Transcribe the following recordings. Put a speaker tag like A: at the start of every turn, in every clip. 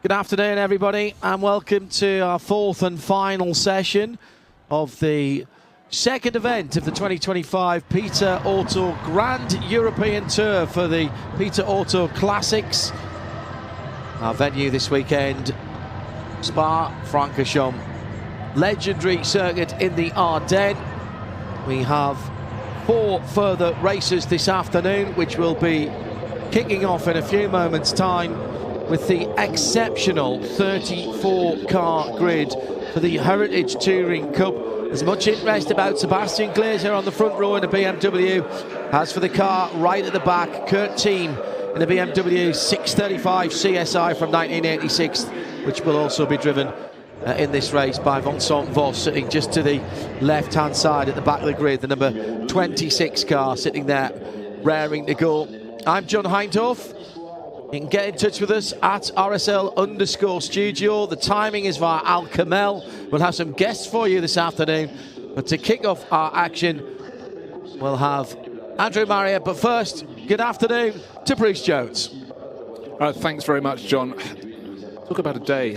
A: Good afternoon, everybody, and welcome to our fourth and final session of the second event of the 2025 Peter Auto Grand European Tour for the Peter Auto Classics. Our venue this weekend, Spa-Francorchamps, legendary circuit in the Ardennes. We have 4 further races this afternoon, which will be kicking off in a few moments' time with the exceptional 34-car grid for the Heritage Touring Cup. There's much interest about Sebastian Glaser on the front row in a BMW. As for the car right at the back, Kurt Thiem in a BMW 635 CSI from 1986, which will also be driven in this race by Vincent Voss, sitting just to the left-hand side at the back of the grid, the number 26 car sitting there, raring to go. I'm John Hindhaugh. You can get in touch with us at RSL_studio. The timing is via Al Kamel. We'll have some guests for you this afternoon. But to kick off our action, we'll have Andrew Marriott. But first, good afternoon to Bruce Jones.
B: Thanks very much, John. Talk about a day,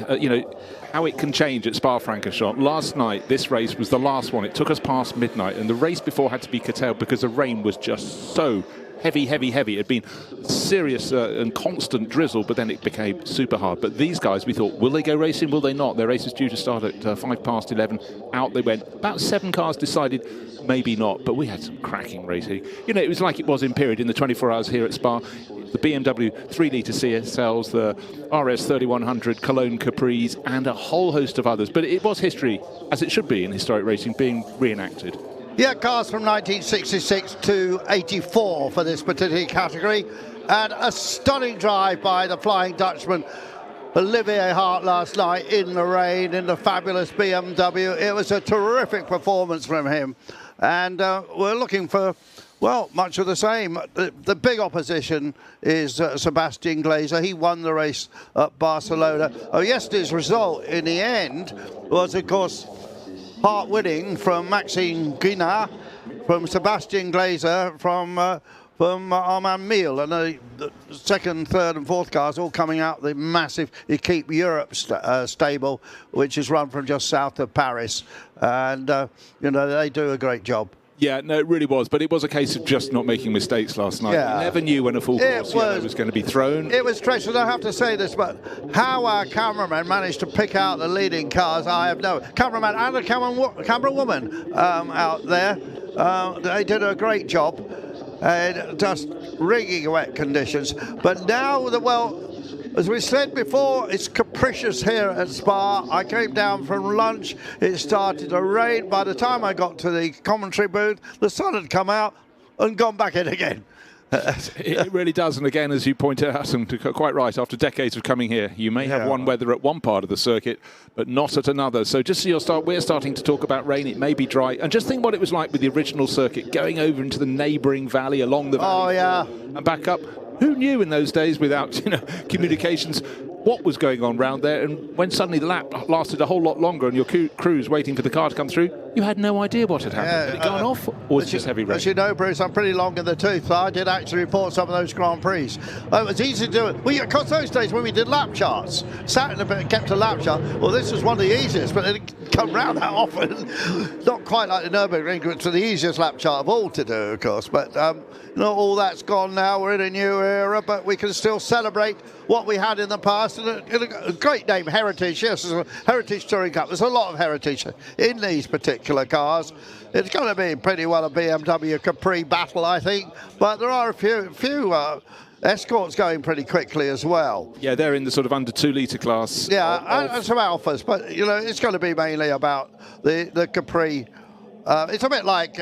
B: how it can change at Spa-Francorchamps. Last night, this race was the last one. It took us past midnight, and the race before had to be curtailed because the rain was just so heavy. It had been serious and constant drizzle, but then it became super hard. But these guys, we thought, will they go racing? Will they not? Their race is due to start at 11:05. Out they went. About 7 cars decided maybe not, but we had some cracking racing. It was like it was in period in the 24 hours here at Spa. The BMW 3-litre CSLs, the RS 3100 Cologne Capris, and a whole host of others. But it was history, as it should be in historic racing, being reenacted.
C: Yeah, cars from 1966 to 84 for this particular category. And a stunning drive by the Flying Dutchman, Olivier Hart, last night in the rain, in the fabulous BMW. It was a terrific performance from him. And we're looking for, well, much of the same. The big opposition is Sebastian Glaser. He won the race at Barcelona. Yesterday's result in the end was, of course, Hart winning from Maxime Guinard, from Sebastian Glaser, from Armand Miel, and the second, third and fourth cars all coming out the massive Equipe Europe stable, which is run from just south of Paris. And, they do a great job.
B: Yeah, no, it really was. But it was a case of just not making mistakes last night. Yeah. You never knew when a full course yellow was going to be thrown.
C: It was treacherous. I have to say this, but how our cameraman managed to pick out the leading cars, I have no... Cameraman and a camera woman out there. They did a great job. Just rigging wet conditions. But now, as we said before, it's capricious here at Spa. I came down from lunch. It started to rain. By the time I got to the commentary booth, the sun had come out and gone back in again.
B: It really does. And again, as you pointed out, and quite right, after decades of coming here, you may have one weather at one part of the circuit, but not at another. So just so we're starting to talk about rain. It may be dry. And just think what it was like with the original circuit, going over into the neighbouring valley, along the valley, and back up. Who knew in those days, without communications, what was going on round there? And when suddenly the lap lasted a whole lot longer and your crew's waiting for the car to come through, you had no idea what had happened. Had it gone off, or was it just heavy rain?
C: As you know, Bruce, I'm pretty long in the tooth, so I did actually report some of those Grand Prix. It was easy to do it. Well, of course, those days when we did lap charts, sat in a bit and kept a lap chart, well, this was one of the easiest, but it didn't come round that often. Not quite like the Nürburgring, which was the easiest lap chart of all to do, of course. But, all that's gone now. We're in a new era, but we can still celebrate what we had in the past. And a great name, Heritage. Yes, it's a Heritage Touring Cup. There's a lot of heritage in these particular cars. It's going to be pretty well a BMW Capri battle, I think. But there are a few Escorts going pretty quickly as well.
B: Yeah, they're in the sort of under 2-litre class.
C: Yeah, and some Alphas. But, it's going to be mainly about the Capri. It's a bit like...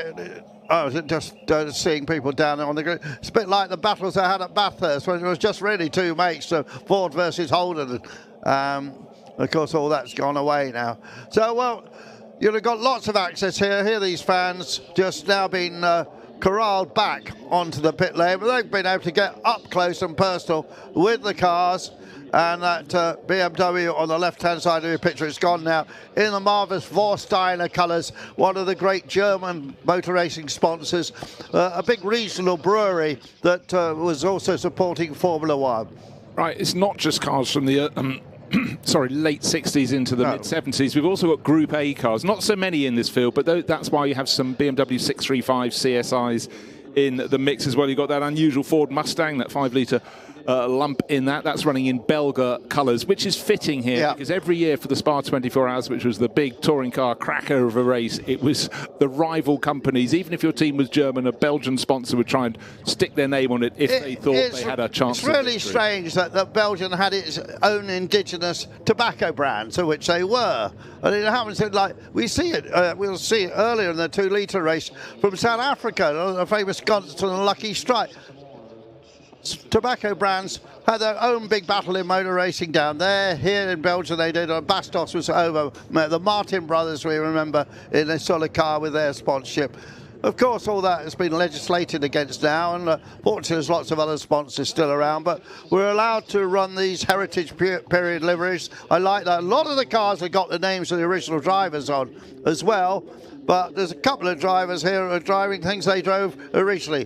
C: just seeing people down there on the grid. It's a bit like the battles I had at Bathurst when it was just really 2 mates, Ford versus Holden. Of course, all that's gone away now. So, you've got lots of access here. Here, these fans just now been corralled back onto the pit lane, but they've been able to get up close and personal with the cars. And that BMW on the left-hand side of your picture, it's gone now in the marvellous Vorsteiner colours, one of the great German motor racing sponsors, a big regional brewery that was also supporting Formula One.
B: Right, it's not just cars from the late 60s into the mid 70s. We've also got Group A cars. Not so many in this field, but that's why you have some BMW 635 CSIs in the mix as well. You've got that unusual Ford Mustang, that 5-litre lump in that. That's running in Belga colours, which is fitting here because every year for the Spa 24 Hours, which was the big touring car cracker of a race, it was the rival companies. Even if your team was German, a Belgian sponsor would try and stick their name on it if they thought they had a chance.
C: It's really strange that Belgium had its own indigenous tobacco brands, of which they were. And it happens like we see it. We'll see it earlier in the 2-litre race from South Africa, the famous Gunston and Lucky Strike. Tobacco brands had their own big battle in motor racing down there. Here in Belgium they did. Bastos was over. The Martin brothers, we remember, in a sort of car with their sponsorship. Of course, all that has been legislated against now, and fortunately there's lots of other sponsors still around, but we're allowed to run these heritage period liveries. I like that. A lot of the cars have got the names of the original drivers on as well, but there's a couple of drivers here who are driving things they drove originally.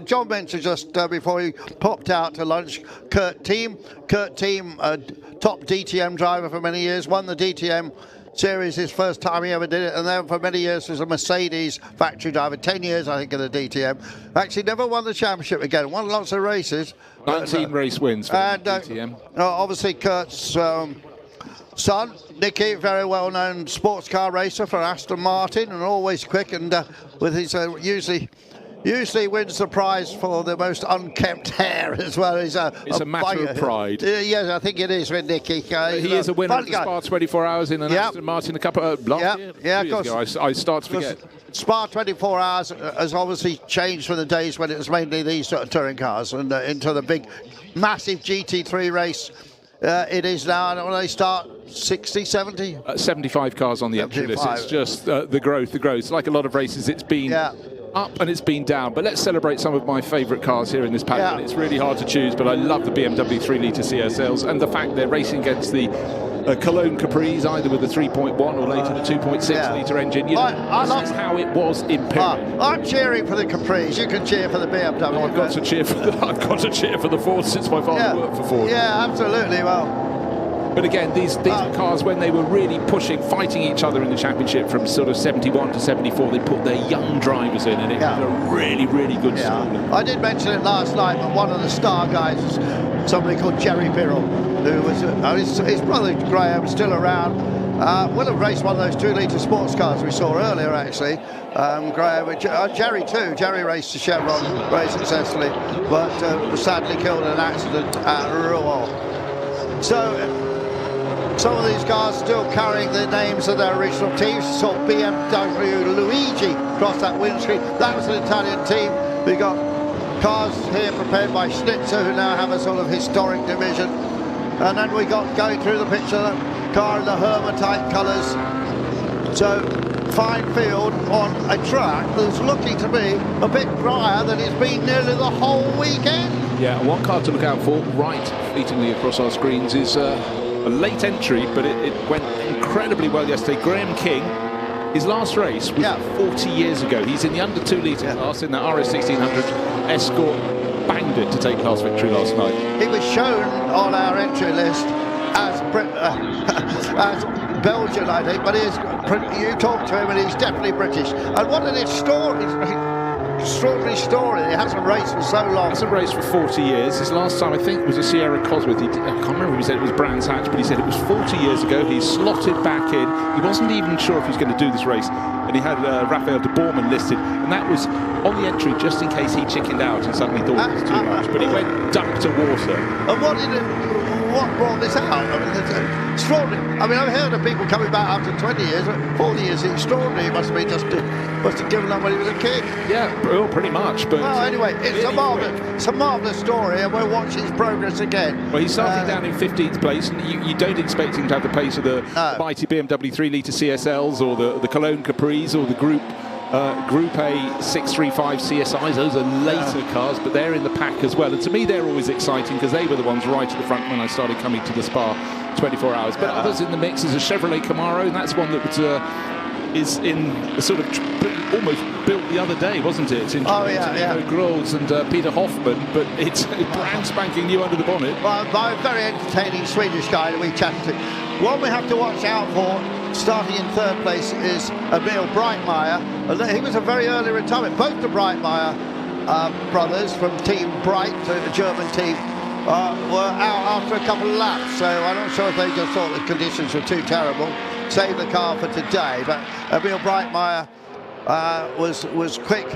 C: John mentioned just before he popped out to lunch, Kurt Team. Kurt Team, a top DTM driver for many years, won the DTM series his first time he ever did it, and then for many years was a Mercedes factory driver, 10 years I think in the DTM. Actually never won the championship again, won lots of races.
B: 19 race wins for the DTM.
C: Obviously Kurt's son, Nicky, very well-known sports car racer for Aston Martin, and always quick, and with his usually wins the prize for the most unkempt hair as well. It's a
B: matter of pride.
C: Yes, I think it is with Nicky.
B: He is a winner of the Spa 24 Hours in an Aston Martin a couple of last year.
C: Yeah, of course.
B: I start to forget.
C: Spa 24 Hours has obviously changed from the days when it was mainly these sort of touring cars and into the big, massive GT3 race. It is now, and when they start 60, 70?
B: 75 cars on the entry list. It's just the growth. Like a lot of races, it's been up and it's been down. But let's celebrate some of my favourite cars here in this paddock. It's really hard to choose, but I love the BMW 3-litre CSLs and the fact they're racing against the Cologne Capris, either with the 3.1 or later the 2.6-litre engine. You know, this is how it was in Pirelli.
C: I'm cheering for the Capris. You can cheer for the BMW.
B: No, I've got to cheer for the Ford since my father worked for Ford.
C: Yeah, absolutely. Well.
B: But again, these are cars when they were really pushing, fighting each other in the championship from sort of 71 to 74. They put their young drivers in, and it was a really, really good start.
C: I did mention it last night, but one of the star guys is somebody called Jerry Birrell, who was his brother Graham, still around. Will have raced one of those 2-litre sports cars we saw earlier, actually. Graham, Jerry too. Jerry raced the Chevron very successfully, but was sadly killed in an accident at Rouen. So. Some of these cars still carrying the names of their original teams. You saw BMW Luigi cross that windscreen. That was an Italian team. We got cars here prepared by Schnitzer, who now have a sort of historic division. And then we got, going through the picture, the car in the Hermatite colours. So, fine field on a track that's looking to be a bit drier than it's been nearly the whole weekend.
B: Yeah, and one car to look out for right fleetingly across our screens is a late entry, but it went incredibly well yesterday. Graham King, his last race was 40 years ago. He's in the under 2-litre class in the RS 1600 Escort. Banged it to take class victory last night.
C: He was shown on our entry list as Belgian, I think, but you talk to him and he's definitely British. And what an extraordinary story. He hasn't raced for so long.
B: Hasn't raced for 40 years. His last time, I think, was a Sierra Cosworth. I can't remember if he said it was Brands Hatch, but he said it was 40 years ago. He slotted back in. He wasn't even sure if he was going to do this race. And he had Raphael de Boerman listed. And that was on the entry just in case he chickened out and suddenly thought it was too much. But he went duck to water.
C: And what brought this out? I mean, it's extraordinary. I mean, I've heard of people coming back after 20 years, but 40 years is extraordinary. It must have been just must have given them when he was a kid.
B: Yeah, well, pretty much. But
C: well, anyway, it's a marvellous story, and we'll watch his progress again.
B: Well, he's starting down in 15th place, and you don't expect him to have the pace of the mighty BMW 3-litre CSLs or the Cologne Capris or the Group A 635 CSIs. Those are later cars, but they're in the pack as well. And to me, they're always exciting because they were the ones right at the front when I started coming to the Spa 24 Hours. But others in the mix is a Chevrolet Camaro, and that's one that was is in the sort of almost built the other day, wasn't it? It's in Groves and Peter Hoffman, but it's brand spanking new under the bonnet.
C: Well, by a very entertaining Swedish guy that we chatted to. One we have to watch out for, starting in third place, is Emil Breitmeyer. He was a very early retirement. Both the Breitmeyer brothers from Team Bright, a German team, were out after a couple of laps. So I'm not sure if they just thought the conditions were too terrible. Save the car for today. But Emil Breitmeyer was quick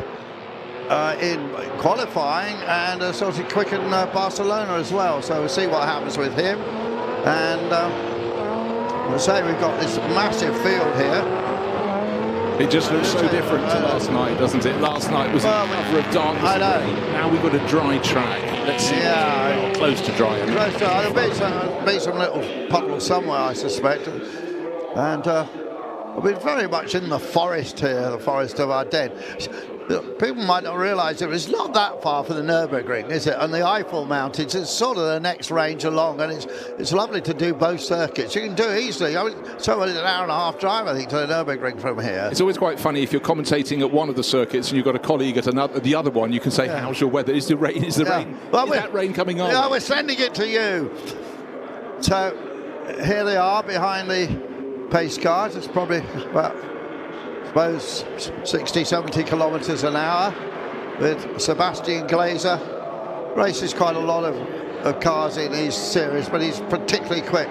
C: in qualifying and sort of quick in Barcelona as well. So we'll see what happens with him. And we'll say we've got this massive field here.
B: It just looks so different to last night, doesn't it? Last night was a cover of darkness. I know. Now we've got a dry track. Let's see. Yeah, close to dry.
C: Close to. There'll be some little puddle somewhere, I suspect. And we're very much in the forest here, the forest of Ardennes. People might not realise it, but it's not that far from the Nürburgring, is it? And the Eiffel Mountains is sort of the next range along, and it's lovely to do both circuits. You can do it easily. I mean, so it's an hour and a half drive, I think, to the Nürburgring from here.
B: It's always quite funny if you're commentating at one of the circuits and you've got a colleague at the other one. You can say, "How's your weather? Is the rain? Is that rain coming on?"
C: Yeah, we're sending it to you. So here they are behind the pace cars. It's probably about, I suppose, 60, 70 kilometres an hour with Sebastian Glazer. Races quite a lot of cars in his series, but he's particularly quick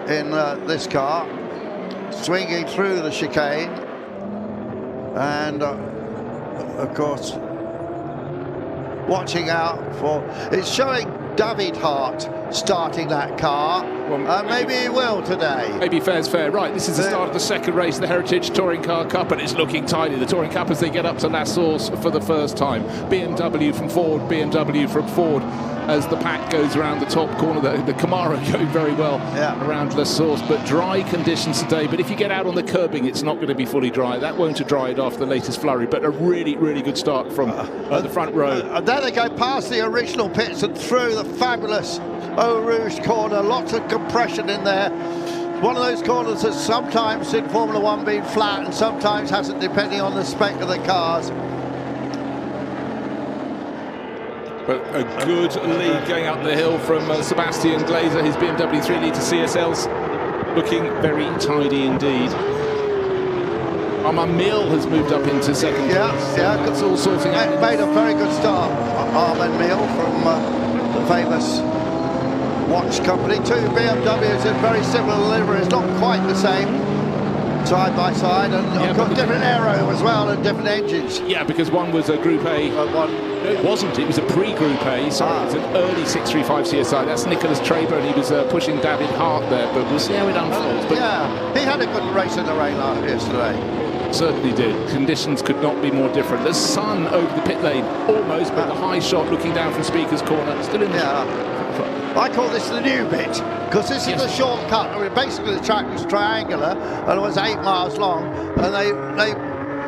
C: in this car. Swinging through the chicane. And, of course, watching out for... It's showing David Hart starting that car. Well, maybe he will today.
B: Maybe fair's fair. Right, this is the start of the second race, the Heritage Touring Car Cup, and it's looking tidy. The Touring Cup as they get up to La Source for the first time. BMW from Ford as the pack goes around the top corner. The Camaro going very well around La Source, but dry conditions today. But if you get out on the curbing, it's not going to be fully dry. That won't have dried after the latest flurry, but a really, really good start from the front row.
C: And then they go past the original pits and through the fabulous Eau Rouge corner. Lots of compression in there. One of those corners that's sometimes in Formula One been flat and sometimes hasn't, depending on the spec of the cars.
B: But a good lead going up the hill from Sebastian Glazer. His BMW 3-litre CSL's looking very tidy indeed. Armand Mill has moved up into second place.
C: Yeah.
B: It's all sorting out.
C: Made a very good start. Armand Mill from the famous watch company. Two BMWs in very similar liveries, not quite the same, side by side, and of course different aero as well and different engines.
B: Yeah, because one was a Group A. It wasn't. It was a pre-Group A. Sorry, it was an early 635 CSI. That's Nicholas Traber, and he was pushing David Hart there. But we'll see how it unfolds. But
C: yeah, he had a good race in the rain yesterday.
B: Certainly did. Conditions could not be more different. The sun over the pit lane, almost, but the high shot looking down from Speaker's Corner, still in the...
C: I call this the new bit, because this is the shortcut. I mean, basically the track was triangular and it was 8 miles long, and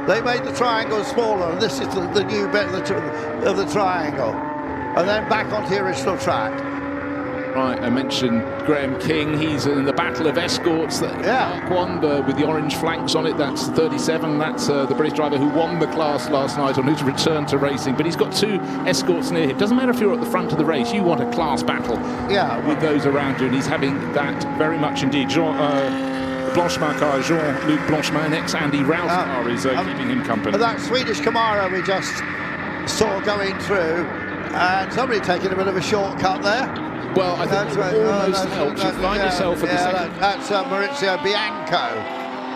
C: they made the triangle smaller, and this is the new bit of the triangle, and then back onto the original track.
B: Right, I mentioned Graham King. He's in the battle of escorts. Mark won with the orange flanks on it. That's 37. That's the British driver who won the class last night on his return to racing. But he's got 2 escorts near him. Doesn't matter if you're at the front of the race. You want a class battle with those around you. And he's having that very much indeed. Blanchemin car, Jean-Luc Blanchemin, ex-Andy Rouse car is keeping him company.
C: That Swedish Camaro we just saw going through, and somebody taking a bit of a shortcut there.
B: Well, I think it almost helps. You find yourself at the second...
C: That's Maurizio Bianco.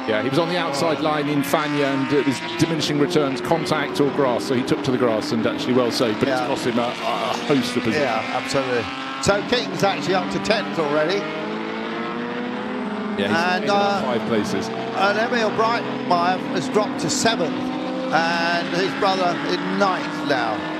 B: Yeah, he was on the outside line in Fagnes, and it was diminishing returns, contact or grass, so he took to the grass and actually well saved, but it's cost him a host of positions.
C: Yeah, absolutely. So King's actually up to 10th already.
B: Yeah, he's in 5 places.
C: And Emil Breitmeyer has dropped to 7th, and his brother in 9th now.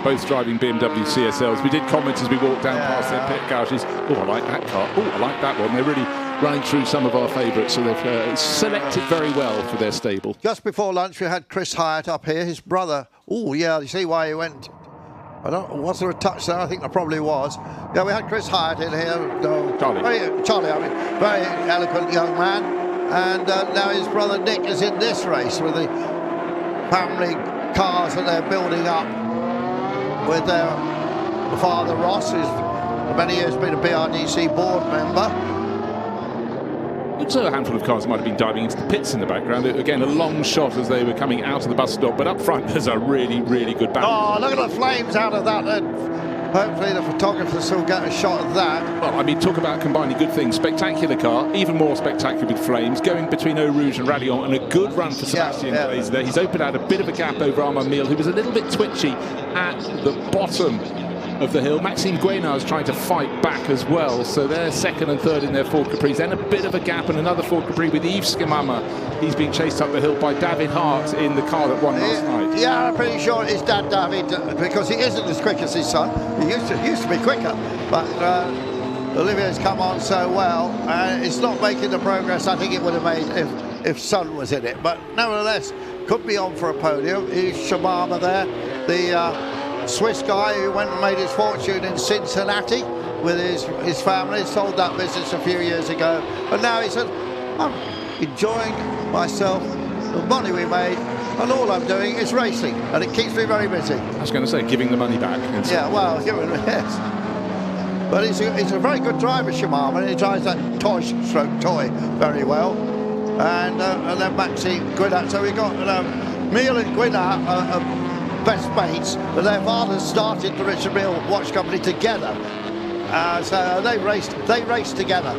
B: Both driving BMW CSLs. We did comment as we walked down past their pit garages. Oh, I like that car. Oh, I like that one. They're really running through some of our favourites, so they've selected very well for their stable.
C: Just before lunch, we had Chris Hyatt up here, his brother. Oh, yeah, you see why he went. I don't know, was there a touch there? I think there probably was. Yeah, we had Chris Hyatt in here.
B: Charlie,
C: very eloquent young man. And now his brother Nick is in this race with the family cars that they're building up with their father Ross, who's for many years been a BRDC board member.
B: Looks like a handful of cars might have been diving into the pits in the background. Again, a long shot as they were coming out of the bus stop, but up front there's a really, really good battle.
C: Oh, look at the flames out of that. Hopefully the photographers will get a shot of that.
B: Well, I mean, talk about combining good things. Spectacular car, even more spectacular with flames, going between Eau Rouge and Radion, and a good run for Sebastian Glaze there. He's opened out a bit of a gap over Armand Mille, who was a little bit twitchy at the bottom of the hill. Maxime Guénard is trying to fight back as well, so they're second and third in their Ford Capris. Then a bit of a gap and another Ford Capri with Yves Skimama. He's being chased up the hill by David Hart in the car that won last night.
C: Yeah, I'm pretty sure it's Dad David, because he isn't as quick as his son. He used to be quicker, but Olivier's come on so well. It's not making the progress I think it would have made if son was in it, but nevertheless could be on for a podium. He's Shimama there, the Swiss guy who went and made his fortune in Cincinnati with his family. Sold that business a few years ago, and now he said, I'm enjoying myself, the money we made, and all I'm doing is racing, and it keeps me very busy.
B: I was going to say, giving the money back.
C: Yeah, well, yes. But he's a very good driver, Shimama, and he drives that toy very well. And then Maxime Guénard. So we got Mille and Guénard best mates, but their fathers started the Richard Mille Watch Company together. So they raced together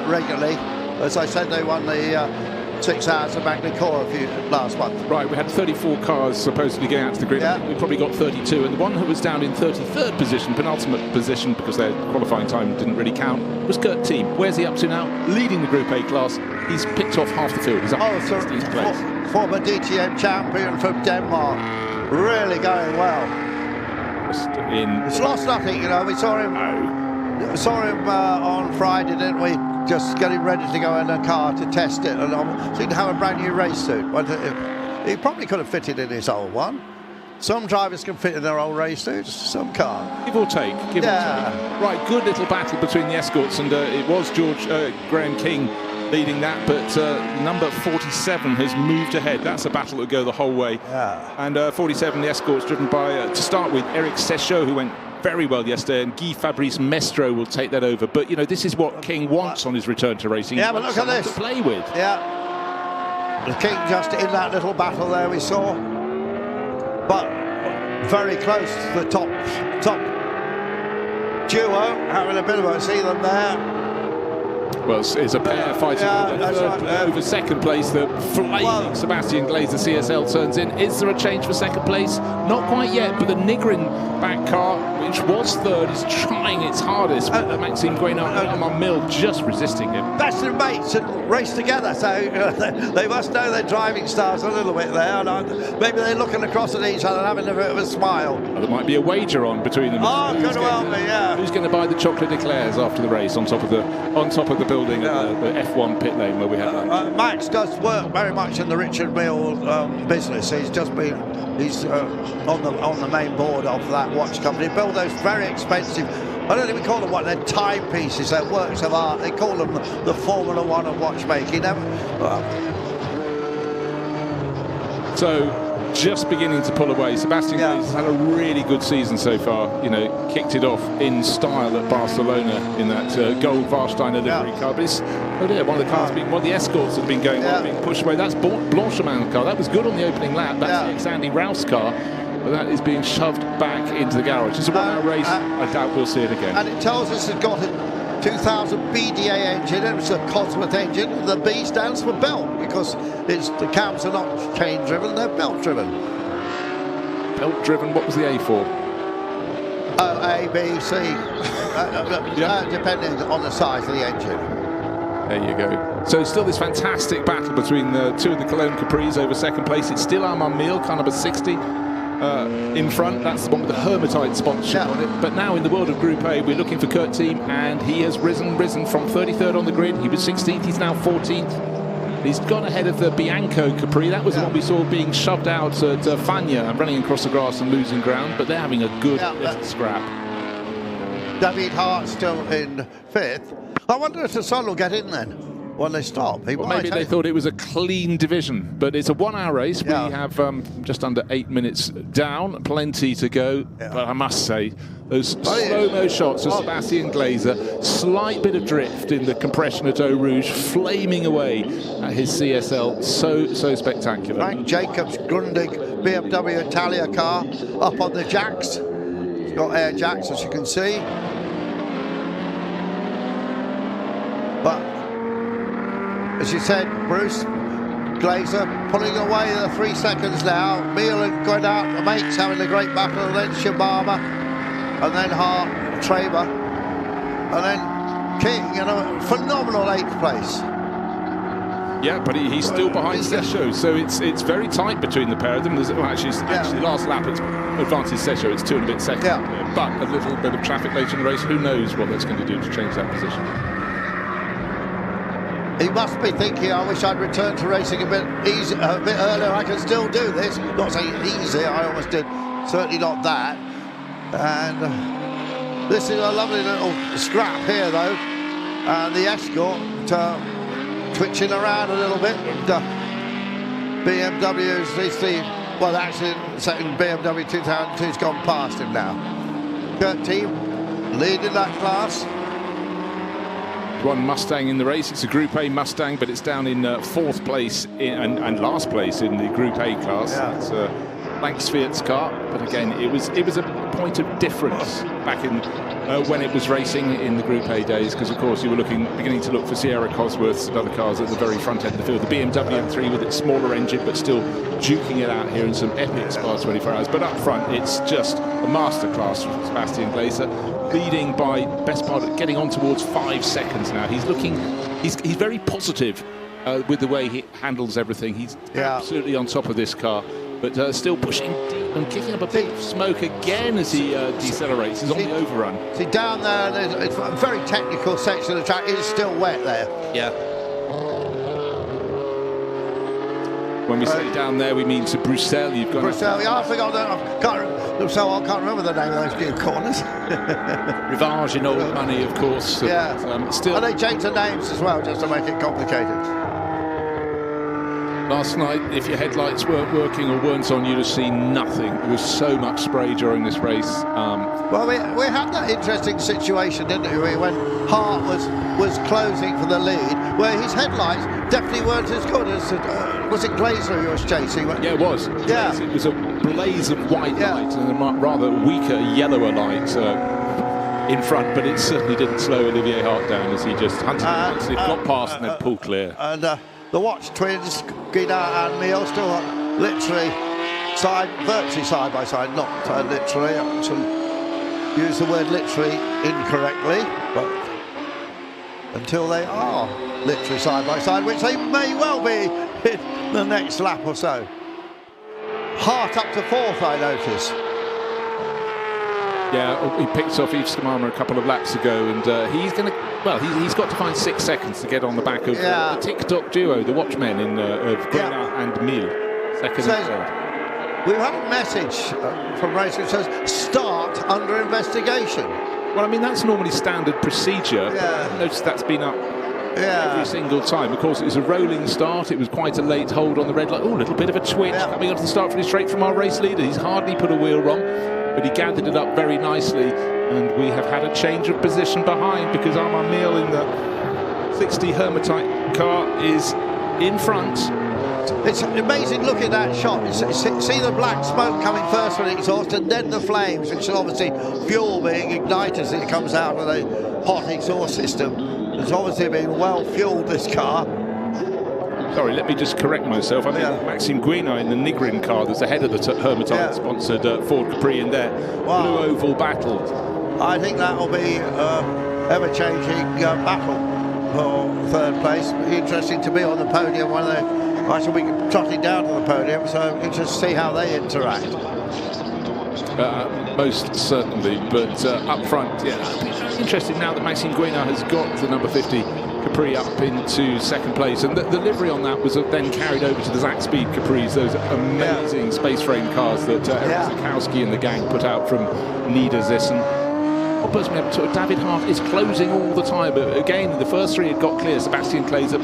C: regularly. As I said, they won the 6 hours of Magny-Cours last month.
B: Right, we had 34 cars supposedly going out to the grid.
C: Yeah.
B: We probably got 32, and the one who was down in 33rd position, penultimate position, because their qualifying time didn't really count, was Kurt Thiem. Where's he up to now? Leading the Group A class. He's picked off half the field. He's up to 16th place.
C: Former DTM champion from Denmark. Really going well. It's lost nothing, you know. We saw him on Friday, didn't we? Just getting ready to go in a car to test it, and seemed to have a brand new race suit. But he probably could have fitted in his old one. Some drivers can fit in their old race suits, some can't.
B: Give or take. Give or take. Right, good little battle between the escorts, and it was Graham King leading that, but number 47 has moved ahead. That's a battle that will go the whole way.
C: Yeah.
B: And 47, the escorts driven by, to start with, Eric Sechot, who went very well yesterday, and Guy Fabrice Mestro will take that over. But, you know, this is what King wants on his return to racing.
C: Yeah, but look at this.
B: To play with.
C: Yeah. The King just in that little battle there we saw. But very close to the top duo. Having a bit of a see them there.
B: Well, it's a pair fighting over second place. The flaming Sebastian Glaze, the CSL, turns in. Is there a change for second place? Not quite yet, but the Nigrin back car, which was third, is trying its hardest. But Maxime Guénard and Armand Mille just resisting him.
C: Best of mates and race together, so they must know their driving styles a little bit there. And maybe they're looking across at each other and having a bit of a smile.
B: Well, there might be a wager on between them.
C: Oh, could well be, yeah.
B: Who's going to buy the chocolate eclairs after the race on top of the building at the F1 pit lane where we had lunch?
C: Max does work very much in the Richard Mille business. He's just been on the main board of that watch company. Build those very expensive, I don't even call them what, they're timepieces, they're works of art. They call them the Formula One of watchmaking.
B: So just beginning to pull away. Sebastian Glaze has had a really good season so far. You know, kicked it off in style at Barcelona in that gold Warsteiner livery car. But it's one of the cars one of the escorts that have been going on, being pushed away. That's Blancheman's car. That was good on the opening lap. That's Andy Rouse car. But that is being shoved back into the garage. It's a one-hour race. I doubt we'll see it again.
C: And it tells us it's got a 2000 BDA engine. It's a Cosworth engine. The B stands for belt because the cams are not chain-driven, they're belt-driven.
B: Belt-driven, what was the A for?
C: A, B, C, depending on the size of the engine.
B: There you go. So still this fantastic battle between the two of the Cologne Capris over second place. It's still Armand Mille, car number 60. In front, that's the one with the Hermitite sponsorship on it. But now in the world of Group A, we're looking for Kurt Thiem, and he has risen from 33rd on the grid. He was 16th, he's now 14th. He's gone ahead of the Bianco Capri. That was the one we saw being shoved out at Fagnes and running across the grass and losing ground, but they're having a good little scrap.
C: David Hart still in 5th. I wonder if the son will get in then. when they stop.
B: Well, maybe they thought it was a clean division, but it's a 1 hour race.
C: Yeah.
B: We have just under 8 minutes down, plenty to go.
C: Yeah.
B: But I must say, those slow-mo shots of Sebastian Glazer, slight bit of drift in the compression at Eau Rouge, flaming away at his CSL, so spectacular.
C: Frank Jacobs Grundig BMW Italia car up on the jacks. It's got air jacks, as you can see. But as you said, Bruce, Glazer pulling away the 3 seconds now. Miele and Grenat, the mates, having a great battle. And then Shibama, and then Hart, Traber, and then King in a phenomenal 8th place.
B: Yeah, but he's still behind Sesho, so it's very tight between the pair of them. There's, well, actually, last lap it's advantage Sesho, it's 2 and a bit seconds.
C: Yeah.
B: But a little bit of traffic later in the race, who knows what that's going to do to change that position.
C: He must be thinking, I wish I'd returned to racing a bit earlier. I can still do this. Not saying easy, I almost did. Certainly not that. And this is a lovely little scrap here, though. And the Escort twitching around a little bit. And BMW's actually, the second BMW 2002's gone past him now. Kurt Team leading that class.
B: One Mustang in the race. It's a Group A Mustang, but it's down in 4th place and last place in the Group A class.
C: Yeah.
B: It's Langsfield's car, but again, it was a point of difference back in when it was racing in the Group A days, because of course you were beginning to look for Sierra Cosworths and other cars at the very front end of the field. The BMW M3 with its smaller engine, but still duking it out here in some epic Spa 24 Hours. But up front, it's just a masterclass from Sebastian Glazer, leading by best part of getting on towards 5 seconds now. He's very positive with the way he handles everything. He's absolutely on top of this car, but still pushing deep and kicking up a bit of smoke again as he decelerates. He's on the overrun. See,
C: down there, it's a very technical section of the track. It's still wet there.
B: Yeah. When we say down there, we mean to Bruxelles. You've got
C: Bruxelles. I forgot that. I can't remember the name of those few corners.
B: Rivage in old money, of course.
C: Yeah.
B: Still.
C: And they changed the names as well, just to make it complicated.
B: Last night, if your headlights weren't working or weren't on, you'd have seen nothing. There was so much spray during this race.
C: Well, we had that interesting situation, didn't we, when Hart was closing for the lead, where his headlights definitely weren't as good as was it Glazer who was chasing?
B: Yeah, it was.
C: Yeah.
B: It was a blaze of white light and a rather weaker, yellower light in front, but it certainly didn't slow Olivier Hart down as he just hunted it, got past and then pulled clear.
C: And the Watch twins, Guinard and Miele, still literally virtually side by side, not literally. I should use the word literally incorrectly, but until they are literally side by side, which they may well be in the next lap or so. Hart up to 4th, I notice.
B: Yeah, he picked off Yves Skamama a couple of laps ago, and he's going to. Well, he's got to find 6 seconds to get on the back of the Tick-Tock duo, the Watchmen of Grenat and Miele, second and third.
C: We've had a message from race which says start under investigation.
B: Well, I mean, that's normally standard procedure.
C: Yeah.
B: I've noticed that's been up every single time. Of course, it was a rolling start. It was quite a late hold on the red light. Oh, a little bit of a twitch coming onto the start pretty straight from our race leader. He's hardly put a wheel wrong, but he gathered it up very nicely. And we have had a change of position behind, because Armand Miele in the 60 Hermitite car is in front.
C: It's amazing looking at that shot. See the black smoke coming first from the exhaust, and then the flames, which is obviously fuel being ignited as it comes out of the hot exhaust system. It's obviously been well fueled, this car.
B: Sorry, let me just correct myself. I think Maxime Guinard in the Nigrin car that's ahead of the Hermitite-sponsored Ford Capri in there. Wow. Blue Oval battle.
C: I think that will be ever-changing battle for 3rd place. It'll be interesting to be on the podium when I shall be trotting down to the podium, so interesting to see how they interact.
B: Most certainly, but up front, interesting now that Maxime Guinard has got the number 50 Capri up into 2nd place, and the livery on that was then carried over to the Zach Speed Capris, those amazing space frame cars that Eric Zakowski and the gang put out from Niedersachsen. David Hart is closing all the time, but again, the first three had got clear. Sebastian Kleiser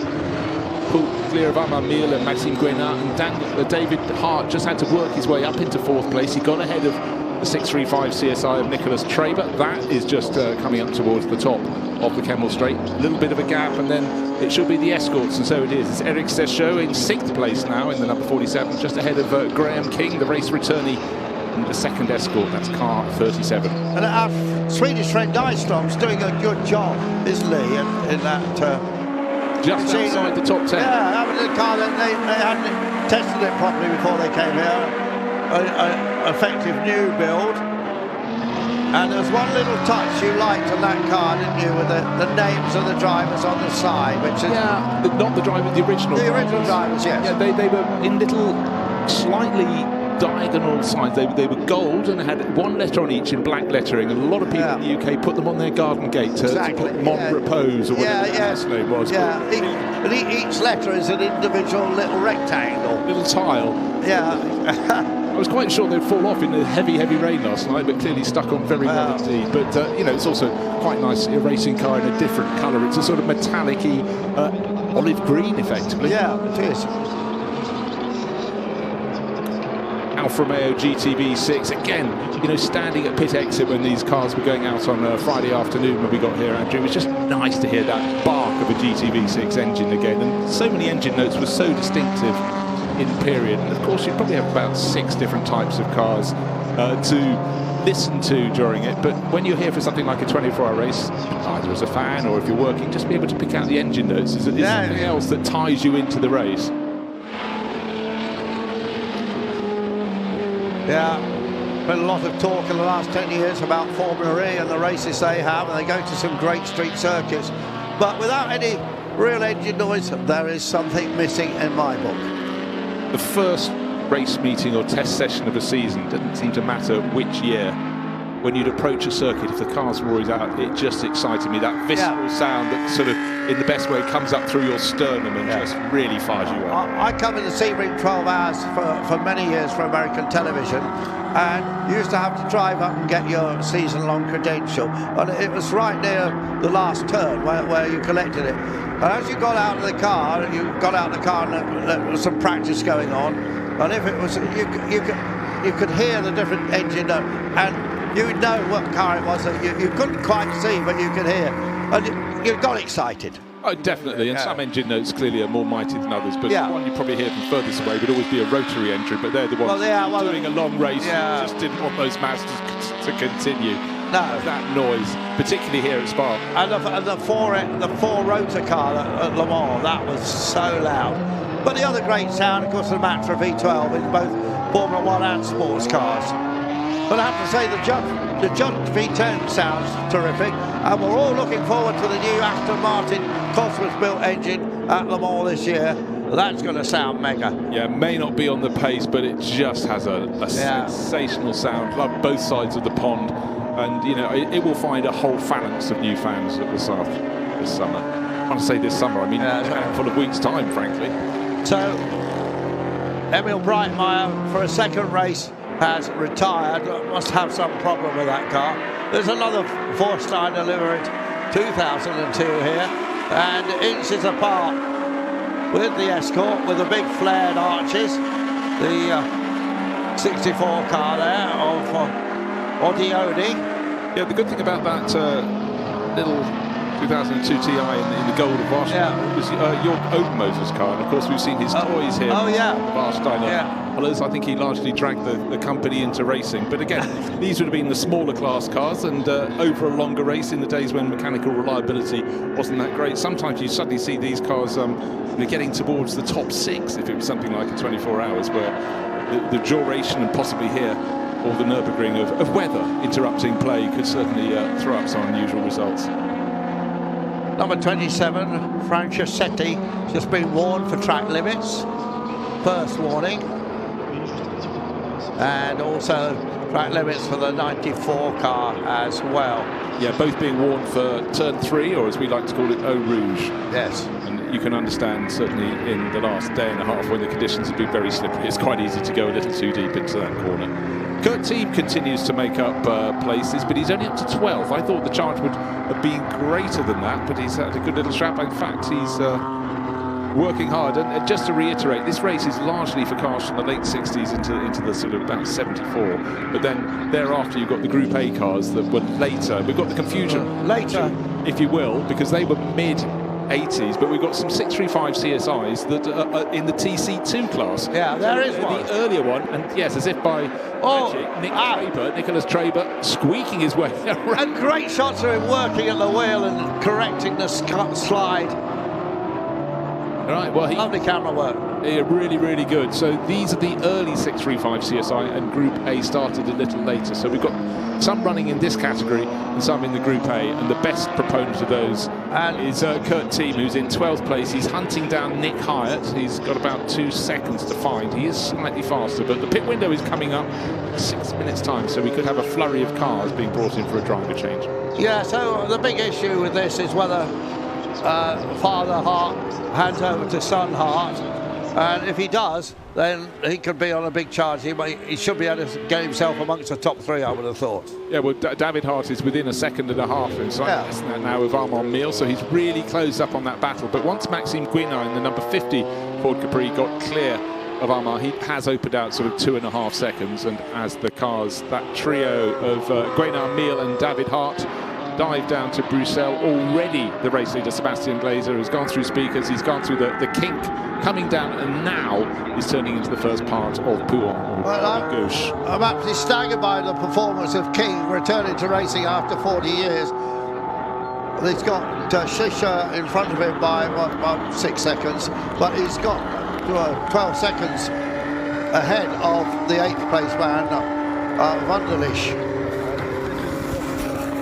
B: pulled clear of Amand Miele and Maxime Guénard, and David Hart just had to work his way up into fourth place. He got ahead of the 635 CSI of Nicholas Traber. That is just coming up towards the top of the Kemmel Straight. A little bit of a gap, and then it should be the Escorts, and so it is. It's Eric Sescho in 6th place now in the number 47, just ahead of Graham King, the race returnee, and the second Escort. That's car 37.
C: And our Swedish friend Nystrom's doing a good job, isn't he, in that...
B: just outside the top 10.
C: Yeah, having a car that they hadn't tested it properly before they came here. An effective new build. And there's one little touch you liked on that car, didn't you, with the names of the drivers on the side, which is...
B: Yeah, not the driver, the original
C: drivers. The original drivers, yes.
B: Yeah, they were in little, slightly diagonal signs. They were gold and had one letter on each in black lettering, and a lot of people in the UK put them on their garden gate to put Mon Repose or whatever that name was.
C: Yeah, and each letter is an individual little rectangle.
B: Little tile.
C: Yeah.
B: I was quite sure they'd fall off in the heavy rain last night, but clearly stuck on very well indeed. But, it's also quite nice, a racing car in a different colour. It's a sort of metallic-y olive green, effectively.
C: Yeah, it is.
B: Alfa Romeo GTB6, again, standing at pit exit when these cars were going out on Friday afternoon when we got here, Andrew. It was just nice to hear that bark of a GTB6 engine again. And so many engine notes were so distinctive in period, and of course you probably have about 6 different types of cars to listen to during it, but when you're here for something like a 24-hour race, either as a fan or if you're working, just be able to pick out the engine notes is something else that ties you into the race.
C: Yeah, been a lot of talk in the last 10 years about Formula E and the races they have, and they go to some great street circuits, but without any real engine noise, there is something missing in my book.
B: The first race meeting or test session of a season didn't seem to matter which year. When you'd approach a circuit, if the cars were always out, it just excited me. That visceral sound that sort of, in the best way, comes up through your sternum and just really fires you up.
C: I covered the Sebring 12 hours for many years for American television, and you used to have to drive up and get your season-long credential. And it was right near the last turn where you collected it. And as you got out of the car, and there was some practice going on, and if it was, you could hear the different engine note, and you would know what car it was that you couldn't quite see, but you could hear, and you got excited.
B: Oh, definitely, and some engine notes clearly are more mighty than others, but the one you probably hear from furthest away would always be a rotary engine, but they're the ones doing a long race and just didn't want those Mazdas to continue.
C: No.
B: That noise, particularly here at Spa.
C: And the four rotor car at Le Mans, that was so loud. But the other great sound, of course, the Matra V12 in both Formula 1 and sports cars. But I have to say the Junt V10 sounds terrific, and we're all looking forward to the new Aston Martin Cosworth-built engine at Le Mans this year. That's going to sound mega.
B: Yeah, it may not be on the pace, but it just has a sensational sound. Love both sides of the pond. And, it will find a whole phalanx of new fans at the South this summer. I want to say this summer, I mean, a handful of weeks' time, frankly. So,
C: Emil Breitmeyer, for a second race, has retired. Must have some problem with that car. There's another Vorstein delivered 2002 here, and inches apart with the Escort, with the big flared arches. The 64 car there of Odioni.
B: Yeah, the good thing about that little 2002 Ti in the gold of Varsteiner was Jörg Obermoser's car, and of course we've seen his toys here.
C: Oh yeah,
B: Varsteiner. Well, I think he largely dragged the company into racing. But again, these would have been the smaller class cars, and over a longer race in the days when mechanical reliability wasn't that great. Sometimes you suddenly see these cars getting towards the top 6 if it was something like a 24 hours, where the duration and possibly here, or the Nürburgring of weather interrupting play could certainly throw up some unusual results.
C: Number 27, Franchisetti, just been warned for track limits. First warning. And also track limits for the 94 car as well.
B: Yeah, both being warned for turn 3, or as we like to call it, Eau Rouge.
C: Yes.
B: And you can understand, certainly in the last day and a half when the conditions have been very slippery, it's quite easy to go a little too deep into that corner. Kurt Team continues to make up places, but he's only up to 12th. I thought the charge would have been greater than that, but he's had a good little strap. In fact, he's working hard. And just to reiterate, this race is largely for cars from the late 60s into the sort of about 74. But then thereafter, you've got the Group A cars that were later. We've got the confusion
C: Later.
B: if you will, because they were mid-80s, but we've got some 635 CSIs that are in the TC2 class.
C: Yeah, there is one.
B: The earlier one, and yes, as if by magic, Nicholas Traber squeaking his way around.
C: And great shots of him working at the wheel and correcting the slide.
B: Right, well,
C: Lovely camera work.
B: Yeah, really, really good. So these are the early 635 CSI, and Group A started a little later. So we've got some running in this category and some in the Group A, and the best proponent of those is Kurt Team, who's in 12th place. He's hunting down Nick Hyatt. He's got about 2 seconds to find. He is slightly faster, but the pit window is coming up in 6 minutes' time, so we could have a flurry of cars being brought in for a driver change.
C: Yeah, so the big issue with this is whether Father Hart hands over to son Hart, and if he does, then he could be on a big charge. He should be able to get himself amongst the top 3, I would have thought.
B: Yeah, well, David Hart is within a second and a half in less than that now with Armand Meal, so he's really closed up on that battle. But once Maxime Guinard in the number 50 Ford Capri got clear of Armand, he has opened out sort of 2.5 seconds, and as the cars, that trio of Guinard, Meal and David Hart dive down to Bruxelles, already the race leader Sebastian Glazer has gone through speakers, he's gone through the kink, coming down, and now he's turning into the first part of Pouhon.
C: Well,
B: Gauche.
C: I'm absolutely staggered by the performance of King returning to racing after 40 years. He's got Shisha in front of him by about 6 seconds, but he's got 12 seconds ahead of the 8th place man, Wunderlich.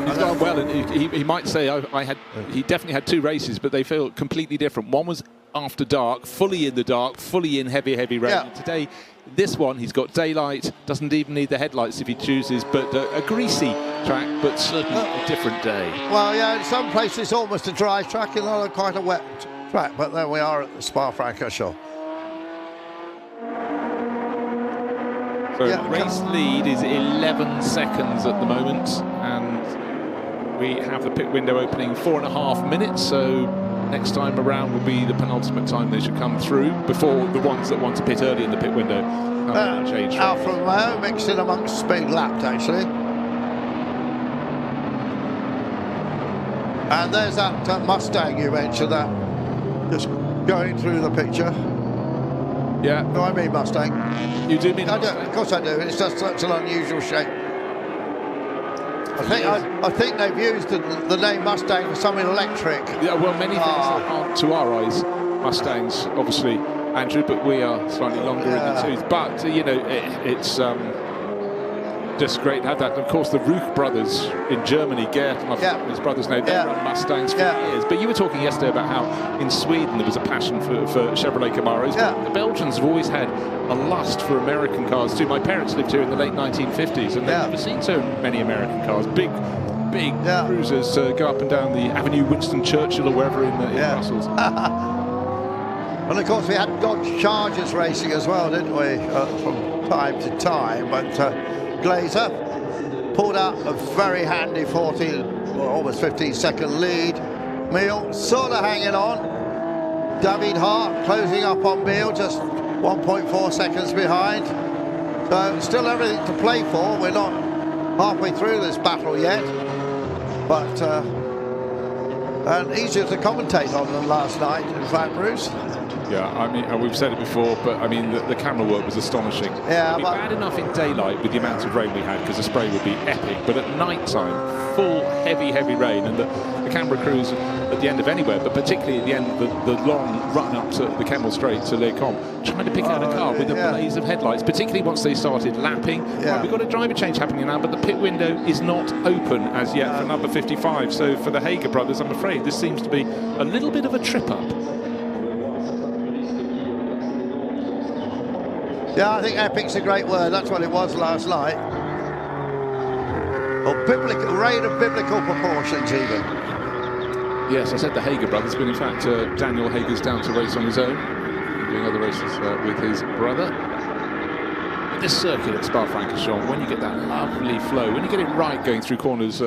B: He's done well, and he might say he definitely had 2 races, but they feel completely different. One was after dark, fully in the dark, fully in heavy rain. Yeah. Today, this one, he's got daylight, doesn't even need the headlights if he chooses, but a greasy track, but certainly a different day.
C: Well, yeah, in some places almost a dry track, in other quite a wet track, but there we are at the Spa-Francorchamps.
B: So race lead is 11 seconds at the moment, and we have the pit window opening 4.5 minutes, so next time around will be the penultimate time they should come through before the ones that want to pit early in the pit window change.
C: Alfa Romeo mixed in amongst being lapped, actually. And there's that Mustang you mentioned, that just going through the picture.
B: Yeah.
C: No, I mean Mustang.
B: You do mean Mustang?
C: Of course I do. It's just such an unusual shape. I think they've used the name Mustang for something electric.
B: Yeah, well, many things aren't, to our eyes, Mustangs, obviously, Andrew, but we are slightly longer in the tooth. But, you know, it's just great to have that. And, of course, the Ruch brothers in Germany, Gert and his brothers now, they run Mustangs for years. But you were talking yesterday about how in Sweden there was a passion for Chevrolet Camaros.
C: Yeah.
B: The Belgians have always had a lust for American cars too. My parents lived here in the late 1950s, and they've never seen so many American cars. Big cruisers go up and down the Avenue Winston Churchill or wherever in Brussels.
C: And of course we had Dodge Chargers racing as well, didn't we, from time to time. But Glazer pulled out a very handy almost 15-second lead. Meal sort of hanging on. David Hart closing up on Meal, just 1.4 seconds behind. So still everything to play for. We're not halfway through this battle yet, but and easier to commentate on than last night, in fact, Bruce.
B: Yeah, I mean, we've said it before, but I mean, the camera work was astonishing.
C: Yeah,
B: it'd be bad enough in daylight with the amount of rain we had, because the spray would be epic, but at night time, full heavy rain, and the camera crews at the end of anywhere, but particularly at the end of the long run up to the Kemmel Straight to Les Combes, trying to pick out a car with a blaze of headlights, particularly once they started lapping. Right, we've got a driver change happening now, but the pit window is not open as yet for number 55. So for the Hager brothers, I'm afraid this seems to be a little bit of a trip up.
C: Yeah, I think epic's a great word. That's what it was last night. Or biblical, reign of biblical proportions, even.
B: Yes, I said the Hager brothers, but in fact, Daniel Hager's down to race on his own, doing other races with his brother. This circuit at Spa-Francorchamps, when you get that lovely flow, when you get it right going through corners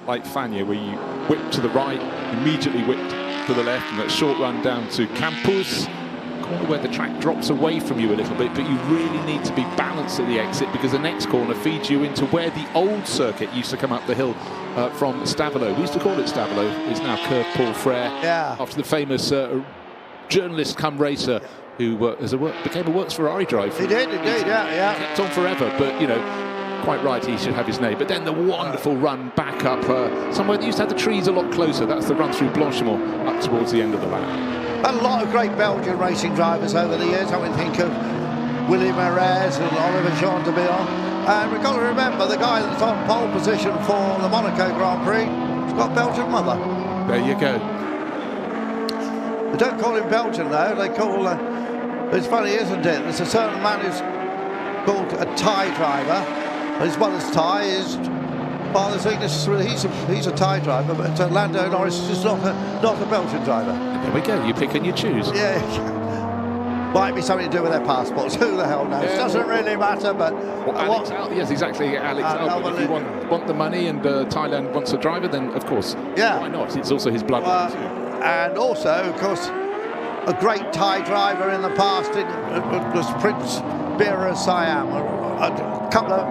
B: like Fagnes, where you whip to the right, immediately whip to the left, and that short run down to Campus, corner where the track drops away from you a little bit, but you really need to be balanced at the exit, because the next corner feeds you into where the old circuit used to come up the hill from Stavelot. We used to call it Stavelot. It's now Curve Paul Frere, after the famous journalist come racer who became a works Ferrari driver.
C: He did indeed, yeah.
B: Kept on forever, but you know, quite right, he should have his name. But then the wonderful run back up somewhere that used to have the trees a lot closer. That's the run through Blanchimont up towards the end of the lap.
C: A lot of great Belgian racing drivers over the years. I would think of Willy Merez and Oliver Jean de Bion. And we've got to remember the guy that's on pole position for the Monaco Grand Prix has got a Belgian mother.
B: There you go.
C: They don't call him Belgian though, they call... it's funny, isn't it? There's a certain man who's called a Thai driver. His mother's Thai, his father's English. He's a Thai driver, but Lando Norris is just not a Belgian driver.
B: There we go, you pick and you choose.
C: Yeah. Might be something to do with their passports. Who the hell knows? Doesn't really matter, but...
B: Yes, exactly, Alex Albon. If you want the money and Thailand wants a driver, then of course, why not? It's also his bloodline too.
C: And also, of course, a great Thai driver in the past was Prince Bira Siam. A couple of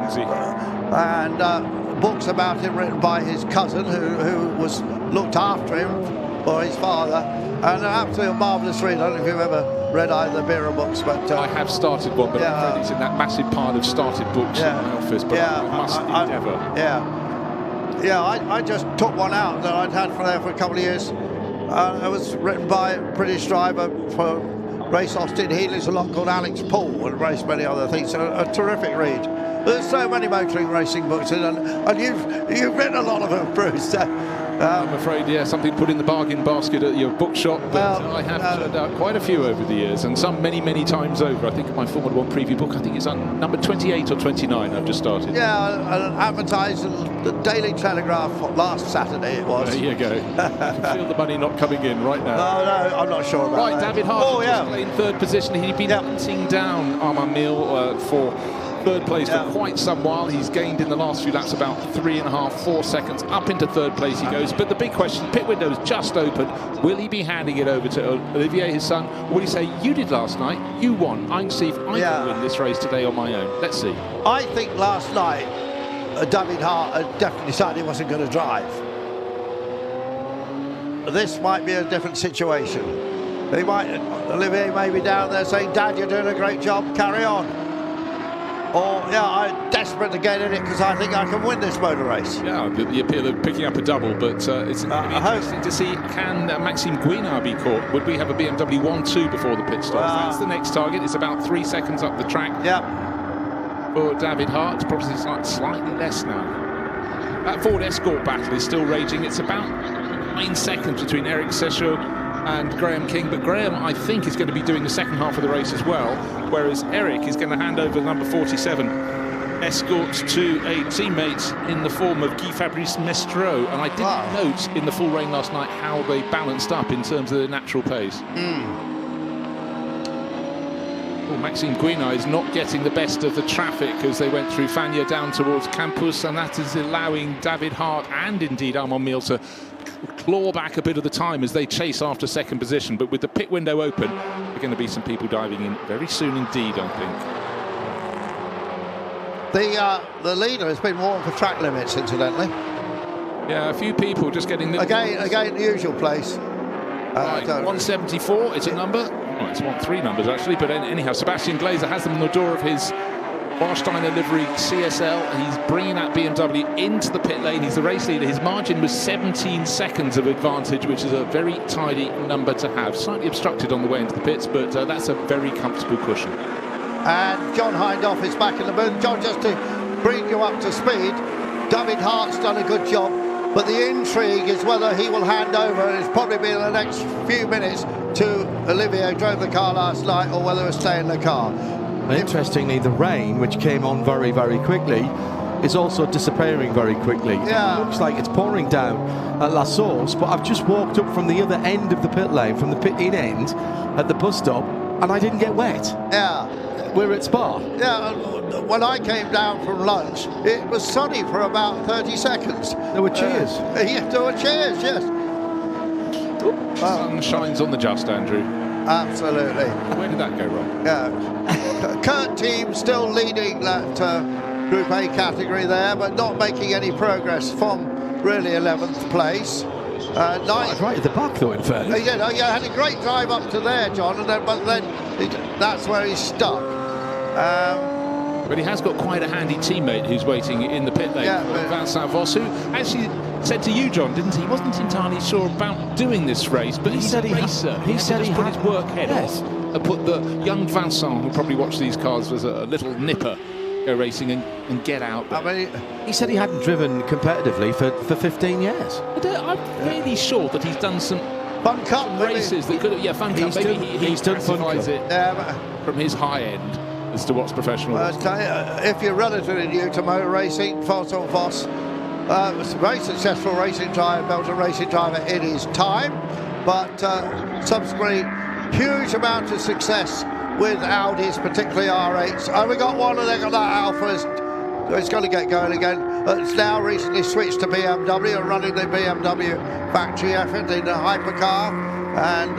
C: books about him written by his cousin, who was looked after him for his father, and an absolutely marvellous read. I don't know if you've ever read either Bira books, but
B: I have started one, but I'm afraid it's in that massive pile of started books in my office. But I must endeavour.
C: I just took one out that I'd had there for a couple of years. It was written by a British driver for Race Austin Healey's a lot called Alex Paul, and raced many other things. So a terrific read. There's so many motoring racing books in, and you've written a lot of them, Bruce.
B: I'm afraid, something put in the bargain basket at your bookshop, but I have turned out quite a few over the years, and some many, many times over. I think my Formula 1 preview book, I think it's on number 28 or 29, I've just started.
C: Yeah, and advertised in the Daily Telegraph last Saturday it was.
B: There you go. You can feel the money not coming in right now.
C: No, I'm not sure about that.
B: David Hart just in third position. He'd been hunting down Armand Mille for third place for quite some while. He's gained in the last few laps about 3.5, 4 seconds. Up into third place he goes. But the big question, pit window is just open. Will he be handing it over to Olivier, his son? Or will he say, you did last night, you won. I'm going to see if I can win this race today on my own. Let's see.
C: I think last night David Hart had definitely decided he wasn't going to drive. This might be a different situation. Olivier may be down there saying, Dad, you're doing a great job, carry on. Or, I'm desperate to get in it because I think I can win this motor race.
B: Yeah, the appeal of picking up a double, but it's going to be interesting to see, can Maxime Guinard be caught? Would we have a BMW 1-2 before the pit stops? That's the next target. It's about 3 seconds up the track. For David Hart, probably slightly less now. That Ford Escort battle is still raging. It's about 9 seconds between Eric Sechot and Graham King, but Graham, I think, is going to be doing the second half of the race as well, whereas Eric is going to hand over number 47 Escort to a teammate in the form of Guy Fabrice Mestreau, and I didn't note in the full rain last night how they balanced up in terms of the natural pace. Maxime Guinard is not getting the best of the traffic as they went through Fagnes down towards Campus, and that is allowing David Hart and indeed Armand Mille to claw back a bit of the time as they chase after second position. But with the pit window open, there are going to be some people diving in very soon indeed, I
C: think. The leader has been warned for track limits, incidentally.
B: Yeah, a few people just getting...
C: Again, the usual place.
B: 174, it's a number. Well, it's 3 numbers, actually. But anyhow, Sebastian Glazer has them on the door of his Warsteiner livery CSL. He's bringing that BMW into the pit lane. He's the race leader. His margin was 17 seconds of advantage, which is a very tidy number to have. Slightly obstructed on the way into the pits, but that's a very comfortable cushion.
C: And John Hindhaugh is back in the booth. John, just to bring you up to speed, David Hart's done a good job, but the intrigue is whether he will hand over, and it's probably be in the next few minutes, to Olivier, who drove the car last night, or whether he'll stay in the car.
A: Interestingly, the rain, which came on very, very quickly, is also disappearing very quickly. It looks like it's pouring down at La Source, but I've just walked up from the other end of the pit lane, from the pit-in end at the bus stop, and I didn't get wet. we're at Spa.
C: Yeah, when I came down from lunch, it was sunny for about 30 seconds.
A: There were cheers.
C: Yeah, there were cheers, yes.
B: Sun shines on the just, Andrew.
C: Absolutely.
B: Where did that go wrong?
C: Yeah. Kurt team still leading that Group A category there, but not making any progress from really 11th place.
A: Right at the back, though, in fairness.
C: He did. Had a great drive up to there, John, but then that's where he's stuck.
B: But he has got quite a handy teammate who's waiting in the pit lane, Vincent Voss, who actually said to you, John, didn't he? He wasn't entirely sure about doing this race, but he's a racer. He said he put his work head off and put the young Vincent, who probably watched these cars as a little nipper, go racing and get out.
C: I mean,
A: he said he hadn't driven competitively for 15 years.
B: I'm really sure that he's done some
C: Fun Cup
B: races that could have, Fun Cup. Maybe he's done Fun Cup it from his high end as to what's professional.
C: If you're relatively new to motor racing, Vincent Voss was a very successful racing driver, Belgian racing driver in his time, but subsequently huge amount of success with Audis, particularly R8s. And we got one, and they got that Alpha. It's going to get going again. It's now recently switched to BMW and running the BMW factory effort in a hypercar
A: and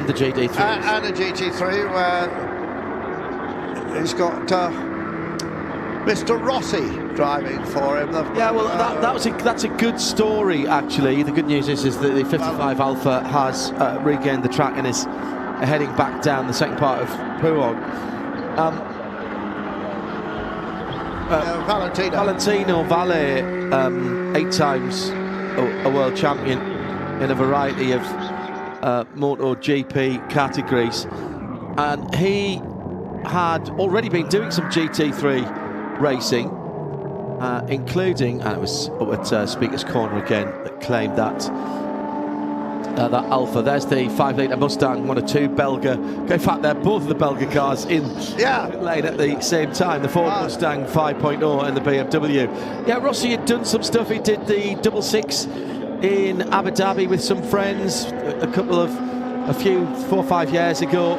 A: the GT3
C: and the GT3, where he's got Mr. Rossi driving for him.
A: That's a good story, actually. The good news is that the 55 Alpha has regained the track and is heading back down the second part of Pouhon. Valentino Valle, 8 times a world champion in a variety of MotoGP categories, and he had already been doing some GT3 racing, including, and it was at Speaker's Corner again that claimed that Alpha. There's the 5-litre Mustang, 1 or 2 Belga. In fact, they're both of the Belga cars in lane at the same time. The Ford Mustang 5.0 and the BMW. Yeah, Rossi had done some stuff. He did the 66 in Abu Dhabi with some friends a few 4 or 5 years ago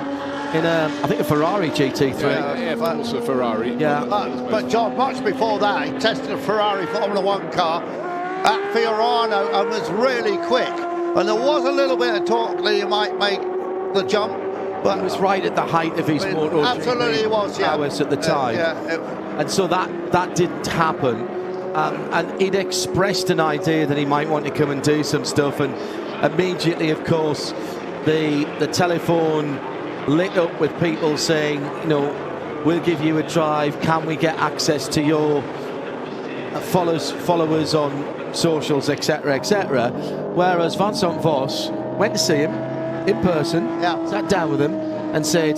A: in I think a Ferrari GT3.
B: Yeah, also Ferrari.
A: Yeah.
C: But John, much before that, he tested a Ferrari Formula 1 car at Fiorano and was really quick. And there was a little bit of talk that he might make the jump, but
A: he was right at the height of his MotoGP.
C: Absolutely, he was. Yeah,
A: powers at the time. And so that didn't happen. And he'd expressed an idea that he might want to come and do some stuff, and immediately, of course, the telephone lit up with people saying, we'll give you a drive. Can we get access to your followers on socials, etc., etc. Whereas Vincent Voss went to see him in person, sat down with him and said,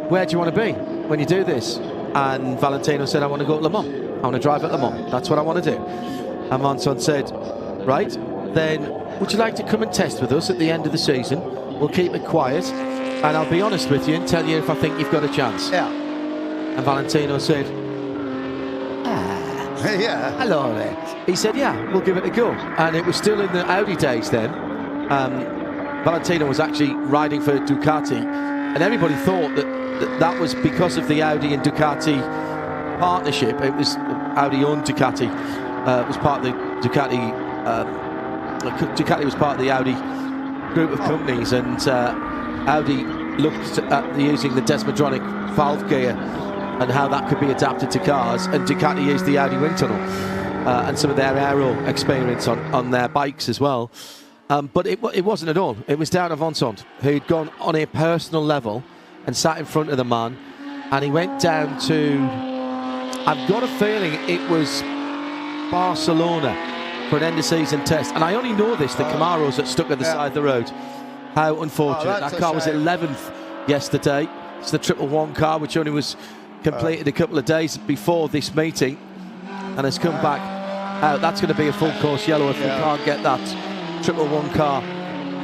A: where do you want to be when you do this? And Valentino said, I want to go to Le Mans. I want to drive at Le Mans. That's what I want to do. And Vincent said, right, then would you like to come and test with us at the end of the season? We'll keep it quiet and I'll be honest with you and tell you if I think you've got a chance. And Valentino said, hello there. He said, yeah, we'll give it a go. And it was still in the Audi days then. Valentino was actually riding for Ducati, and everybody thought that was because of the Audi and Ducati partnership. It was Audi owned Ducati. It was part of the Ducati. Ducati was part of the Audi group of companies, and Audi looked at using the Desmodronic valve gear and how that could be adapted to cars, and Ducati used the Audi wind tunnel and some of their aero experience on their bikes as well. But it wasn't at all. It was down to Vincent, who'd gone on a personal level and sat in front of the man, and he went down to, I've got a feeling it was Barcelona for an end of season test, and I only know this, the Camaros that stuck at the side of the road. How unfortunate. That car was 11th yesterday. It's the 111 car, which only was completed a couple of days before this meeting, and has come back out. That's going to be a full course yellow if we can't get that 111 car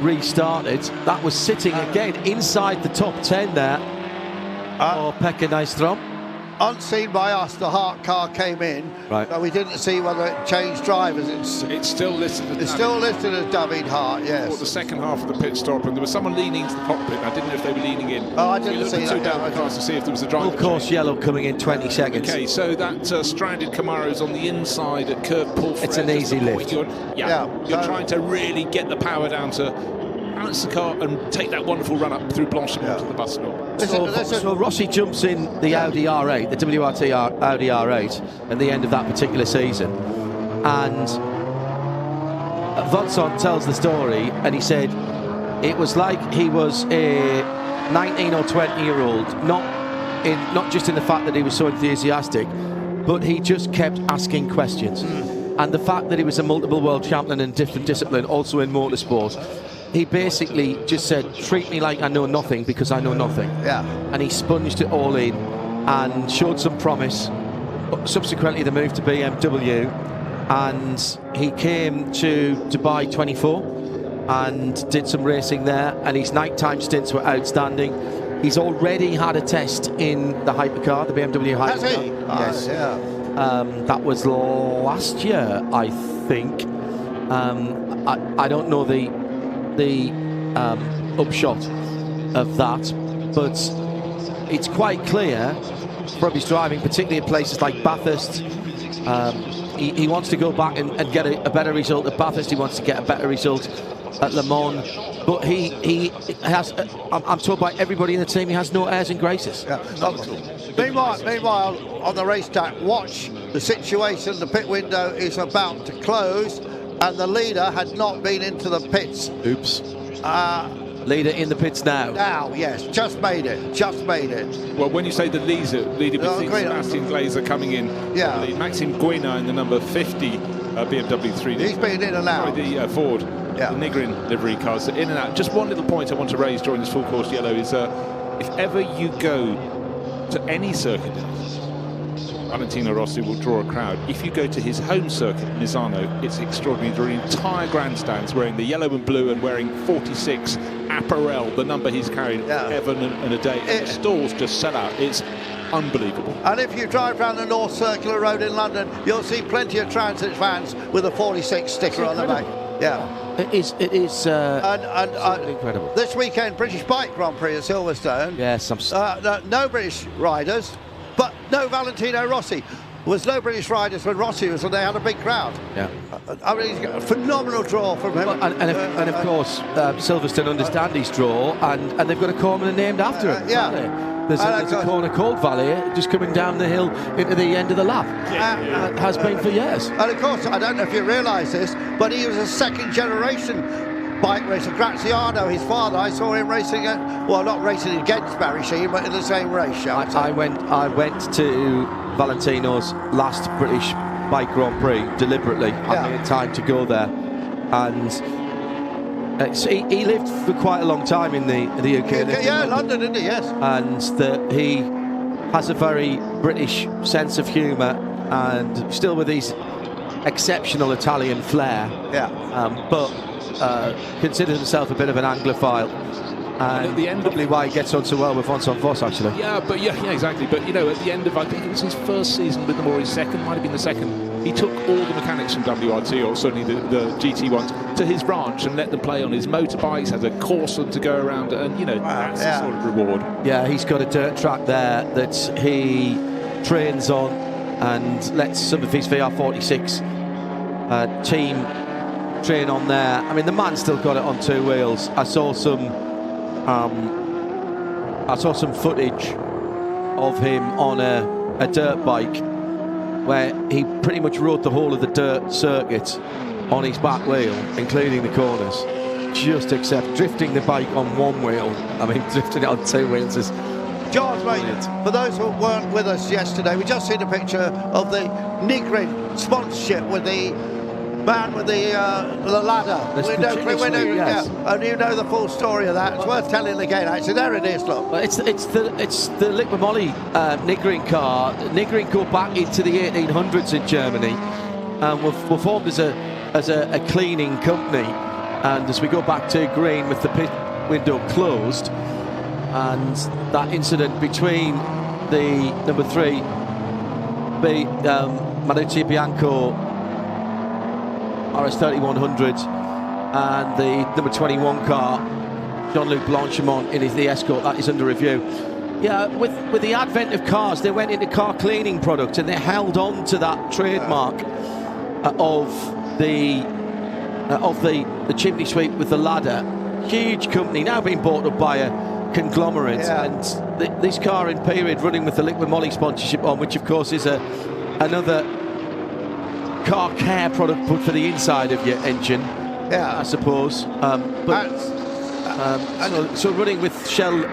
A: restarted. That was sitting again inside the top 10 there for Pekka Nyström.
C: unseen by us, the Hart car came in.
A: Right.
C: So we didn't see whether it changed drivers.
B: It's still listed as
C: David Hart, yes.
B: The second half of the pit stop, and there was someone leaning into the cockpit. I didn't know if they were leaning in.
C: Oh, I didn't see that.
B: Down the cars to see if there was a driver.
A: Full course yellow coming in 20 seconds.
B: Okay, so that stranded Camaro's on the inside at curve pull.
A: It's an easy lift.
B: You're trying to really get the power down to balance the car and take that wonderful run up through Blanchimont to the bus stop.
A: So Rossi jumps in the Audi R8, the WRT Audi R8 at the end of that particular season, and Vodson tells the story, and he said it was like he was a 19 or 20-year-old, not just in the fact that he was so enthusiastic, but he just kept asking questions. And the fact that he was a multiple world champion in different discipline, also in motorsport, he basically just said, treat me like I know nothing because I know nothing.
C: Yeah. And
A: he sponged it all in and showed some promise. Subsequently, the move to BMW, and he came to Dubai 24 and did some racing there, and his nighttime stints were outstanding. He's already had a test in the hypercar, the BMW hypercar.
C: Has he?
A: Yes.
C: Yeah.
A: That was last year, I think. I don't know the upshot of that, but it's quite clear from his driving, particularly in places like Bathurst. He wants to go back and get a better result at Bathurst. He wants to get a better result at Le Mans, but he has, I'm told by everybody in the team, he has no airs and graces.
C: Yeah. Meanwhile, on the racetrack, watch the situation. The pit window is about to close, and the leader had not been into the pits.
A: Oops. Leader in the pits now.
C: Now, yes, just made it.
B: Well, when you say the leader, we see Sebastian Glazer coming in.
C: Yeah.
B: Maxime Guénin in the number 50 BMW 3D.
C: He's been in and out.
B: The Ford, the Nigrin livery cars, in and out. Just one little point I want to raise during this full course yellow is if ever you go to any circuit, Valentino Rossi will draw a crowd. If you go to his home circuit, Misano, it's extraordinary. There are entire grandstands wearing the yellow and blue and wearing 46 apparel, the number he's carried heaven and a day. And the stalls just sell out. It's unbelievable.
C: And if you drive around the North Circular Road in London, you'll see plenty of Transit fans with a 46 sticker on the back. Yeah.
A: It is incredible.
C: This weekend, British Bike Grand Prix at Silverstone.
A: Yes,
C: no British riders, but no Valentino Rossi. There was no British riders when Rossi was, and they had a big crowd.
A: Yeah.
C: I mean, he's got a phenomenal draw from him.
A: Well, and of course, Silverstone understand his draw, and they've got a corner named after him. There's a corner called Valley, just coming down the hill into the end of the lap. It has been for years.
C: And of course, I don't know if you realise this, but he was a second-generation bike racer. Graziano, his father, I saw him racing not racing against Barry Sheen, but in the same race.
A: I went to Valentino's last British Bike Grand Prix deliberately. I made time to go there, and so he lived for quite a long time in the UK.
C: London, didn't he? Yes.
A: And he has a very British sense of humour, and still with his exceptional Italian flair. But considers himself a bit of an Anglophile. And at the end, probably why he gets on so well with Vincent Voss, actually.
B: Yeah, exactly. But at the end of, I think it was his first season with them, or his second, might have been the second. He took all the mechanics from WRT, or certainly the GT ones, to his ranch and let them play on his motorbikes. Has a course to go around, and that's the sort of reward. Yeah,
A: he's got a dirt track there that he trains on, and lets some of his VR46 team train on there. I mean, the man's still got it on two wheels. I saw some footage of him on a dirt bike where he pretty much rode the whole of the dirt circuit on his back wheel, including the corners. Just except drifting the bike on one wheel. I mean, drifting it on two wheels is...
C: George, mate, for those who weren't with us yesterday, we just seen a picture of the Nigrin sponsorship with the man with the ladder.
A: Yes.
C: And you know the full story of that. It's worth telling again, actually. There it is, look.
A: Well, it's the Liqui Moly Nigrin car. Nigrin go back into the 1800s in Germany, and we're formed as a cleaning company. And as we go back to green with the pit window closed, and that incident between the number 3, Marucci Bianco RS 3100, and the number 21 car, Jean-Luc Blanchimont, in the Escort, that is under review. Yeah, with the advent of cars, they went into car cleaning products and they held on to that trademark of the chimney sweep with the ladder. Huge company, now being bought up by a conglomerate, and this car in period running with the Liquid Moly sponsorship on, which of course is another car care product put for the inside of your engine, I suppose. So running with Shell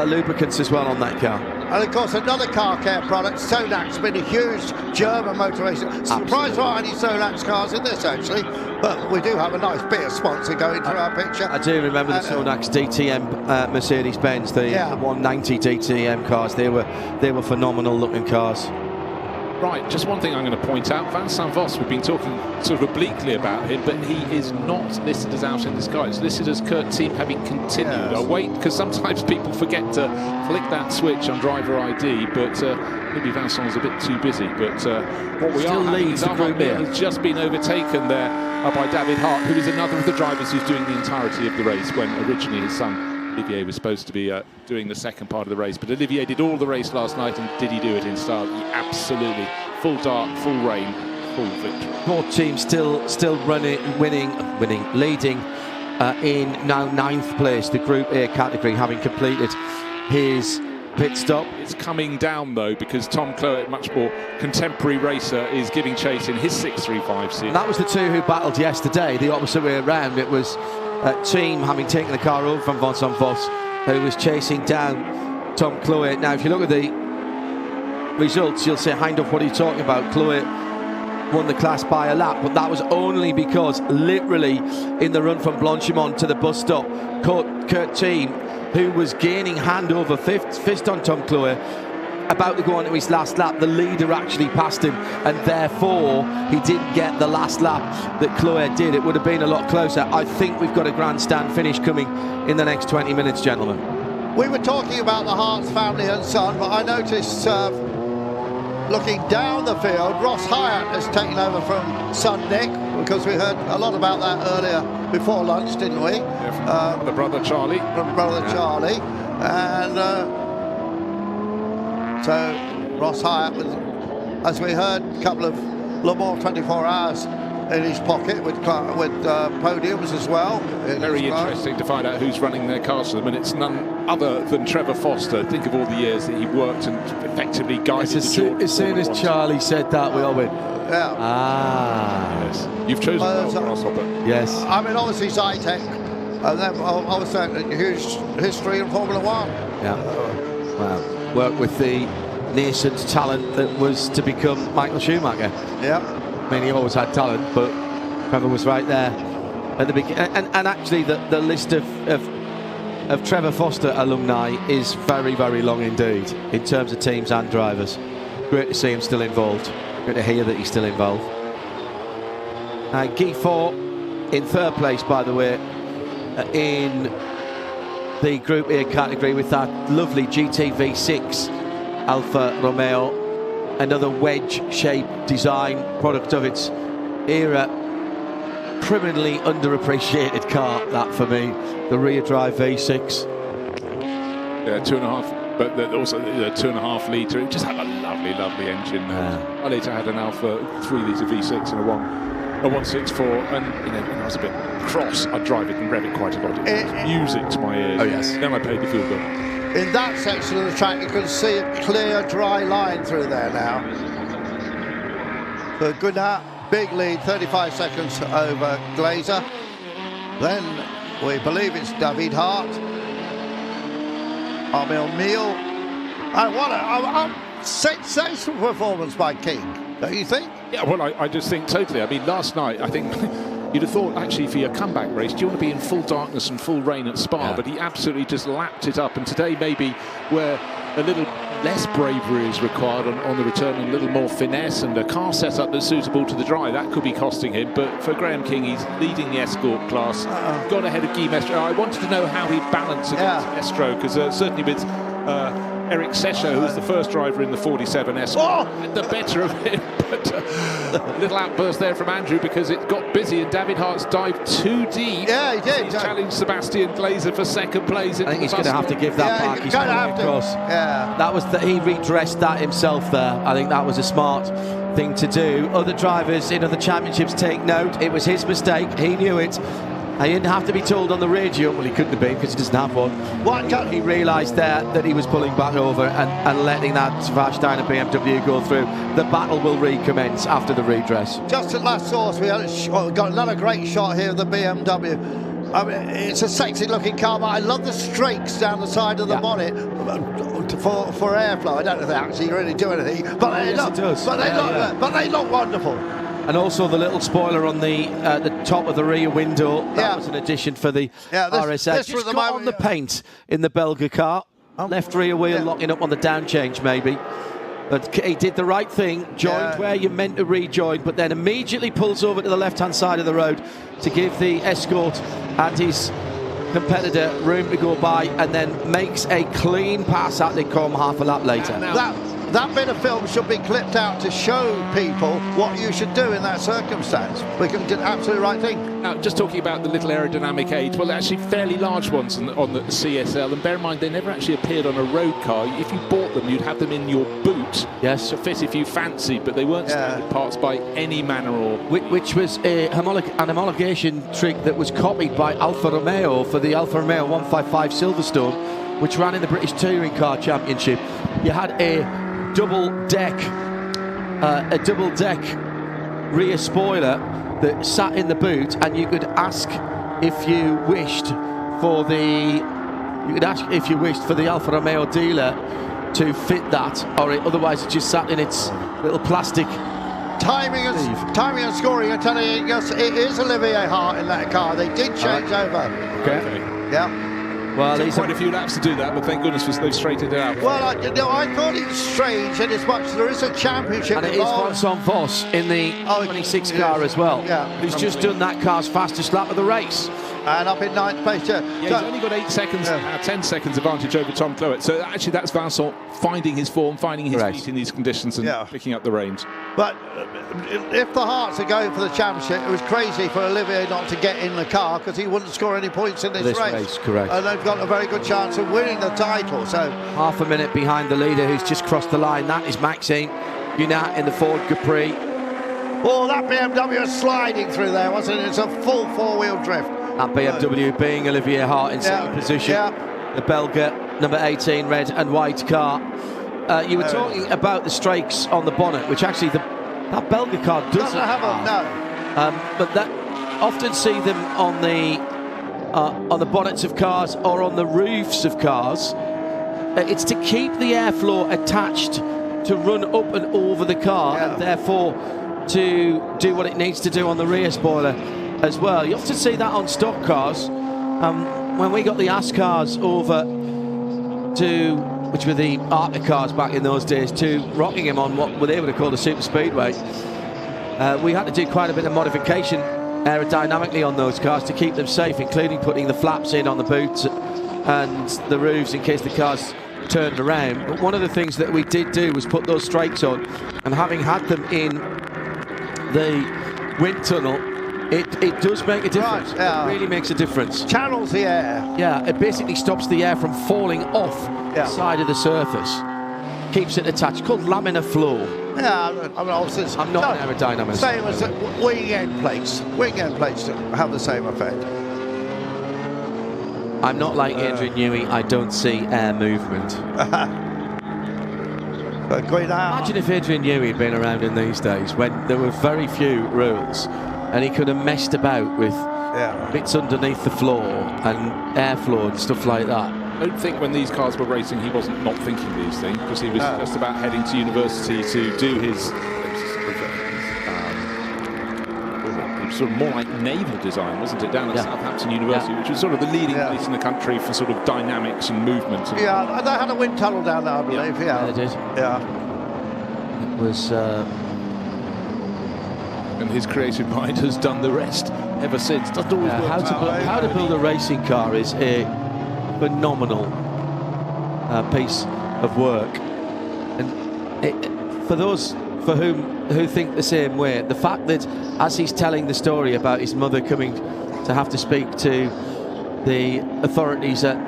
A: lubricants as well on that car.
C: And of course another car care product, Sonak's been a huge German motor racing. Surprised there aren't any Sonax cars in this actually, but we do have a nice beer sponsor going through our picture.
A: I do remember the Sonax DTM Mercedes-Benz, the 190 DTM cars. They were phenomenal looking cars.
B: Right, just one thing I'm going to point out. Vincent Voss, we've been talking sort of obliquely about him, but he is not listed as out in the sky. It's listed as Kurt Team having continued. I'll wait, because sometimes people forget to flick that switch on driver ID, but maybe Vincent's a bit too busy. But what we
A: still leads the group here.
B: Has just been overtaken there by David Hart, who is another of the drivers who's doing the entirety of the race, when originally his son Olivier was supposed to be doing the second part of the race. But Olivier did all the race last night, and did he do it in style? Absolutely. Full dark, full rain, full victory.
A: Poor team still leading in now 9th place, the Group A category, having completed his pit stop.
B: It's coming down though, because Tom Cloet, much more contemporary racer, is giving chase in his 635C.
A: And that was the two who battled yesterday, the opposite way around. It was Team having taken the car over from Vincent Voss, who was chasing down Tom Cloet. Now, if you look at the results, you'll say, Hindhaugh, what are you talking about? Cloet won the class by a lap, but that was only because literally in the run from Blanchimont to the bus stop, Kurt Team, who was gaining hand over fist on Tom Cloet, about to go on to his last lap, the leader actually passed him, and therefore he didn't get the last lap that Cloet did. It would have been a lot closer. I think we've got a grandstand finish coming in the next 20 minutes, gentlemen.
C: We were talking about the Harts family and son, but I noticed looking down the field, Ross Hyatt has taken over from son Nick, because we heard a lot about that earlier before lunch, didn't we?
B: Yeah, from the brother Charlie.
C: From brother Charlie. And so Ross Hyatt was, as we heard, a couple of Le Mans 24 hours in his pocket with podiums as well.
B: Very interesting to find out who's running their cars for them, and it's none other than Trevor Foster. Think of all the years that he worked and effectively guided
A: as soon as Charlie said that, we all went,
B: yes. You've chosen well, Grasshopper.
A: Yes.
C: I mean, obviously Zytek, and then obviously a huge history in Formula One.
A: Yeah. Wow. Worked with the nascent talent that was to become Michael Schumacher.
C: Yeah.
A: I mean, he always had talent, but Trevor was right there at the beginning. And actually, the list of Trevor Foster alumni is very, very long indeed in terms of teams and drivers. Great to see him still involved. Great to hear that he's still involved. Guy Fawkes in 3rd place, by the way, in the Group A category with that lovely GTV6 Alfa Romeo. Another wedge-shaped design, product of its era. Criminally underappreciated car, that for me. The rear drive V6.
B: Yeah, 2.5, but also the 2.5 litre. It just had a lovely, lovely engine. I later had an Alfa 3 litre V6 and a 164, and when I was a bit cross, I'd drive it and rev it quite a lot. It was music to my ears.
A: Oh yes.
B: Then I paid the fuel bill.
C: In that section of the track, you can see a clear, dry line through there now. So Gunnar, big lead, 35 seconds over Glazer. Then we believe it's David Hart, Armel Meal, and what a sensational performance by King, don't you think?
B: Yeah, well, I just think totally. I mean, last night, I think you'd have thought, actually, for your comeback race, do you want to be in full darkness and full rain at Spa? Yeah. But he absolutely just lapped it up. And today, maybe where a little less bravery is required on the return, and a little more finesse and a car setup that's suitable to the dry, that could be costing him. But for Graham King, he's leading the Escort class, got ahead of Guy Mestro. I wanted to know how he'd balance against Mestro, because certainly with Eric Sesho, who was the first driver in the 47S, had the better of him. But a little outburst there from Andrew because it got busy and David Hart's dived too deep.
C: Yeah, he did.
B: He challenged Sebastian Glazer for second place.
A: I think he's going to have to give that back. He's going to have to.
C: Yeah.
A: That was he redressed that himself there. I think that was a smart thing to do. Other drivers in other championships take note. It was his mistake. He knew it. He didn't have to be told on the radio. Well, he couldn't have been because he doesn't have one. He realised there that he was pulling back over and letting that Schwarsteiner BMW go through. The battle will recommence after the redress.
C: Just at last source, we got another great shot here of the BMW. I mean, it's a sexy looking car, but I love the streaks down the side of the bonnet for airflow. I don't know if they actually really do anything, but they look wonderful.
A: And also the little spoiler on the top of the rear window. That was an addition for the RSX. Just got on the paint in the Belga car. Left rear wheel locking up on the down change maybe. But he did the right thing, joined where you meant to rejoin, but then immediately pulls over to the left-hand side of the road to give the Escort and his competitor room to go by, and then makes a clean pass at the come half a lap later.
C: That bit of film should be clipped out to show people what you should do in that circumstance. We did the absolute right thing.
B: Now, just talking about the little aerodynamic aids, well, actually fairly large ones on the CSL, and bear in mind they never actually appeared on a road car. If you bought them, you'd have them in your boot to fit if you fancied, but they weren't standard parts by any manner or...
A: Which was an homologation trick that was copied by Alfa Romeo for the Alfa Romeo 155 Silverstone, which ran in the British Touring Car Championship. You had a double deck rear spoiler that sat in the boot, and you could ask if you wished for the Alfa Romeo dealer to fit that, or otherwise it just sat in its little plastic
C: timing and scoring. I tell you, it is Olivier Hart in that car. They did change over.
A: Okay.
C: Yeah.
B: Well, there's quite a few laps to do that, but thank goodness they've straightened it out.
C: Well, I thought it was strange, and as much as there is a championship
A: and it is Vincent Voss in the 26 car as well, who's just done that car's fastest lap of the race.
C: And up in 9th place.
B: He's only got 8 seconds, 10 seconds advantage over Tom Clowett. So actually that's Vincent finding his form, finding his feet in these conditions and picking up the reins.
C: But if the Hearts are going for the championship, it was crazy for Olivier not to get in the car because he wouldn't score any points in this race.
A: Correct.
C: And they've got a very good chance of winning the title. So
A: half a minute behind the leader who's just crossed the line. That is Maxime Unat in the Ford Capri.
C: Oh, that BMW is sliding through there, wasn't it? It's a full four-wheel drift.
A: That BMW being Olivier Hart in second position. The Belga number 18 red and white car. You were talking about the strakes on the bonnet, which actually that Belga car doesn't have
C: them,
A: but that often see them on the bonnets of cars or on the roofs of cars. It's to keep the airflow attached to run up and over the car, and therefore to do what it needs to do on the rear spoiler as well. You often see that on stock cars. When we got the AS cars over to, which were the Arca cars back in those days, to Rockingham on what they would have called a super speedway, we had to do quite a bit of modification aerodynamically on those cars to keep them safe, including putting the flaps in on the boots and the roofs in case the cars turned around. But one of the things that we did do was put those strakes on, and having had them in the wind tunnel, it does make a difference. It really makes a difference.
C: Channels the air.
A: Yeah, it basically stops the air from falling off the side of the surface. Keeps it attached. Called laminar flow.
C: Yeah, I mean, obviously,
A: I'm not an aerodynamist.
C: Same as wing end plates. Wing end plates have the same effect.
A: I'm not like Adrian Newey. I don't see air movement. Imagine if Adrian Newey had been around in these days when there were very few rules, and he could have messed about with bits underneath the floor and airflow and stuff like that.
B: I don't think when these cars were racing he wasn't not thinking these things, because he was just about heading to university to do his sort of more like naval design, wasn't it, down at Southampton University, which was sort of the leading place in the country for sort of dynamics and movement. And
C: they had a wind tunnel down there, I believe.
A: Yeah, they did.
C: Yeah.
A: It was...
B: and his creative mind has done the rest ever since. How to build a racing car is a phenomenal piece
A: of work. And for those for who think the same way, the fact that as he's telling the story about his mother coming to have to speak to the authorities at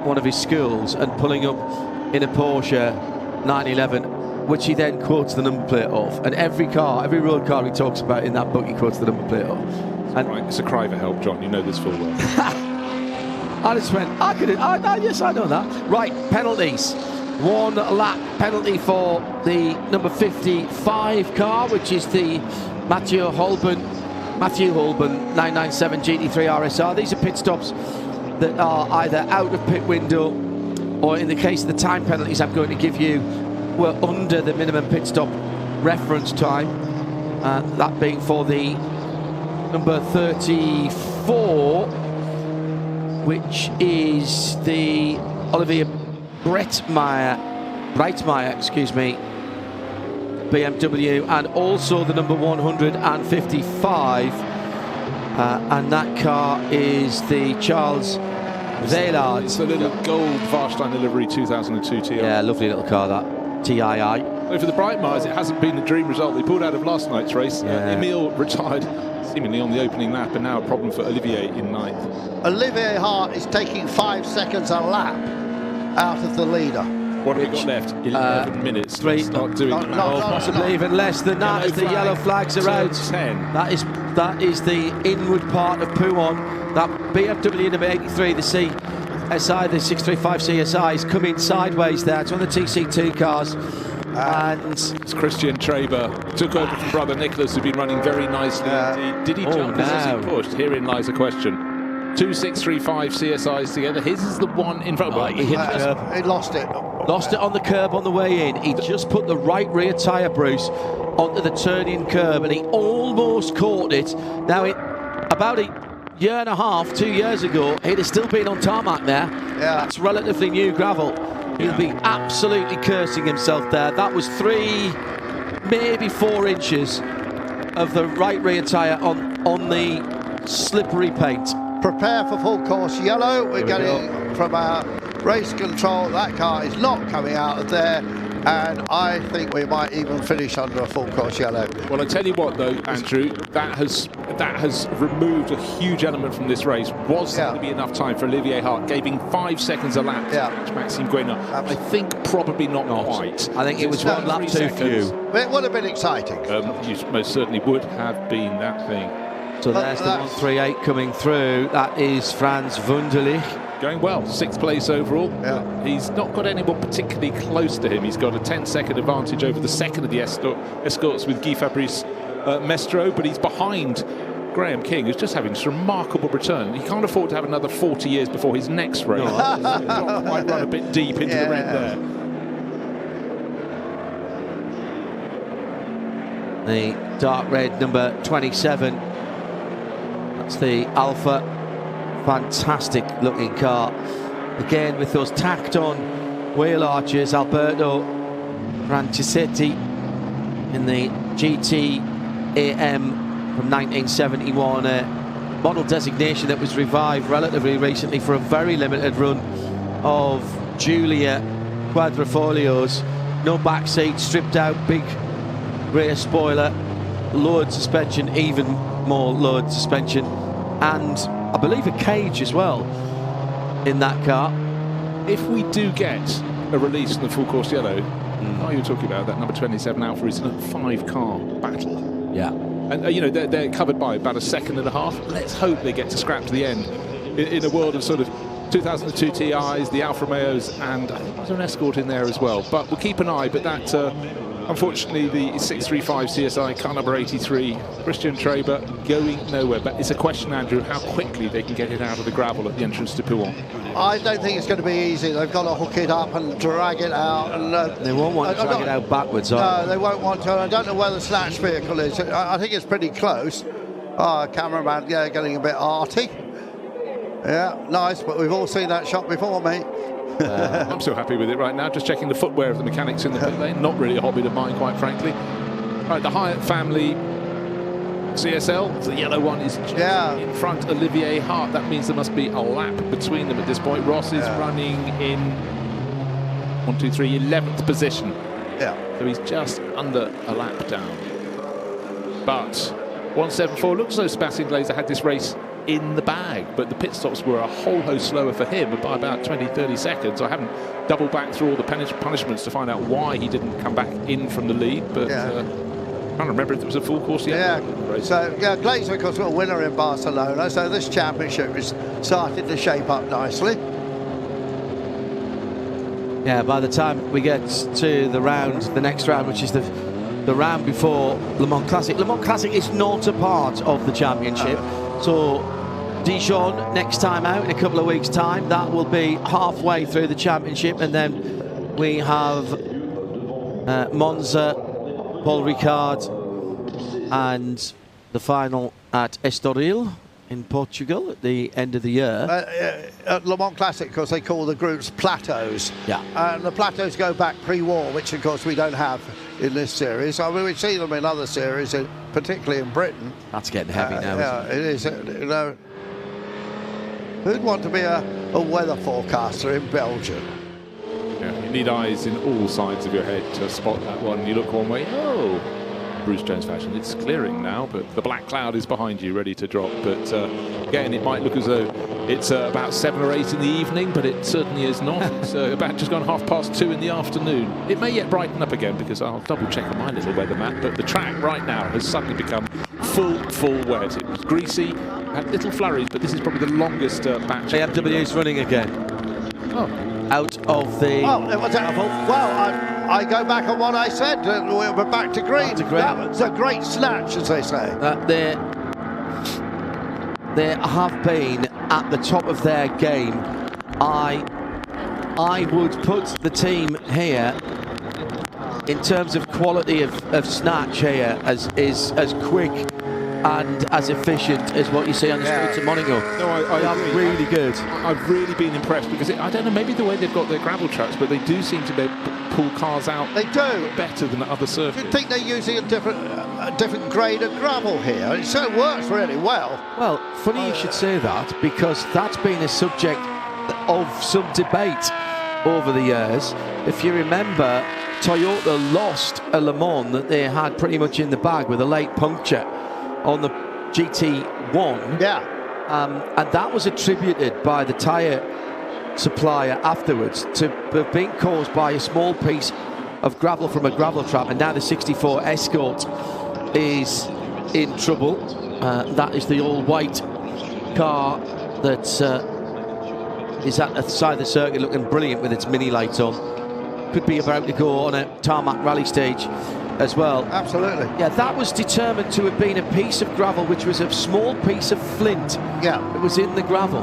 A: one of his schools and pulling up in a Porsche 911, which he then quotes the number plate of, and every road car he talks about in that book he quotes the number plate of. And
B: right, it's a cry for help, John. You know this full well.
A: I just went, yes, I know that. Right, penalties. 1 lap penalty for the number 55 car, which is the Matthew Holborn 997 GT3 RSR. These are pit stops that are either out of pit window, or in the case of the time penalties I'm going to give you, were under the minimum pit stop reference time. That being for the number 34, which is the Olivier Breitmeyer, BMW, and also the number 155, and that car is the Charles Veillard.
B: It's a little gold Warsteiner livery 2002 TI.
A: Yeah, lovely little car, that TII.
B: So for the Breitmeyers, it hasn't been a dream result. They pulled out of last night's race.
A: Yeah.
B: Emile retired seemingly on the opening lap, and now a problem for Olivier in 9th.
C: Olivier Hart is taking 5 seconds a lap out of the leader.
B: What have we got left? 11 minutes.
A: 3.
B: Start doing the math.
A: Possibly even less than that, as the yellow flags are out.
B: 10.
A: That is the inward part of Pouhon. That BMW number 83, the CSI, the 635 CSI, is coming sideways there. It's one of the TC2 cars. And
B: it's Christian Traber. Took over from brother Nicholas, who'd been running very nicely indeed. Did he jump as he pushed? Herein lies a question. 2 635 CSIs together. His is the one in front.
A: He hit the curb.
C: He lost it.
A: Lost it on the curb on the way in. He just put the right rear tyre, Bruce, onto the turning curb, and he almost caught it. Now, about a year and a half, 2 years ago, he'd have still been on tarmac there.
C: Yeah.
A: That's relatively new gravel. He'll be absolutely cursing himself there. That was 3, maybe 4 inches of the right rear tyre on the slippery paint.
C: Prepare for full course yellow. We're getting from our race control. That car is not coming out of there, and I think we might even finish under a full course yellow.
B: Well, I tell you what, though, Andrew, that has removed a huge element from this race. Was going to be enough time for Olivier Hart, gave him 5 seconds a lap to match Maxime Guénard. I think probably not quite.
A: I think it was 1 lap too few.
C: But it would have been exciting.
B: You most certainly would have been that thing.
A: So there's the 138 coming through. That is Franz Wunderlich.
B: Going well, 6th place overall. Yeah. He's not got anyone particularly close to him. He's got a 10-second advantage over the second of the escorts with Guy Fabrice Mestro, but he's behind Graham King, who's just having this remarkable return. He can't afford to have another 40 years before his next race. Might run a bit deep into the red there.
A: The dark red number 27. That's the Alpha. Fantastic looking car. Again with those tacked on wheel arches. Alberto Franchisetti in the GT AM from 1971. Model designation that was revived relatively recently for a very limited run of Giulia Quadrifolios. No back seat, stripped out, big rear spoiler, lowered suspension, even more lowered suspension, and I believe a cage as well in that car.
B: If we do get a release in the full course yellow, are you talking about that number 27 Alpha is in a 5-car battle?
A: Yeah.
B: And they're covered by about a second and a half. Let's hope they get to scrap to the end in a world of sort of 2002 TIs, the Alfa Romeos, and I think there's an Escort in there as well. But we'll keep an eye. But that, unfortunately, the 635 CSI car number 83, Christian Traber, going nowhere. But it's a question, Andrew, how quickly they can get it out of the gravel at the entrance to Pouhon.
C: I don't think it's going to be easy. They've got to hook it up and drag it out. And
A: they won't want to drag it out backwards,
C: No, they won't want to. I don't know where the snatch vehicle is. I think it's pretty close. Cameraman, getting a bit arty. Yeah, nice, but we've all seen that shot before, mate.
B: I'm so happy with it right now. Just checking the footwear of the mechanics in the pit lane. Not really a hobby of mine, quite frankly. Right, the Hyatt family CSL, the yellow one is just in front. Olivier Hart. That means there must be a lap between them at this point. Ross is running in 11th position.
C: Yeah.
B: So he's just under a lap down. But 174 looks as though Sebastian Glazer had this race in the bag, but the pit stops were a whole host slower for him by about 20-30 seconds. I haven't doubled back through all the punishments to find out why he didn't come back in from the lead, but I can't remember if it was a full course yet.
C: Yeah, so Glazer, of course, was a winner in Barcelona, so this championship is starting to shape up nicely.
A: Yeah, by the time we get to the next round, which is the round before Le Mans Classic. Le Mans Classic is not a part of the championship. So Dijon next time out in a couple of weeks' time, that will be halfway through the championship, and then we have Monza, Paul Ricard, and the final at Estoril in Portugal at the end of the year.
C: At Le Mans Classic, of course, they call the groups plateaus.
A: Yeah.
C: And the plateaus go back pre-war, which, of course, we don't have in this series. I mean, we see them in other series, particularly in Britain.
A: That's getting heavy now,
C: yeah,
A: isn't it?
C: It is. You know, who'd want to be a weather forecaster in Belgium?
B: Yeah, you need eyes in all sides of your head to spot that one. You look one way, oh, Bruce Jones fashion, it's clearing now, but the black cloud is behind you, ready to drop. But again, it might look as though it's about 7 or 8 in the evening, but it certainly is not. It's about just gone 2:30 in the afternoon. It may yet brighten up again, because I'll double check on my little weather map, but the track right now has suddenly become full wet. It was greasy, had little flurries, but this is probably the longest batch.
A: BMW's running again.
C: Oh.
A: Out of the...
C: Oh, it was well, I go back on what I said. We're back to green. That was a great snatch, as they say.
A: They have been at the top of their game. I would put the team here in terms of quality of snatch here as quick and as efficient as what you see on the streets of Monaco.
B: No, I agree.
A: Really good.
B: I've really been impressed, because I don't know, maybe the way they've got their gravel tracks, but they do seem to be able to pull cars out.
C: They do
B: better than other surfaces.
C: Do you think they're using a different grade of gravel here? It so works really well.
A: Well, funny you should say that, because that's been a subject of some debate over the years. If you remember, Toyota lost a Le Mans that they had pretty much in the bag with a late puncture on the GT1.
C: Yeah.
A: And that was attributed by the tyre supplier afterwards to have been caused by a small piece of gravel from a gravel trap, and now the 64 Escort is in trouble. That is the all-white car that is at the side of the circuit, looking brilliant with its mini lights on. Could be about to go on a tarmac rally stage as well.
C: Absolutely.
A: Yeah, that was determined to have been a piece of gravel, which was a small piece of flint.
C: Yeah.
A: It was in the gravel,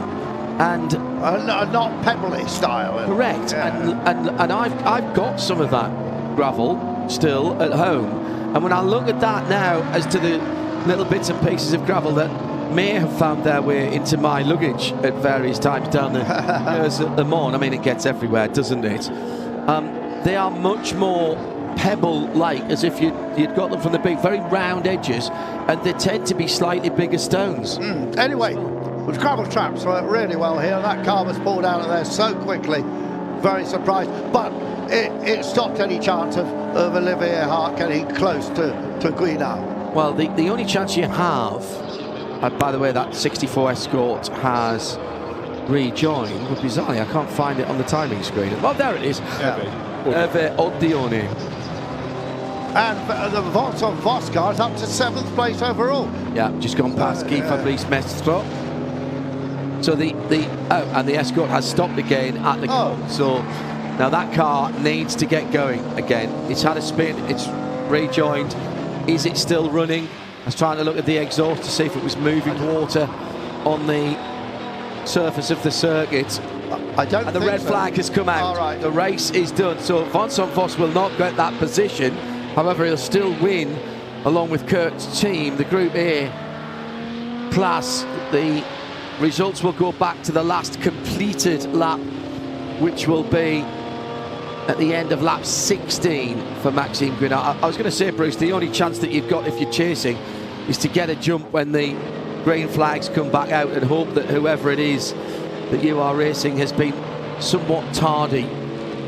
A: and
C: not pebbly style.
A: Correct.
C: Yeah.
A: And I've got some of that gravel still at home, and when I look at that now as to the little bits and pieces of gravel that may have found their way into my luggage at various times down the years at Le Mans, I mean, it gets everywhere, doesn't it? They are much more pebble-like, as if you'd got them from the big, very round edges, and they tend to be slightly bigger stones.
C: Anyway, the gravel traps work really well here. That car was pulled out of there so quickly. Very surprised, but it stopped any chance of Olivier Hart getting close to Guinard.
A: Well, the only chance you have, by the way, that 64 Escort has rejoined, but bizarrely, I can't find it on the timing screen. Oh, there it is. Hervé Odione.
C: And the Vincent Voscar is up to 7th place overall.
A: Yeah, just gone past Guy Fabrice Mestre. So and the Escort has stopped again at the corner. So now that car needs to get going again. It's had a spin, it's rejoined. Is it still running? I was trying to look at the exhaust to see if it was moving water on the surface of the circuit.
C: I don't
A: and the
C: think
A: red
C: so.
A: flag has come out.
C: All right.
A: The race is done. So Vincent Vos will not get that position. However, he'll still win along with Kurt's team, the Group A class. The results will go back to the last completed lap, which will be at the end of lap 16 for Maxime Guinard. I was going to say, Bruce, the only chance that you've got if you're chasing is to get a jump when the green flags come back out, and hope that whoever it is that you are racing has been somewhat tardy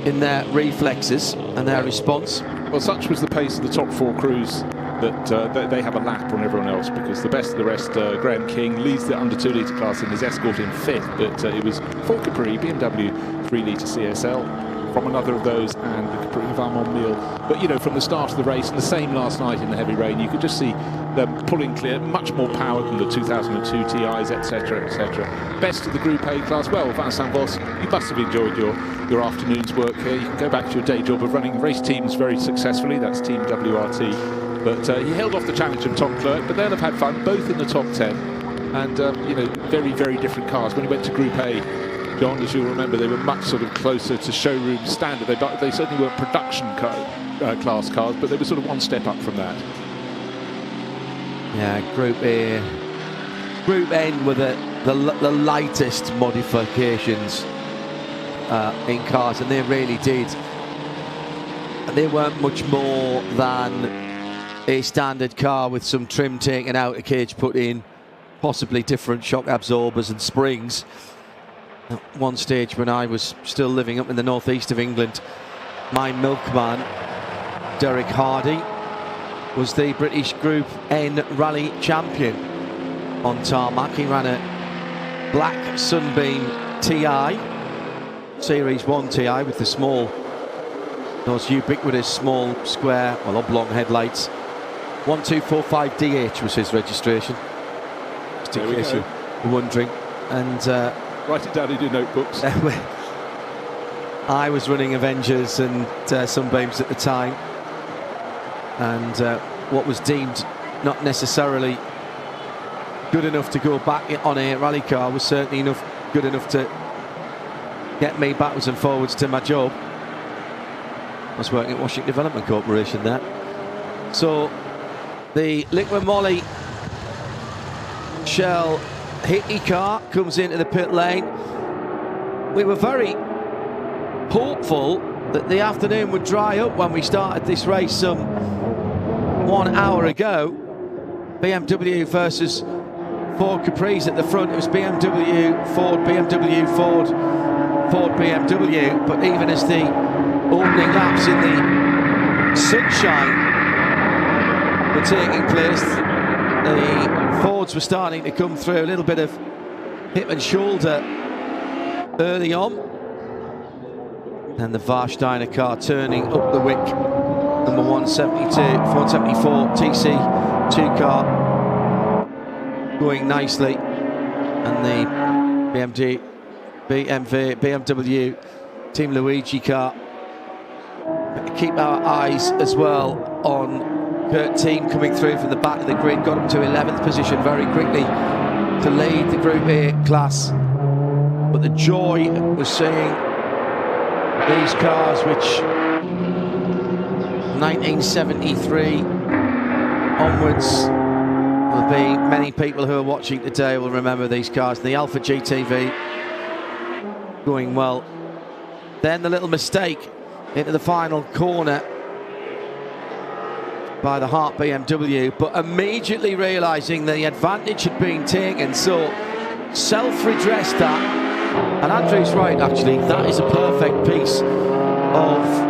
A: in their reflexes and their response.
B: Well, such was the pace of the top 4 crews that they have a lap on everyone else, because the best of the rest, Graham King, leads the under 2 litre class and is escorted in 5th, but it was for Capri, BMW 3 litre CSL from another of those, and the Capri Van Monmeal. But, you know, from the start of the race, and the same last night in the heavy rain, you could just see them pulling clear, much more power than the 2002 TIs, etc., etc. Best of the Group A class. Well, Vincent Vos, you must have enjoyed your afternoon's work here. You can go back to your day job of running race teams very successfully. That's Team WRT. But he held off the challenge of Tom Clerk, but they'll have had fun, both in the top 10. And, you know, very, very different cars. When he went to Group A, John, as you'll remember, they were much sort of closer to showroom standard. They certainly weren't production class cars, but they were sort of one step up from that.
A: Yeah, Group A. Group N were the lightest modifications in cars, and they really did. They weren't much more than a standard car with some trim taken out, a cage put in, possibly different shock absorbers and springs. At one stage when I was still living up in the northeast of England, my milkman, Derek Hardy, was the British Group N Rally champion on tarmac. He ran a black Sunbeam TI, Series 1 TI with the small, those ubiquitous small square, well, oblong headlights. 1245DH was his registration, just in case you're wondering. And
B: write it down in your notebooks.
A: I was running Avengers and Sunbeams at the time, and what was deemed not necessarily good enough to go back on a rally car was certainly good enough to get me backwards and forwards to my job. I was working at Washington Development Corporation there. So the Liquid Moly Shell Hickey car comes into the pit lane. We were very hopeful that the afternoon would dry up when we started this race some 1 hour ago. BMW versus Ford Capris at the front. It was BMW, Ford, BMW, Ford, Ford, BMW. But even as the opening laps in the sunshine were taking place, the Fords were starting to come through. A little bit of hip and shoulder early on, and the Warsteiner car turning up the wick, number 172, 474 TC2 car going nicely, and the BMW Team Luigi car. Keep our eyes as well on Kurt Team coming through from the back of the grid, got up to 11th position very quickly to lead the Group A class. But the joy was seeing these cars, which 1973 onwards, will be many people who are watching today will remember these cars. The Alpha GTV going well. Then the little mistake into the final corner by the Hart BMW, but immediately realising the advantage had been taken, so self-redressed that. And Andrew's right, actually, that is a perfect piece of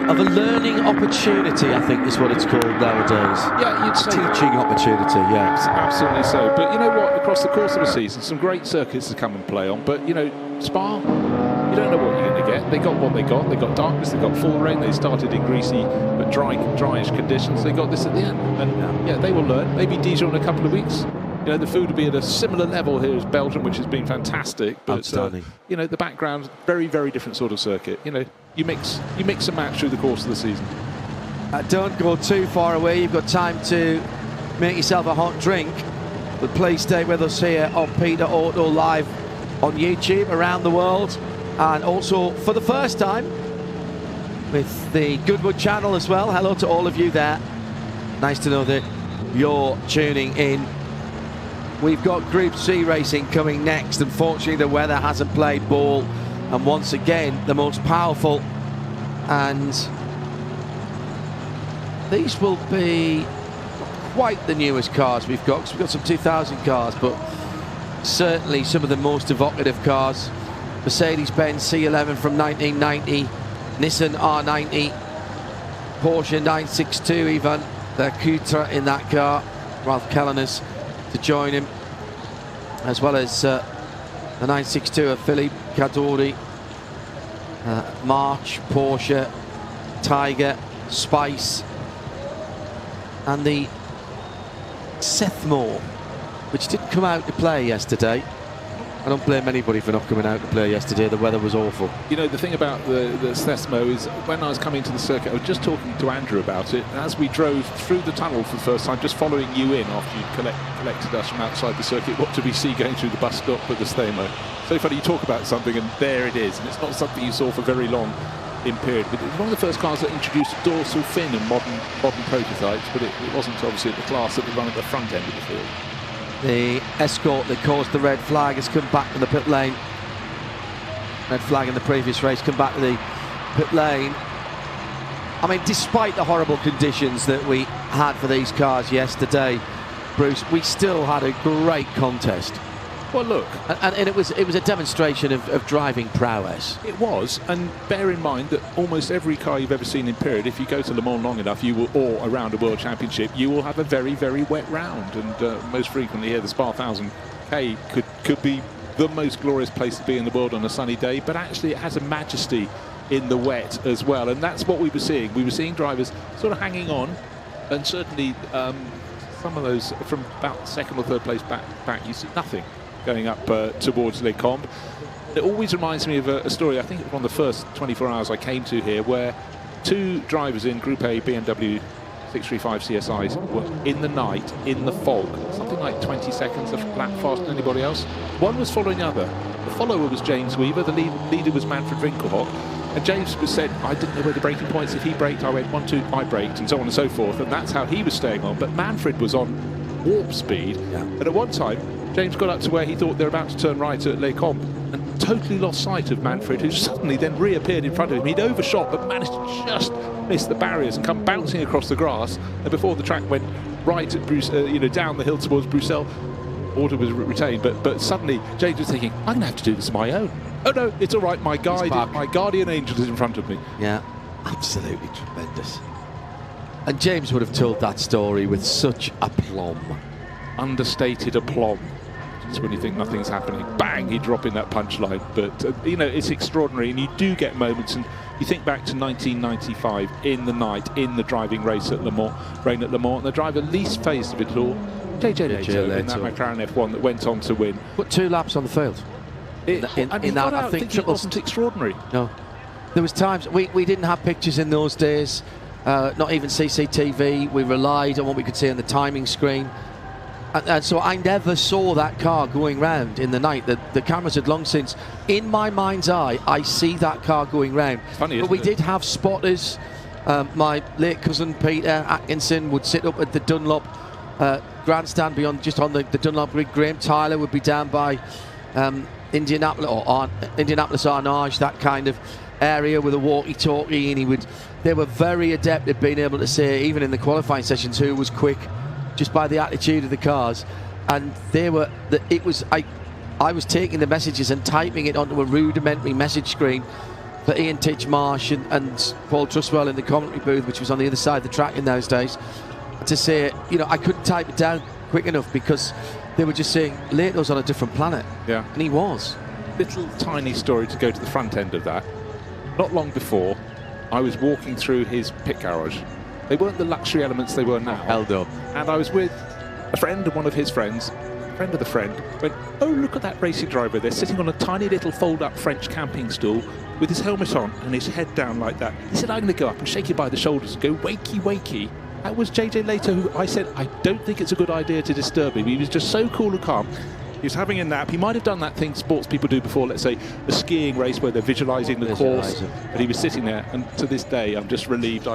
A: a learning opportunity, I think is what it's called nowadays.
B: Yeah, you'd say
A: teaching opportunity, yeah.
B: Absolutely so. But you know what, across the course of the season, some great circuits to come and play on, but you know, Spa, you don't know what you're going to get. They got what they got. They got darkness, they got full rain, they started in greasy but dryish conditions. They got this at the end. And yeah, they will learn. Maybe Dijon in a couple of weeks. You know, the food will be at a similar level here as Belgium, which has been fantastic. But
A: outstanding.
B: You know, the background, very, very different sort of circuit. You know, you mix and match through the course of the season.
A: Don't go too far away. You've got time to make yourself a hot drink. But please stay with us here on Peter Auto Live on YouTube around the world, and also for the first time with the Goodwood channel as well. Hello to all of you there. Nice to know that you're tuning in. We've got Group C racing coming next. Unfortunately, the weather hasn't played ball, and once again the most powerful, and these will be quite the newest cars we've got, because we've got some 2000 cars, but certainly some of the most evocative cars Mercedes-Benz C11 from 1990, Nissan R90, Porsche 962, Ivan Coutre in that car. Ralph Kelleners to join him, as well as the 962 of Philippe Cadori, March, Porsche, Tiger, Spice, and the Sethmore, which didn't come out to play yesterday. I don't blame anybody for not coming out to play yesterday. The weather was awful.
B: You know, the thing about the Sethmo is when I was coming to the circuit, I was just talking to Andrew about it. And as we drove through the tunnel for the first time, just following you in after you'd collected us from outside the circuit, what did we see going through the bus stop at the Sethmo? So funny, you talk about something and there it is. And it's not something you saw for very long in period. But it was one of the first cars that introduced a dorsal fin and modern prototypes, but it wasn't obviously at the class that would run at the front end of the field.
A: The Escort that caused the red flag has come back to the pit lane. Red flag in the previous race, come back to the pit lane. I mean, despite the horrible conditions that we had for these cars yesterday, Bruce, we still had a great contest.
B: Well, look,
A: and it was a demonstration of driving prowess.
B: It was, and bear in mind that almost every car you've ever seen in period, if you go to Le Mans long enough, you will, or around a World Championship, you will have a very, very wet round. And most frequently here, the Spa 1000K could be the most glorious place to be in the world on a sunny day, but actually it has a majesty in the wet as well, and that's what we were seeing. We were seeing drivers sort of hanging on, and certainly some of those from about second or third place back you see nothing going up towards Les Combes. It always reminds me of a story, I think it was one of the first 24 hours I came to here, where two drivers in Group A BMW 635 CSIs were in the night, in the fog, something like 20 seconds a lap faster than anybody else. One was following the other. The follower was James Weaver, the leader was Manfred Winkelhock, and James said, I didn't know where the braking points, if he braked, I went 1, 2, I braked, and so on and so forth, and that's how he was staying on. But Manfred was on warp speed, and at one time, James got up to where he thought they were about to turn right at Les Combes and totally lost sight of Manfred, who suddenly then reappeared in front of him. He'd overshot but managed to just miss the barriers and come bouncing across the grass. And before the track went right at Bruce, down the hill towards Bruxelles, order was retained. But suddenly James was thinking, I'm going to have to do this on my own. Oh no, it's all right. My guardian angel is in front of me.
A: Yeah, absolutely tremendous. And James would have told that story with such aplomb.
B: Understated aplomb. Just when you think nothing's happening, bang, he'd drop in that punchline. But it's extraordinary, and you do get moments. And you think back to 1995 in the night, in the driving race at Le Mans, rain at Le Mans, and the driver least phased of it all, JJ Leto in that McLaren F1 that went on to win.
A: Put 2 laps on the field.
B: In that, I think it wasn't extraordinary.
A: No, there was times we didn't have pictures in those days, not even CCTV. We relied on what we could see on the timing screen. And so I never saw that car going round in the night. The cameras had long since, in my mind's eye, I see that car going round.
B: Funny,
A: but we did have spotters. My late cousin Peter Atkinson would sit up at the Dunlop grandstand beyond, just on the Dunlop grid. Graham Tyler would be down by Indianapolis Arnage, that kind of area with a walkie-talkie, and they were very adept at being able to say, even in the qualifying sessions, who was quick, just by the attitude of the cars. And I was taking the messages and typing it onto a rudimentary message screen for Ian Titchmarsh and Paul Truswell in the commentary booth, which was on the other side of the track in those days, to say, I couldn't type it down quick enough because they were just saying Leto's on a different planet.
B: Yeah.
A: And he was.
B: Little tiny story to go to the front end of that. Not long before, I was walking through his pit garage. They weren't the luxury elements they were now.
A: Held up.
B: And I was with a friend and one of his friends, friend of the friend, went, oh, look at that racing driver there, sitting on a tiny little fold-up French camping stool with his helmet on and his head down like that. He said, I'm going to go up and shake you by the shoulders and go, wakey, wakey. That was JJ Leto, who I said, I don't think it's a good idea to disturb him. He was just so cool and calm. He was having a nap. He might have done that thing sports people do before, let's say, a skiing race where they're visualising the course. But he was sitting there, and to this day, I'm just relieved.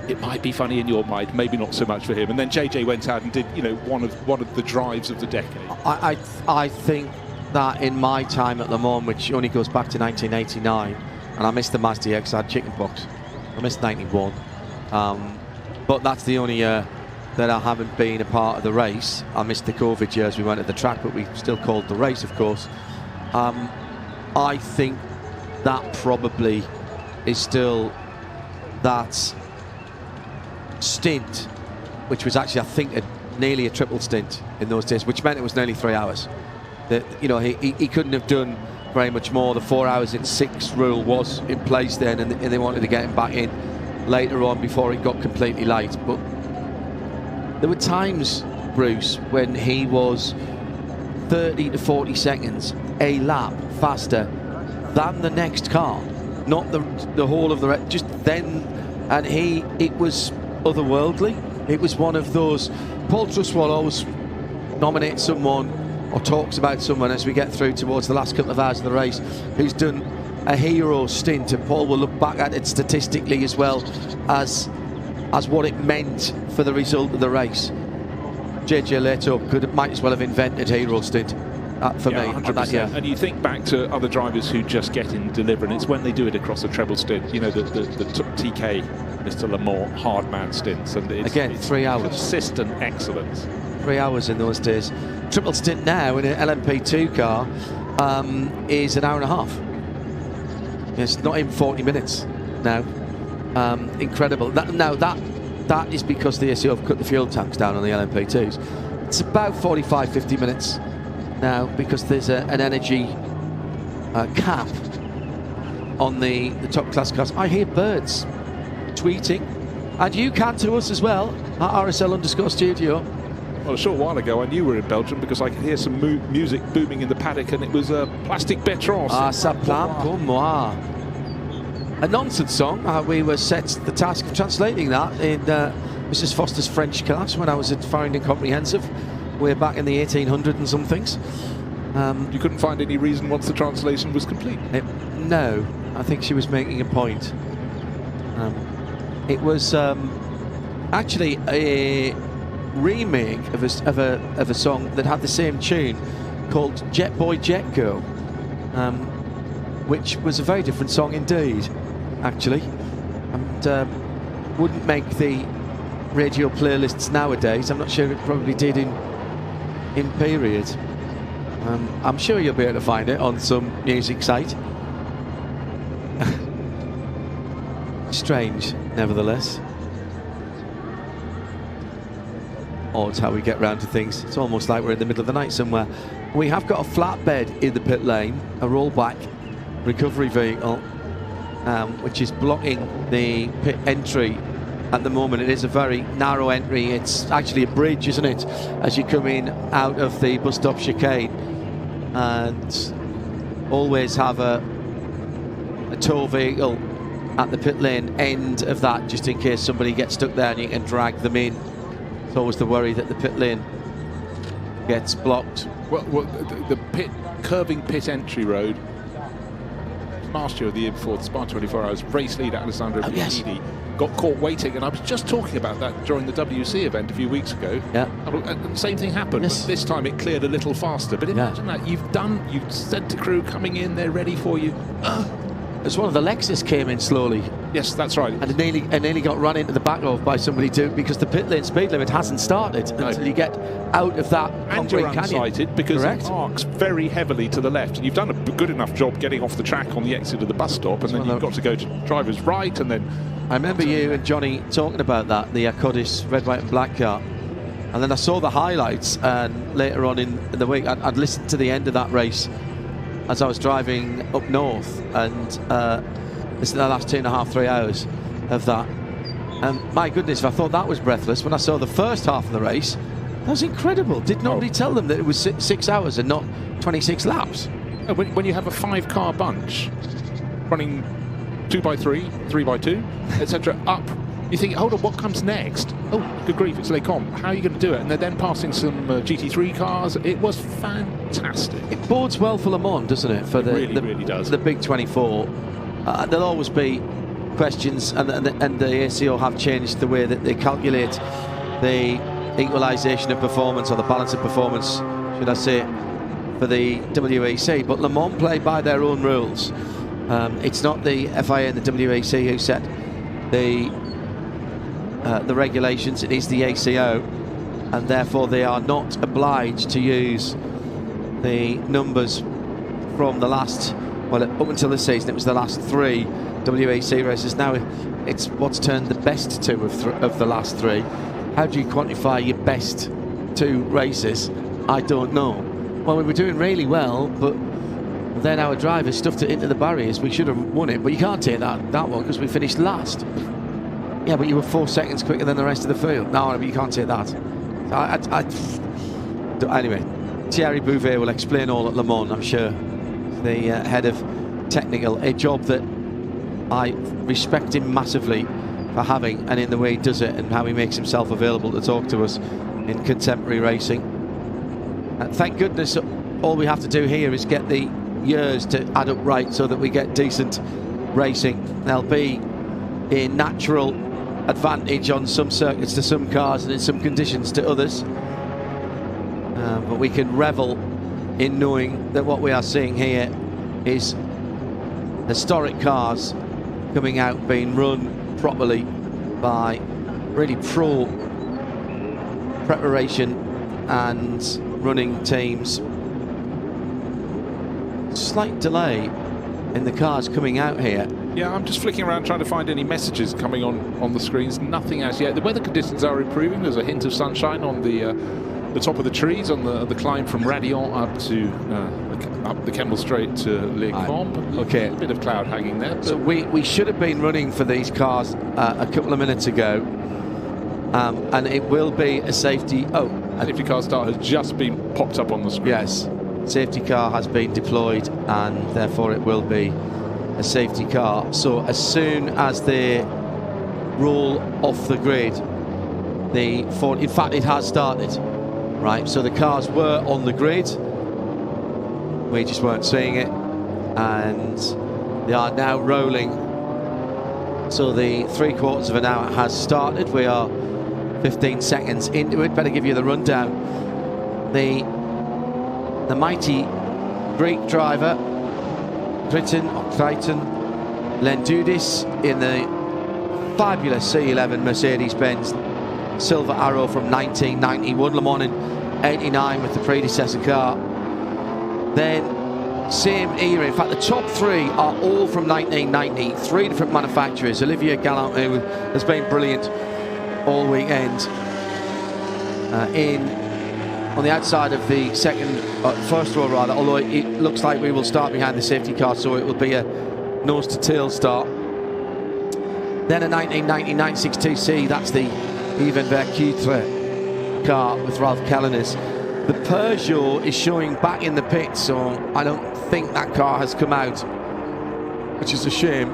B: It might be funny in your mind, maybe not so much for him. And then JJ went out and did, one of the drives of the decade.
A: I think that in my time at Le Mans, which only goes back to 1989, and I missed the Mazda because I had chickenpox. I missed 91. But that's the only year that I haven't been a part of the race. I missed the COVID years we went to the track, but we still called the race, of course. I think that probably is still that stint, which was actually, I think, nearly a triple stint in those days, which meant it was nearly 3 hours. He couldn't have done very much more. The 4 hours in 6 rule was in place then, and they wanted to get him back in later on before it got completely light. But there were times, Bruce, when he was 30 to 40 seconds a lap faster than the next car, not the whole of the just then, and it was otherworldly. It was one of those. Paul Truswell always nominates someone or talks about someone as we get through towards the last couple of hours of the race who's done a hero stint, and Paul will look back at it statistically as well as what it meant for the result of the race. JJ Leto might as well have invented hero stint for me
B: 100%.
A: that year.
B: And you think back to other drivers who just get in, deliver, and it's when they do it across a treble stint, you know, the TK, Mr. Lamont hard man stints, and it's
A: 3 hours,
B: consistent excellence.
A: 3 hours in those days. Triple stint now in an LMP2 car is an hour and a half. It's not even 40 minutes now. Incredible. That is because the ACO have cut the fuel tanks down on the LMP2s. It's about 45-50 minutes now because there's an energy cap on the top class cars. I hear birds tweeting, and you can to us as well at RSL_studio.
B: Well, a short while ago I knew we were in Belgium because I could hear some music booming in the paddock, and it was Plastic Betros.
A: Ah, ça plane pour moi. A nonsense song. We were set the task of translating that in Mrs. Foster's French class when I was at Farringdon Comprehensive. We're back in the 1800 and some things.
B: You couldn't find any reason once the translation was complete?
A: No, I think she was making a point. It was actually a remake of a song that had the same tune called Jet Boy Jet Girl, which was a very different song indeed, actually, and wouldn't make the radio playlists nowadays. I'm not sure it probably did in period. I'm sure you'll be able to find it on some music site. Strange, nevertheless. Odd how we get round to things. It's almost like we're in the middle of the night somewhere. We have got a flatbed in the pit lane, a rollback recovery vehicle, which is blocking the pit entry at the moment. It is a very narrow entry. It's actually a bridge, isn't it, as you come in out of the bus stop chicane, and always have a tow vehicle at the pit lane end of that, just in case somebody gets stuck there and you can drag them in. It's always the worry that the pit lane gets blocked.
B: Well, the curving pit entry road last year or the year before, the Spa 24 Hours race leader Alessandro Piccini got caught waiting, and I was just talking about that during the WC event a few weeks ago.
A: Yeah.
B: And the same thing happened, but this time it cleared a little faster. But imagine that, you've said to crew coming in, they're ready for you.
A: As one of the Lexus came in slowly.
B: Yes, that's right.
A: And it nearly got run into the back of by somebody too, because the pit lane speed limit hasn't started until you get out of that concrete
B: canyon. And you're unsighted because it arcs very heavily to the left. And you've done a good enough job getting off the track on the exit of the bus stop, and then you've got to go to driver's right, and then...
A: I remember you and Johnny talking about that, the Codis red, white and black car. And then I saw the highlights, and later on in the week, I'd listened to the end of that race as I was driving up north, and this is the last 2.5-3 hours of that. And my goodness, I thought that was breathless. When I saw the first half of the race, that was incredible. Did nobody tell them that it was 6 hours and not 26 laps?
B: When you have a 5-car bunch running 2x3, 3x2, etc., up, you think, hold on, what comes next? Oh, good grief, it's Les Combes. How are you going to do it? And they're then passing some GT3 cars. It was fantastic.
A: It bodes well for Le Mans, doesn't it? For
B: really does.
A: The big 24. There'll always be questions, and the ACO have changed the way that they calculate the equalisation of performance, or the balance of performance, should I say, for the WEC. But Le Mans play by their own rules. It's not the FIA and the WEC who set the regulations. It is the ACO, and therefore they are not obliged to use the numbers from the last well, up until this season, it was the last 3 WEC races. Now it's what's turned the best 2 of the last 3. How do you quantify your best 2 races? I don't know. Well, we were doing really well, but then our drivers stuffed it into the barriers. We should have won it, but you can't take that one because we finished last. Yeah, but you were 4 seconds quicker than the rest of the field. No, but you can't take that. Anyway, Thierry Bouvet will explain all at Le Mans, I'm sure. The head of technical, a job that I respect him massively for having, and in the way he does it and how he makes himself available to talk to us in contemporary racing. Thank goodness all we have to do here is get the years to add up right so that we get decent racing. There'll be a natural advantage on some circuits to some cars and in some conditions to others, but we can revel in knowing that what we are seeing here is historic cars coming out, being run properly by really pro preparation and running teams. Slight delay in the cars coming out here.
B: Yeah, I'm just flicking around trying to find any messages coming on the screens. Nothing as yet. The weather conditions are improving. There's a hint of sunshine on the top of the trees on the climb from Radion up to up the Kemmel Straight to Les Combes.
A: Okay,
B: a bit of cloud hanging there.
A: So we should have been running for these cars a couple of minutes ago, and it will be a safety.
B: Safety car start has just been popped up on the screen.
A: Yes, safety car has been deployed, and therefore it will be a safety car. So as soon as they roll off the grid, in fact it has started. Right, so the cars were on the grid, we just weren't seeing it, and they are now rolling. So the 3/4 of an hour has started. We are 15 seconds into it. Better give you the rundown. The mighty Greek driver, Crichton Lendudis, in the fabulous C11 Mercedes-Benz Silver Arrow from 1991, Le Mans in 89 with the predecessor car. Then same era, in fact the top 3 are all from 1990, 3 different manufacturers. Olivier Gallant, who has been brilliant all weekend, on the outside of the first row rather, although it looks like we will start behind the safety car, so it will be a nose to tail start. Then a 1990 962C, that's the Yvan Vercutre car with Ralph Kellernes. The Peugeot is showing back in the pit, so I don't think that car has come out, which is a shame,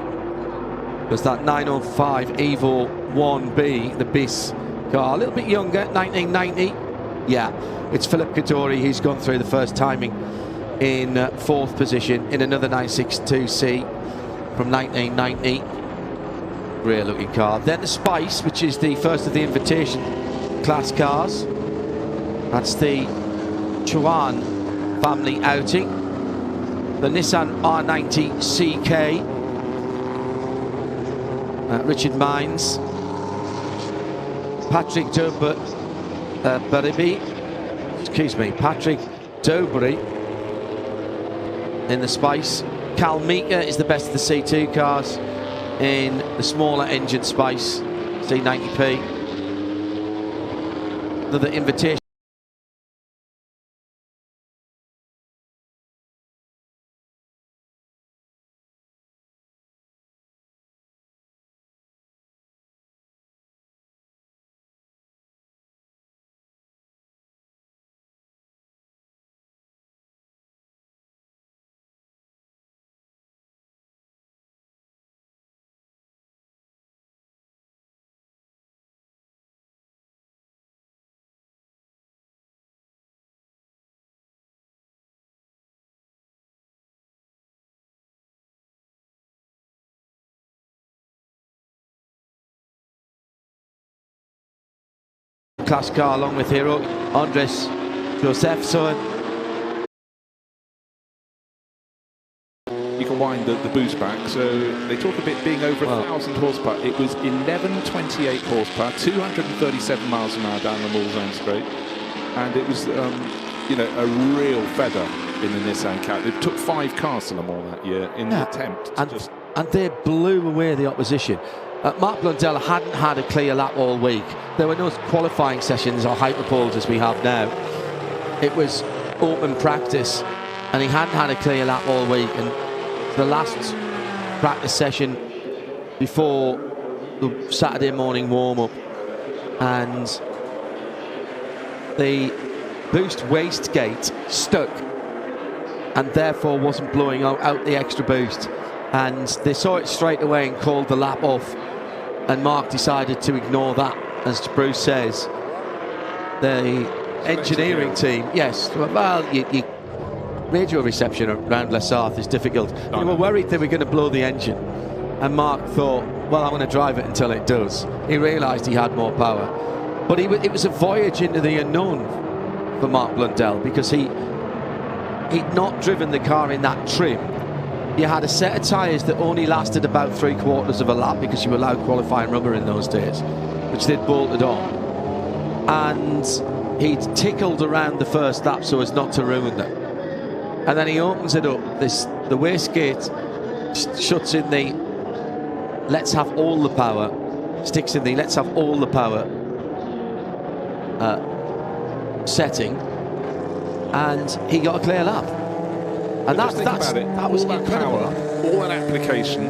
A: because that 905 Evo 1B, the BIS car, a little bit younger, 1990. Yeah, it's Philippe Kadori who's gone through the first timing in 4th position in another 962C from 1990. Great looking car. Then the Spice, which is the first of the invitation class cars. That's the Chuan family outing. The Nissan R90 CK. Richard Mines. Patrick Patrick Dobry in the Spice. Cal Meeker is the best of the C2 cars in the smaller engine Spice C90P. Another invitation. Class car along with hero Andres Josephson.
B: You can wind the boost back, so they talk a bit being over 1,000 horsepower. It was 1128 horsepower, 237 miles an hour down the Mulsanne Straight, and it was a real feather in the Nissan Cat. It took 5 cars to Le Mans that year in the attempt to
A: and they blew away the opposition. Mark Blundell hadn't had a clear lap all week. There were no qualifying sessions or hyperpoles as we have now. It was open practice, and he hadn't had a clear lap all week. And the last practice session before the Saturday morning warm-up, and the boost wastegate stuck and therefore wasn't blowing out the extra boost, and they saw it straight away and called the lap off, and Mark decided to ignore that. As Bruce says, the engineering team, yes, well, radio reception around Les Arth is difficult. They were worried they were going to blow the engine, and Mark thought, well, I'm going to drive it until it does. He realised he had more power, but it was a voyage into the unknown for Mark Blundell, because he'd not driven the car in that trim. You had a set of tyres that only lasted about 3/4 of a lap, because you allowed qualifying rubber in those days, which they'd bolted on, and he'd tickled around the first lap so as not to ruin them. And then he opens it up. The wastegate shuts in the let's have all the power, sticks in the let's have all the power setting, and he got a clear lap. And that was
B: all that
A: incredible.
B: power, all that application,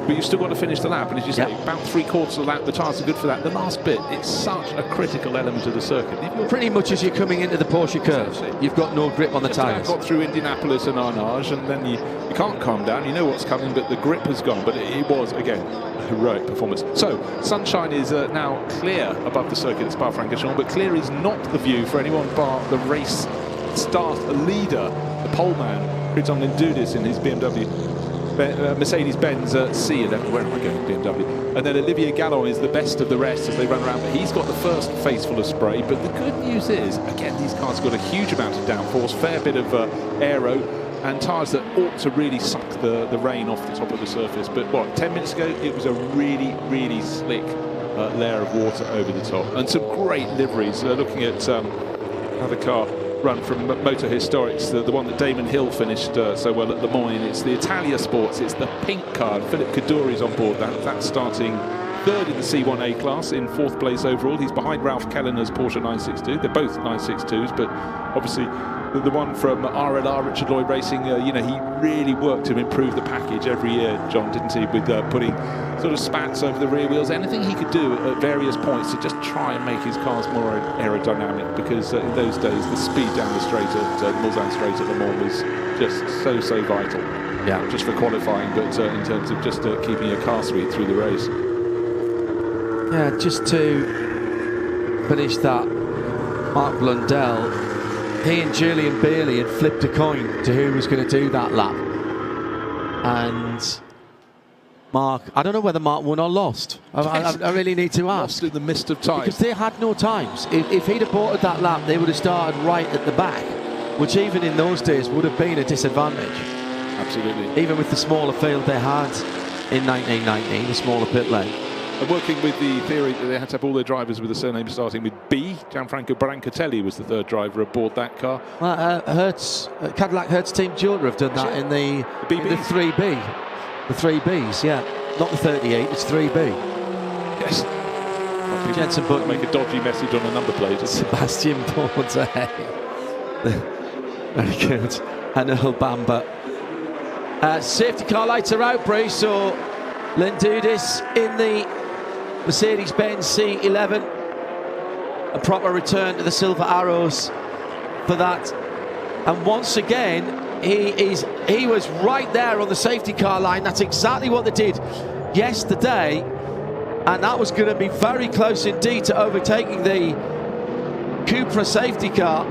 B: but you've still got to finish the lap. And as you say, about 3/4 of the lap, the tyres are good for that. The last bit, it's such a critical element of the circuit.
A: Pretty much as you're coming into the Porsche curve, you've got no grip on the tyres.
B: Got through Indianapolis and Arnage, and then you can't calm down. You know what's coming, but the grip has gone. But it was, again, a heroic performance. So, sunshine is now clear above the circuit at Spa-Francorchamps, but clear is not the view for anyone bar the race start leader, the pole man, John Hindhaugh in his BMW. Mercedes-Benz C11, where am I going, BMW? And then Olivier Gallon is the best of the rest as they run around, but he's got the first face full of spray. But the good news is, again, these cars got a huge amount of downforce, fair bit of aero, and tyres that ought to really suck the rain off the top of the surface. But 10 minutes ago, it was a really, really slick layer of water over the top. And some great liveries. Looking at another car run from Motor Historics, the one that Damon Hill finished so well at Le Mans. It's the Italia Sports, it's the pink car, and Philip Kaddouri's on board that's starting third in the C1A class, in 4th place overall. He's behind Ralph Kellener's Porsche 962. They're both 962s, but obviously the one from RLR, Richard Lloyd Racing, he really worked to improve the package every year, John, didn't he, with putting sort of spats over the rear wheels, anything he could do at various points to just try and make his cars more aerodynamic, because in those days the speed down the straight at Mulsanne Straight at Le Mans was just so vital. Yeah, not just for qualifying, but in terms of just keeping your car sweet through the race.
A: Yeah, just to finish that, Mark Blundell, he and Julian Bailey had flipped a coin to who was going to do that lap. And Mark, I don't know whether Mark won or lost. I really need to ask.
B: Lost in the mist of time.
A: Because they had no times. If he'd have aborted that lap, they would have started right at the back, which even in those days would have been a disadvantage.
B: Absolutely.
A: Even with the smaller field they had in 1990, the smaller pit lane.
B: And working with the theory that they had to have all their drivers with a surname starting with B, Gianfranco Brancatelli was the third driver aboard that car.
A: Well, Cadillac Hertz Team Toyota have done that in the 3B. The 3Bs, yeah. Not the 38, it's 3B.
B: Yes.
A: Jensen Button.
B: Make a dodgy message on a number plate.
A: Sebastian Porter. Very good. And Earl Bamber. Safety car lights are out, Bruce, so Hindhaugh in the Mercedes-Benz C11. A proper return to the Silver Arrows for that. And once again, he was right there on the safety car line. That's exactly what they did yesterday, and that was going to be very close indeed to overtaking the Cupra safety car.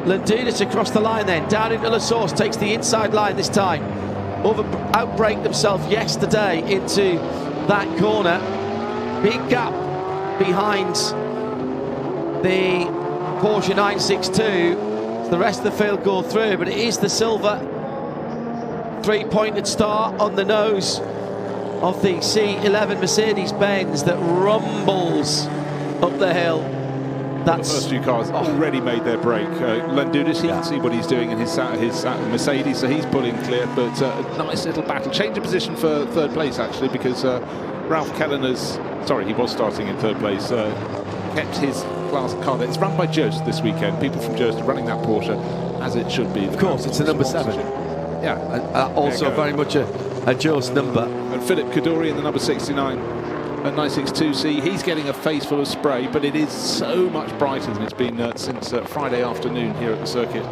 A: Hindhaugh across the line then, down into La Source, takes the inside line this time. Outbraked himself yesterday into that corner. Big gap behind the Porsche 962. The rest of the field go through, but it is the silver three-pointed star on the nose of the C11 Mercedes-Benz that rumbles up the hill.
B: The first few cars already made their break. Landudis, you can see what he's doing in his Mercedes, so he's pulling clear, but a nice little battle. Change of position for third place, actually, because Ralph Kellener's, sorry, he was starting in third place, kept his class car. It's run by Jost this weekend. People from Jost are running that Porsche as it should be.
A: Of course, it's a number 7.
B: Yeah.
A: Also very much a Jost number.
B: And Philip Kaduri in the number 69. At 962C, he's getting a face full of spray, but it is so much brighter than it's been since Friday afternoon here at the circuit.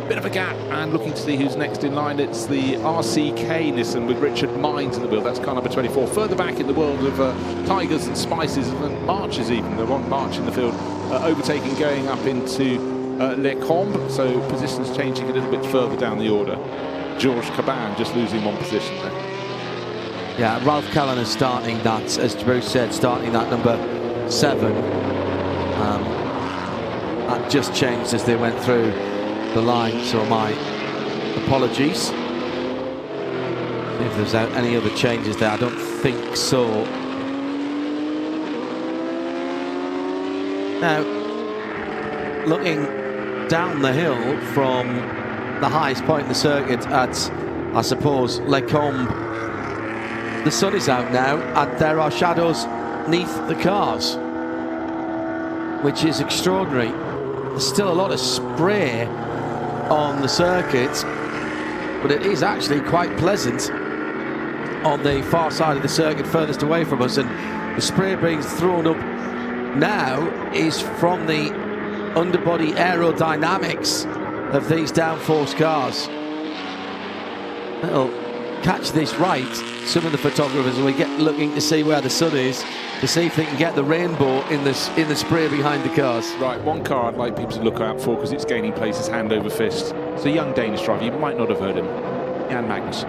B: Bit of a gap, and looking to see who's next in line. It's the RCK Nissan with Richard Mines in the wheel. That's car number 24. Further back in the world of Tigers and Spices and Marches, even. The one March in the field, overtaking, going up into Les Combes. So positions changing a little bit further down the order. Georges Caban just losing one position there.
A: Yeah, Ralph Callan is starting that, as Bruce said, starting that number 7. That just changed as they went through the line, so my apologies. If there's any other changes there, I don't think so. Now, looking down the hill from the highest point in the circuit at, I suppose, Les Combes, the sun is out now, and there are shadows neath the cars, which is extraordinary. There's still a lot of spray on the circuit, but it is actually quite pleasant on the far side of the circuit furthest away from us, and the spray being thrown up now is from the underbody aerodynamics of these downforce cars. It'll catch this right. Some of the photographers will get looking to see where the sun is, to see if they can get the rainbow in the spray behind the cars.
B: Right, one car I'd like people to look out for because it's gaining pace is hand over fist. It's a young Danish driver, you might not have heard him, Jan Magnus.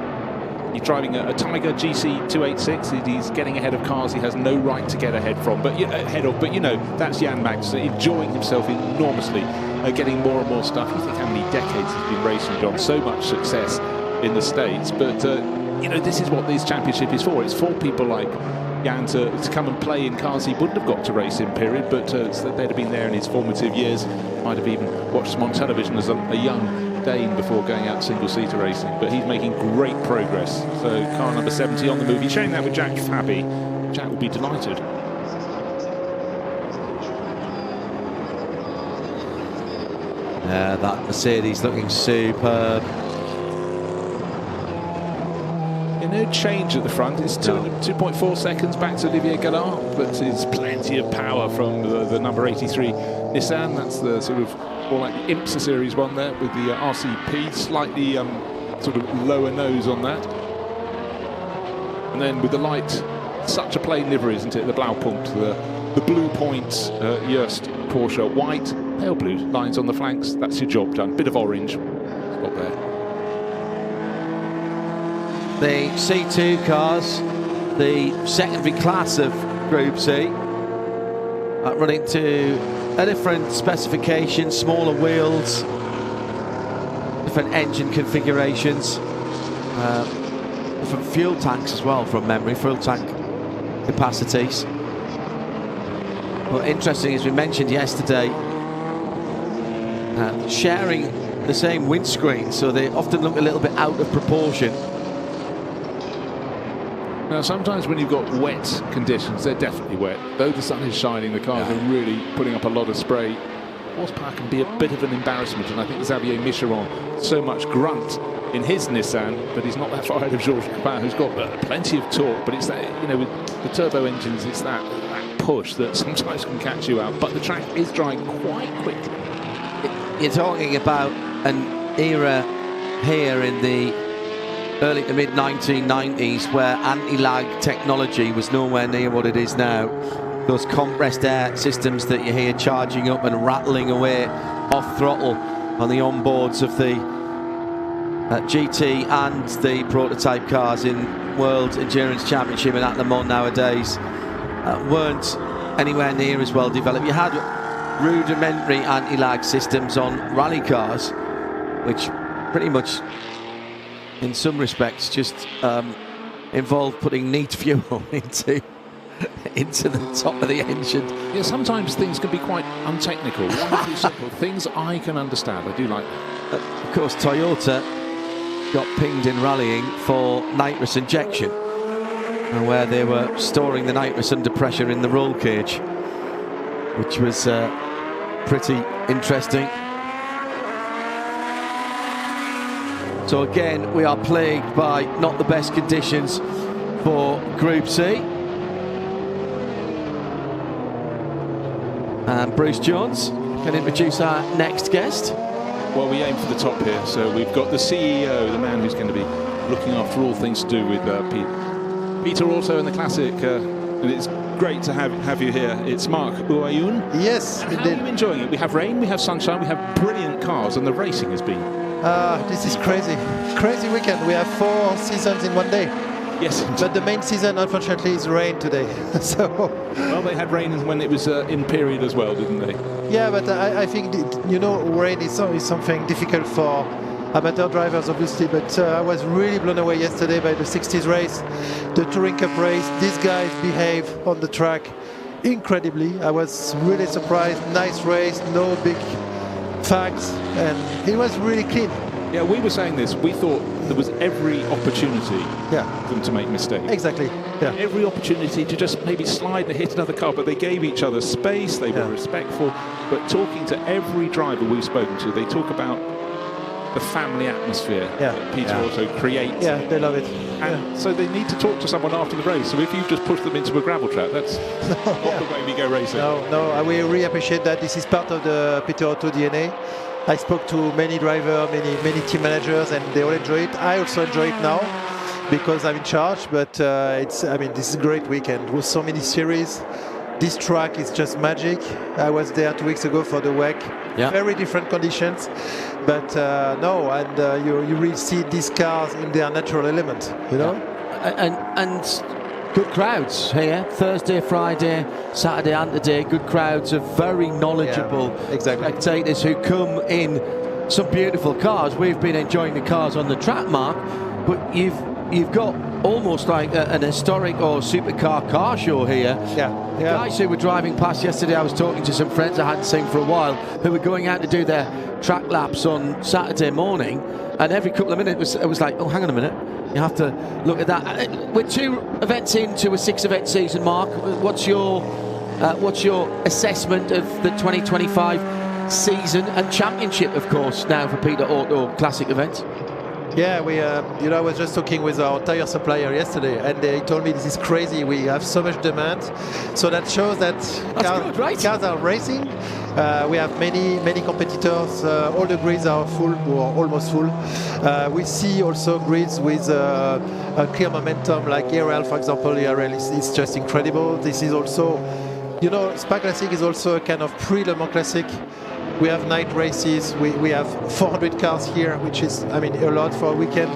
B: He's driving a Tiger GC286. He's getting ahead of cars he has no right to get ahead from, but you know, that's Jan Magnus, enjoying himself enormously, getting more and more stuff. You think how many decades he's been racing, John, so much success in the States, but you know, this is what this championship is for. It's for people like Jan to come and play in cars he wouldn't have got to race in, period, but they'd have been there in his formative years. Might have even watched him on television as a young Dane before going out single-seater racing, but he's making great progress. So car number 70 on the move. He's sharing that with Jack Fabi. Jack will be delighted.
A: That Mercedes looking superb.
B: No change at the front. It's 2.4 seconds back to Olivier Gallard, but it's plenty of power from the number 83 Nissan. That's the sort of more like the IMSA Series one there with the RCP, slightly sort of lower nose on that. And then with the light, such a plain livery, isn't it? The Blaupunkt, the blue points, Jost Porsche, white, pale blue lines on the flanks. That's your job done. Bit of orange. Stop there.
A: The C2 cars, the secondary class of Group C, are running to a different specification, smaller wheels, different engine configurations, different fuel tanks as well from memory, fuel tank capacities. But interesting, as we mentioned yesterday, sharing the same windscreen, so they often look a little bit out of proportion.
B: Now, sometimes when you've got wet conditions, they're definitely wet. Though the sun is shining, the cars are really putting up a lot of spray. Horsepower can be a bit of an embarrassment, and I think Xavier Micheron, so much grunt in his Nissan, but he's not that far ahead of Georges Capin, who's got plenty of torque, but it's that, you know, with the turbo engines, it's that push that sometimes can catch you out, but the track is drying quite quickly.
A: You're talking about an era here in the early to mid 1990s where anti-lag technology was nowhere near what it is now. Those compressed air systems that you hear charging up and rattling away off throttle on the onboards of the GT and the prototype cars in World Endurance Championship and at Le Mans nowadays weren't anywhere near as well developed. You had rudimentary anti-lag systems on rally cars, which pretty much in some respects just involved putting neat fuel into into the top of the engine.
B: Yeah, sometimes things can be quite untechnical, wonderfully simple. Things I can understand. I do like that.
A: Of course, Toyota got pinged in rallying for nitrous injection, and where they were storing the nitrous under pressure in the roll cage, which was pretty interesting. So again, we are plagued by not the best conditions for Group C. And Bruce Jones can introduce our next guest.
B: Well, we aim for the top here, so we've got the CEO, the man who's going to be looking after all things to do with Peter Auto and the Classic, and it's great to have you here. It's Mark Ouayoun.
D: Yes,
B: How are you enjoying it? We have rain, we have sunshine, we have brilliant cars, and the racing has been...
D: this is crazy weekend. We have 4 seasons in one day.
B: Yes.
D: But the main season, unfortunately, is rain today. So.
B: Well, they had rain when it was in period as well, didn't they?
D: Yeah, but I think rain is something difficult for amateur drivers, obviously. But I was really blown away yesterday by the 60s race, the Touring Cup race. These guys behave on the track incredibly. I was really surprised. Nice race, no big facts, and it was really clean.
B: Yeah, we were saying this. We thought there was every opportunity for them to make mistakes.
D: Exactly. Yeah.
B: Every opportunity to just maybe slide and hit another car, but they gave each other space. They were respectful. But talking to every driver we've spoken to, they talk about the family atmosphere that Peter also creates.
D: Yeah, they love it.
B: And so they need to talk to someone after the race. So if you just push them into a gravel track, that's not the way we go racing.
D: No, we really appreciate that. This is part of the Peter Auto DNA. I spoke to many drivers, many team managers, and they all enjoy it. I also enjoy it now because I'm in charge. But this is a great weekend with so many series. This track is just magic. I was there 2 weeks ago for the WEC.
A: Yeah.
D: Very different conditions, but you really see these cars in their natural element. You know,
A: and good crowds here. Thursday, Friday, Saturday and today. Good crowds of very knowledgeable spectators who come in some beautiful cars. We've been enjoying the cars on the track, Mark, but you've got almost like an historic or supercar car show here.
D: Yeah.
A: Guys who were driving past yesterday, I was talking to some friends I hadn't seen for a while who were going out to do their track laps on Saturday morning, and every couple of minutes it was like, oh, hang on a minute, you have to look at that. We're 2 events into a 6-event season, Mark. What's your assessment of the 2025 season and championship, of course, now for Peter Auto Classic events?
D: Yeah, I was just talking with our tire supplier yesterday, and they told me this is crazy. We have so much demand, so that shows that cars are racing. We have many competitors. All the grids are full or almost full. We see also grids with a clear momentum, like ARL, for example. ARL is just incredible. This is also, Spa Classic is also a kind of pre-Le Mans Classic. We have night races. We have 400 cars here, which is, a lot for a weekend.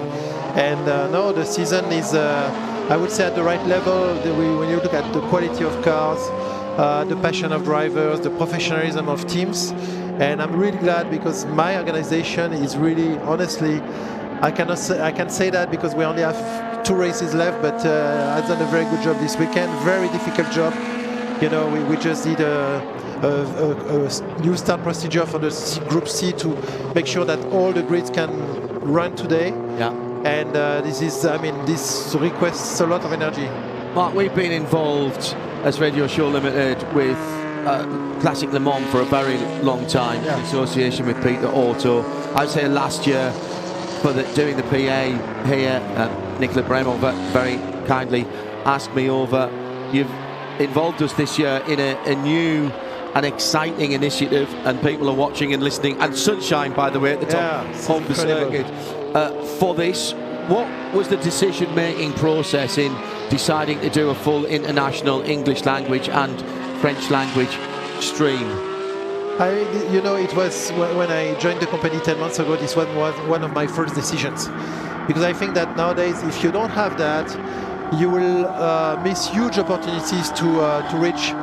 D: And the season is, I would say, at the right level. When you look at the quality of cars, the passion of drivers, the professionalism of teams. And I'm really glad because my organization is really, honestly, I can say that because we only have 2 races left, but I've done a very good job this weekend. Very difficult job. We just did a new start procedure for the Group C to make sure that all the grids can run today.
A: Yeah.
D: And this requests a lot of energy.
A: Mark, we've been involved as Radio Show Limited with Classic Le Mans for a very long time in association with Peter Auto. I'd say last year for doing the PA here, Nicola Bremo very kindly asked me over. You've involved us this year in a new and exciting initiative, and people are watching and listening, and sunshine, by the way, at the top of the circuit. For this, what was the decision-making process in deciding to do a full international English language and French language stream?
D: It was when I joined the company 10 months ago, this was one of my first decisions, because I think that nowadays, if you don't have that, you will miss huge opportunities to reach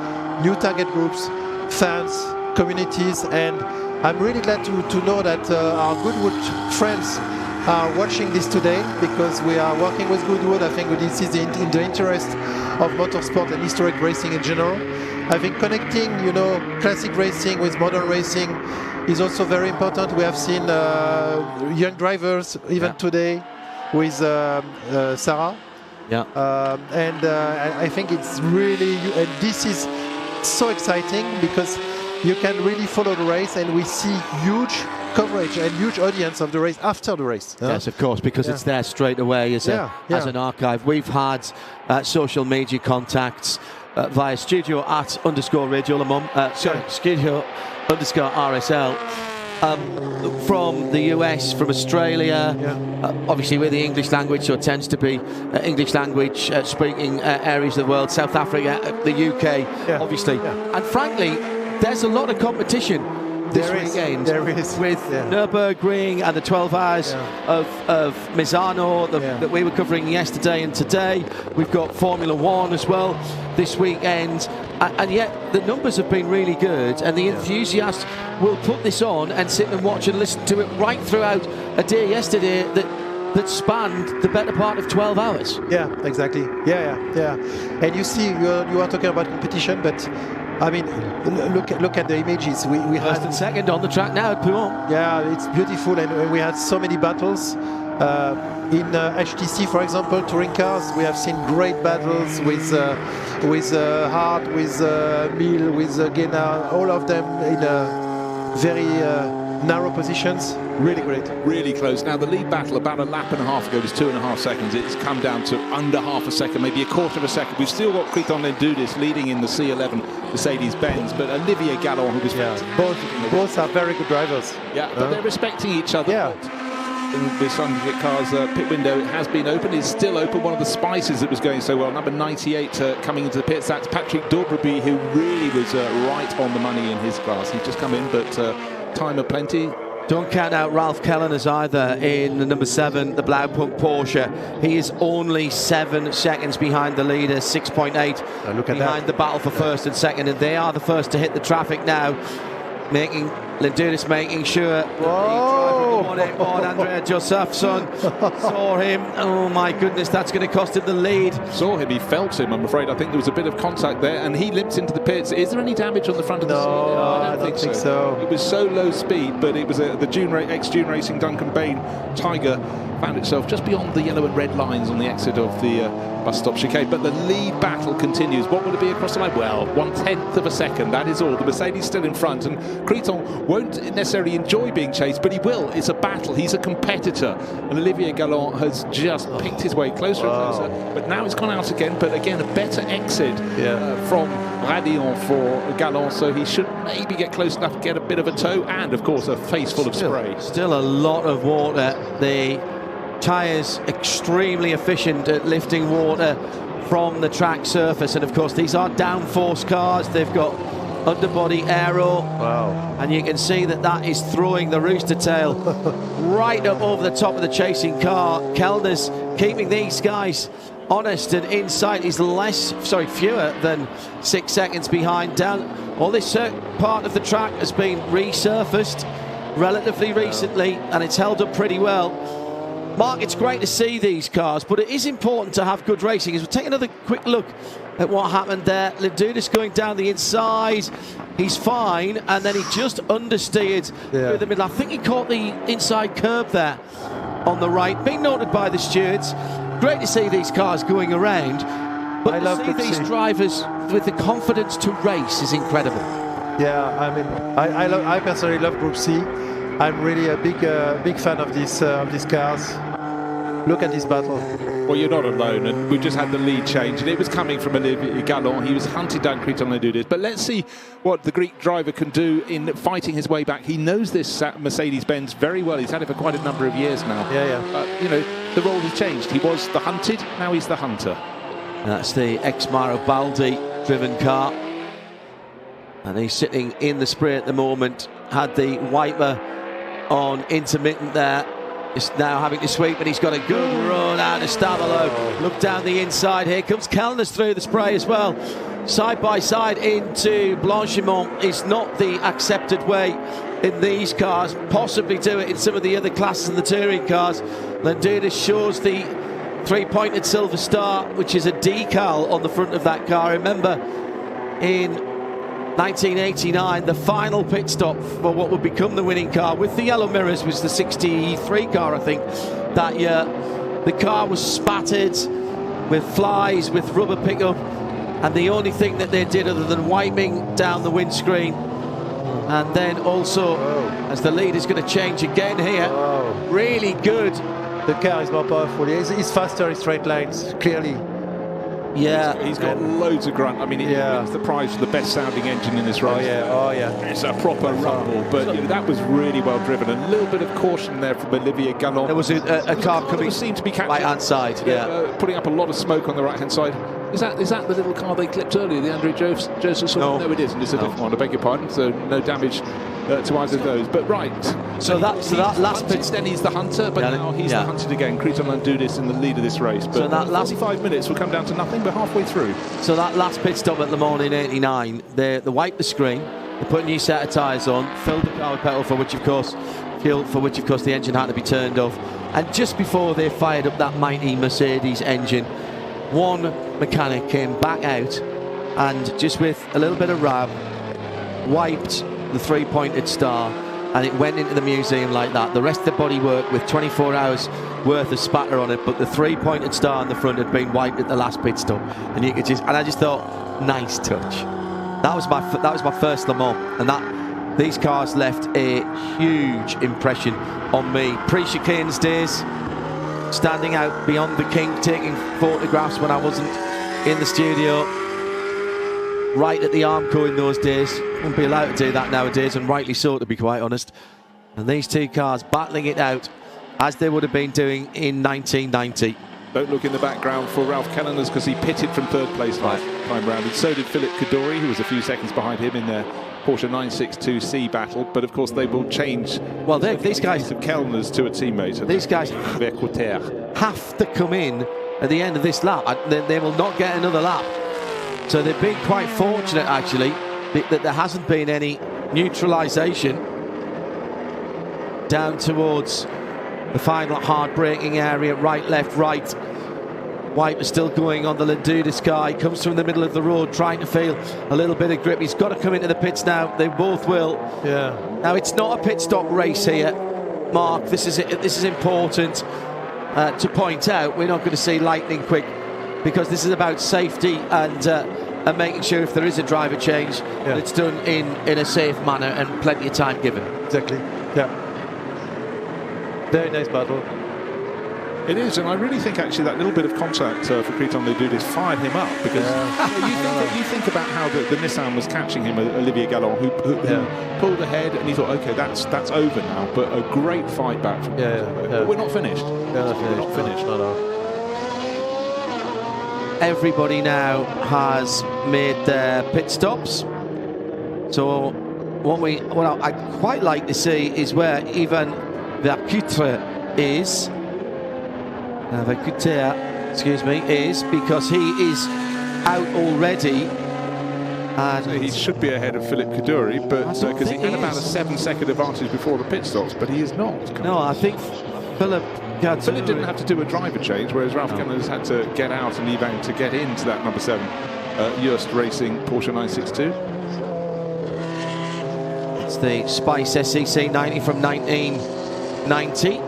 D: new target groups, fans, communities, and I'm really glad to know that our Goodwood friends are watching this today because we are working with Goodwood. I think this is in the interest of motorsport and historic racing in general. I think connecting, classic racing with modern racing is also very important. We have seen young drivers even today with Sarah.
A: Yeah.
D: And I think it's really, and this is so exciting because you can really follow the race, and we see huge coverage and huge audience of the race after the race.
A: Yes, of course, because it's there straight away as an archive. We've had social media contacts via studio@_Radio Le Mans, studio_RSL. From the US, from Australia, obviously we're the English language, so it tends to be English language speaking areas of the world, South Africa, the UK, obviously. And frankly, there's a lot of competition this weekend.
D: There is.
A: With Nürburgring and the 12 hours of Misano that we were covering yesterday and today. We've got Formula One as well this weekend. And yet the numbers have been really good, and the enthusiasts will put this on and sit and watch and listen to it right throughout a day yesterday that spanned the better part of 12 hours.
D: Yeah, exactly. Yeah. And you see, you are talking about competition, but I mean, look at the images. We
A: first and second on the track now at Pouhon.
D: Yeah, it's beautiful, and we had so many battles. In HTC, for example, touring cars, we have seen great battles with Hart, with Mill, with Guénard, all of them in very narrow positions. Really great.
B: Really close. Now, the lead battle about a lap and a half ago was 2.5 seconds. It's come down to under half a second, maybe a quarter of a second. We've still got Criton Lendudis leading in the C11 Mercedes-Benz, but Olivier Gallon, who was
D: both are very good drivers.
B: Yeah, but they're respecting each other.
D: Yeah.
B: The Sunjet Cars pit window has been open, is still open. One of the spices that was going so well, number 98 coming into the pits, that's Patrick Dobreby, who really was right on the money in his class. He's just come in, but time of plenty.
A: Don't count out Ralph Kelleners either in the number 7, the Blaupunkt Porsche. He is only 7 seconds behind the leader, 6.8 behind the battle for first and second, and they are the first to hit the traffic now. Lendudis making sure that the driver of the 181, Andrea Josefsson, saw him. Oh my goodness, that's going to cost him the lead.
B: Saw him, he felt him, I'm afraid. I think there was a bit of contact there, and he limped into the pits. Is there any damage on the front of the seat?
D: No, I don't think so.
B: It was so low speed, but it was the ex-June Racing Duncan Bain Tiger found itself just beyond the yellow and red lines on the exit of the bus stop chicane. But the lead battle continues. What will it be across the line? Well, 1/10 of a second, that is all. The Mercedes still in front, and Criton won't necessarily enjoy being chased, but he will. It's a battle. He's a competitor, and Olivier Gallon has just picked his way closer and closer. But now it's gone out again. But again, a better exit from Radillon for Gallon, so he should maybe get close enough to get a bit of a tow, and of course a face full of spray.
A: Still a lot of water. The tyres extremely efficient at lifting water from the track surface, and of course these are downforce cars. They've got underbody aero, and you can see that is throwing the rooster tail right up over the top of the chasing car. Kellner's keeping these guys honest, and inside he's fewer than 6 seconds behind. Down all this part of the track has been resurfaced relatively recently, and it's held up pretty well. Mark, it's great to see these cars, but it is important to have good racing. As we'll take another quick look at what happened there. Lendudis going down the inside. He's fine, and then he just understeered through the middle. I think he caught the inside curb there on the right. Being noted by the stewards. Great to see these cars going around, but to see these drivers with the confidence to race is incredible.
D: Yeah, I mean, I personally love Group C. I'm really a big fan of these cars. Look at this battle.
B: Well, you're not alone, and we've just had the lead change, and it was coming from Olivier Gallon. He was hunting down Criton Lendudis. But let's see what the Greek driver can do in fighting his way back. He knows this Mercedes-Benz very well. He's had it for quite a number of years now. The role has changed. He was the hunted, now he's the hunter.
A: That's the ex-Mauro Baldi driven car. And he's sitting in the spray at the moment. Had the wiper on intermittent there. Is now having to sweep, and he's got a good run out of Stavelot. Look down the inside. Here comes Kellner's through the spray as well. Side by side into Blanchimont is not the accepted way in these cars, possibly do it in some of the other classes in the touring cars. Landudis shows the three-pointed silver star, which is a decal on the front of that car. Remember, in 1989, the final pit stop for what would become the winning car with the yellow mirrors was the 63 car, I think, that year. The car was spattered with flies, with rubber pickup, and the only thing that they did other than wiping down the windscreen, and then also, as the lead is going to change again here, really good.
D: The car is more powerful. He's faster in straight lines, clearly.
A: Yeah,
B: he's got loads of grunt. I mean, he wins the prize for the best sounding engine in this race. It's a proper rumble, but you know, that was really well driven. A little bit of caution there from Olivier Gallon.
A: There was a car coming,
B: seemed to be
A: right hand side,
B: putting up a lot of smoke on the right hand side. Is that the little car they clipped earlier, the Andre Joseph?
A: No,
B: it isn't. It's a different one. I beg your pardon. So no damage to either of those. But right.
A: So that last pit,
B: then he's the hunter, but now he's the hunted again. Kriton Landudis in the lead of this race. But
A: so that last
B: 45 minutes will come down to nothing. We're halfway through.
A: So that last pit stop at Le Mans in '89, they wiped the screen, they put a new set of tyres on, filled the car with petrol, for which of course the engine had to be turned off. And just before they fired up that mighty Mercedes engine, one mechanic came back out and just with a little bit of rub wiped the three-pointed star, and it went into the museum like that. The rest of the bodywork with 24 hours worth of spatter on it, but the three-pointed star on the front had been wiped at the last pit stop, and you could I just thought, nice touch. That was my first Le Mans, and these cars left a huge impression on me. Pre-chicanes days, standing out beyond the king, taking photographs when I wasn't in the studio, right at the Armco in those days. Wouldn't be allowed to do that nowadays, and rightly so, to be quite honest. And these two cars battling it out as they would have been doing in 1990.
B: Don't look in the background for Ralph Kelleners, because he pitted from third place last time round, and so did Philip Kaddouri, who was a few seconds behind him in their Porsche 962C battle. But of course they will change.
A: Well, these guys
B: of Kellner's to a teammate.
A: These guys have to come in at the end of this lap. They will not get another lap. So they've been quite fortunate, actually, that there hasn't been any neutralisation down towards the final hard braking area. Right, left, right. Wipe is still going on the Landudis car. He comes from the middle of the road, trying to feel a little bit of grip. He's got to come into the pits now. They both will.
D: Yeah.
A: Now, it's not a pit stop race here, Mark. This is important to point out. We're not going to see lightning quick, because this is about safety and making sure if there is a driver change, that it's done in a safe manner and plenty of time given.
D: Exactly. Yeah. Very nice battle.
B: It is, and I really think actually that little bit of contact for Kriton Landudis fired him up, because you think about how the Nissan was catching him, Olivier Gallon, who pulled ahead, and he thought, okay, that's over now. But a great fight back from But we're not finished. We're not finished.
D: No.
A: Everybody now has made their pit stops. So what I quite like to see is where Ivan Vercutre is. Is because he is out already. And
B: so he should be ahead of Philip Kaddouri, but because he had about a 7-second advantage before the pit stops, but he is not.
A: No, I think Philip
B: didn't have to do a driver change, whereas Ralph Kelleners had to get out and leave out to get into that number 7 Joest Racing Porsche 962.
A: It's the Spice SEC 90 from 1990.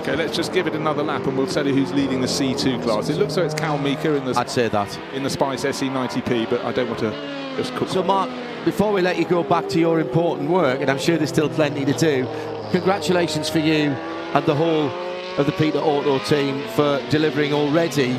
B: Okay, let's just give it another lap and we'll tell you who's leading the C2 class. It looks like it's Cal Mika in the
A: I'd say that
B: in the Spice SE90P, but I don't want to just cook.
A: So Mark, before we let you go back to your important work, and I'm sure there's still plenty to do, congratulations for you and the whole of the Peter Auto team for delivering already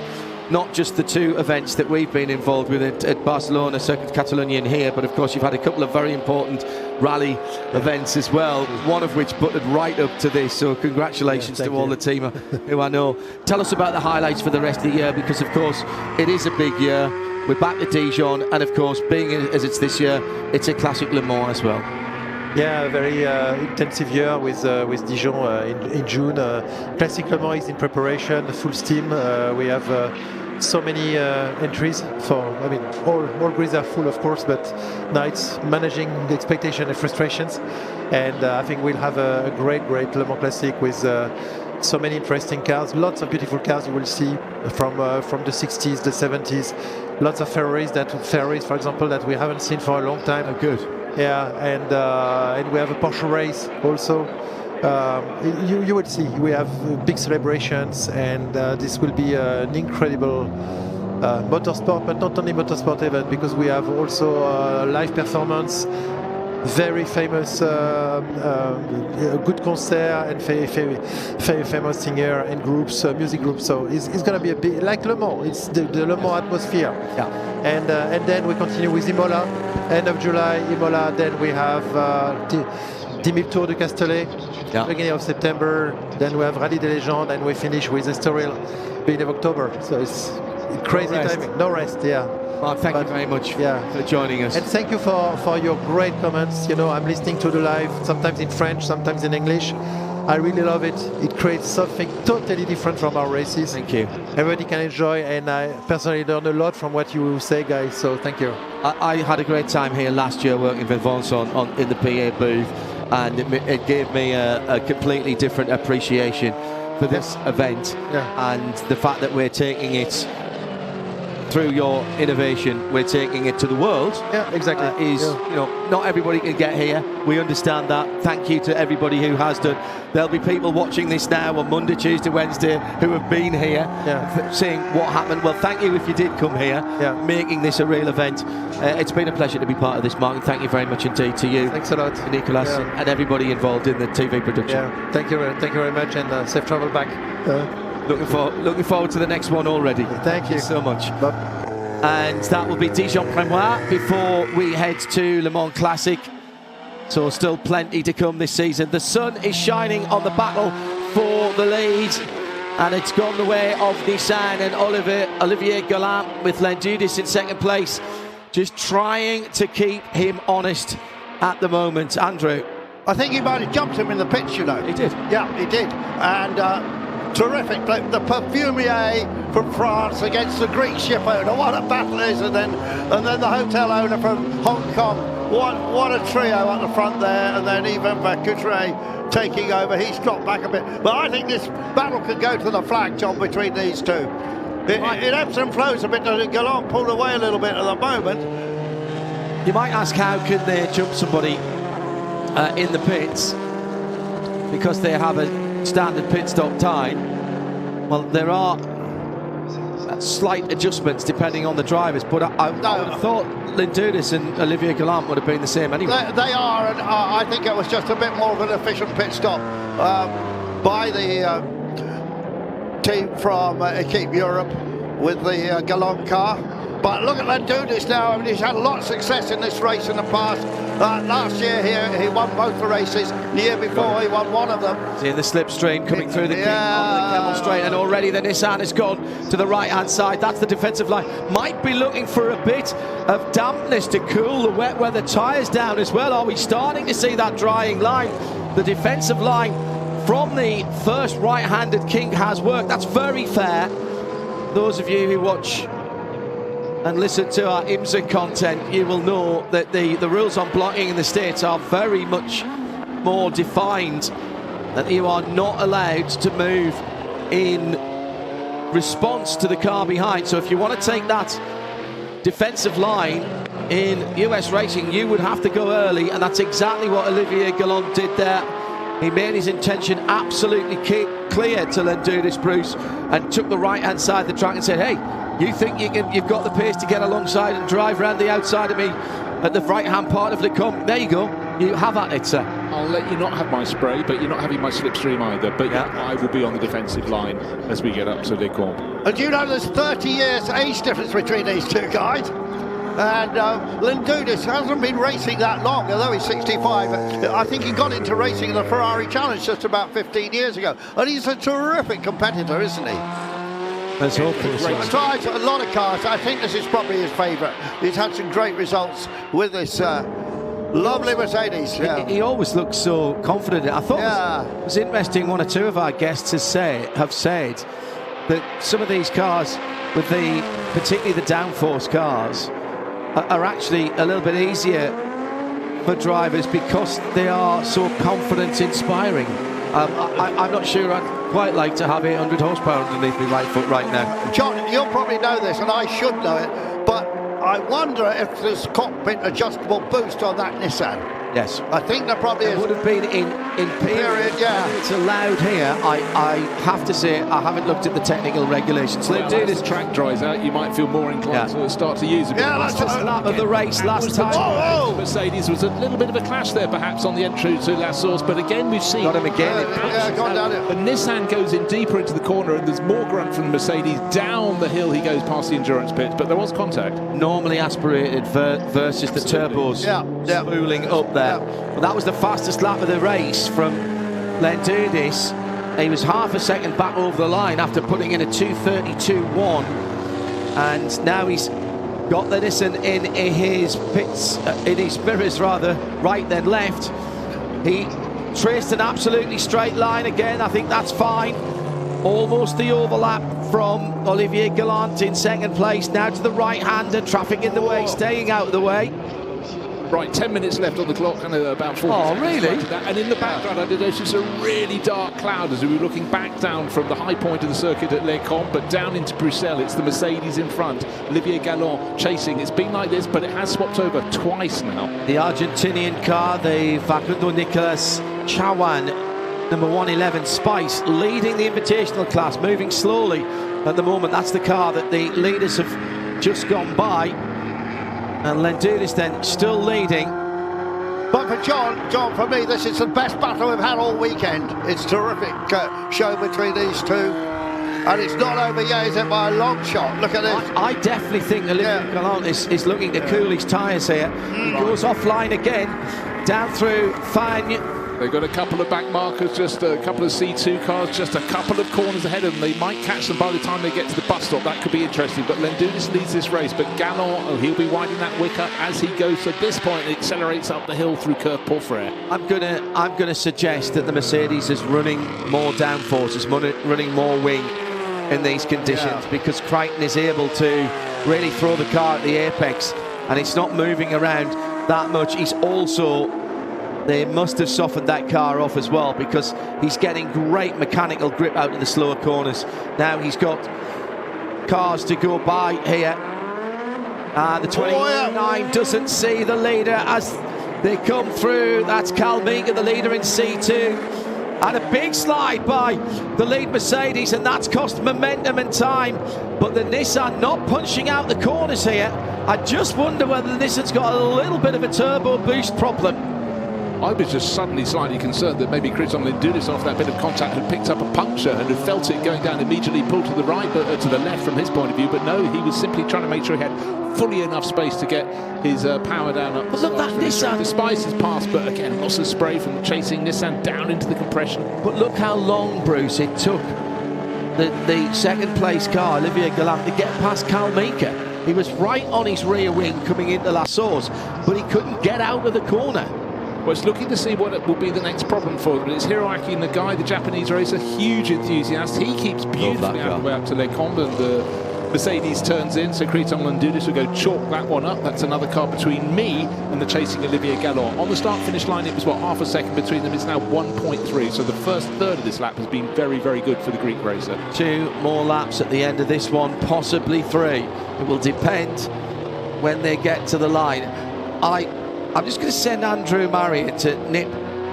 A: not just the 2 events that we've been involved with at Barcelona, Circuit Catalunya here, but of course you've had a couple of very important rally events as well, one of which butted right up to this. So congratulations to all the team who I know. Tell us about the highlights for the rest of the year, because of course it is a big year. We're back to Dijon, and of course being as it's this year, it's a classic Le Mans as well.
D: Yeah, a very intensive year with Dijon in June. Classic Le Mans is in preparation, full steam. We have so many entries. I mean, all grids are full, of course, but now it's managing the expectation and frustrations. And I think we'll have a great Le Mans Classic with so many interesting cars, lots of beautiful cars you will see from the 60s, the 70s, lots of Ferraris, for example, that we haven't seen for a long time.
A: Oh, good.
D: Yeah, and we have a Porsche race also. You will see, we have big celebrations, and this will be an incredible motorsport, but not only motorsport event, because we have also live performance, very famous good concert, and very famous singer and groups, music groups. So it's going to be a bit like Le Mans. It's the Le Mans atmosphere.
A: Yeah.
D: And then we continue with Imola, end of July, Imola. Then we have 10,000 Tours de Castellet, beginning of September. Then we have Rallye des Légendes, and we finish with Estoril, beginning of October. So it's crazy timing. No rest, yeah.
A: Well, thank you very much for joining us.
D: And thank you for your great comments. You know, I'm listening to the live, sometimes in French, sometimes in English. I really love it. It creates something totally different from our races.
A: Thank you.
D: Everybody can enjoy, and I personally learn a lot from what you say, guys. So thank you.
A: I had a great time here last year working with Vincent in the PA booth, and it gave me a completely different appreciation for this event, and the fact that we're taking it through your innovation, we're taking it to the world.
D: Yeah, exactly.
A: You know, not everybody can get here. We understand that. Thank you to everybody who has done. There'll be people watching this now on Monday, Tuesday, Wednesday who have been here, seeing what happened. Well, thank you if you did come here, making this a real event. It's been a pleasure to be part of this, Mark, and thank you very much indeed to you.
D: Thanks a lot,
A: Nicolas, and everybody involved in the TV production.
D: Yeah, thank you very much, and safe travel back.
A: Looking forward to the next one already.
D: Thank you
A: so much.
D: Bye.
A: And that will be Dijon-Prémois before we head to Le Mans Classic. So still plenty to come this season. The sun is shining on the battle for the lead, and it's gone the way of Nissan and Olivier Galland with Lendudis in second place, just trying to keep him honest at the moment. Andrew?
C: I think he might have jumped him in the pitch, you know.
A: He did.
C: Yeah, he did. And terrific. The perfumier from France against the Greek ship owner. What a battle it is. And then the hotel owner from Hong Kong. What a trio at the front there. And then even Coutret taking over. He's dropped back a bit. But I think this battle could go to the flag, John, between these two. It ebbs and flows a bit. Galland pulled away a little bit at the moment.
A: You might ask, how can they jump somebody in the pits? Because they have a standard pit stop time. Well, there are slight adjustments depending on the drivers, but I thought Lendudis and Olivier Galland would have been the same anyway.
C: They are, and I think it was just a bit more of an efficient pit stop by the team from Equipe Europe with the Galland car. But look at Lendudis now. I mean, he's had a lot of success in this race in the past. Last year he won both the races. The year before he won one of them.
A: See the slipstream coming through the Kemmel Straight, and already the Nissan has gone to the right-hand side. That's the defensive line. Might be looking for a bit of dampness to cool the wet weather tyres down as well. Are we starting to see that drying line? The defensive line from the first right-handed King has worked. That's very fair. Those of you who watch and listen to our IMSA content, you will know that the rules on blocking in the States are very much more defined, that you are not allowed to move in response to the car behind. So if you want to take that defensive line in US racing, you would have to go early, and that's exactly what Olivier Galland did there. He made his intention absolutely clear to Lendudis, Bruce, and took the right-hand side of the track and said, hey, you think you've got the pace to get alongside and drive around the outside of me at the right-hand part of the comp? There you go. You have at it, sir.
B: I'll let you not have my spray, but you're not having my slipstream either. But I will be on the defensive line as we get up to the comp.
C: And you know there's 30 years age difference between these two guys. And Lendudis hasn't been racing that long, although he's 65. I think he got into racing in the Ferrari Challenge just about 15 years ago. And he's a terrific competitor, isn't he?
A: That's awful.
C: He drives a lot of cars. I think this is probably his favourite. He's had some great results with this lovely Mercedes.
A: He always looks so confident. I thought it was interesting, one or two of our guests have said that some of these cars with particularly the downforce cars, are actually a little bit easier for drivers because they are so confidence-inspiring. I'm not sure I'd quite like to have 800 horsepower underneath my right foot right now.
C: John, you'll probably know this, and I should know it, but I wonder if there's cockpit adjustable boost on that Nissan.
A: Yes.
C: I think there probably is.
A: It would have been in period,
C: yeah.
A: It's allowed here. I have to say, I haven't looked at the technical regulations.
B: Well,
A: do
B: as
A: this
B: the track dries out, you might feel more inclined to start to use it.
C: Yeah, that's
A: the lap of the race last time.
C: Oh.
B: Mercedes was a little bit of a clash there, perhaps, on the entry to La Source, but again, we've seen...
A: Got him again.
C: Gone down it.
B: The Nissan goes in deeper into the corner, and there's more grunt from Mercedes. Down the hill he goes past the endurance pits, but there was contact.
A: Normally aspirated versus the turbos spooling up there. Well, that was the fastest lap of the race from Lendudis. He was half a second back over the line after putting in a 2:32.1, and now he's got the Nissan in his pits, in his mirrors rather, right then left. He traced an absolutely straight line again. I think that's fine. Almost the overlap from Olivier Gallant in second place. Now to the right-hander, traffic in the way, staying out of the way.
B: Right, 10 minutes left on the clock, and about 4
A: Oh,
B: seconds
A: really?
B: after that. And in the background, I did notice a really dark cloud as we were looking back down from the high point of the circuit at Les Combes, but down into Bruxelles. It's the Mercedes in front. Olivier Gallant chasing. It's been like this, but it has swapped over twice now.
A: The Argentinian car, the Facundo Nicolas Chawan, number 111 Spice, leading the invitational class, moving slowly at the moment. That's the car that the leaders have just gone by. And Lendudis then still leading.
C: But for John, for me, this is the best battle we've had all weekend. It's a terrific show between these two. And it's not over yet, is it, by a long shot? Look at this.
A: I definitely think Olivier Gallant is looking to cool his tyres here. He goes offline again, down through Fagne.
B: They've got a couple of back markers, just a couple of C2 cars, just a couple of corners ahead of them. They might catch them by the time they get to the bus stop. That could be interesting. But Lendudis leads this race. But Gallant, he'll be winding that wick up as he goes. So at this point, it accelerates up the hill through Curve Porfrère.
A: I'm gonna suggest that the Mercedes is running more downforce, is running more wing in these conditions, because Crichton is able to really throw the car at the apex, and it's not moving around that much. He's also... They must have softened that car off as well, because he's getting great mechanical grip out of the slower corners. Now he's got cars to go by here. And the 29 doesn't see the leader as they come through. That's Kalmika, the leader in C2. And a big slide by the lead Mercedes, and that's cost momentum and time. But the Nissan not punching out the corners here. I just wonder whether the Nissan's got a little bit of a turbo boost problem.
B: I was just suddenly slightly concerned that maybe Crichton Lendudis, off that bit of contact, had picked up a puncture and had felt it going down, immediately pulled to the right, but to the left from his point of view. But no, he was simply trying to make sure he had fully enough space to get his power down up.
A: But look, that Nissan...
B: The Spice has passed, but again, lots of spray from chasing Nissan down into the compression.
A: But look how long, Bruce, it took the second place car, Olivier Gallant, to get past Kalmika. He was right on his rear wing coming into La Source, but he couldn't get out of the corner.
B: Well, it's looking to see what will be the next problem for them. It's Hiroaki Nagai, the Japanese racer, huge enthusiast. He keeps beautifully out of the way up to Les Combes, and the Mercedes turns in, so Crichton Lendudis will go chalk that one up. That's another car between me and the chasing Olivier Gallant. On the start-finish line, it was, what, half a second between them. It's now 1.3, so the first third of this lap has been very, very good for the Greek racer. 2 more laps at the end of this one, possibly 3. It will depend when they get to the line. I'm just going to send Andrew Marriott to nip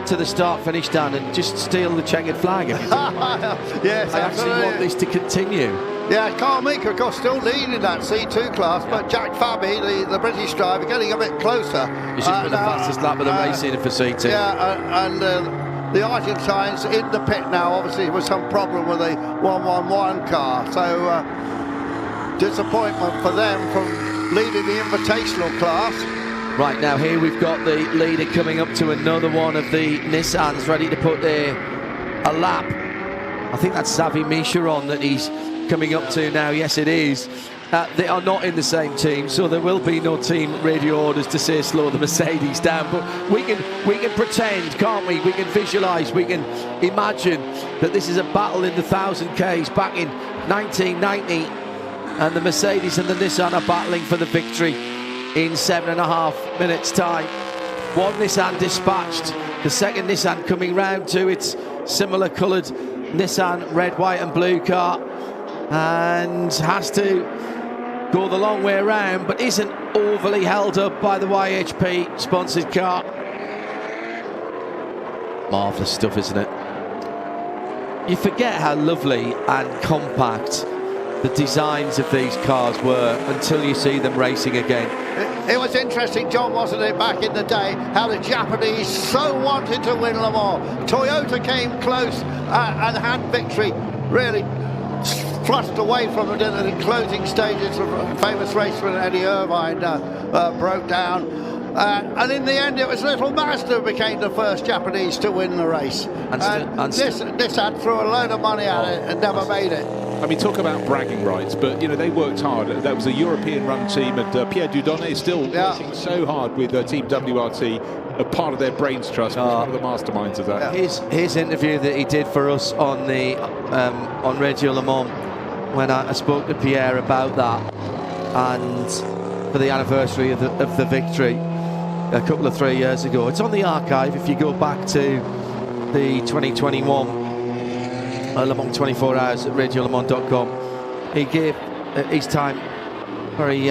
B: to the start-finish stand and just steal the checkered flag.
C: Yes,
A: I actually want this to continue.
C: Yeah, Kalmika, of course, still leading that C2 class, but Jack Fabi, the British driver, getting a bit closer.
A: This has been the fastest lap of the race in for C2.
C: Yeah, and the Argentines in the pit now, obviously, with some problem with the 111 car. So, disappointment for them from leading the invitational class.
A: Right, now here we've got the leader coming up to another one of the Nissans, ready to put a lap. I think that's Xavi Micheron that he's coming up to now. Yes, it is. They are not in the same team, so there will be no team radio orders to say slow the Mercedes down. But we can pretend, can't we? We can visualise, we can imagine that this is a battle in the 1000 Ks back in 1990. and the Mercedes and the Nissan are battling for the victory in 7.5 minutes time. One Nissan dispatched, the second Nissan coming round to its similar coloured Nissan red, white and blue car, and has to go the long way around, but isn't overly held up by the YHP sponsored car. Marvellous stuff, isn't it? You forget how lovely and compact the designs of these cars were until you see them racing again.
C: It was interesting, John, wasn't it, back in the day, how the Japanese so wanted to win Le Mans. Toyota came close and had victory, really thrust away from it in the closing stages. Famous raceman Eddie Irvine broke down. And in the end, it was Little Mazda who became the first Japanese to win the race. And this had threw a load of money at it and never made it.
B: I mean, talk about bragging rights, but, you know, they worked hard. That was a European-run team, and Pierre Dieudonné is still working so hard with Team WRT, a part of their brains trust, one of the masterminds of that.
A: His interview that he did for us on the on Radio Le Mans, when I spoke to Pierre about that, and for the anniversary of the victory a couple of 3 years ago. It's on the archive if you go back to the 2021 Le Mans 24 hours at radiolemans.com. He gave his time very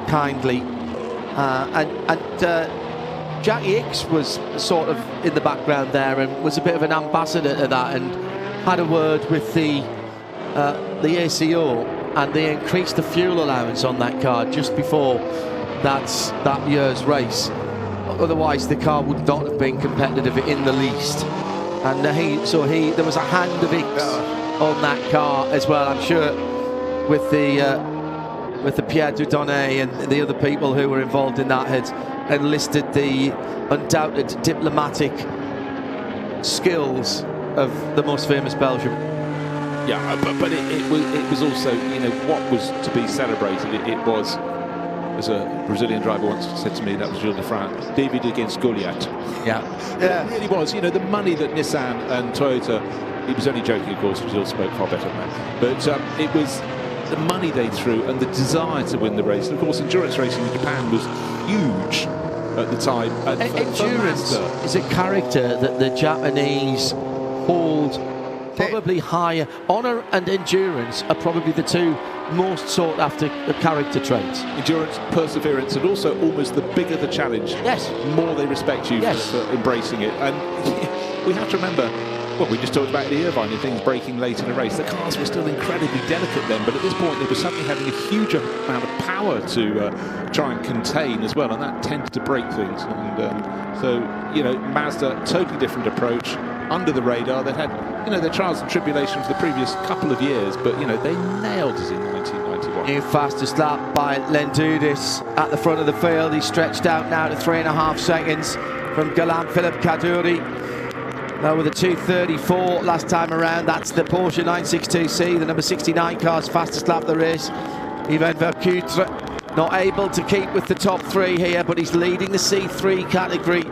A: kindly, and Jackie Hicks was sort of in the background there and was a bit of an ambassador to that, and had a word with the ACO, and they increased the fuel allowance on that car just before that year's race. Otherwise the car would not have been competitive in the least. And there was a hand of Hicks on that car as well. I'm sure with the Pierre Dieudonné and the other people who were involved in that had enlisted the undoubted diplomatic skills of the most famous Belgian.
B: Yeah, but it was also, you know, what was to be celebrated. It was, as a Brazilian driver once said to me, that was Gilles de France, David against Goliath.
A: Yeah.
B: It really was. You know, the money that Nissan and Toyota, he was only joking, of course, Gilles spoke far better than that, but it was the money they threw and the desire to win the race. And of course, endurance racing in Japan was huge at the time.
A: Endurance is a character that the Japanese hold probably higher. Honour and endurance are probably the two most sought after character traits.
B: Endurance, perseverance, and also almost the bigger the challenge, the more they respect you for embracing it. And we have to remember, well, we just talked about the Irvine and things breaking late in a race. The cars were still incredibly delicate then, but at this point they were suddenly having a huge amount of power to try and contain as well, and that tended to break things. And so, you know, Mazda, totally different approach, under the radar. They had, you know, their trials and tribulations for the previous couple of years, but, you know, they nailed us in 1991.
A: New fastest lap by Lendudis at the front of the field. He's stretched out now to 3.5 seconds from Galan Philippe Kaduri. Now with a 2:34 last time around. That's the Porsche 962C, the number 69 car's fastest lap of the race. Yvan Vercutre not able to keep with the top three here, but he's leading the C3 category,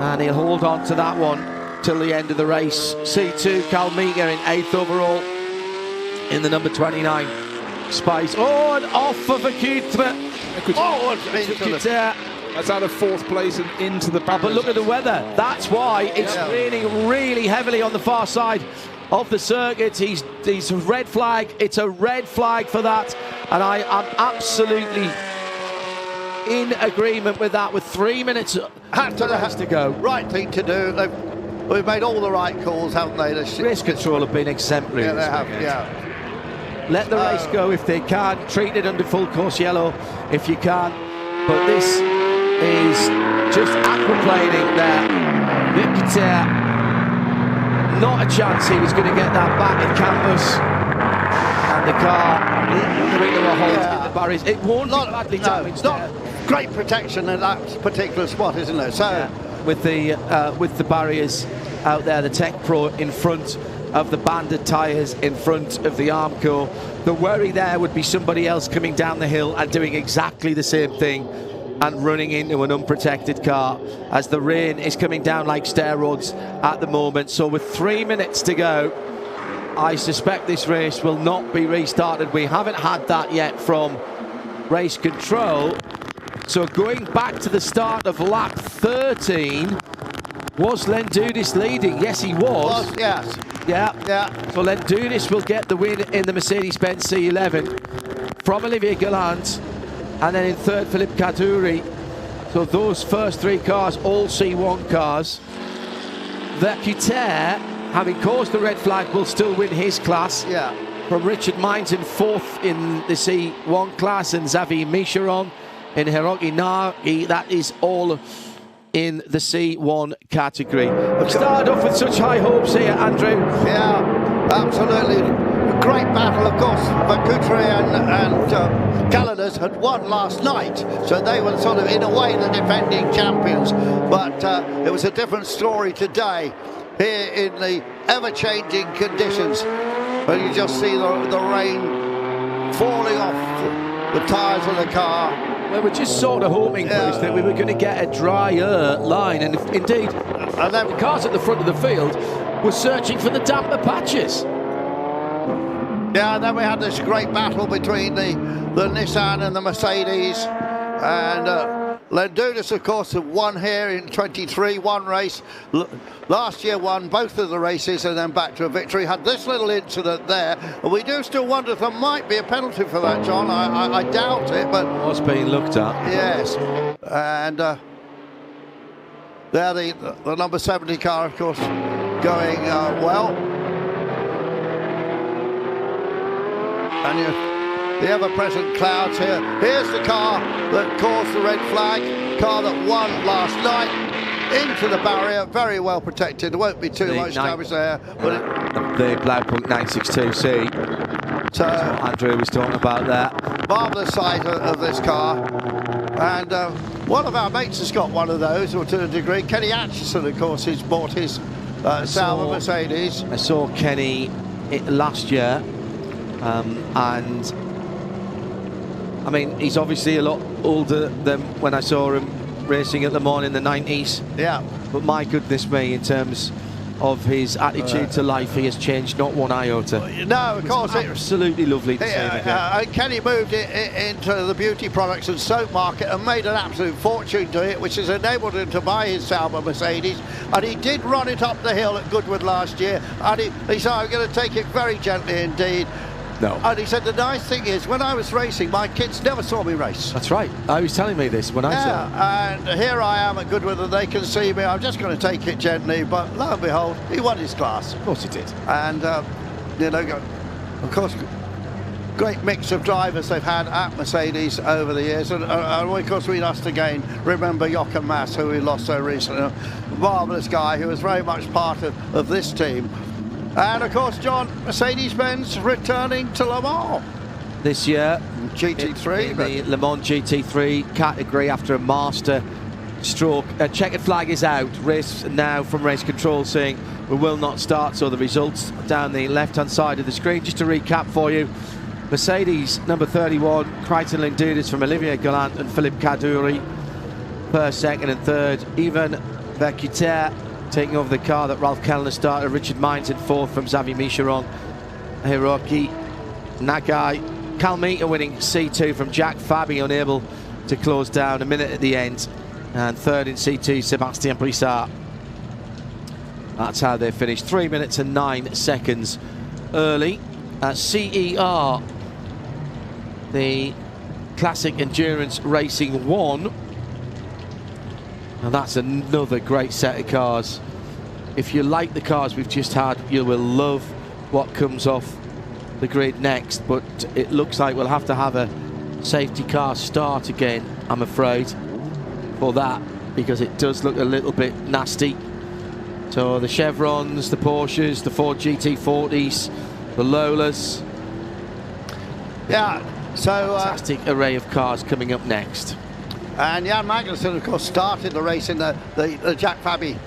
A: and he'll hold on to that one till the end of the race. C2, Kalmiga in 8th overall in the number 29 Spice. Oh, and off for Vercutre.
B: That's out of 4th place and into the back.
A: But look at the weather. That's why it's raining really heavily on the far side of the circuit. He's red flag. It's a red flag for that, and I am absolutely in agreement with that. With 3 minutes to go,
C: right thing to do. We've made all the right calls, haven't they?
A: Race control have been exemplary.
C: Yeah, they have. Yeah.
A: Let the race go if they can. Treat it under full course yellow if you can. But this is just aquaplaning there. Victor, not a chance he was going to get that back in canvas. And the car coming to a halt in the barriers. It won't be badly damaged.
C: Not great protection in that particular spot, isn't it? So
A: with the barriers out there, the Tech Pro in front of the banded tyres in front of the Armco. The worry there would be somebody else coming down the hill and doing exactly the same thing and running into an unprotected car, as the rain is coming down like stair rods at the moment. So with 3 minutes to go, I suspect this race will not be restarted. We haven't had that yet from race control. So going back to the start of lap 13, was Lendudis leading? Yes, he was.
C: Yes.
A: Yeah.
C: Yeah.
A: So Lendudis will get the win in the Mercedes-Benz C11 from Olivier Galland, and then in third, Philippe Kaduri. So those first three cars, all C1 cars. Vercuter, having caused the red flag, will still win his class.
C: Yeah.
A: From Richard Mines in fourth in the C1 class, and Xavier Micheron in Hiroki Nagi. That is all in the C1 category. We've started off with such high hopes here, Andrew.
C: Yeah, absolutely. Great battle, of course. Vercuter and Gallanders had won last night, so they were sort of, in a way, the defending champions. But it was a different story today here in the ever-changing conditions. But you just see the rain falling off the tyres of the car.
A: Well, we're just sort of hoping, Bruce, that we were going to get a drier line, and indeed,
C: and then
A: the cars at the front of the field were searching for the damper patches.
C: Yeah, and then we had this great battle between the Nissan and the Mercedes, and Lendudis, of course, have won here in 23, one race. Last year won both of the races and then back to a victory. Had this little incident there, and we do still wonder if there might be a penalty for that, John. I doubt it, but
A: What's being looked at?
C: yes. And there the number 70 car, of course, going well. And the ever-present clouds here. Here's the car that caused the red flag, car that won last night, into the barrier, very well protected. There won't be too much damage there. But
A: the Blackpool 962C.
C: So
A: Andrew was talking about that.
C: marvellous sight of this car. And one of our mates has got one of those, or to a degree. Kenny Atchison, of course, has bought his Sauber Mercedes.
A: I saw Kenny last year. And I mean, he's obviously a lot older than when I saw him racing at Le Mans in the 90s.
C: Yeah.
A: But my goodness me, in terms of his attitude to life, he has changed not one iota.
C: No, of course.
A: Absolutely lovely to see him again.
C: Kenny moved into the beauty products and soap market and made an absolute fortune to it, which has enabled him to buy his Sauber Mercedes. And he did run it up the hill at Goodwood last year. And he said, I'm going to take it very gently indeed.
A: No.
C: And he said, the nice thing is, when I was racing, my kids never saw me race.
A: That's right. I was telling me this when I saw him.
C: And here I am at Goodwood, and they can see me. I'm just going to take it gently. But lo and behold, he won his class.
A: Of course he did.
C: And, you know, of course, great mix of drivers they've had at Mercedes over the years. And of course, we must again remember Jochen Mass, who we lost so recently. A marvellous guy who was very much part of this team. And of course, John, Mercedes-Benz returning to Le Mans
A: this year.
C: GT3.
A: In the Le Mans GT3 category after a master stroke. A checkered flag is out. Race now from race control saying we will not start. So the results down the left-hand side of the screen. Just to recap for you. Mercedes number 31, Crichton Lendudis from Olivier Galland and Philippe Kaduri per second and third. Even Vercuter taking over the car that Ralph Kellner started. Richard Mines in fourth from Xavier Micheron. Hiroki Nagai. Calmita winning C2 from Jack Fabi, unable to close down a minute at the end. And third in C2, Sébastien Brissard. That's how they finished. 3 minutes and 9 seconds early. CER, the Classic Endurance Racing 1. And that's another great set of cars. If you like the cars we've just had, you will love what comes off the grid next. But it looks like we'll have to have a safety car start again, I'm afraid, for that, because it does look a little bit nasty. So the Chevrons, the Porsches, the Ford GT40s, the Lolas.
C: Yeah, so
A: fantastic array of cars coming up next.
C: And Jan Magnussen, of course, started the race in the Jack Fabi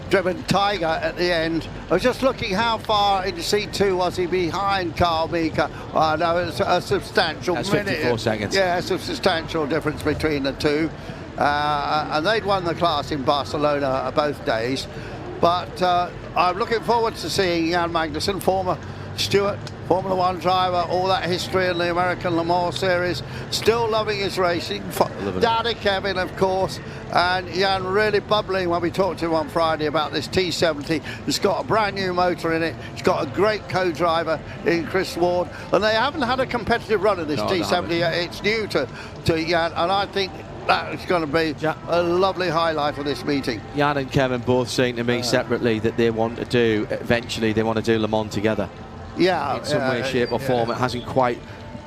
C: driven Tiger at the end. I was just looking how far into C2 was he behind Carl Mika. No, it's a substantial
A: That's
C: minute.
A: 54 seconds.
C: Yeah, it's a substantial difference between the two. And they'd won the class in Barcelona both days. But I'm looking forward to seeing Jan Magnussen, former Stewart, Formula One driver, all that history in the American Le Mans series, still loving his racing. Daddy Kevin, of course, and Jan really bubbling when we talked to him on Friday about this T70. It's got a brand new motor in it. It's got a great co-driver in Chris Ward, and they haven't had a competitive run in this T70 yet. It's new to Jan, and I think that's going to be a lovely highlight of this meeting.
A: Jan and Kevin both saying to me separately that they want to do, eventually they want to do Le Mans together.
C: Yeah,
A: in some way, shape or form. It hasn't quite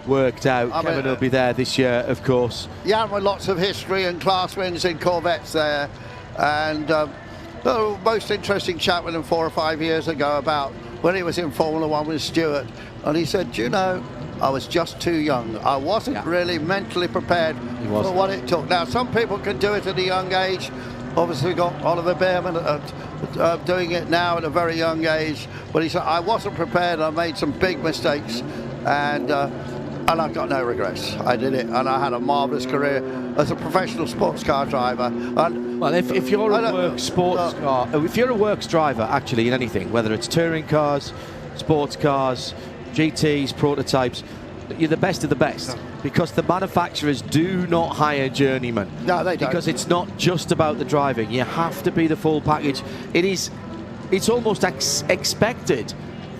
A: worked out. Kevin will be there this year, of course.
C: Jan with lots of history and class wins in Corvettes there, and the most interesting chat with him 4 or 5 years ago about when he was in Formula One with Stewart, and he said, "Do you know, I was just too young. I wasn't really mentally prepared for what it took." Now, some people can do it at a young age. Obviously, we've got Oliver Behrman doing it now at a very young age. But he said, "I wasn't prepared. I made some big mistakes, and I've got no regrets. I did it, and I had a marvellous career as a professional sports car driver." And
A: well, if you're a if you're a works driver, actually in anything, whether it's touring cars, sports cars, GTs, prototypes, you're the best of the best, because the manufacturers do not hire journeymen.
C: No, they don't.
A: Because it's not just about the driving. You have to be the full package. It's almost expected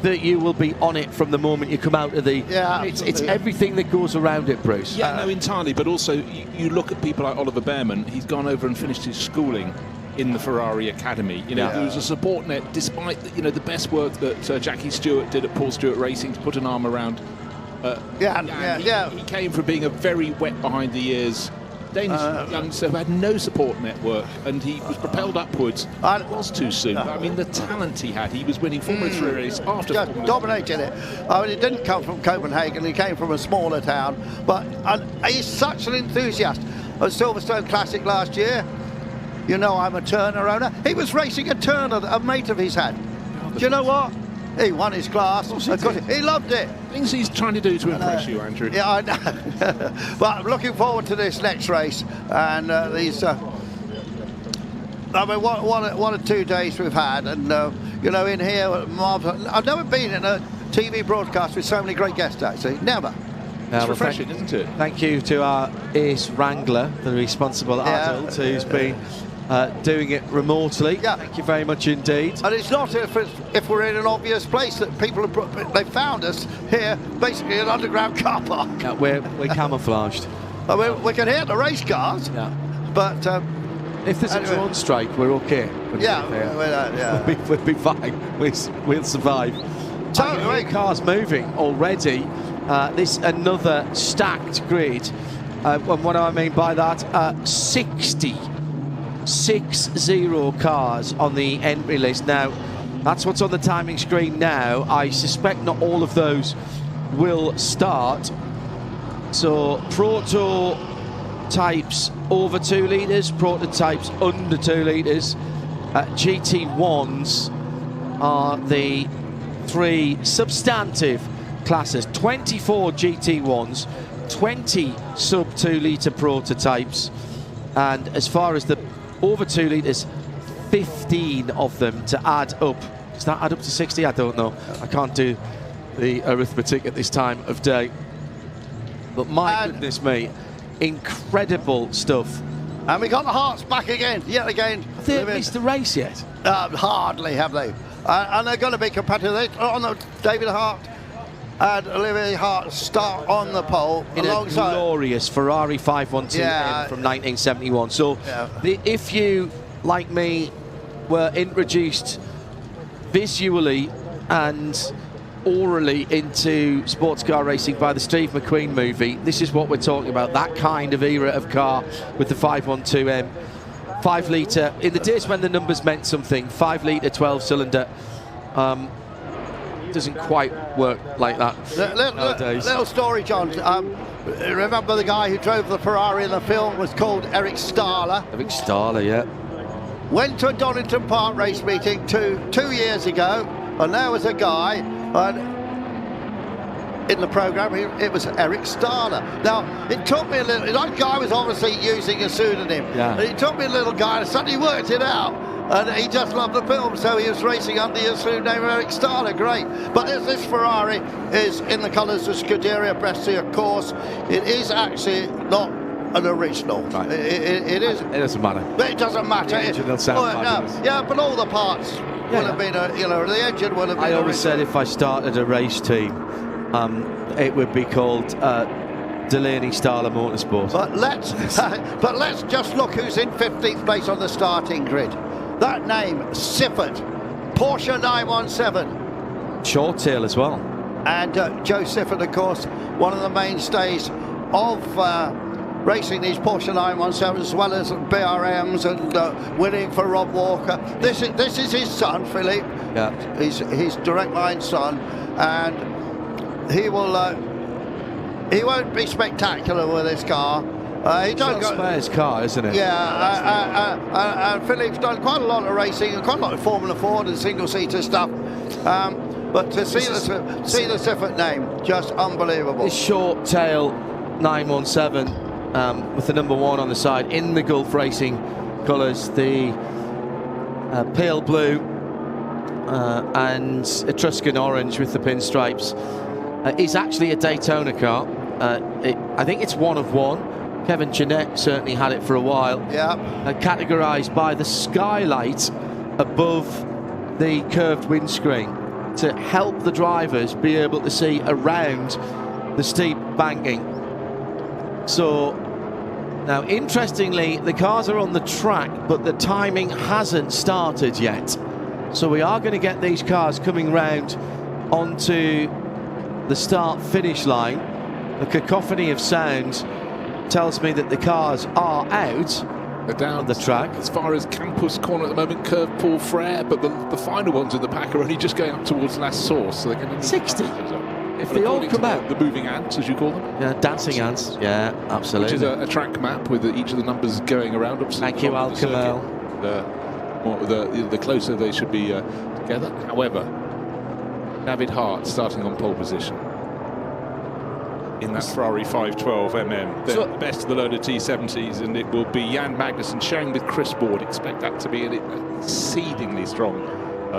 A: that you will be on it from the moment you come out of the...
C: Yeah,
A: it's everything that goes around it, Bruce.
B: Yeah, no, entirely. But also, you look at people like Oliver Behrman. He's gone over and finished his schooling in the Ferrari Academy. You know, there was a support net, despite the best work that Jackie Stewart did at Paul Stewart Racing to put an arm around. He came from being a very wet behind the ears Danish youngster who had no support network, and he was propelled upwards. It was too soon. I mean, the talent he had. He was winning Formula 3 race after Formula
C: dominated it. I mean, he didn't come from Copenhagen. He came from a smaller town, but he's such an enthusiast. At Silverstone Classic last year, you know, I'm a Turner owner. He was racing a Turner that a mate of his had. Do you know what? He won his class. He loved it.
B: Things he's trying to do to impress you, Andrew.
C: Yeah, I know. But I'm looking forward to this next race. And these, I mean, one or 2 days we've had. And, you know, in here, I've never been in a TV broadcast with so many great guests, actually. Never.
B: It's refreshing, isn't it?
A: Thank you to our ace wrangler, the responsible adult, who's been doing it remotely. Thank you very much indeed.
C: And it's not if we're in an obvious place that people they found us here, basically an underground car park.
A: We're camouflaged.
C: I mean, we can hear the race cars, but
A: if there's a drone strike, we're okay. We'll be fine. We'll survive. So cars moving already. This another stacked grid. And what do I mean by that? 60 cars on the entry list. Now, that's what's on the timing screen now. I suspect not all of those will start. So, prototypes over 2 litres, prototypes under 2 litres. GT1s are the 3 substantive classes. 24 GT1s, 20 sub 2 litre prototypes, and as far as the over 2 litres, 15 of them to add up. Does that add up to 60? I don't know. I can't do the arithmetic at this time of day. But my goodness me, incredible stuff.
C: And we got the Hearts back again, yet again.
A: Have they missed the race yet?
C: Hardly, have they? And they're going to be competitive. David Hart and Olivier Hart start on the pole
A: in
C: alongside
A: a glorious Ferrari 512M from 1971. So if you, like me, were introduced visually and orally into sports car racing by the Steve McQueen movie, this is what we're talking about. That kind of era of car with the 512M. 5 litre, in the days when the numbers meant something, 5 litre 12 cylinder. Doesn't quite work like that nowadays.
C: Little story, John. Remember the guy who drove the Ferrari in the film was called Eric Stahler.
A: Eric Stahler, yeah.
C: Went to a Donington Park race meeting 2 years ago, and there was a guy in the programme. It was Eric Stahler. Now, it took me a little. That guy was obviously using a pseudonym.
A: Yeah.
C: And it took me a little guy, and suddenly worked it out. and he just loved the film, so he was racing under his true name, Eric Starler. Great. But this Ferrari is in the colours of Scuderia Brescia, of course. It is actually not an original.
A: Right.
C: It is.
A: It doesn't matter.
C: But it doesn't matter.
A: The engine will sound fabulous.
C: Yeah, but all the parts would have been, the engine would have been.
A: I always said if I started a race team, it would be called Delaney Starler Motorsport.
C: But let's just look who's in 15th place on the starting grid. That name, Siffert, Porsche 917.
A: Short tail as well.
C: And Joe Siffert, of course, one of the mainstays of racing these Porsche 917s as well as BRMs, and winning for Rob Walker. This is his son, Philippe.
A: Yeah.
C: His direct line son, and he will. He won't be spectacular with this car. He don't
A: go. It's car, isn't it?
C: Yeah, and Philippe's done quite a lot of racing and quite a lot of Formula Ford and single-seater stuff. But to see the Siffert name, just unbelievable.
A: This short tail 917 with the number 1 on the side in the Gulf Racing colours, the pale blue and Etruscan orange with the pinstripes, is actually a Daytona car. I think it's one of one. Kevin Jeanette certainly had it for a while.
C: Yeah.
A: Categorised by the skylight above the curved windscreen to help the drivers be able to see around the steep banking. So now, interestingly, the cars are on the track, but the timing hasn't started yet. So we are going to get these cars coming round onto the start-finish line. The cacophony of sound tells me that the cars are out.
B: They're down
A: on the track.
B: As far as Campus Corner at the moment, curve Paul Frere, but the final ones in the pack are only just going up towards Last Source, so they're going to
A: 60. If they all come out.
B: The moving ants, as you call them.
A: Yeah, dancing ants. Yeah, absolutely.
B: Which is a track map with each of the numbers going around. Obviously,
A: thank you, Al Kamel.
B: The closer they should be together. However, David Hart starting on pole position in that Ferrari 512mm, the best of the load of T70s, and it will be Jan Magnussen sharing with Chris Ward. Expect that to be an exceedingly strong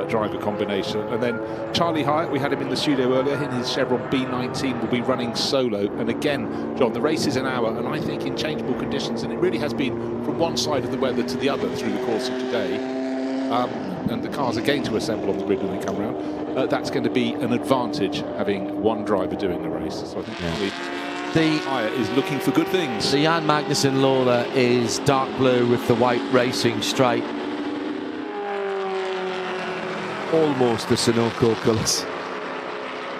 B: driver combination. And then Charlie Hyatt, we had him in the studio earlier, in his Chevron B19, will be running solo. And again, John, the race is an hour, and I think in changeable conditions, and it really has been from one side of the weather to the other through the course of today, and the cars are going to assemble on the grid when they come around. That's going to be an advantage, having one driver doing the race. So I think the Hyatt is looking for good things.
A: The Jan Magnussen Lola is dark blue with the white racing stripe. Almost the Sunoco colours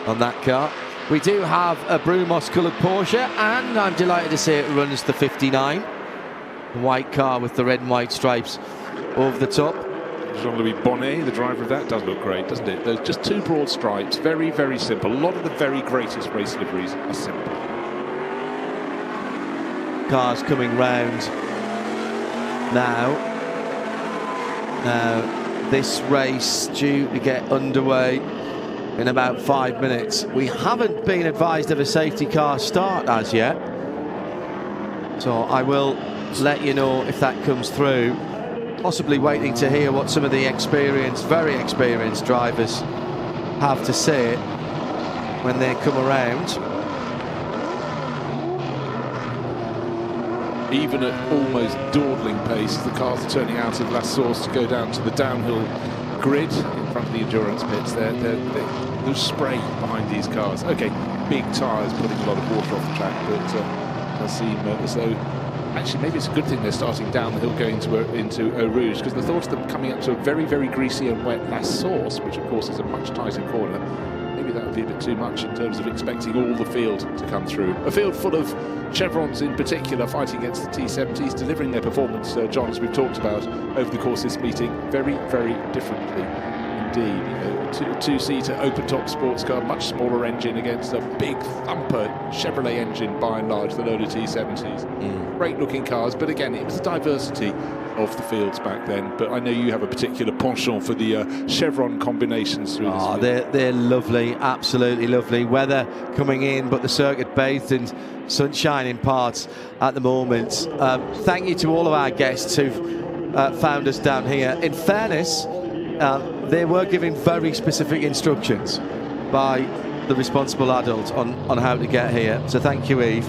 A: on that car. We do have a Brumos coloured Porsche, and I'm delighted to say it runs the 59. The white car with the red and white stripes over the top.
B: Jean-Louis Bonnet, the driver of that, does look great, doesn't it? There's just 2 broad stripes, very, very simple. A lot of the very greatest race liveries are simple.
A: Cars coming round now. Now, this race due to get underway in about 5 minutes. We haven't been advised of a safety car start as yet, so I will let you know if that comes through. Possibly waiting to hear what some of the very experienced drivers have to say when they come around.
B: Even at almost dawdling pace, the cars are turning out of Last Source to go down to the downhill grid in front of the endurance pits. There's spray behind these cars. Okay, big tyres putting a lot of water off the track, but it does seem as though actually maybe it's a good thing they're starting down the hill going into Eau Rouge, because the thought of them coming up to a very, very greasy and wet Last Source, which of course is a much tighter corner, maybe that would be a bit too much in terms of expecting all the field to come through. A field full of Chevrons in particular fighting against the T70s, delivering their performance, John, as we've talked about over the course of this meeting, very, very differently indeed. Two-seater open-top sports car, much smaller engine against a big thumper Chevrolet engine by and large, the Lola T70s. Great-looking cars, but again, it was the diversity of the fields back then. But I know you have a particular penchant for the Chevron combinations through this.
A: They're lovely, absolutely lovely. Weather coming in, but the circuit bathed in sunshine in parts at the moment. Thank you to all of our guests who've found us down here. In fairness, they were given very specific instructions by the responsible adult on how to get here. So thank you, Eve,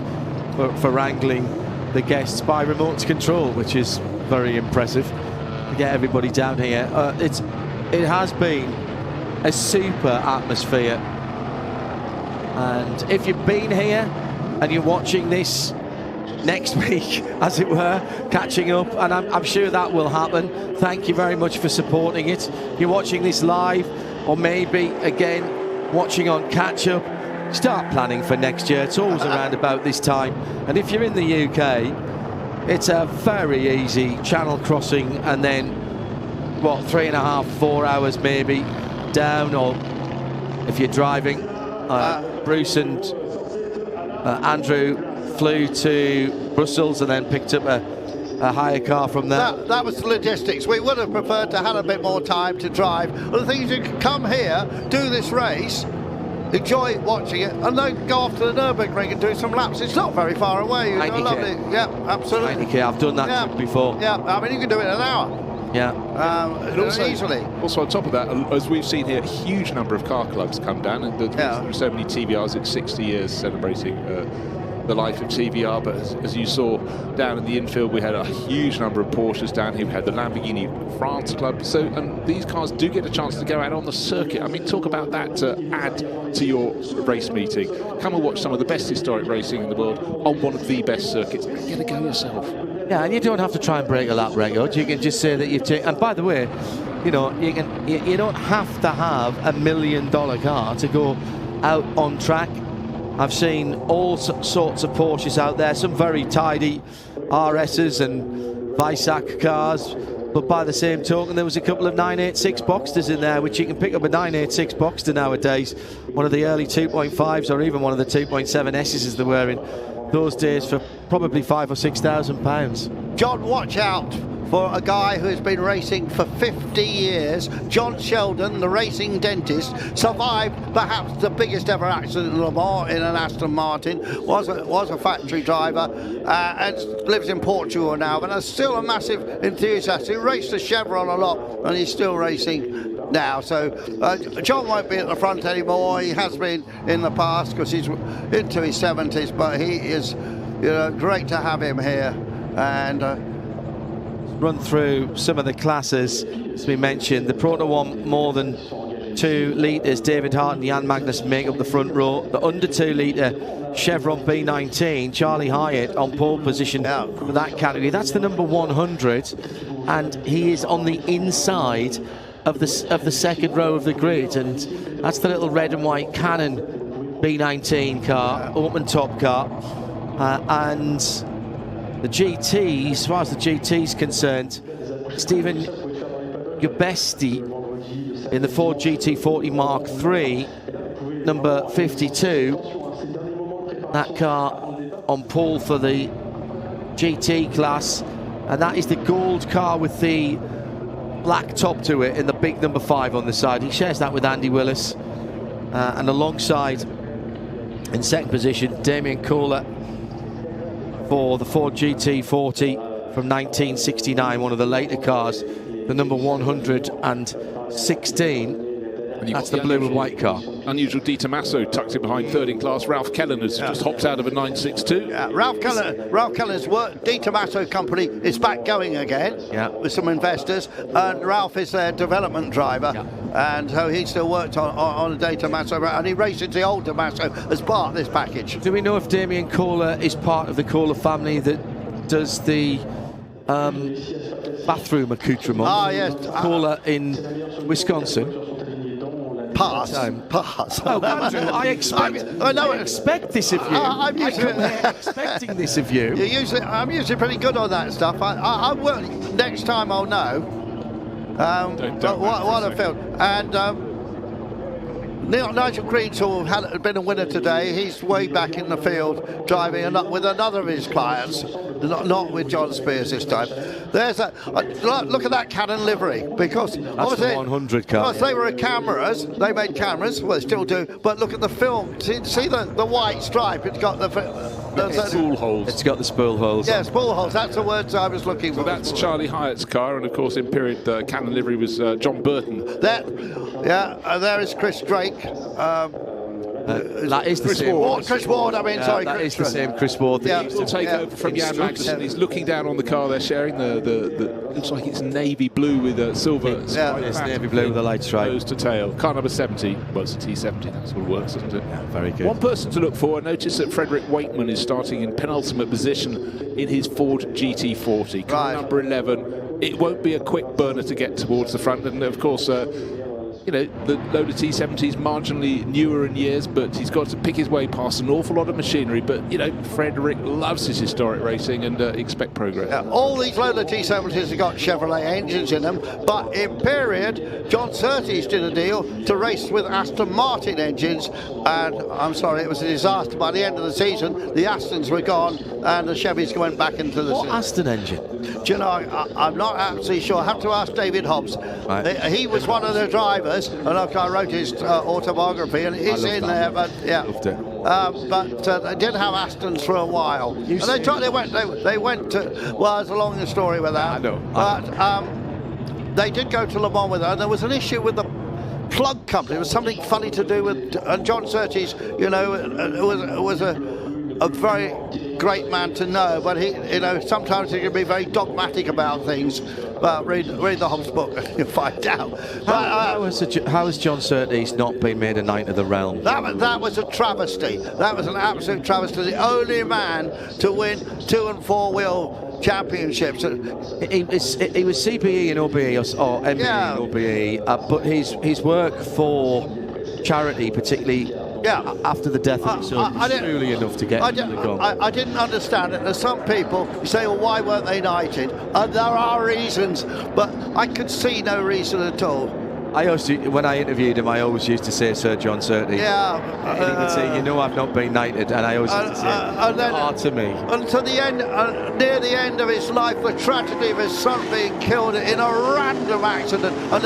A: for wrangling the guests by remote control, which is very impressive to get everybody down here. It has been a super atmosphere, and if you've been here and you're watching this next week, as it were, catching up, and I'm sure that will happen, thank you very much for supporting it. You're watching this live, or maybe again watching on catch up, start planning for next year. It's always around about this time, and if you're in the UK, it's a very easy channel crossing, and then what, 3.5, 4 hours maybe down, or if you're driving. Bruce and Andrew flew to Brussels and then picked up a hire car from there.
C: That was the logistics. We would have preferred to have a bit more time to drive. But the thing is, you can come here, do this race, enjoy watching it, and then go off to the Nürburgring and do some laps. It's not very far away. You know, lovely. Yeah, absolutely.
A: 90k. I've done that before.
C: Yeah, I mean, you can do it in an hour.
A: Yeah,
C: easily.
B: Also, on top of that, as we've seen here, a huge number of car clubs come down, and there are so many TVRs. It's 60 years celebrating the life of TVR. But as you saw down in the infield, we had a huge number of Porsches down here. We had the Lamborghini France Club. So, and these cars do get a chance to go out on the circuit. I mean, talk about that to add to your race meeting. Come and watch some of the best historic racing in the world on one of the best circuits. You're going to go yourself.
A: Yeah, and you don't have to try and break a lap record. You can just say that you've taken. And by the way, you know, you don't have to have $1 million car to go out on track. I've seen all sorts of Porsches out there, some very tidy RSs and Weissach cars. But by the same token, there was a couple of 986 Boxsters in there, which you can pick up a 986 Boxster nowadays, one of the early 2.5s, or even one of the 2.7 S's as they were in those days, for probably £5,000 or £6,000.
C: John, watch out for a guy who has been racing for 50 years. John Sheldon, the racing dentist, survived perhaps the biggest ever accident in Le Mans in an Aston Martin, was a factory driver, and lives in Portugal now, but is still a massive enthusiast. He raced the Chevron a lot, and he's still racing now. So John won't be at the front anymore. He has been in the past because he's into his 70s, but he is, you know, great to have him here. And
A: run through some of the classes as we mentioned. The Proto One more than 2 litres, David Hart and Jan Magnus make up the front row. The under 2 litre Chevron B19, Charlie Hyatt on pole position for that category. That's the number 100, and he is on the inside of the second row of the grid, and that's the little red and white Canon B19 car, open top car, and the GTs, as far as the GT's concerned, Stephen Gabesti in the Ford GT40 Mark III, number 52. That car on pole for the GT class, and that is the gold car with the black top to it and the big number 5 on the side. He shares that with Andy Willis, and alongside in second position Damien Kohler for the Ford GT40 from 1969, one of the later cars, the number 116. That's the blue and white car.
B: Unusual Di Tommaso tucked in behind third in class. Ralph Kellen has just hopped out of a 962.
C: Ralph Kellen's work, Di Tommaso company is back going again with some investors, and Ralph is their development driver, and so he still worked on a Di Tommaso, and he races the old Tommaso as part of this package.
A: Do we know if Damien Kohler is part of the Kohler family that does the bathroom accoutrement?
C: Yes.
A: Kohler in Wisconsin.
C: Pass.
A: Oh, Andrew, I expect this of you. I'm expecting this of you.
C: I'm usually pretty good on that stuff. I will. Next time I'll know. What a film. And Nigel Greensall had been a winner today. He's way back in the field driving with another of his clients, not with John Spears this time. There's look at that Canon livery, because
A: that's the 100 car.
C: Because they were cameras, they made cameras, well they still do, but look at the film. See the white stripe, it's got the
B: Spool holes.
A: It's got the spool holes.
C: Yeah, spool holes. That's the words I was looking for.
B: So that's Charlie Hyatt's car, and of course in period the Cannon livery was John Burton.
C: There is Chris Drake.
A: That is the
B: Chris
A: same.
B: Ward.
C: Chris Ward, I mean, sorry.
A: That is the same Chris Ward.
C: Yeah.
B: He'll take over from Jan Magnussen. He's looking down on the car they're sharing. The looks like it's navy blue with silver.
A: It's navy blue with a light stripe.
B: Nose to tail. Car number 70. Well, it's a T70. That sort of works, doesn't it?
A: Yeah, very good.
B: One person to look for. I noticed that Frederick Wakeman is starting in penultimate position in his Ford GT40. Car number 11. It won't be a quick burner to get towards the front, and of course. You know, the Lola T70 is marginally newer in years, but he's got to pick his way past an awful lot of machinery. But, you know, Frederick loves his historic racing and expect progress.
C: Yeah, all these Lola T70s have got Chevrolet engines in them, but in period, John Surtees did a deal to race with Aston Martin engines, and I'm sorry, it was a disaster. By the end of the season, the Astons were gone, and the Chevys went back into the season.
A: What Aston engine?
C: Do you know, I'm not absolutely sure. I have to ask David Hobbs.
A: Right.
C: He was one of the drivers, and look, I wrote his autobiography, and it's in there. But yeah,
A: Loved it.
C: But they did have Astons for a while, and they went to. Well, there's a long story with that.
A: I know.
C: But they did go to Le Mans with her, and there was an issue with the plug company. It was something funny to do with John Surtees. You know, was a very great man to know, but he, you know, sometimes he can be very dogmatic about things. But read the Hobbs book and you'll find out.
A: How has John Surtees not been made a Knight of the Realm?
C: That was a travesty. That was an absolute travesty. The only man to win 2- and 4-wheel championships.
A: He was CPE and OBE or MBE and OBE, but his work for charity, particularly after the death of his son, was truly enough to get him to the gun.
C: I didn't understand it. There's some people who say, well, why weren't they knighted? There are reasons, but I could see no reason at all.
A: When I interviewed him, I always used to say Sir John Surtees.
C: Yeah.
A: And he would say, you know, I've not been knighted, and I always used to say, to me.
C: And to the end, near the end of his life, the tragedy of his son being killed in a random accident. And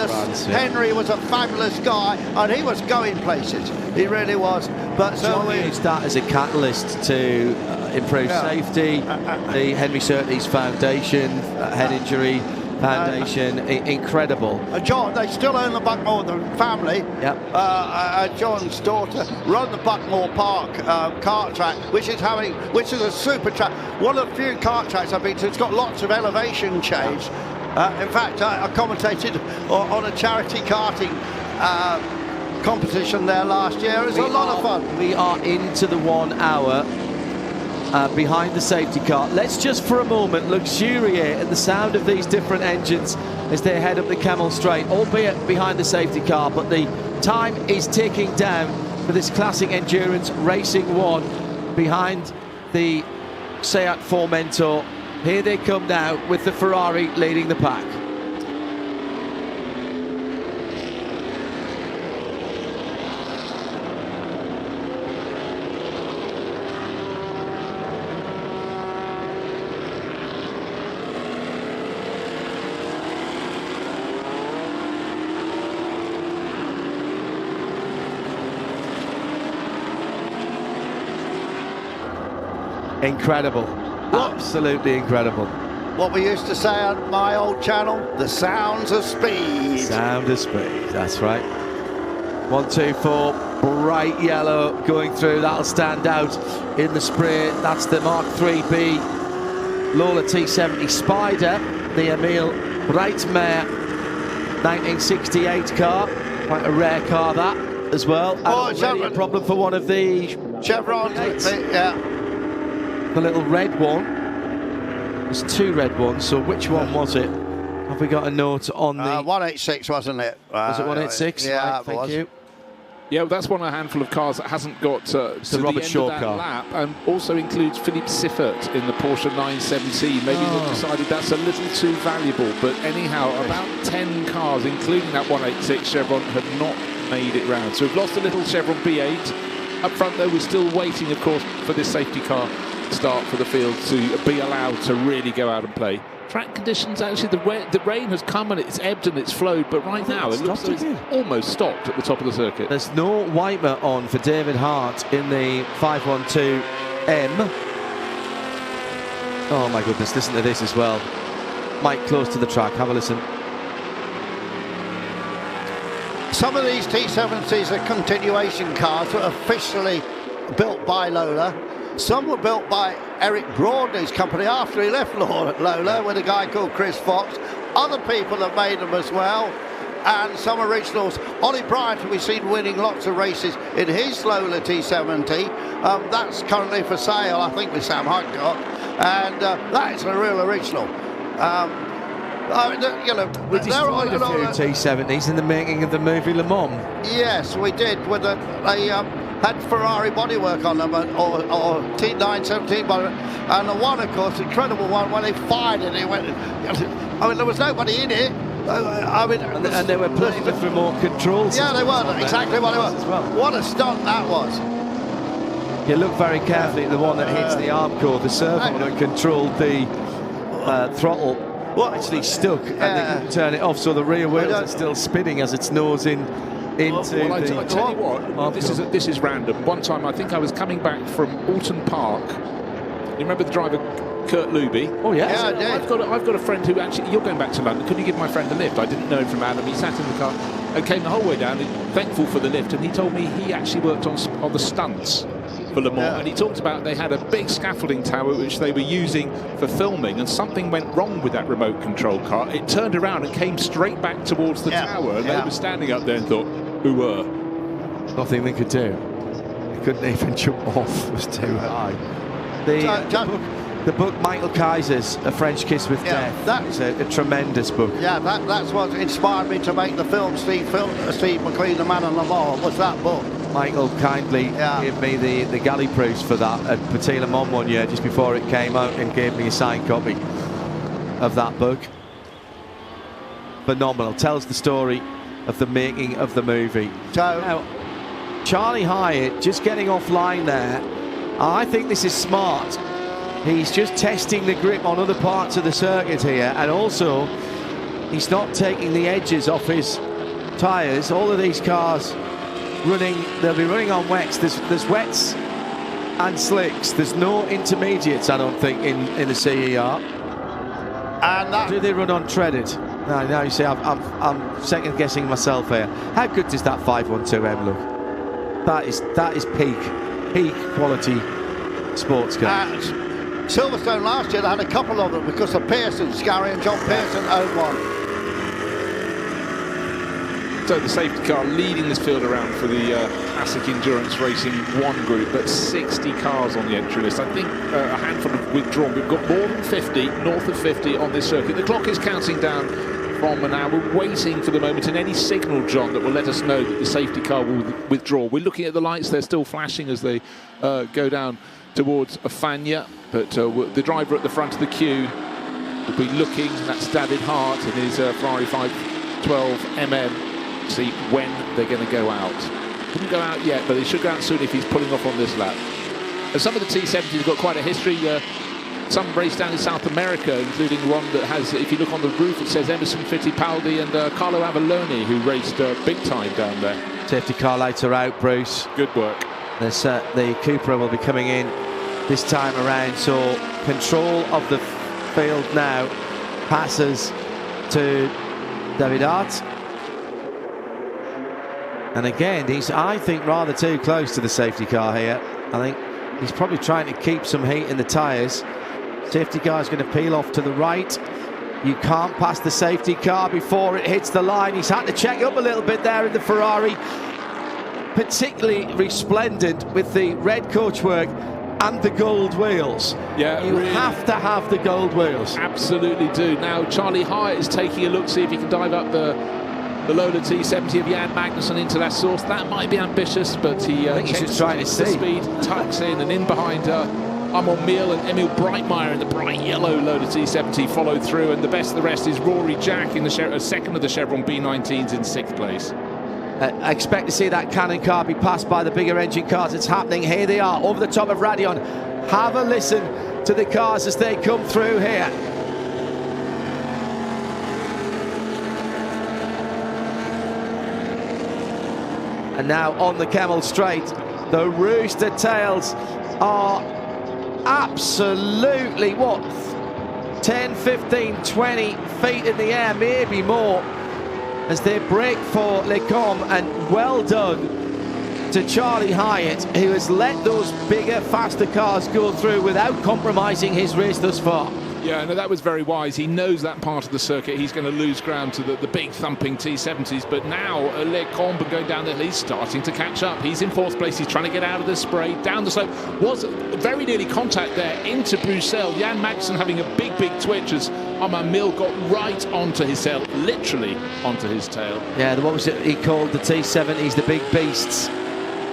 C: Henry was a fabulous guy, and he was going places. He really was. But
A: John used that as a catalyst to improve safety. The Henry Surtees Foundation, Head Injury Foundation, incredible.
C: John, they still own the Buckmore, the family.
A: Yep.
C: John's daughter run the Buckmore Park kart track, which is a super track. One of the few kart tracks I've been to. It's got lots of elevation change. In fact, I commentated on a charity karting competition there last year. It was a lot of fun.
A: We are into the 1 hour. Behind the safety car. Let's just for a moment luxuriate in the sound of these different engines as they head up the Camel Straight, albeit behind the safety car, but the time is ticking down for this classic endurance racing 1 behind the Seat Formento. Here they come now with the Ferrari leading the pack. Incredible. Absolutely incredible.
C: What we used to say on my old channel, the sounds of speed.
A: Sound of speed, that's right. 1, 2, 4, bright yellow going through. That'll stand out in the spray. That's the Mark 3B Lola T70 Spider, the Emile Breitmeyer 1968 car. Quite a rare car, that, as well. And a problem for one of the
C: Chevrons.
A: The little red one. There's 2 red ones, so which one was it? Have we got a note on the...
C: 186, wasn't it?
A: Was it 186?
C: Yeah,
A: right, thank you.
B: Yeah, well, that's one of a handful of cars that hasn't got to the
A: Robert
B: end
A: Shaw
B: of that
A: car.
B: lap, and also includes Philippe Siffert in the Porsche 917. Maybe they've decided that's a little too valuable, but anyhow, about 10 cars, including that 186 Chevron, have not made it round. So we've lost a little Chevron B8. Up front, though, we're still waiting, of course, for this safety car start for the field to be allowed to really go out and play. Track conditions, actually, the rain has come and it's ebbed and it's flowed, but right now it looks like it's almost stopped at the top of the circuit.
A: There's no wiper on for David Hart in the 512M. Oh my goodness, listen to this as well. Mike, close to the track, have a listen.
C: Some of these T70s are continuation cars that are officially built by Lola. Some were built by Eric Broadley's company after he left Lola with a guy called Chris Fox. Other people have made them as well, and some originals. Ollie Bryant, who we've seen winning lots of races in his Lola T70. That's currently for sale, I think, with Sam Hindhaugh, and that is a real original.
A: We destroyed a few T70s in the making of the movie Le Mans.
C: Yes, we did. They had Ferrari bodywork on them, or T917 bodywork, and the one, of course, incredible one, when they fired it, it went. I mean, there was nobody in it.
A: And they were playing with remote controls.
C: Yeah, they were. Exactly what they were. Well. What a stunt that was.
A: You look very carefully at the one that hits the arm core, the servo that controlled the throttle. Actually stuck, and they couldn't turn it off, so the rear wheels are still spinning as it's nosing into
B: I tell you what, this is random. One time, I think I was coming back from Alton Park. You remember the driver, Kurt Luby?
A: Oh, yes.
C: Yeah,
B: I've got a friend who actually, you're going back to London, could you give my friend a lift? I didn't know him from Adam. He sat in the car and came the whole way down, thankful for the lift, and he told me he actually worked on the stunts for Le Mans, and he talked about they had a big scaffolding tower which they were using for filming, and something went wrong with that remote control car. It turned around and came straight back towards the tower, and they were standing up there and thought, who were?
A: Nothing they could do. They couldn't even jump off, it was too high. The book Michael Kaiser's A French Kiss with Death, that is a tremendous book.
C: Yeah, that's what inspired me to make the film Steve McQueen, The Man on Le Mans, was that book.
A: Michael kindly gave me the galley proofs for that at Petit Le Mans one year, just before it came out, and gave me a signed copy of that book. Phenomenal. Tells the story of the making of the movie.
C: So,
A: now, Charlie Hyatt just getting offline there. I think this is smart. He's just testing the grip on other parts of the circuit here, and also he's not taking the edges off his tyres. All of these cars they'll be running on wets. There's wets and slicks. There's no intermediates, I don't think, in the CER.
C: And
A: do they run on treaded? Now you see, I'm second guessing myself here. How good does that 512M look? That is peak quality sports car.
C: Silverstone last year, they had a couple of them because of Pearson. Scary and John Pearson owned one.
B: So the safety car leading this field around for the Classic Endurance Racing 1 group, but 60 cars on the entry list. I think a handful have withdrawn. We've got more than 50, north of 50 on this circuit. The clock is counting down from an hour. We're waiting for the moment and any signal, John, that will let us know that the safety car will withdraw. We're looking at the lights. They're still flashing as they go down towards Fagnes, but the driver at the front of the queue will be looking. That's David Hart in his Ferrari 512mm. See when they're going to go out. Didn't go out yet, but they should go out soon if he's pulling off on this lap. And some of the T70s have got quite a history. Some race down in South America, including one that has, if you look on the roof, it says Emerson Fittipaldi and Carlo Avallone, who raced big time down there.
A: Safety car lights are out, Bruce.
B: Good work.
A: The Cupra will be coming in this time around, so control of the field now passes to David Hart. And again, he's, I think, rather too close to the safety car here. I think he's probably trying to keep some heat in the tyres. Safety car is going to peel off to the right. You can't pass the safety car before it hits the line. He's had to check up a little bit there in the Ferrari. Particularly resplendent with the red coachwork and the gold wheels.
B: Yeah,
A: you
B: really
A: have to have the gold wheels.
B: Absolutely do. Now, Charlie Hyatt is taking a look, see if he can dive up the Lola T70 of Jan Magnussen into that source. That might be ambitious, but he
A: I think he's just trying to see.
B: Speed, tucks in behind Amon Miel and Emil Breitmeyer in the bright yellow Lola T70 followed through, and the best of the rest is Rory Jack in the second of the Chevron B19s in 6th place.
A: I expect to see that Cannon car be passed by the bigger engine cars. It's happening. Here they are over the top of Radion. Have a listen to the cars as they come through here. And now on the Kemmel Straight, the Rooster Tails are absolutely, 10, 15, 20 feet in the air, maybe more, as they break for Lecombe, and well done to Charlie Hyatt, who has let those bigger, faster cars go through without compromising his race thus far.
B: Yeah, no, that was very wise. He knows that part of the circuit. He's going to lose ground to the big thumping T70s, but now Lecombe going down the hill, he's starting to catch up. He's in 4th place. He's trying to get out of the spray, down the slope. Was very nearly contact there into Bruxelles. Jan Magnussen having a big twitch as Armand Mill got right onto his tail, literally onto his tail.
A: Yeah, what was it he called the T70s, the big beasts?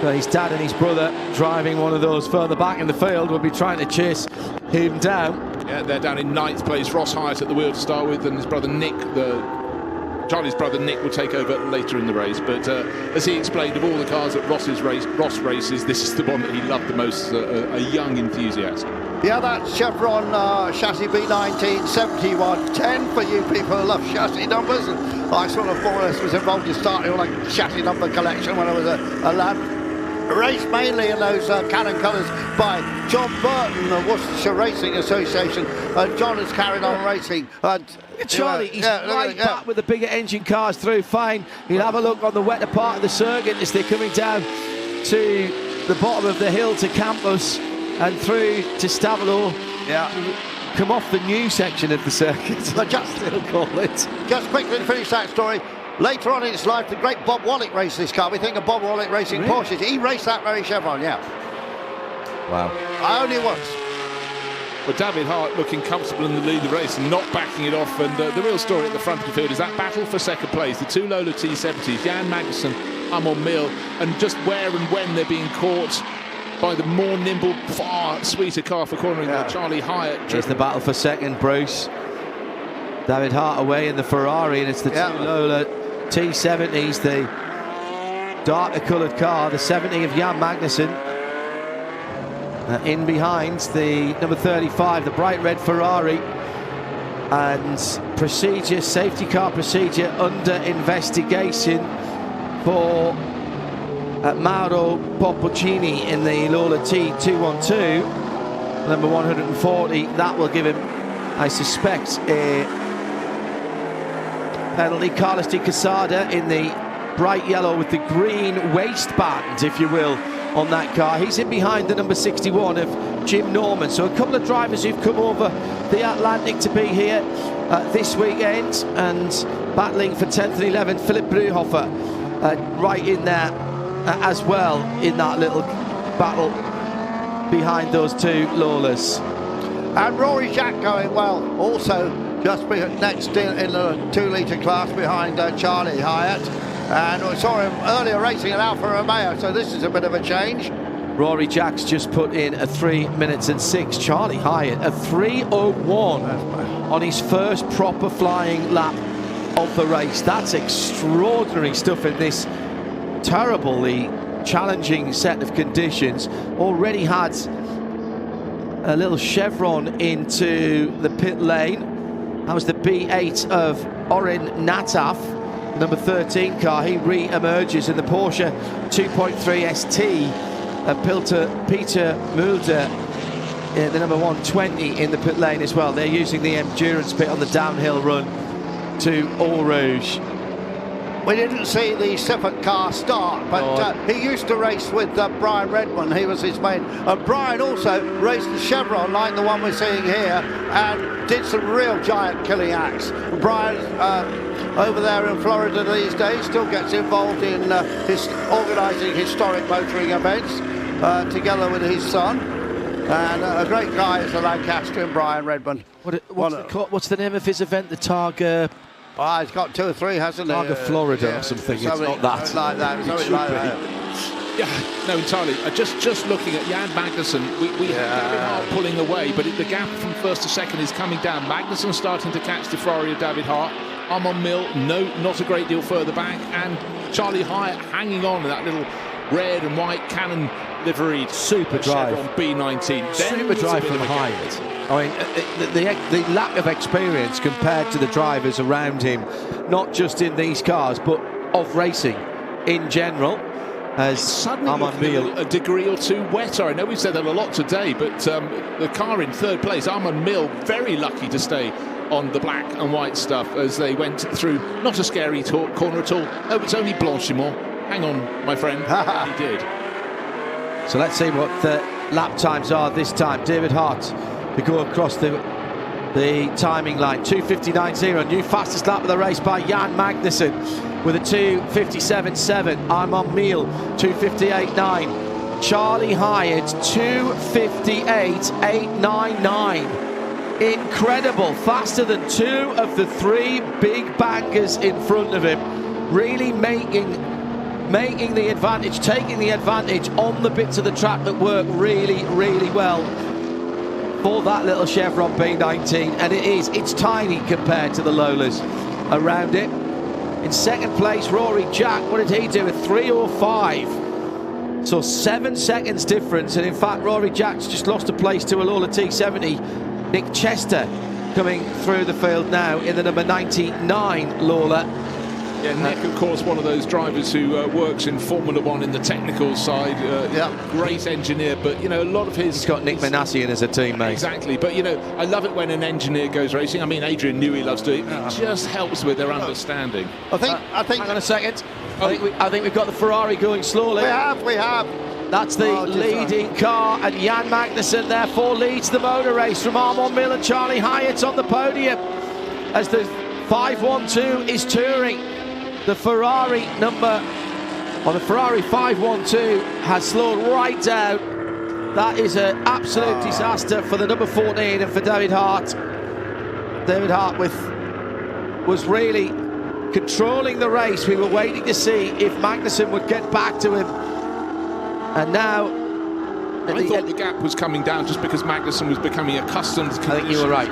A: But his dad and his brother driving one of those further back in the field will be trying to chase him down.
B: Yeah, they're down in 9th place. Ross Hyatt at the wheel to start with, and his brother Nick, Charlie's brother Nick, will take over later in the race. But as he explained, of all the cars at Ross races, this is the one that he loved the most, a young enthusiast.
C: Yeah, that's Chevron chassis B19 7110 for you people who love chassis numbers. And I sort of more or less was involved in starting all like chassis number collection when I was a lad. Raced mainly in those Canon colours by John Burton, the Worcestershire Racing Association, and John has carried on racing. And
A: Charlie, he's right back with the bigger engine cars through, fine. He'll have a look on the wetter part of the circuit as they're coming down to the bottom of the hill to Campus and through to Stavelot.
C: Yeah.
A: Come off the new section of the circuit,
C: But just quickly to finish that story. Later on in its life, the great Bob Wallach raced this car. We think of Bob Wallach racing Porsches. He raced that very Chevron, yeah.
A: Wow.
C: Only once.
B: Well, David Hart looking comfortable in the lead of the race and not backing it off. And the real story at the front of the field is that battle for second place. The two Lola T70s, Jan Magnussen, Armand Mill, and just where and when they're being caught by the more nimble, far sweeter car for cornering Charlie Hyatt.
A: Here's the battle for second, Bruce. David Hart away in the Ferrari, and it's the two Lola T70s, the darker coloured car, the 70 of Jan Magnussen. In behind the number 35, the bright red Ferrari. And safety car procedure under investigation for Mauro Popocini in the Lola T212, number 140. That will give him, I suspect, a penalty. Carlos de Quesada in the bright yellow with the green waistband, if you will, on that car. He's in behind the number 61 of Jim Norman. So a couple of drivers who've come over the Atlantic to be here this weekend and battling for 10th and 11th. Philip Brühofer right in there as well in that little battle behind those two Lolas.
C: And Rory Jack going well, also just next in the 2-litre class behind Charlie Hyatt. And we saw him earlier racing in Alfa Romeo, so this is a bit of a change. Rory
A: Jack's just put in a 3 minutes and 6. Charlie Hyatt, a 3:01 on his first proper flying lap of the race. That's extraordinary stuff in this terribly challenging set of conditions. Already had a little chevron into the pit lane. That was the B8 of Orin Nataf, number 13 car. He re-emerges in the Porsche 2.3 ST. Peter Mulder, the number 120 in the pit lane as well. They're using the endurance pit on the downhill run to Eau Rouge.
C: We didn't see the Siffert car start, but he used to race with Brian Redmond. He was his main. And Brian also raced the Chevron like the one we're seeing here and did some real giant killing acts. Brian, over there in Florida these days, still gets involved in organising historic motoring events together with his son. And a great guy is the Lancastrian Brian Redmond.
A: What's the name of his event? The Targa...
C: he's got 2 or 3, hasn't he?
A: Targa Florida or something. It's not that.
C: Like that. Something like that.
B: Yeah, no, entirely. Just looking at Jan Magnussen, we have David Hart pulling away, but the gap from first to second is coming down. Magnussen starting to catch the Ferrari of David Hart. Armand Mill, not a great deal further back, and Charlie Hyatt hanging on to that little red and white Canon liveried
A: super drive
B: on B19.
A: Super drive from Hyatt. I mean, the lack of experience compared to the drivers around him, not just in these cars, but of racing in general. as
B: Suddenly
A: Armand Miel.
B: a degree or two wetter. I know we've said that a lot today, but the car in third place, Armand Miel, very lucky to stay on the black and white stuff as they went through not a scary corner at all. Oh, it's only Blanchimont. Hang on, my friend. He did.
A: So let's see what the lap times are this time. David Hart to go across the timing line. 2:59.0, new fastest lap of the race by Jan Magnussen with a 2:57.7. Armand Miel 2:58.9. Charlie Hyatt 2:58.899. Incredible, faster than two of the three big bankers in front of him, really making the advantage, taking the advantage on the bits of the track that work really, really well for that little Chevron B19, and it's tiny compared to the Lolas around it. In second place, Rory Jack, what did he do? A 3:05. So 7 seconds difference, and in fact Rory Jack's just lost a place to a Lola T70. Nick Chester coming through the field now in the number 99 Lola.
B: Yeah, Nick, of course, one of those drivers who works in Formula One in the technical side. Great engineer, but, you know, a lot of his...
A: He's got Nick Manassian as a teammate.
B: Exactly, but, you know, I love it when an engineer goes racing. I mean, Adrian Newey loves doing it. It just helps with their understanding.
C: I think...
A: Hang on a second. I think we've got the Ferrari going slowly.
C: We have.
A: That's the leading car, and Jan Magnussen therefore leads the motor race from Armand Miel and Charlie Hyatt on the podium as the 512 is touring. The Ferrari 512 has slowed right down. That is an absolute disaster for the number 14 and for David Hart. David Hart was really controlling the race. We were waiting to see if Magnussen would get back to him. And now...
B: I thought the gap was coming down just because Magnussen was becoming accustomed to...
A: I think you were right.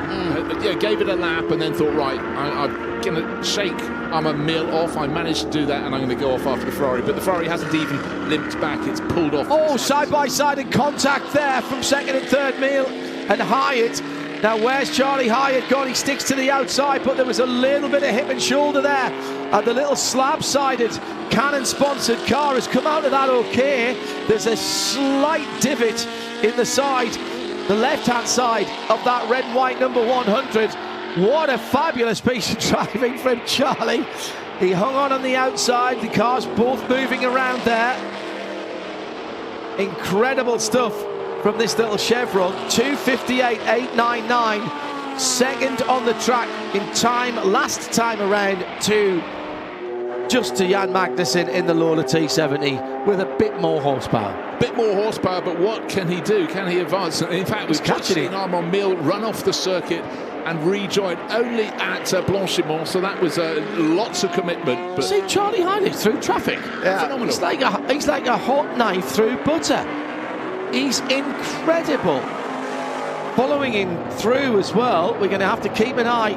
B: Gave it a lap and then thought, right, I'm going to shake Armand Miel off. I managed to do that, and I'm going to go off after the Ferrari. But the Ferrari hasn't even limped back. It's pulled off.
A: Oh, side-by-side in contact there from second and third, Miel and Hyatt. Now, where's Charlie Hyatt gone? He sticks to the outside, but there was a little bit of hip and shoulder there. And the little slab-sided Canon-sponsored car has come out of that okay. There's a slight divot in the side, the left-hand side of that red and white number 100. What a fabulous piece of driving from Charlie. He hung on the outside. The cars both moving around there. Incredible stuff from this little Chevron. 2:58.899. Second on the track in time last time around to Jan Magnussen in the Lola T70 with a bit more horsepower.
B: Bit more horsepower, but what can he do? Can he advance? In fact, we've just seen Armand Miel run off the circuit and rejoin only at Blanchimont, so that was lots of commitment. But
A: see Charlie Hyatt through traffic.
C: Yeah.
B: Phenomenal.
A: He's like a hot knife through butter. He's incredible. Following him through as well, we're going to have to keep an eye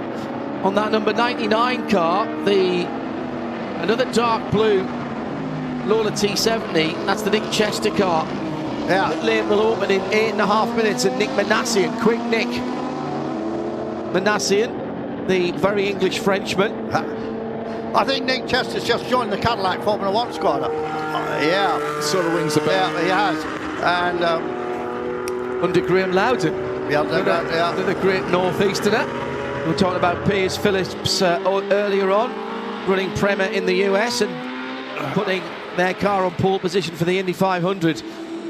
A: on that number 99 car, another dark blue Lola T70. That's the Nick Chester car.
C: Yeah.
A: The lane will open in 8.5 minutes, and Nick Manassian, quick Nick Manassian, the very English Frenchman.
C: I think Nick Chester's just joined the Cadillac Formula One squad. Yeah.
B: Sort of rings a bell.
C: Yeah, he has. And
A: under Graham Loudon.
C: Another
A: great northeasterner. We were talking about Piers Phillips earlier on, running Prema in the US and putting their car on pole position for the Indy 500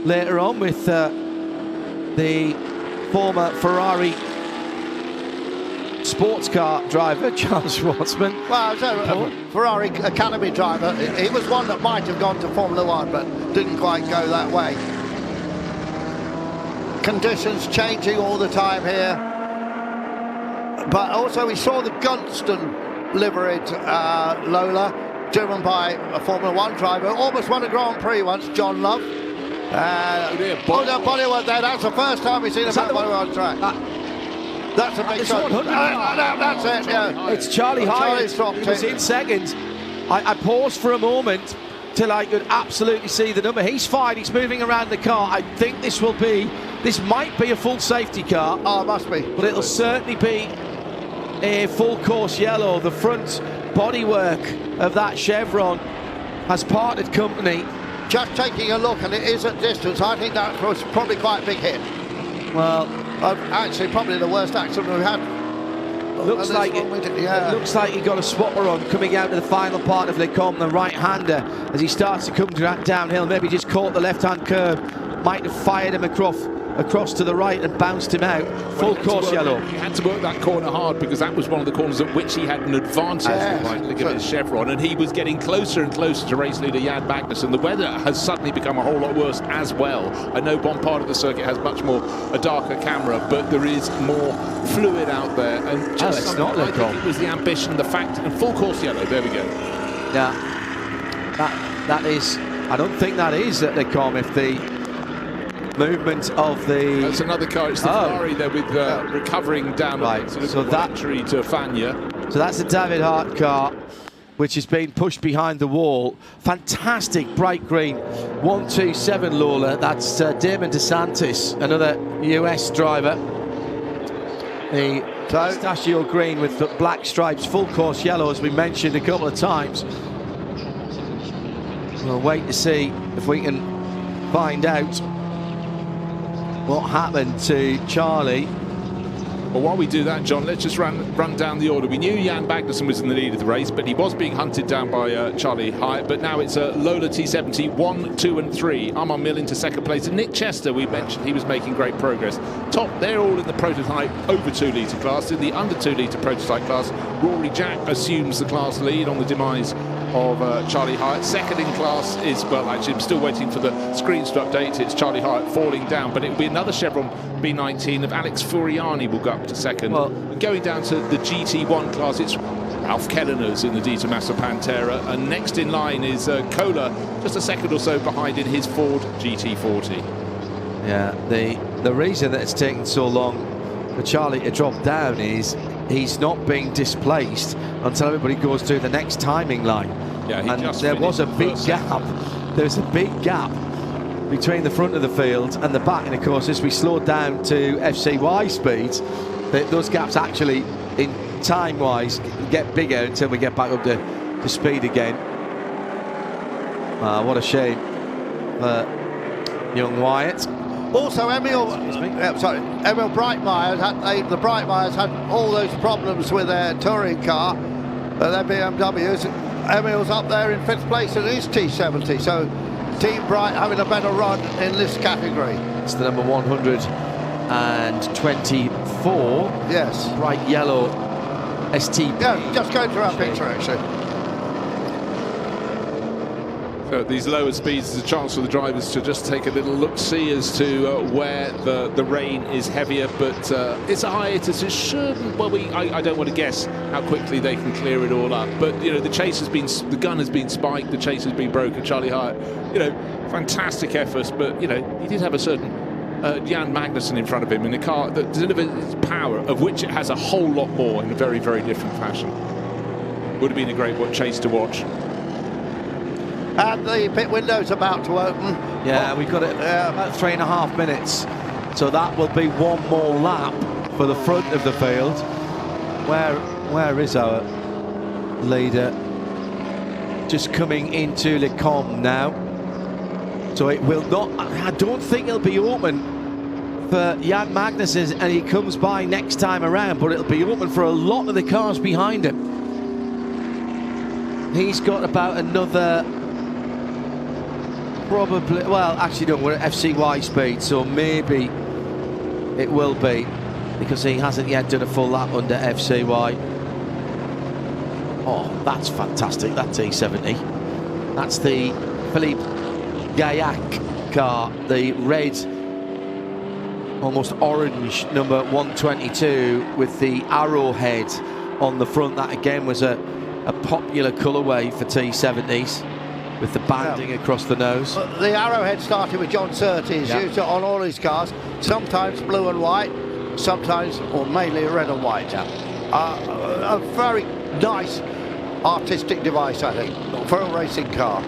A: later on with the former Ferrari sports car driver, Charles Schwartzman.
C: Well, a Ferrari Academy driver. He was one that might have gone to Formula One, but didn't quite go that way. Conditions changing all the time here. But also we saw the Gunston liveried Lola, driven by a Formula One driver, almost won a Grand Prix once, John Love. Bodywork there. That's the first time we've seen him on the track. That's a big shot. That's it, yeah.
A: It's Charlie Hyatt who was in second. I paused for a moment till I could absolutely see the number. He's fine, he's moving around the car. I think this might be a full safety car.
C: Oh, it must be.
A: But it'll certainly be a full course yellow. The front bodywork of that Chevron has parted company.
C: just taking a look, and it is at distance, I think that was probably quite a big hit.
A: Well,
C: actually, probably the worst accident we've had.
A: Looks like it looks like he got a swapper on coming out to the final part of Lecombe, the right-hander, as he starts to come downhill. Maybe just caught the left-hand curve, might have fired him across to the right and bounced him out. Full course yellow.
B: He had to work that corner hard because that was one of the corners at which he had an advantage. Right, look at his chevron, and he was getting closer and closer to race leader Jan Magnussen. The weather has suddenly become a whole lot worse as well. I know one part of the circuit has much more a darker camera, but there is more fluid out there. And just
A: it's not
B: I think it was the ambition, the fact, and full course yellow. There we go.
A: Yeah, that is. I don't think that is at Lecombe. If the movement of the...
B: That's another car. It's the Ferrari there with recovering down.
A: Right,
B: so that entry to Fania.
A: So that's the David Hart car, which has been pushed behind the wall. Fantastic bright green 127 Lola. That's Damon DeSantis, another US driver. The pistachio green with the black stripes, full course yellow, as we mentioned a couple of times. We'll wait to see if we can find out what happened to Charlie.
B: Well, while we do that, John, let's just run down the order. We knew Jan Magnussen was in the lead of the race, but he was being hunted down by Charlie Hyatt. But now it's Lola T70, 1, 2 and 3. Armand Mill into second place. And Nick Chester, we mentioned he was making great progress. Top, they're all in the prototype over 2 litre class. In the under 2 litre prototype class, Rory Jack assumes the class lead on the demise of Charlie Hyatt. Second in class is, well, actually, I'm still waiting for the screens to update. It's Charlie Hyatt falling down, but it will be another Chevron B19 of Alex Furiani will go up to second. Well, and going down to the GT1 class, it's Ralph Kellener's in the De Tomaso Pantera, and next in line is Kohler, just a second or so behind in his Ford GT40.
A: Yeah, the reason that it's taken so long for Charlie to drop down is he's not being displaced until everybody goes through the next timing line.
B: Yeah,
A: and there was a big gap. There's a big gap between the front of the field and the back, and of course as we slowed down to FCY speeds, those gaps actually in time wise get bigger until we get back up to speed again. What a shame for young Wyatt.
C: Also, Emil Breitmeyer the Breitmeyers had all those problems with their touring car, their BMWs. Emil's up there in 5th place in his T70, so Team Bright having a better run in this category.
A: It's the number 124.
C: Yes.
A: Bright yellow STP.
C: Yeah, just going through our picture actually.
B: So these lower speeds is a chance for the drivers to just take a little look-see as to where the rain is heavier, but it's a hiatus. It shouldn't. Well, I don't want to guess how quickly they can clear it all up. But you know, the gun has been spiked, the chase has been broken. Charlie Hyatt, you know, fantastic efforts, but you know, he did have a certain Jan Magnussen in front of him in a car that delivers power, of which it has a whole lot more in a very, very different fashion. Would have been a great chase to watch.
C: And the pit window's about to open.
A: Yeah, we've got it about 3.5 minutes. So that will be one more lap for the front of the field. Where is our leader? Just coming into Lecombe now. So it will not, I don't think it'll be open for Jan Magnussen, and he comes by next time around, but it'll be open for a lot of the cars behind him. He's got about another... Probably, well, actually, no, we're at FCY speed, so maybe it will be, because he hasn't yet done a full lap under FCY. Oh, that's fantastic, that T70. That's the Philippe Gaillac car, the red, almost orange number 122 with the arrowhead on the front. That again was a popular colourway for T70s. With the banding across the nose.
C: The arrowhead started with John Surtees, used it on all his cars, sometimes blue and white, sometimes, or mainly red and white. A very nice artistic device, I think, for a racing car.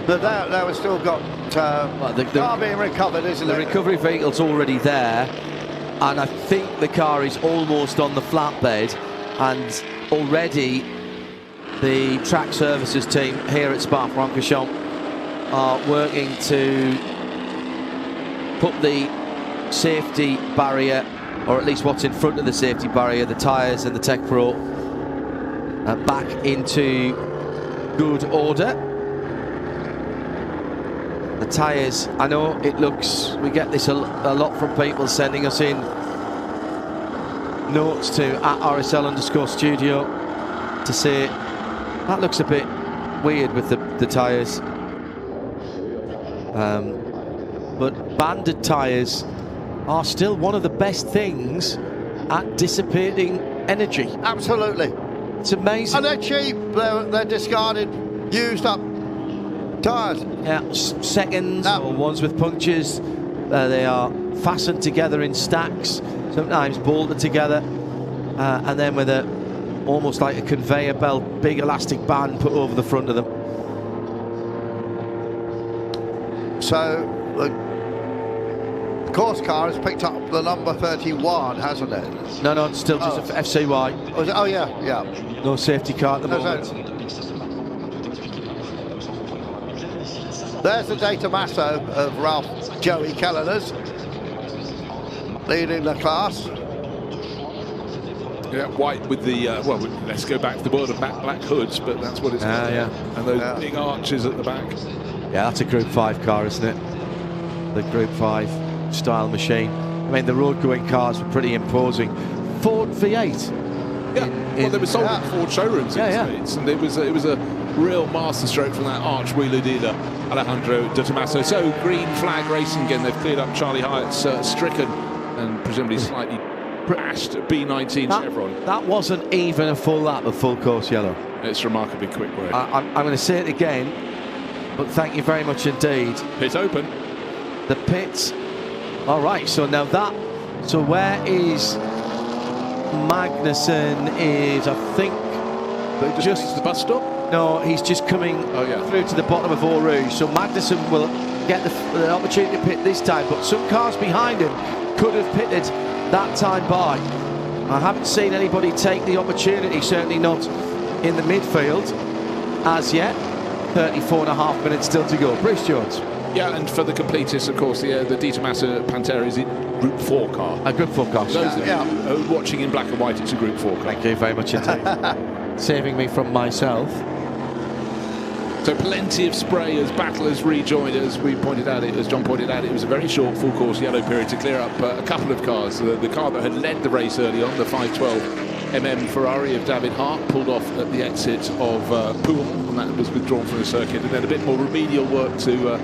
C: But now we've still got the car being recovered, isn't it?
A: The recovery vehicle's already there, and I think the car is almost on the flatbed, and already the track services team here at Spa-Francorchamps are working to put the safety barrier, or at least what's in front of the safety barrier, the tyres and the Tech Pro, back into good order. The tyres, I know it looks, we get this a lot from people sending us in notes to @RSL_studio to say that looks a bit weird with the tyres. But banded tyres are still one of the best things at dissipating energy.
C: Absolutely.
A: It's amazing.
C: And they're cheap. They're discarded, used up tyres.
A: Yeah, seconds or ones with punctures. They are fastened together in stacks, sometimes bolted together, and then with almost like a conveyor belt, big elastic band put over the front of them.
C: So the course car has picked up the number 31, hasn't it?
A: No, it's still just a FCY.
C: Oh yeah.
A: No safety car at the moment.
C: There's the Data Masso of Ralph Joey Kelleners leading the class.
B: Yeah, white with the, well, let's go back to the world of black hoods, but that's what it's called.
A: Yeah.
B: And those big arches at the back.
A: Yeah, that's a Group 5 car, isn't it? The Group 5 style machine. I mean, the road-going cars were pretty imposing. Ford V8.
B: Yeah, well, they were sold in Ford showrooms in the States, and it was a real masterstroke from that arch wheeler dealer, Alejandro de Tomaso. So, green flag racing again. They've cleared up Charlie Hyatt's stricken and presumably slightly crashed B19 Chevron.
A: That wasn't even a full lap of full course yellow.
B: It's remarkably quick work.
A: I'm going to say it again, but thank you very much indeed.
B: Pit open.
A: The pits. All right, so now so where is Magnussen? Is, I think,
B: but just the bus stop?
A: No, he's just coming through to the bottom of Eau Rouge. So Magnussen will get the opportunity to pit this time, but some cars behind him could have pitted that time by. I haven't seen anybody take the opportunity, certainly not in the midfield as yet. 34.5 minutes still to go. Bruce Jones.
B: Yeah, and for the completists, of course, the Di Tommaso Pantera is a Group 4 car.
A: A Group 4 car.
B: Those of you watching in black and white, it's a Group 4 car.
A: Thank you very much indeed. Saving me from myself.
B: So plenty of spray as battlers rejoined. As we pointed out, as John pointed out, it was a very short full course yellow period to clear up a couple of cars. The car that had led the race early on, the 512 Ferrari of David Hart, pulled off at the exit of Poole, and that was withdrawn from the circuit. And then a bit more remedial work to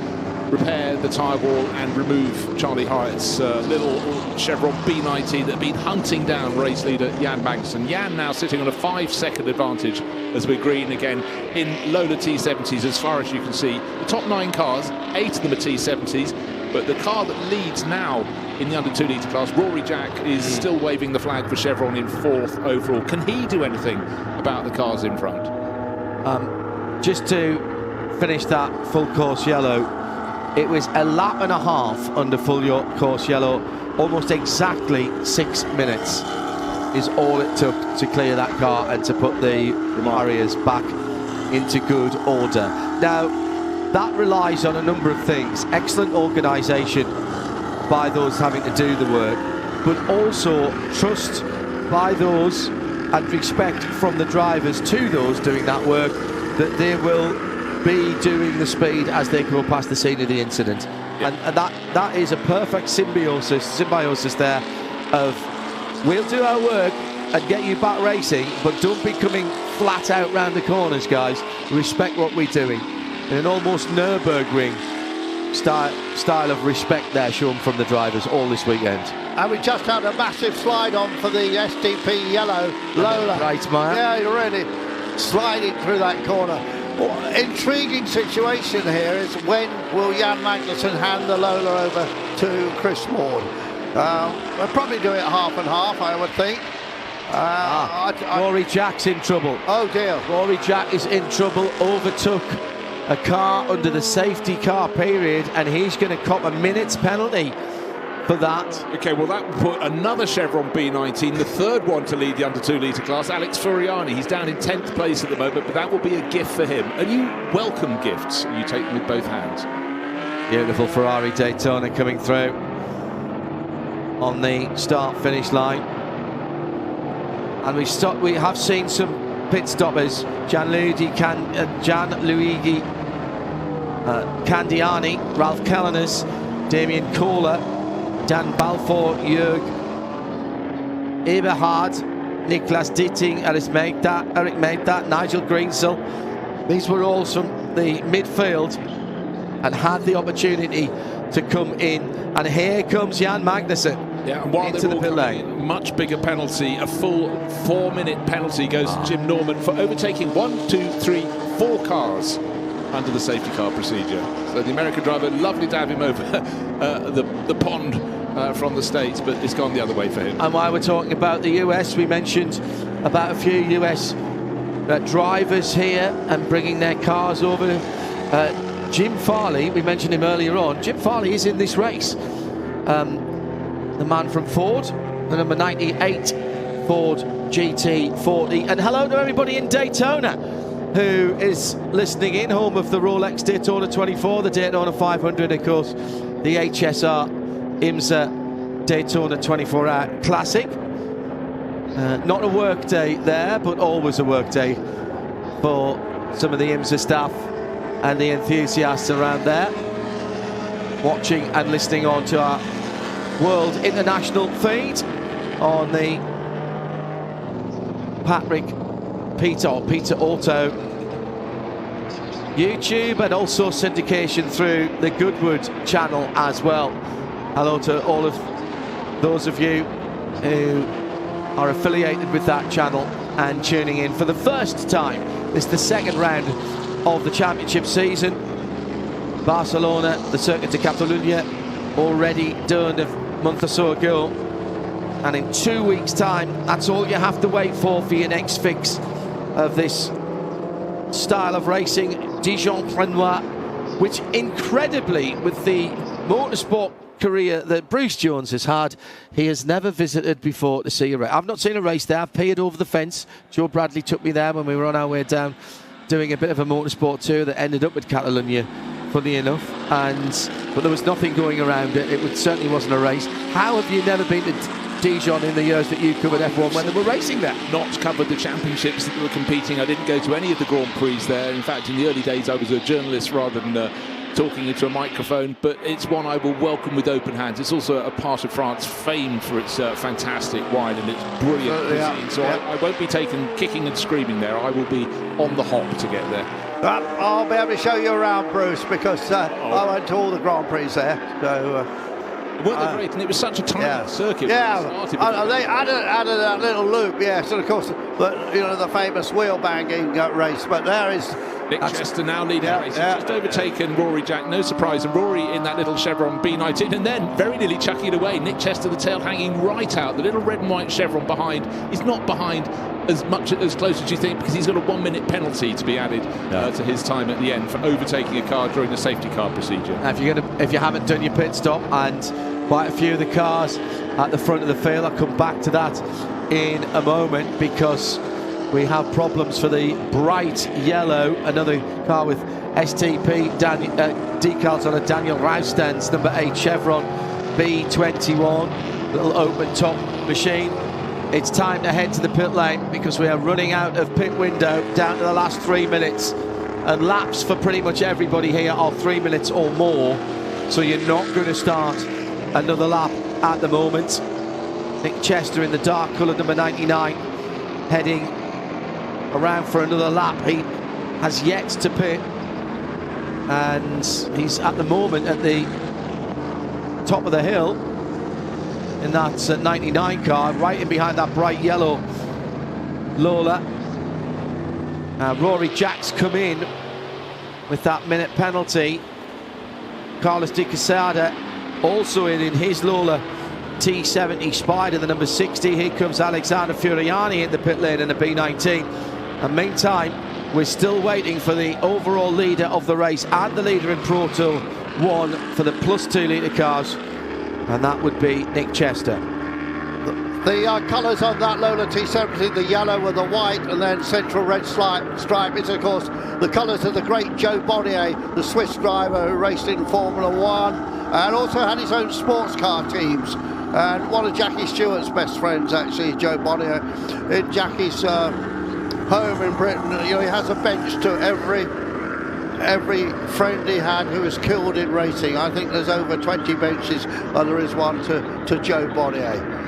B: repair the tyre wall and remove Charlie Hyatt's little Chevron B90 that had been hunting down race leader Jan Magnussen. Jan now sitting on a 5-second advantage as we're green again in Lola T70s as far as you can see. The top 9 cars, 8 of them are T70s, but the car that leads now in the under 2 litre class, Rory Jack, is still waving the flag for Chevron in 4th overall. Can he do anything about the cars in front?
A: Just to finish that full course yellow, it was a lap and a half under full course yellow. Almost exactly 6 minutes is all it took to clear that car and to put the barriers back into good order. Now, that relies on a number of things. Excellent organisation by those having to do the work, but also trust by those and respect from the drivers to those doing that work, that they will be doing the speed as they go past the scene of the incident. And that is a perfect symbiosis there of, we'll do our work and get you back racing, but don't be coming flat out round the corners, guys. Respect what we're doing. In an almost Nürburgring style of respect there shown from the drivers all this weekend.
C: And we just had a massive slide on for the SDP yellow Lola.
A: Right, Meyer.
C: Yeah, you're really sliding through that corner. Intriguing situation here is, when will Jan Magnussen hand the Lola over to Chris Ward? We'll probably do it half and half, I would think.
A: Rory Jack's in trouble.
C: Oh dear.
A: Rory Jack is in trouble, overtook a car under the safety car period, and he's going to cop a minute's penalty for that.
B: Okay, well, that put another Chevron B19, the third one to lead the under 2 litre class, Alex Furiani. He's down in 10th place at the moment, but that will be a gift for him. And you welcome gifts. You take them with both hands.
A: Beautiful Ferrari Daytona coming through on the start-finish line. And we have seen some pit stoppers. Gianluigi Candiani, Ralph Kellernes, Damien Kohler, Dan Balfour, Jörg Eberhard, Niklas Ditting, Eric Meigda, Nigel Greensel. These were all from the midfield and had the opportunity to come in. And here comes Jan Magnussen.
B: Yeah, and while
A: into
B: they're
A: the pit lane.
B: Much bigger penalty, a full 4-minute penalty goes to Jim Norman for overtaking 4 cars under the safety car procedure. So the American driver, lovely to have him over the pond from the States, but it's gone the other way for him.
A: And while we're talking about the US, we mentioned about a few US drivers here and bringing their cars over. Jim Farley, we mentioned him earlier on. Jim Farley is in this race. The man from Ford, the number 98 Ford GT40. And hello to everybody in Daytona who is listening in, home of the Rolex Daytona 24, the Daytona 500, of course, the HSR IMSA Daytona 24-hour Classic. Not a work day there, but always a work day for some of the IMSA staff and the enthusiasts around there, watching and listening on to our World International feed on the Peter Auto YouTube, and also syndication through the Goodwood channel as well. Hello to all of those of you who are affiliated with that channel and tuning in for the first time. This is the second round of the championship season. Barcelona, the Circuit de Catalunya, already done a month or so ago, and in 2 weeks' time, that's all you have to wait for your next fix of this style of racing, Dijon-Prenois, which incredibly, with the motorsport career that Bruce Jones has had, he has never visited before to see a race. I've not seen a race there. I've peered over the fence. Joe Bradley took me there when we were on our way down doing a bit of a motorsport tour that ended up at Catalonia, funny enough, but there was nothing going around it. It certainly wasn't a race. How have you never been to Dijon in the years that you covered F1 when they were racing there?
B: Not covered the championships that they were competing. I didn't go to any of the Grand Prix there. In fact, in the early days, I was a journalist rather than talking into a microphone, but it's one I will welcome with open hands. It's also a part of France famed for its fantastic wine and its brilliant cuisine. So I won't be taken kicking and screaming there. I will be on the hop to get there.
C: I'll be able to show you around, Bruce, because I went to all the Grand Prix there. So,
B: weren't they great? And it was such a tiny circuit.
C: Yeah, they added that little loop, yes, and of course, the famous wheel banging race. But there is
B: Nick Chester now leading the race. He's just overtaken Rory Jack, no surprise. And Rory in that little Chevron B19, and then very nearly chucking it away. Nick Chester, the tail hanging right out. The little red and white Chevron behind. He's not behind as close as you think, because he's got a 1-minute penalty to be added to his time at the end for overtaking a car during the safety car procedure.
A: Now, if you haven't done your pit stop, and quite a few of the cars at the front of the field, I'll come back to that in a moment, because we have problems for the bright yellow, another car with STP decals on a Daniel Raustan's number 8 Chevron B21, little open top machine. It's time to head to the pit lane, because we are running out of pit window down to the last 3 minutes, and laps for pretty much everybody here are 3 minutes or more, so you're not going to start another lap at the moment. Nick Chester in the dark colour number 99 heading around for another lap. He has yet to pit, and he's at the moment at the top of the hill in that 99 car, right in behind that bright yellow Lola. Rory Jack's come in with that minute penalty. Carlos de Quesada also in his Lola T70 Spider, the number 60. Here comes Alexander Furiani in the pit lane in the B19. And meantime, we're still waiting for the overall leader of the race and the leader in Pro Tour 1 for the plus 2 litre cars and that would be Nick Chester.
C: The colours on that Lola T70, the yellow with the white and then central red stripe is, of course, the colours of the great Joe Bonnier, the Swiss driver who raced in Formula One and also had his own sports car teams. And one of Jackie Stewart's best friends, actually, Joe Bonnier, in Jackie's home in Britain. You know, he has a bench to every friend he had who was killed in racing. I think there's over 20 benches, and there is one to Joe Bonnier.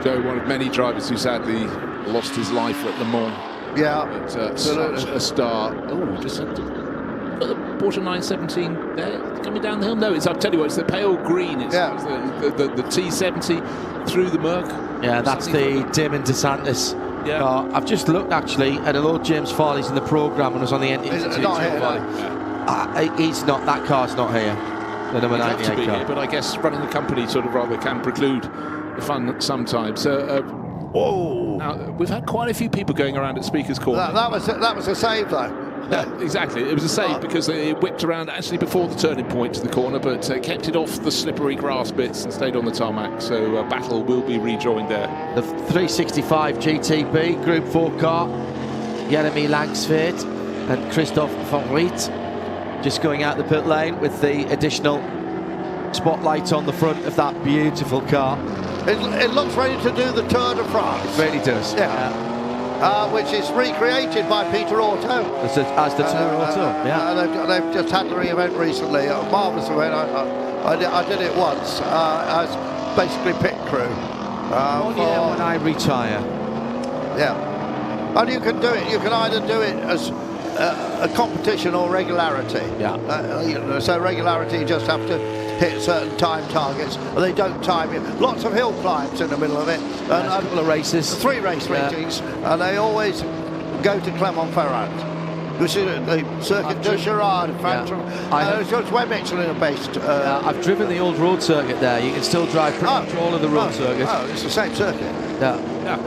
B: Joe, one of many drivers who sadly lost his life at Le Mans.
C: Yeah,
B: but, such a star. Oh, just got the Porsche 917 there coming down the hill. No, I'll tell you what, it's the pale green. It's the T70 through the murk.
A: Yeah, that's the Damon DeSantis.
B: Yeah.
A: car. I've just looked actually, and although James Farley's in the programme and was on the end.
C: He's not here.
A: He's not. That car's not here. The number 98 car.
B: Here, but I guess running a company sort of rather can preclude the fun sometimes. Whoa! Now we've had quite a few people going around at Speaker's Corner.
C: That was a save though.
B: Yeah, exactly. It was a save because it whipped around actually before the turning point to the corner, but kept it off the slippery grass bits and stayed on the tarmac. So Battle will be rejoined there.
A: The 365 GTB Group 4 car, Jeremy Langsfeld and Christophe van Riet just going out the pit lane with the additional spotlight on the front of that beautiful car.
C: It looks ready to do the Tour de France.
A: It really does.
C: Yeah. Which is recreated by Peter Auto.
A: As the Tour Auto, yeah.
C: They've just had the re-event recently. A marvellous event. I did it once as basically pit crew.
A: When I retire.
C: Yeah. And you can do it. You can either do it as a competition or regularity.
A: Yeah.
C: So regularity, you just have to hit certain time targets, and they don't time you. Lots of hill climbs in the middle of it. And
A: a couple of races.
C: 3 race meetings, and they always go to Clermont-Ferrand, which is the Circuit de Spa-Francorchamps. It's where Michelin are based.
A: I've driven the old road circuit there. You can still drive pretty much all of the road circuits.
C: Oh, it's the same circuit.
A: Yeah.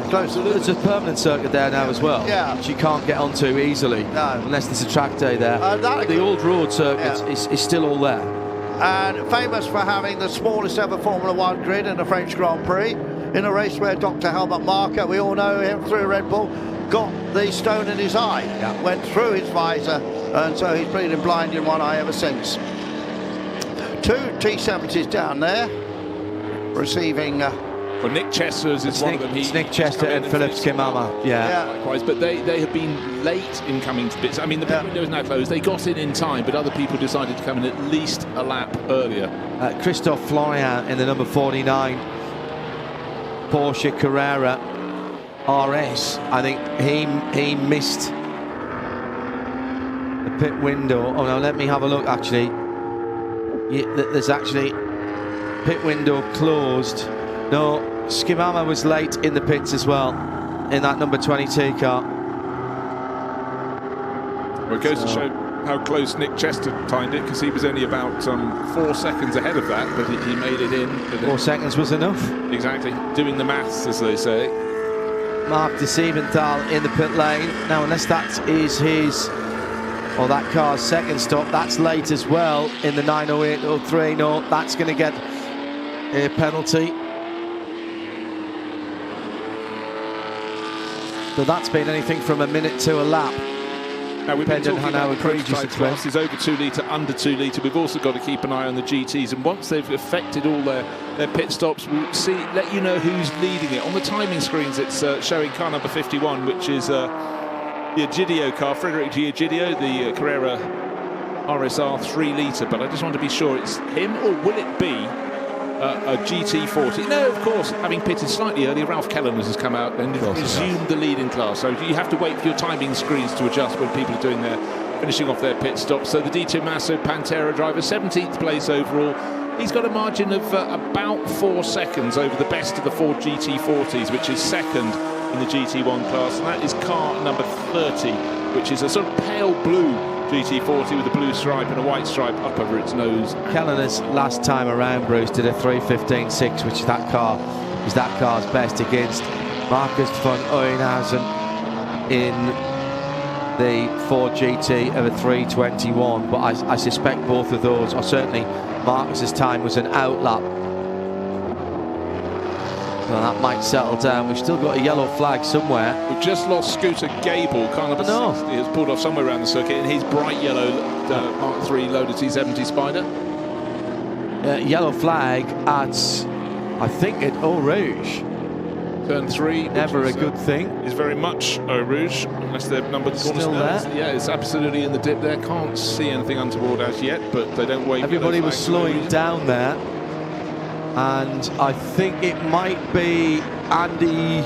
C: Close.
A: There's a permanent circuit there now as well, which you can't get onto easily unless there's a track day there. The old road circuit is still all there.
C: And famous for having the smallest ever Formula One grid in the French Grand Prix, in a race where Dr. Helmut Marko, we all know him through Red Bull, got the stone in his eye, went through his visor, and so he's been blind in one eye ever since. 2 T70s down there, receiving...
B: Well, Nick Chester's is one of them.
A: It's Nick Chester and Philip Skimama. Yeah.
B: Likewise, but they have been late in coming to bits. I mean, the pit window is now closed. They got in time, but other people decided to come in at least a lap earlier.
A: Christophe Florian in the number 49 Porsche Carrera RS. I think he missed the pit window. Oh no, let me have a look. Actually, there's actually pit window closed. No, Skimama was late in the pits as well, in that number 22 car.
B: Well, it goes to show how close Nick Chester timed it, because he was only about 4 seconds ahead of that, but he made it in.
A: 4 seconds was enough.
B: Exactly, doing the maths, as they say.
A: Mark de Siebenthal in the pit lane. Now, unless that is his, or that car's second stop, that's late as well in the 908.03. No, that's going to get a penalty. So that's been anything from a minute to a lap.
B: Now, we've been talking about
A: prototype
B: classes over 2 litre, under 2 litre. We've also got to keep an eye on the GTs, and once they've effected all their pit stops, we'll let you know who's leading it. On the timing screens, it's showing car number 51, which is the Egidio car, Frederic Egidio, the Carrera RSR 3 litre. But I just want to be sure it's him, or will it be a GT40? No, of course, having pitted slightly earlier, Ralph Kellerman has come out and resumed the lead in class. So you have to wait for your timing screens to adjust when people are doing finishing off their pit stops. So the D2 Masso Pantera driver, 17th place overall. He's got a margin of about 4 seconds over the best of the 4 GT40s, which is second in the GT1 class. And that is car number 30, which is a sort of pale blue GT40 with a blue stripe and a white stripe up over its nose.
A: Kellerman's last time around, Bruce, did a 3:15.6, which is that car's best against Marcus van Oeynhausen in the Ford GT of a 3:21. But I suspect both of those, or certainly Marcus's time, was an outlap Well, that might settle down. We've still got a yellow flag somewhere.
B: We've just lost Scooter Gable. Carnival 60 has pulled off somewhere around the circuit in his bright yellow Mark III loaded T70 Spider.
A: Yellow flag at, I think, at Eau Rouge.
B: Turn 3.
A: Never a good thing.
B: Is very much Eau Rouge, unless they've numbered the corner.
A: Still there?
B: Yeah, it's absolutely in the dip there. Can't see anything untoward as yet, but they don't wait.
A: Everybody was slowing down there. And I think it might be Andy.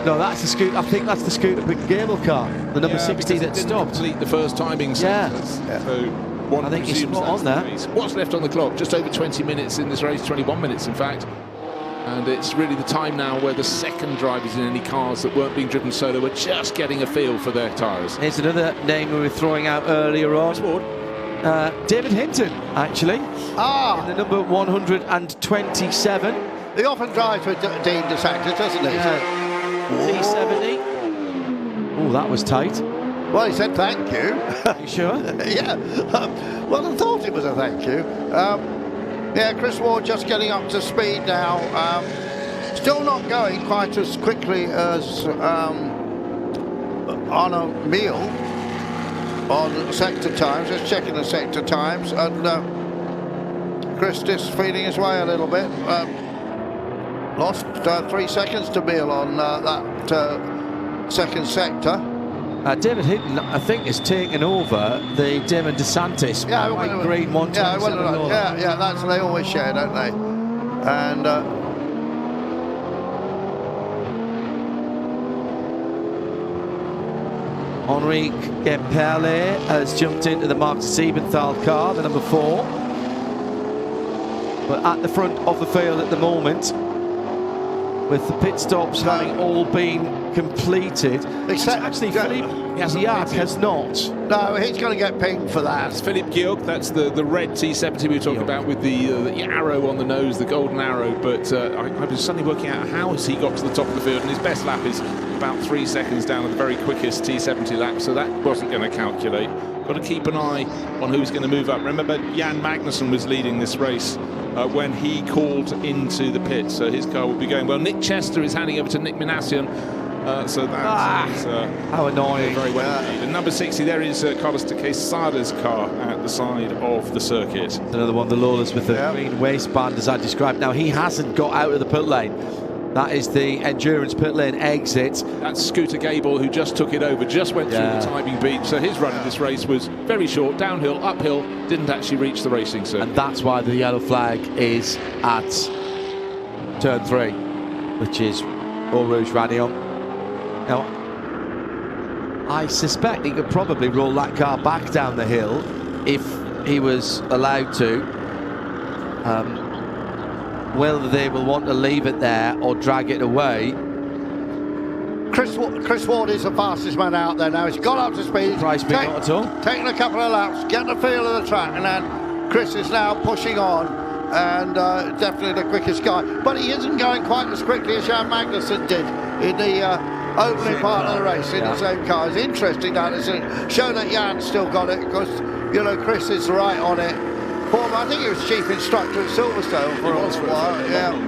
A: No, that's the Scooter. I think that's the Scooter Gable car, the number 60 that stopped.
B: Complete the first timing sequence.
A: Yeah.
B: So one
A: I think he's spot on there.
B: What's left on the clock? Just over 20 minutes in this race, 21 minutes in fact. And it's really the time now where the second drivers in any cars that weren't being driven solo were just getting a feel for their tyres.
A: Here's another name we were throwing out earlier on. David Hinton, actually. In the number 127.
C: He often drives with Dean DeSantis, doesn't he?
A: T70. Oh, that was tight.
C: Well, he said thank you.
A: You sure?
C: Yeah. Well, I thought it was a thank you. Yeah, Chris Ward just getting up to speed now. Still not going quite as quickly as Arno Meal on sector times. Just checking the sector times. And Chris just feeding his way a little bit. Lost 3 seconds to Meal on that second sector.
A: David Hinton, I think, has taken over the Damon DeSantis white green 127.
C: Yeah, that's they always share, don't they? And
A: Henri Gemperle has jumped into the Mark Siebenthal car, the number 4. But at the front of the field at the moment, with the pit stops having all been completed.
C: Except
A: actually, Philippe Giac has not.
C: No, he's going to get pinged for that.
B: It's Philippe Giac, that's the red T70 we were talking about with the arrow on the nose, the golden arrow. But I was suddenly working out how has he got to the top of the field, and his best lap is about 3 seconds down at the very quickest T70 lap, so that wasn't going to calculate. Got to keep an eye on who's going to move up. Remember, Jan Magnussen was leading this race when he called into the pit, so his car will be going well. Nick Chester is handing over to Nick Minassian, so that's
A: how annoying.
B: Very well indeed. And number 60 there is Carlos de Quesada's car at the side of the circuit.
A: Another one, the Lawless with the green waistband, as I described. Now, he hasn't got out of the pit lane. That is the endurance pit lane exit.
B: That's Scooter Gable, who just took it over, just went through the timing beat. So his run in this race was very short, downhill, uphill, didn't actually reach the racing circuit.
A: And that's why the yellow flag is at turn 3, which is Eau Rouge Radio. Now, I suspect he could probably roll that car back down the hill if he was allowed to. Whether they will want to leave it there or drag it away.
C: Chris Ward is the fastest man out there now. He's got up to speed.
A: Not at all.
C: Taking a couple of laps, getting a feel of the track, and then Chris is now pushing on, and definitely the quickest guy. But he isn't going quite as quickly as Jan Magnussen did in the opening part of the race in the same car. It's interesting that it's show that Jan still got it, because you know Chris is right on it. I think he was chief instructor at Silverstone for a long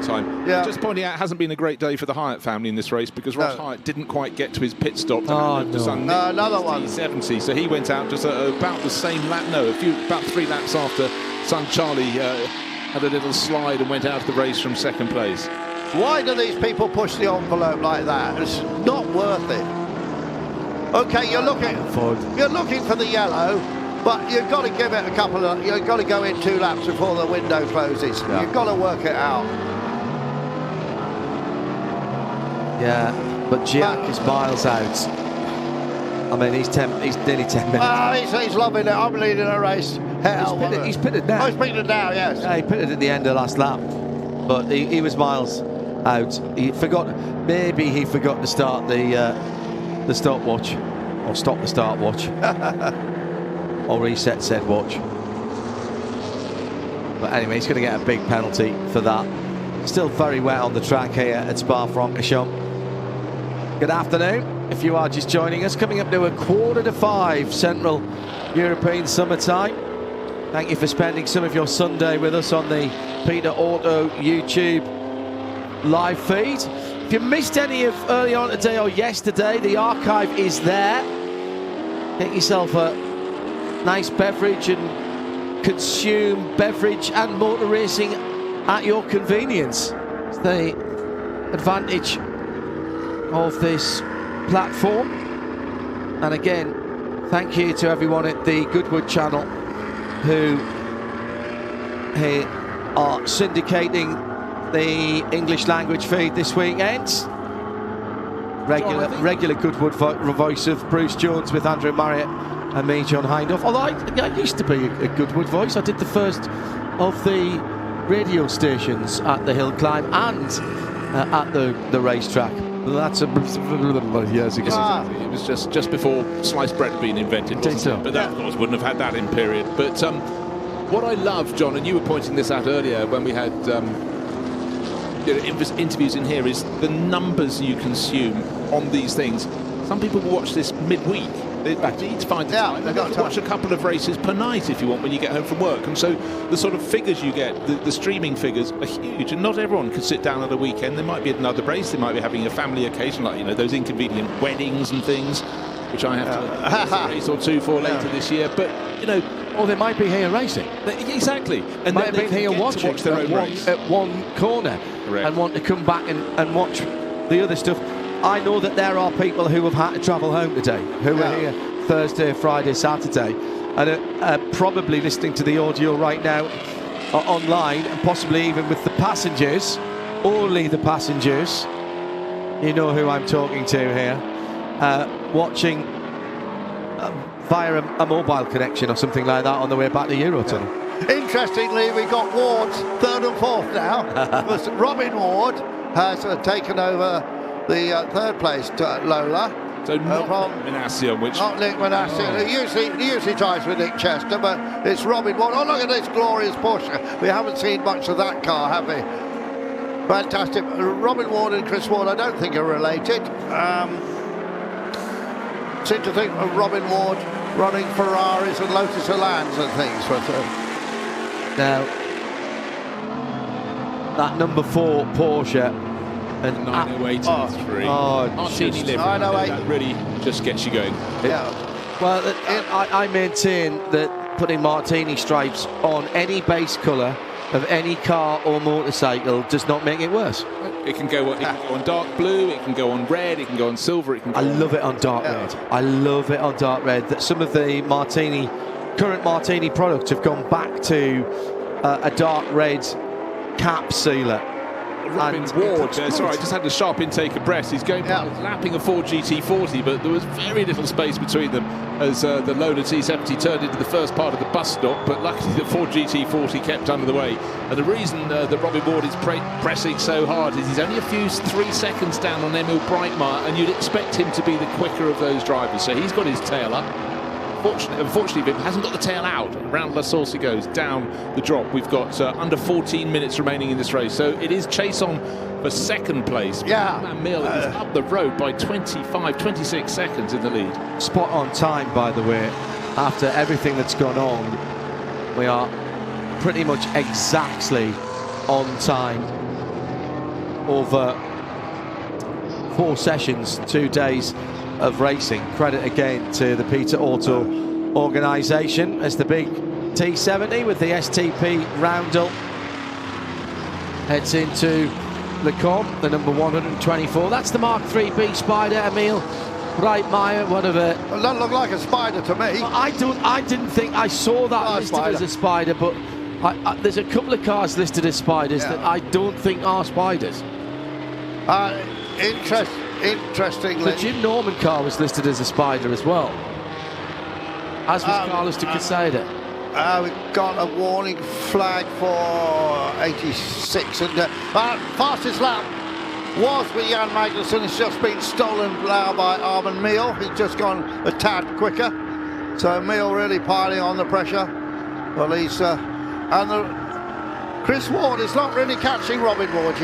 B: time.
C: Yeah.
B: Just pointing out, it hasn't been a great day for the Hyatt family in this race, because Ross Hyatt didn't quite get to his pit stop.
C: Another one.
B: T70, so he went out just about the same lap. About 3 laps after son Charlie had a little slide and went out of the race from second place.
C: Why do these people push the envelope like that? It's not worth it. Okay, you're looking for the yellow. But you've got to give it a couple of. You've got to go in 2 laps before the window closes. Yeah. You've got to work it out.
A: Yeah, but Giac is miles out. I mean, he's nearly 10 minutes.
C: He's loving it. I'm leading a race.
A: He's pitted now.
C: Oh, he's pitted now. Yes.
A: Yeah, he pitted at the end of last lap, but he was miles out. He forgot. Maybe he forgot to start the stopwatch, or stop the stopwatch. Or reset said watch. But anyway, he's going to get a big penalty for that. Still very wet on the track here at Spa-Francorchamps. Good afternoon. If you are just joining us, coming up to 4:45 Central European summertime. Thank you for spending some of your Sunday with us on the Peter Auto YouTube live feed. If you missed any of early on today or yesterday, the archive is there. Get yourself a nice beverage and consume beverage and motor racing at your convenience. It's the advantage of this platform. And again, thank you to everyone at the Goodwood channel who are syndicating the English language feed this weekend. Regular Goodwood voice of Bruce Jones with Andrew Marriott and me, John Hindhaugh. Although I used to be a Goodwood voice. I did the first of the radio stations at the hill climb and at the racetrack. That's years ago.
B: It was just before sliced bread had been invented, wasn't it? But that, of course, wouldn't have had that in period. But what I love, John, and you were pointing this out earlier when we had interviews in here, is the numbers you consume on these things. Some people will watch this midweek. They need to find the time. They've got to watch a couple of races per night if you want when you get home from work. And so the sort of figures you get, the streaming figures, are huge. And not everyone can sit down at a weekend. There might be another race. They might be having a family occasion, like those inconvenient weddings and things, which I have to a race or two for later this year. But
A: or they might be here racing.
B: Exactly.
A: And might be here watching
B: their own race
A: at one corner. Correct. And want to come back and watch the other stuff. I know that there are people who have had to travel home today, who are here Thursday, Friday, Saturday, and are probably listening to the audio right now online, and possibly even with the passengers, only the passengers. You know who I'm talking to here, watching via a mobile connection or something like that on the way back to Eurotunnel.
C: Interestingly, we got Ward's third and fourth now. Robin Ward has taken over the third place Lola.
B: So not Nick Manasseh,
C: not Nick Manasseh. He usually drives with Nick Chester, but it's Robin Ward. Oh, look at this glorious Porsche. We haven't seen much of that car, have we? Fantastic. Robin Ward and Chris Ward, I don't think are related. Seem to think of Robin Ward running Ferraris and Lotus Elans and things.
A: Now, that number 4 Porsche.
B: And 908 Martini livery. That really just gets you going.
A: Well, I maintain that putting Martini stripes on any base colour of any car or motorcycle does not make it worse.
B: It can go on dark blue, it can go on red, it can go on silver, it can go
A: I love it on dark red. I love it on dark red. That some of the current Martini products have gone back to a dark red cap sealer.
B: Robin Ward, sorry, I just had a sharp intake of breath. He's going lapping a Ford GT40, but there was very little space between them as the Lola T70 turned into the first part of the bus stop. But luckily, the Ford GT40 kept under the way. And the reason that Robin Ward is pressing so hard is he's only a few 3 seconds down on Emil Breitmeyer, and you'd expect him to be the quicker of those drivers. So he's got his tail up. Unfortunately, Vim hasn't got the tail out. Round La Source he goes, down the drop. We've got under 14 minutes remaining in this race. So it is chase on for second place. Emil is up the road by 25, 26 seconds in the lead.
A: Spot on time, by the way. After everything that's gone on, we are pretty much exactly on time over 4 sessions, 2 days of racing. Credit again to the Peter Auto organisation as the big T70 with the STP Roundel heads into Le Combe, the number 124. That's the Mark 3B Spider, Emil Breitmeyer, one of a...
C: Well, that looked like a Spider to me.
A: I didn't think I saw that listed as a Spider, but there's a couple of cars listed as Spiders that I don't think are Spiders.
C: Interestingly,
A: the Jim Norman car was listed as a Spider as well, as was Carlos de Quesada.
C: We've got a warning flag for 86, and fastest lap was with Jan Magnussen. It's just been stolen now by Armin Meal. He's just gone a tad quicker, so Meal really piling on the pressure. Well, he's Chris Ward is not really catching Robin Ward,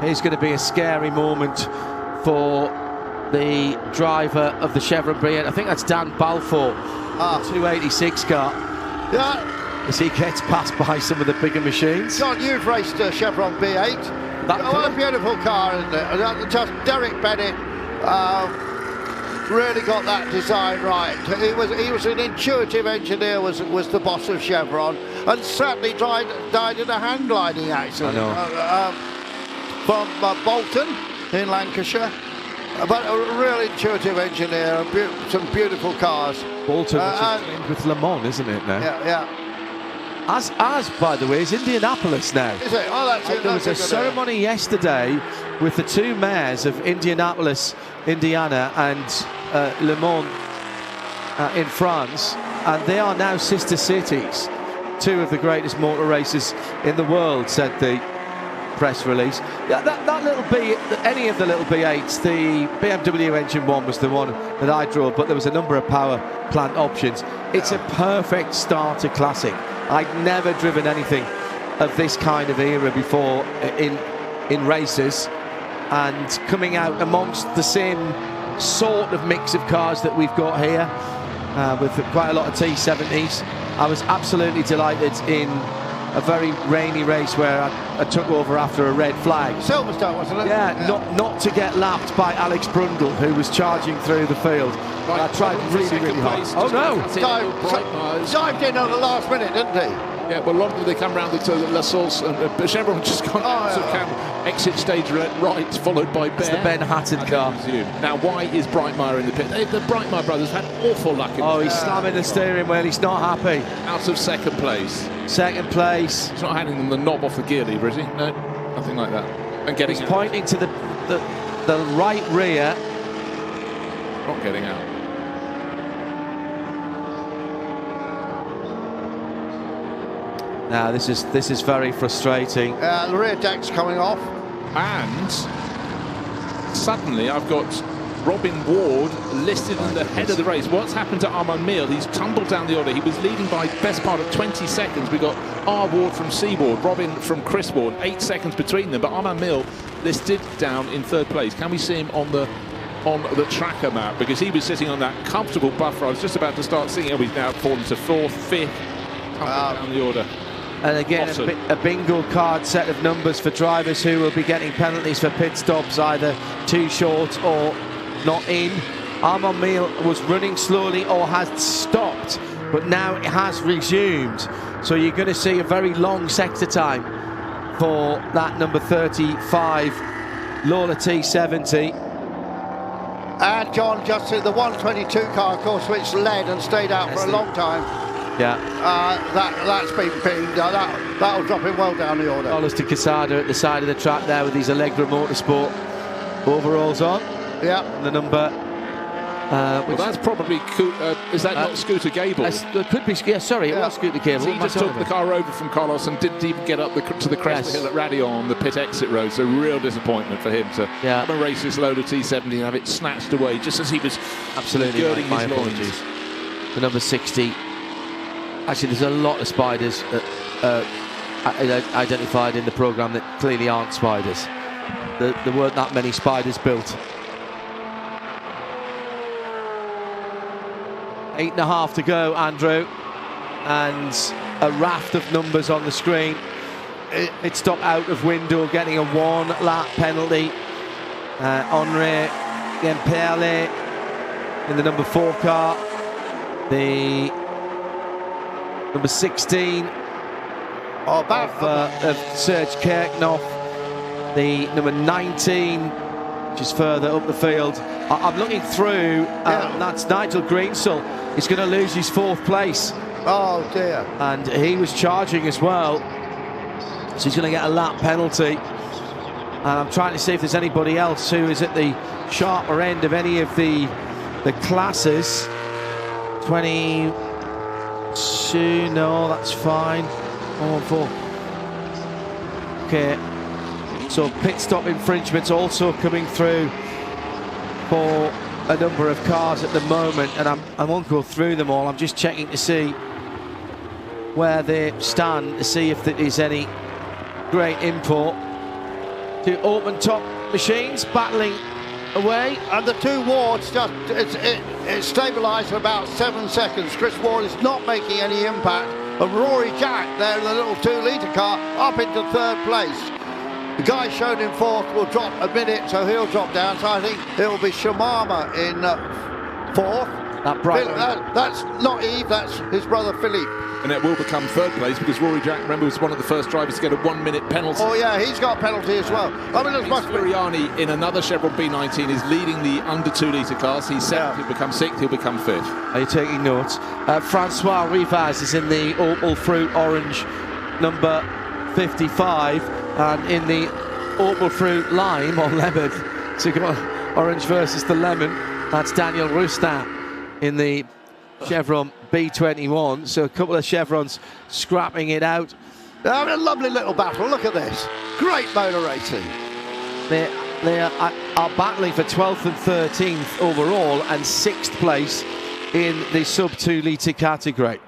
A: Here's going to be a scary moment for the driver of the Chevron Brienne. I think that's Dan Balfour, 286 car.
C: Yeah,
A: as he gets passed by some of the bigger machines.
C: John, you've raced a Chevron B8. What a beautiful car, isn't it? Just Derek Bennett really got that design right. He was an intuitive engineer, was the boss of Chevron, and certainly died in a hang gliding accident from Bolton in Lancashire. But a really intuitive engineer, and some beautiful cars.
A: Bolton, which is linked with Le Mans, isn't it now?
C: Yeah.
A: As by the way, is Indianapolis now.
C: Is it? Oh, that's it.
A: There was a ceremony yesterday with the two mayors of Indianapolis, Indiana, and Le Mans in France, and they are now sister cities. Two of the greatest motor races in the world, said the press release. Yeah, that little B, any of the little B8s, the BMW engine one was the one that I drove, but there was a number of power plant options. It's a perfect starter classic. I'd never driven anything of this kind of era before in races, and coming out amongst the same sort of mix of cars that we've got here, with quite a lot of T70s. I was absolutely delighted in a very rainy race where I took over after a red flag.
C: Silverstone, wasn't it?
A: Yeah, not to get lapped by Alex Brundle, who was charging through the field.
B: Right,
A: I tried really hard. Oh no!
C: Dived in at the last minute, didn't he?
B: Yeah, but a lot of them, they come round to La Source, and Chevron just gone out of camp, exit stage right, followed by Bear.
A: It's the Ben Hatton car.
B: Now, why is Breitmeyer in the pit? The Breitmeyer brothers had awful luck.
A: He's slamming the steering wheel. He's not happy.
B: Out of second place.
A: Second place.
B: He's not handing them the knob off the gear lever, is he? No, nothing like that. And getting
A: He's pointing to the right rear.
B: Not getting out.
A: Now this is very frustrating.
C: The rear deck's coming off.
B: And suddenly I've got Robin Ward listed in the head of the race. What's happened to Armand Meal? He's tumbled down the order. He was leading by best part of 20 seconds. We got R. Ward from C. Ward, Robin from Chris Ward, 8 seconds between them. But Armand Meal listed down in third place. Can we see him on the tracker map? Because he was sitting on that comfortable buffer. I was just about to start seeing him. He's now fallen to fourth, fifth, down the order.
A: And again, a bingo card set of numbers for drivers who will be getting penalties for pit stops, either too short or not in. Armand Meal was running slowly or has stopped, but now it has resumed. So you're going to see a very long sector time for that number 35 Lola T70.
C: And John, just the 122 car, of course, which led and stayed out for a long time.
A: Yeah.
C: That's been pinged. That'll drop him well down the order.
A: Dollars to Quesada at the side of the track there with his Allegra Motorsport overalls on.
C: Yeah.
A: The number.
B: Well, that's probably. Is that not Scooter Gable?
A: It could be. Yeah, sorry, it was Scooter Gable.
B: So he just took the car over from Carlos and didn't even get up to the crest of the hill at Radion on the pit exit road. So real disappointment for him to have a race this Lola T70 and have it snatched away just as he was girding his loins.
A: The number 60. Actually, there's a lot of spiders identified in the programme that clearly aren't spiders. There weren't that many spiders built. 8.5 to go, Andrew, and a raft of numbers on the screen. It stopped out of window, getting a 1 lap penalty. Henri Gemperle in the number 4 car. The number 16 of Serge Kirchhoff. The number 19, which is further up the field. I'm looking through, that's Nigel Greensell. He's going to lose his 4th place.
C: Oh dear.
A: And he was charging as well. So he's going to get a lap penalty. And I'm trying to see if there's anybody else who is at the sharper end of any of the classes. 22, no, that's fine. 114. Okay. So pit stop infringements also coming through for a number of cars at the moment, and I won't go through them all. I'm just checking to see where they stand, to see if there is any great import. 2 open top machines battling away,
C: and the 2 Wards it's stabilised for about 7 seconds. Chris Ward is not making any impact And Rory Jack there in the little 2-litre car up into 3rd place. The guy shown in 4th will drop a minute, so he'll drop down. So I think it will be Shamama in 4th. That's not Eve, that's his brother Philippe.
B: And it will become 3rd place because Rory Jack, remember, was one of the first drivers to get a 1-minute penalty.
C: Oh yeah, he's got a penalty as well. I mean,
B: Furiani in another Chevron B19 is leading the under 2-litre class. He's 7th, he'll become 6th, he'll become 5th.
A: Are you taking notes? Francois Rivaz is in the Opal Fruit Orange number 55, and in the Opal Fruit Lime or Lemon, so come on, orange versus the lemon, that's Daniel Roustat in the Chevron B21. So a couple of Chevrons scrapping it out.
C: A lovely little battle. Look at this. Great motor racing.
A: They are battling for 12th and 13th overall and 6th place in the sub 2-litre category.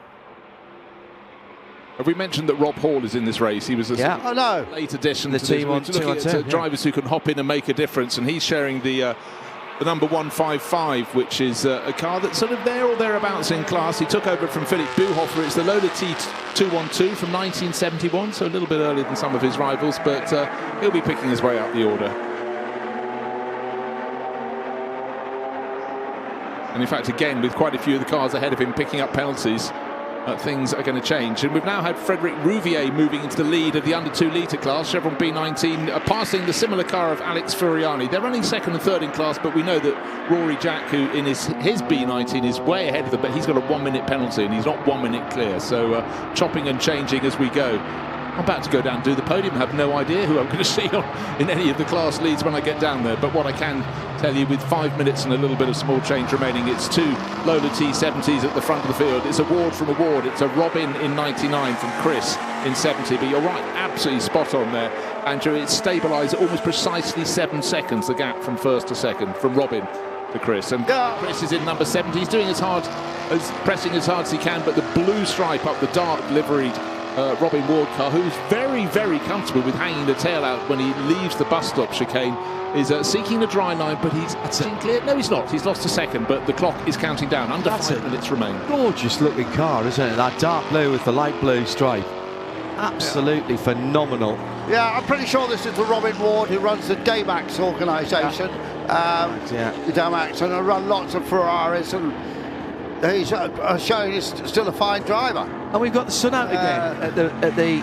B: Have we mentioned that Rob Hall is in this race? He was a late addition
A: the
B: to
A: team on
B: drivers who can hop in and make a difference, and he's sharing the number 155, which is a car that's sort of there or thereabouts in class. He took over from Philippe Buhofer. It's the Lola T212 from 1971, so a little bit earlier than some of his rivals, but he'll be picking his way up the order. And in fact, again, with quite a few of the cars ahead of him picking up penalties, things are going to change. And we've now had Frederic Rouvier moving into the lead of the under 2-litre class. Chevron B19 passing the similar car of Alex Furiani. They're running 2nd and 3rd in class, but we know that Rory Jack, who in his B19 is way ahead of them, but he's got a 1-minute penalty and he's not 1 minute clear. So chopping and changing as we go. I'm about to go down and do the podium. I have no idea who I'm going to see in any of the class leads when I get down there. But what I can tell you, with 5 minutes and a little bit of small change remaining, it's 2 Lola T70s at the front of the field. It's a Ward from a Ward. It's a Robin in 99 from Chris in 70. But you're right, absolutely spot on there, Andrew. It's stabilised at almost precisely 7 seconds, the gap from 1st to 2nd, from Robin to Chris. And Chris is in number 70. He's doing pressing as hard as he can, but the blue stripe up the dark liveried Robin Ward car, who's very, very comfortable with hanging the tail out when he leaves the bus stop chicane, is seeking the dry line, but he's clear. No, he's not. He's lost a second, but the clock is counting down. Under 5 minutes remain.
A: Gorgeous looking car, isn't it? That dark blue with the light blue stripe. Absolutely phenomenal.
C: Yeah, I'm pretty sure this is the Robin Ward who runs the Daymax organisation. Daymax, and I run lots of Ferraris, and he's showing he's still a fine driver.
A: And we've got the sun out again at the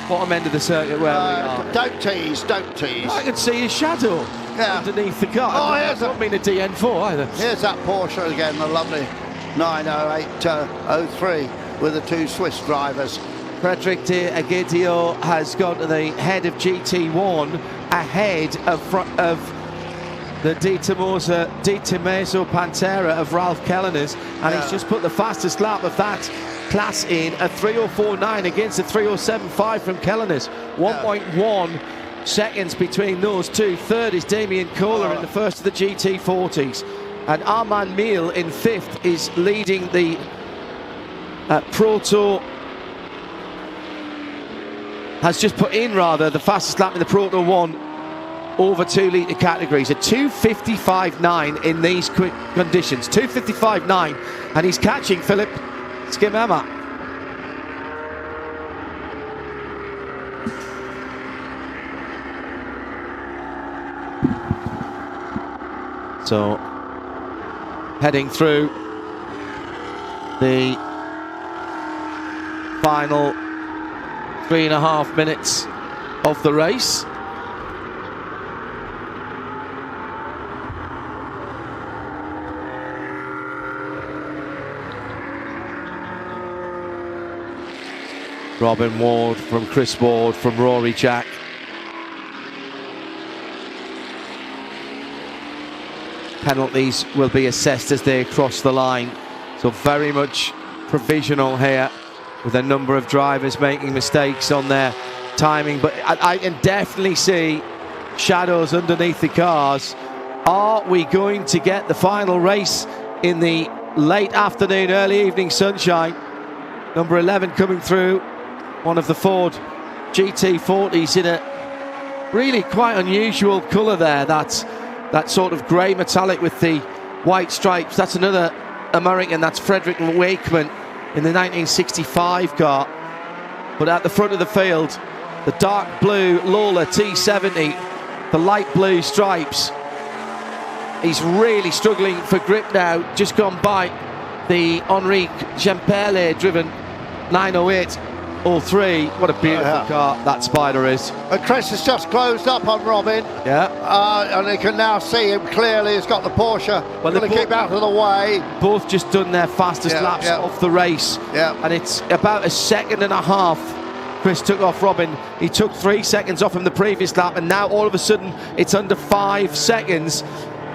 A: bottom end of the circuit where we are.
C: Don't tease.
A: I can see his shadow underneath the car. I don't mean a DN4 either.
C: Here's that Porsche again, the lovely 90803 with the 2 Swiss drivers.
A: Frederic de Aguidio has gone to the head of GT1 ahead of the Di Tommaso Pantera of Ralph Kellerner's, and he's just put the fastest lap of that class in, a 3:04.9 against a 3:07.5 from Kellerner's. 1.1 seconds between those two. 3rd is Damien Kohler in the first of the GT40s, and Armand Miel in 5th is leading the Proto. Has just put in the fastest lap in the Proto 1 over 2-litre categories, a 2:55.9 in these quick conditions. 2:55.9, and he's catching Philip Skimema. So heading through the final 3.5 minutes of the race. Robin Ward from Chris Ward from Rory Jack. Penalties will be assessed as they cross the line, so very much provisional here, with a number of drivers making mistakes on their timing, but I can definitely see shadows underneath the cars. Are we going to get the final race in the late afternoon, early evening sunshine? Number 11 coming through, one of the Ford GT40s in a really quite unusual colour there. That's that sort of grey metallic with the white stripes. That's another American, that's Frederick Wakeman in the 1965 car. But at the front of the field, the dark blue Lola T70, the light blue stripes. He's really struggling for grip now, just gone by the Henri Gemperle driven 908-03. What a beautiful car that Spider is.
C: And Chris has just closed up on Robin.
A: Yeah.
C: And you can now see him clearly. He's got the Porsche.
A: Well,
C: going to keep out of the way.
A: Both just done their fastest laps of the race.
C: Yeah.
A: And it's about a second and a half Chris took off Robin. He took 3 seconds off him the previous lap, and now all of a sudden it's under 5 seconds.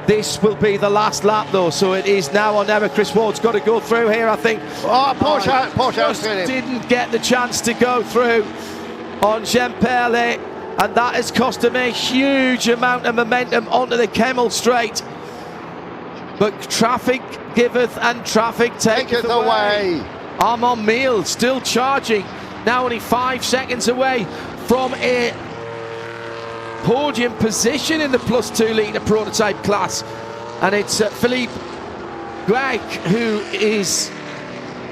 A: This will be the last lap though, so it is now or never. Chris Ward's got to go through here, I think.
C: Porsche
A: just didn't get the chance to go through on Gemperle, and that has cost him a huge amount of momentum onto the Kemmel Straight. But traffic giveth and traffic taketh away. Armand Miel still charging, now only 5 seconds away from a podium position in the +2 litre prototype class, and it's Philippe Gregg who is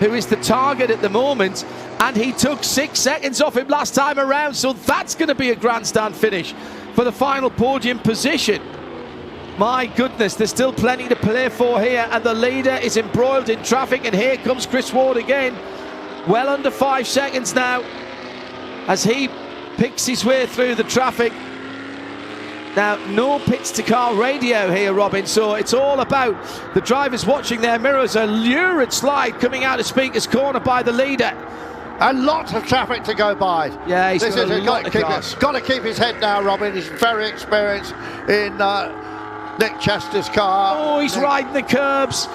A: the target at the moment, and he took 6 seconds off him last time around, so that's going to be a grandstand finish for the final podium position. My goodness, there's still plenty to play for here, and the leader is embroiled in traffic, and here comes Chris Ward again, well under 5 seconds now as he picks his way through the traffic. Now, no pits to car radio here, Robin, so it's all about the drivers watching their mirrors. A lurid slide coming out of Speaker's Corner by the leader.
C: And lots of traffic to go by.
A: Yeah, he's got
C: to keep his head now, Robin. He's very experienced in Nick Chester's car.
A: Oh, he's riding the curbs.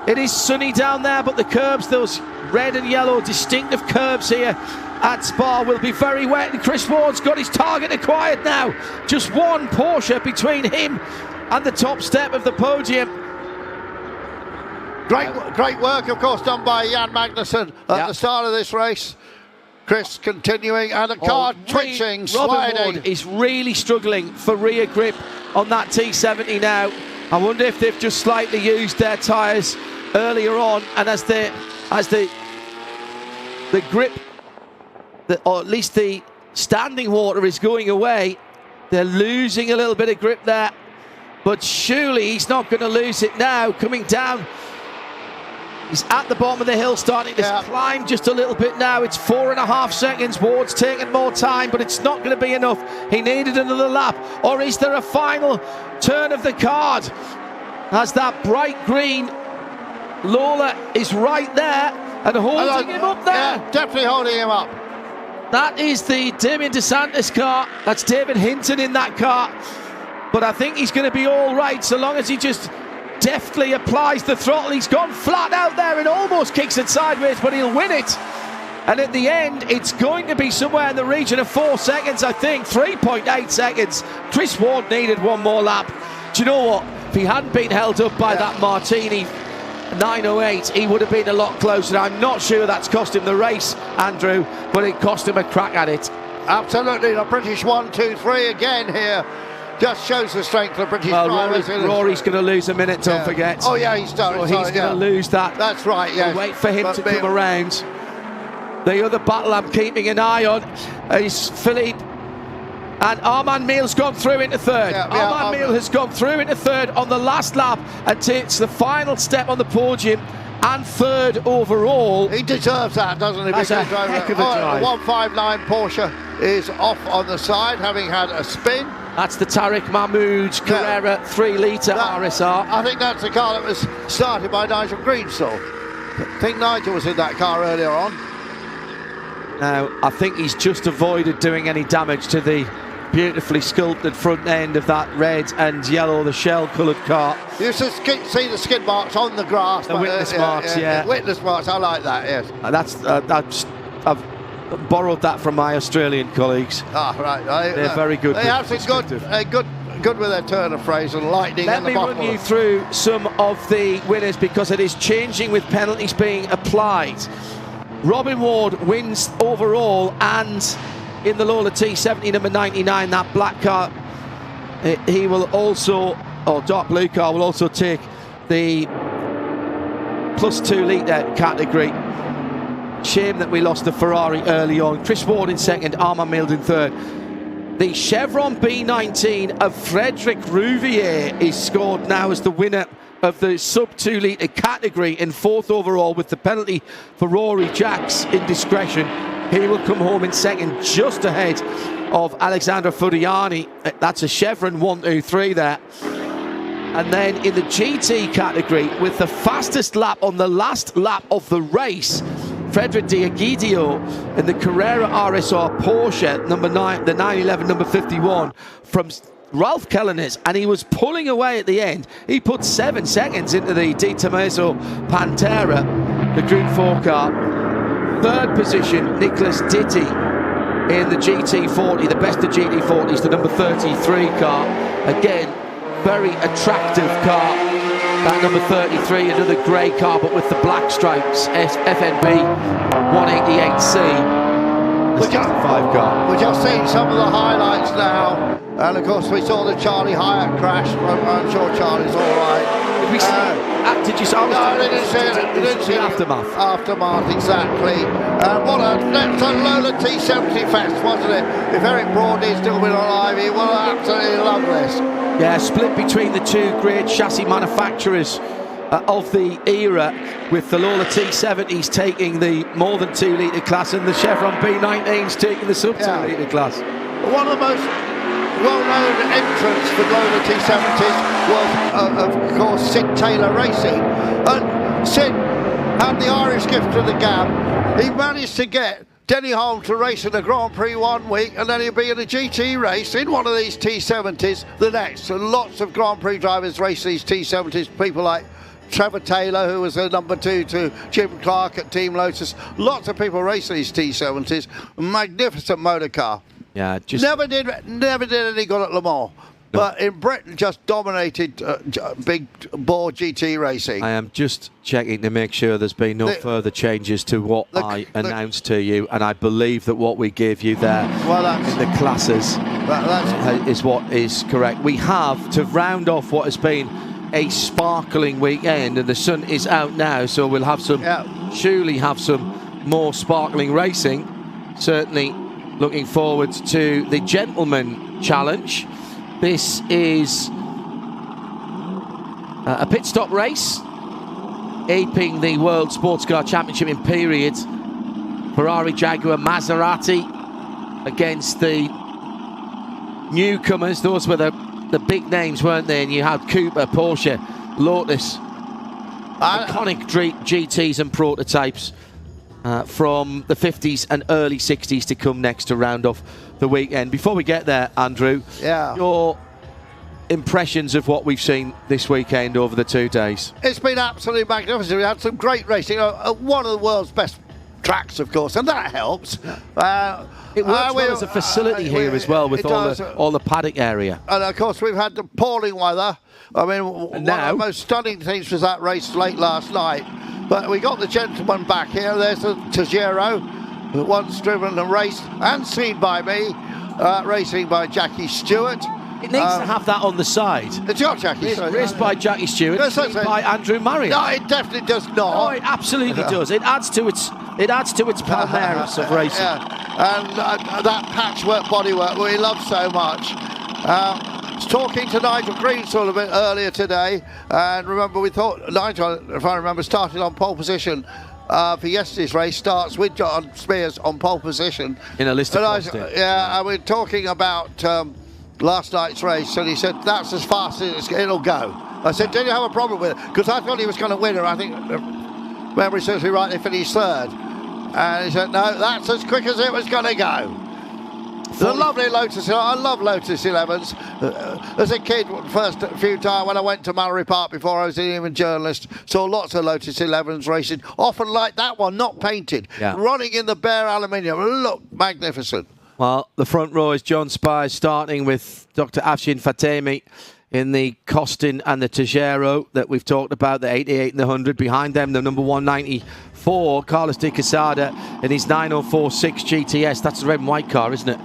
A: It is sunny down there, but the curbs, those red and yellow distinctive curbs here at Spa, will be very wet, and Chris Ward's got his target acquired now. Just one Porsche between him and the top step of the podium.
C: Great work, of course, done by Jan Magnussen at the start of this race. Chris continuing, and the car twitching, sliding.
A: Robin Ward is really struggling for rear grip on that T70 now. I wonder if they've just slightly used their tyres earlier on, and as the grip, or at least the standing water is going away, they're losing a little bit of grip there, but surely he's not going to lose it now. Coming down, he's at the bottom of the hill, starting to climb just a little bit now. It's 4.5 seconds. Ward's taking more time, but it's not going to be enough. He needed another lap. Or is there a final turn of the card as that bright green Lola is right there and holding him up there?
C: Yeah, definitely holding him up.
A: That is the Damien DeSantis car. That's David Hinton in that car. But I think he's going to be all right so long as he just deftly applies the throttle. He's gone flat out there and almost kicks it sideways, but he'll win it. And at the end, it's going to be somewhere in the region of 4 seconds, I think. 3.8 seconds. Chris Ward needed one more lap. Do you know what? If he hadn't been held up by that Martini 908, he would have been a lot closer. I'm not sure that's cost him the race, Andrew, but it cost him a crack at it.
C: Absolutely. The British 1, 2, 3 again here. Just shows the strength of the British drivers.
A: Rory's going to lose a minute, don't forget.
C: Oh, yeah, he's done.
A: So he's going to lose that.
C: That's right, yeah.
A: We'll wait for him to come around. The other battle I'm keeping an eye on is Philippe. And Armand Miel's gone through into third. Armand Miel has gone through into third on the last lap and takes the final step on the podium and third overall.
C: He deserves that, doesn't he?
A: That's a heck of a drive.
C: 159 Porsche is off on the side, having had a spin.
A: That's the Tariq Mahmoud Carrera 3 litre RSR.
C: I think that's the car that was started by Nigel Greensill. I think Nigel was in that car earlier on.
A: Now, I think he's just avoided doing any damage to the beautifully sculpted front end of that red and yellow, the shell-coloured car.
C: You should see the skid marks on the grass.
A: The witness marks, yeah.
C: Witness marks, I like that, yes.
A: I've borrowed that from my Australian colleagues.
C: Right.
A: They're very good.
C: They have some good with their turn of phrase and lightning.
A: Let me run you through some of the winners because it is changing with penalties being applied. Robin Ward wins overall, and in the Lola T70 number 99, that black car, he will also, or dark blue car, will also take the +2 litre category. Shame that we lost the Ferrari early on. Chris Ward in second, Armand Mild in third. The Chevron B19 of Frederic Rouvier is scored now as the winner of the sub 2 litre category in fourth overall, with the penalty for Rory Jack's indiscretion. He will come home in second, just ahead of Alexandra Furiani. That's a Chevron 1, 2, 3 there. And then in the GT category, with the fastest lap on the last lap of the race, Frederic D'Egidio in the Carrera RSR Porsche, number 9, the 911, number 51, from Ralph Kellernes, and he was pulling away at the end. He put 7 seconds into the Di Tommaso Pantera, the Group 4 car. Third position, Nicholas Ditti in the GT40, the best of GT40s, the number 33 car. Again, very attractive car. That number 33, another grey car, but with the black stripes, FNB 188C. The 65 car.
C: We're just seeing some of the highlights now. And of course, we saw the Charlie Hyatt crash. I'm sure Charlie's all right.
A: Did you see?
C: No, I didn't see it. Didn't see
A: the aftermath.
C: Aftermath, exactly. That's a Lola T70 fest, wasn't it? If Eric Broadley's still been alive, he will absolutely love this.
A: Yeah, split between the two great chassis manufacturers of the era, with the Lola T70s taking the more than 2 litre class and the Chevron B19s taking the sub 2 litre class.
C: One of the most well-known entrants for Lola T70s was, of course, Sid Taylor Racing. And Sid had the Irish gift of the gab. He managed to get Denny Holm to race in the Grand Prix 1 week, and then he'll be in a GT race in one of these T70s the next. And lots of Grand Prix drivers race these T70s, people like Trevor Taylor, who was the number 2 to Jim Clark at Team Lotus. Lots of people race these T70s. Magnificent motor car.
A: Yeah, just
C: never did any good at Le Mans. No. But in Britain, just dominated big bore GT racing.
A: I am just checking to make sure there's been no further changes to what I announced to you, and I believe that what we gave you there in the classes is what is correct. We have, to round off what has been a sparkling weekend, and the sun is out now, so we'll have some, surely have some more sparkling racing. Certainly looking forward to the Gentleman Challenge. This is a pit stop race, aping the World Sports Car Championship in period. Ferrari, Jaguar, Maserati against the newcomers. Those were the big names, weren't they? And you had Cooper, Porsche, Lotus, iconic GTs and prototypes from the 50s and early 60s to come next to round off the weekend. Before we get there, Andrew, your impressions of what we've seen this weekend over the 2 days?
C: It's been absolutely magnificent. We had some great racing. One of the world's best tracks, of course, and that helps.
A: It works well as a facility here as well, with all the paddock area.
C: And of course, we've had the appalling weather. I mean, one of the most stunning things was that race late last night. But we got the gentleman back here. There's the Tajero, who once driven and raced and seen by me, racing by Jackie Stewart.
A: It needs to have that on the side.
C: It's not Jackie Stewart.
A: Raced by Jackie Stewart, by Andrew Marriott.
C: No, it definitely does not.
A: Oh, it absolutely does. It adds to its Palmeiras of racing.
C: And that patchwork bodywork we love so much. I was talking to Nigel Greensall a bit earlier today, and remember, we thought Nigel, if I remember, started on pole position for yesterday's race. Starts with John Spears on pole position
A: in a list of
C: and we're talking about last night's race, and he said that's as fast as it'll go. I said, did you have a problem with it? Because I thought he was going to win, and I think memory serves me right, they finished third. And he said, no, that's as quick as it was going to go. The lovely Lotus, I love Lotus 11s. As a kid, first few times when I went to Mallory Park before I was even a journalist, saw lots of Lotus 11s racing, often like that one, not painted, running in the bare aluminium. Look, magnificent.
A: Well, the front row is John Spies, starting with Dr. Afshin Fatemi in the Costin and the Tajero that we've talked about, the 88 and the 100. Behind them, the number 194, Carlos de Quesada in his 9046 GTS. That's the red and white car, isn't it?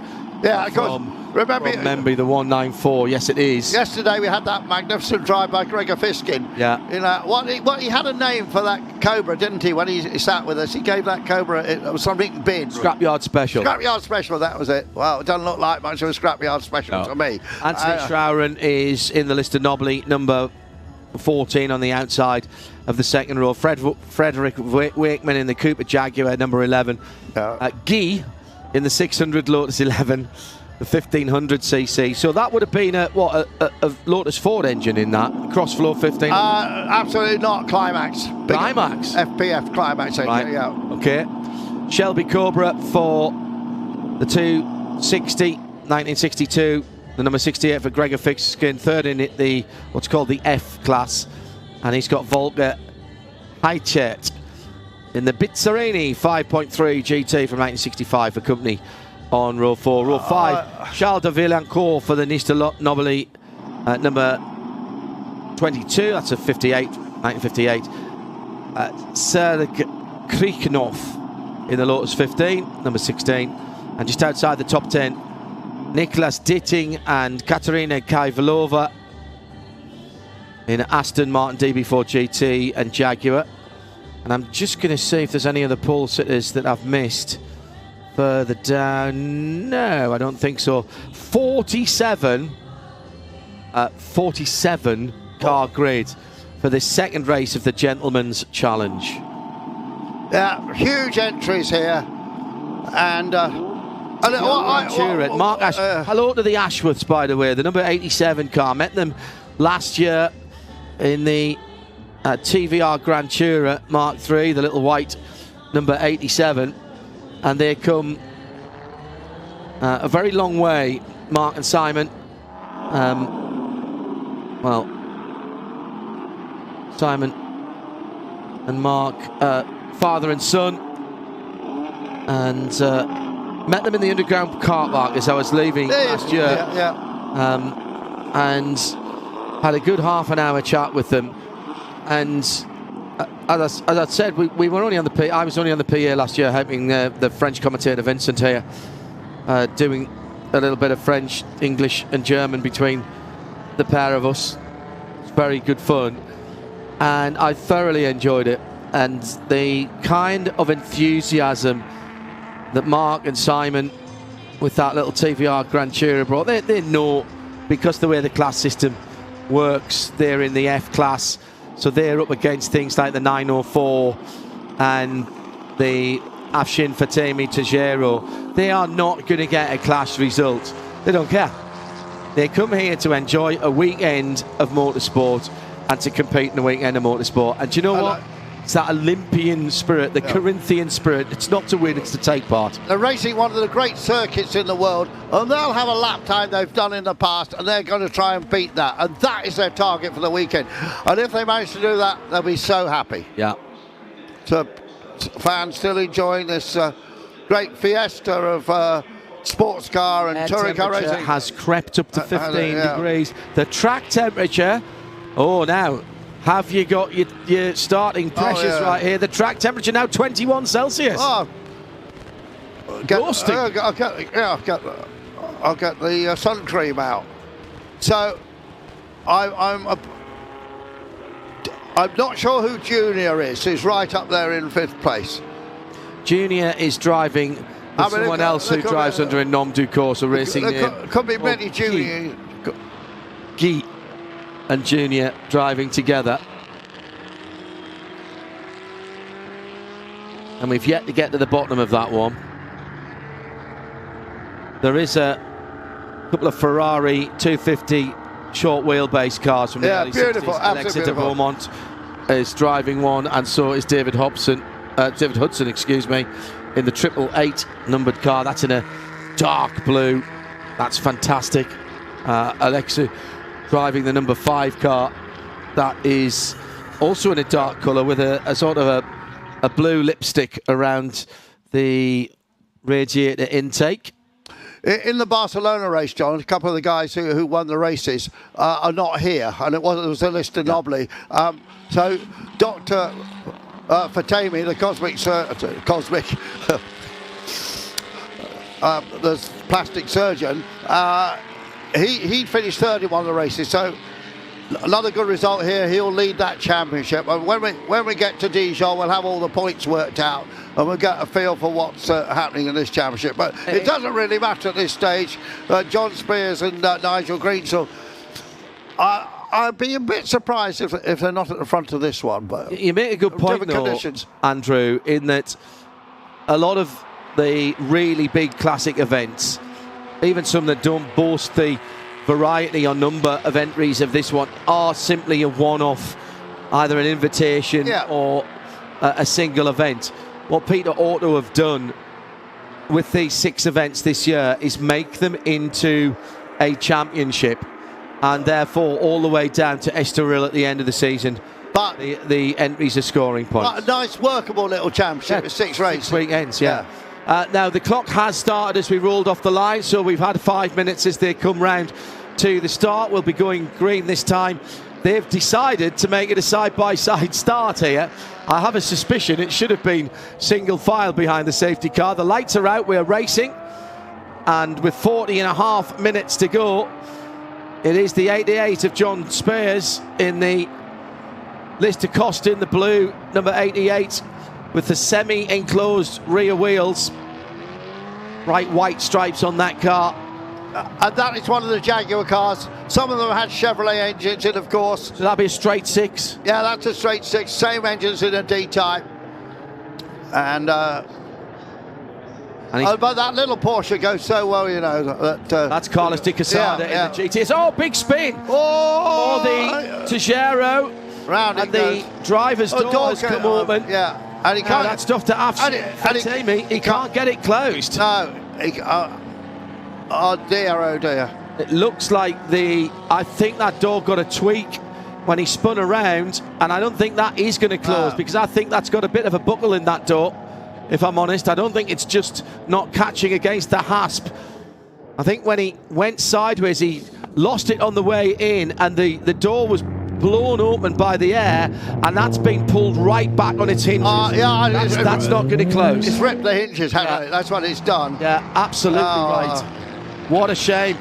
C: Yeah, of course. Remember,
A: the 194. Yes, it is.
C: Yesterday we had that magnificent drive by Gregor Fiskin.
A: Yeah.
C: You know, he had a name for that Cobra, didn't he? When he sat with us, he gave that Cobra it was something big.
A: Scrapyard Special.
C: Scrapyard Special. That was it. Well, it doesn't look like much of a Scrapyard Special to me.
A: Anthony Schrauren is in the list of Nobly, number 14 on the outside of the second row. Frederick Wakeman in the Cooper Jaguar, number 11. Guy in the 600 Lotus 11, the 1500cc. So that would have been a Lotus Ford engine in that cross-flow 1500.
C: Absolutely not. Climax.
A: Climax.
C: FPF Climax engine.
A: Right.
C: Yeah.
A: Okay. Shelby Cobra for the 260, 1962. The number 68 for Gregor Fiskin, third in the what's called the F class, and he's got Volker Heichet in the Bizzarini 5.3 GT from 1965 for company on row 4. Row 5, Charles de Villancourt for the Nista Nobly number 22. That's a 58, 1958. Serge Kriknoff in the Lotus 15, number 16, and just outside the top 10. Nicholas Ditting and Katerina Kaivalova in Aston Martin DB4 GT and Jaguar. And I'm just going to see if there's any other pole sitters that I've missed further down. No, I don't think so. 47 car grid for the second race of the Gentleman's Challenge.
C: Yeah, huge entries here. And
A: Mark Ash. Hello to the Ashworths, by the way, the number 87 car. Met them last year in the TVR Grand Tourer Mark III, the little white number 87, and they come a very long way, Mark and Simon. Well, Simon and Mark, father and son, and met them in the underground car park as I was leaving last year, and had a good half an hour chat with them. And as I said, we were only on the PA. I was only on the PA last year, helping the French commentator Vincent here, doing a little bit of French, English, and German between the pair of us. It's very good fun, and I thoroughly enjoyed it. And the kind of enthusiasm that Mark and Simon, with that little TVR Grand Tourer, brought, they know, because the way the class system works, they're in the F class, so they're up against things like the 904 and the Afshin Fatemi Tajero. They are not going to get a clash result. They don't care. They come here to enjoy a weekend of motorsport and to compete in a weekend of motorsport. And do you know what? It's that Olympian spirit, the Corinthian spirit. It's not to win, it's to take part.
C: They're racing one of the great circuits in the world, and they'll have a lap time they've done in the past, and they're going to try and beat that. And that is their target for the weekend. And if they manage to do that, they'll be so happy.
A: Yeah.
C: So fans still enjoying this great fiesta of sports car and touring car racing.
A: Has crept up to 15 degrees. The track temperature, now, have you got your starting pressures right here? The track temperature now 21 Celsius.
C: Oh,
A: Roasting.
C: I'll get the sun cream out. So I'm not sure who Junior is. He's right up there in 5th place.
A: Junior is driving with someone else who drives under a nom du course or racing name.
C: Could be many Junior.
A: Guy and Junior driving together. And we've yet to get to the bottom of that one. There is a couple of Ferrari 250 short wheelbase cars from the early 60s. Alexis de Beaumont is driving one, and so is David Hudson, in the 888 numbered car. That's in a dark blue. That's fantastic. Alexis driving the number 5 car. That is also in a dark colour with a sort of a blue lipstick around the radiator intake.
C: In the Barcelona race, John, a couple of the guys who won the races are not here, and it was a list of Nobly. So Dr. Fatemi, the cosmic the plastic surgeon, he finished third in one of the races. So another good result here. He'll lead that championship. And when we get to Dijon, we'll have all the points worked out, and we'll get a feel for what's happening in this championship. But it doesn't really matter at this stage. John Spears and Nigel Greensell, I'd be a bit surprised if they're not at the front of this one. But
A: you make a good point, though, Andrew, in that a lot of the really big classic events, even some that don't boast the variety or number of entries of this one, are simply a one-off, either an invitation or a single event. What Peter ought to have done with these 6 events this year is make them into a championship, and therefore all the way down to Estoril at the end of the season. But the entries are scoring points.
C: But a nice workable little championship with 6 races.
A: 6 weekends, now the clock has started as we rolled off the line, so we've had 5 minutes as they come round to the start. We'll be going green this time. They've decided to make it a side-by-side start here. I have a suspicion it should have been single file behind the safety car. The lights are out, we're racing, and with 40.5 minutes to go, it is the 88 of John Spears in the Lister Costin, the blue number 88, with the semi-enclosed rear wheels, bright white stripes on that car.
C: And that is one of the Jaguar cars. Some of them had Chevrolet engines in, of course.
A: So that'll be a straight 6?
C: Yeah, that's a straight 6. Same engines in a D-type. And but that little Porsche goes so well, you know.
A: That's Carlos de Quesada in the GTS. Oh, big spin!
C: Oh,
A: the Tejero.
C: Round
A: and the driver's door has come open.
C: Yeah. And he can't.
A: That stuff to Fatemi. He can't get it closed.
C: No. Oh dear, oh dear.
A: It looks like I think that door got a tweak when he spun around, and I don't think that is going to close, because I think that's got a bit of a buckle in that door, if I'm honest. I don't think it's just not catching against the hasp. I think when he went sideways, he lost it on the way in, and the door was blown open by the air, and that's been pulled right back on its hinges. That's not going to close.
C: It's ripped the hinges, hasn't it? That's what it's done.
A: Yeah, absolutely right. What a shame.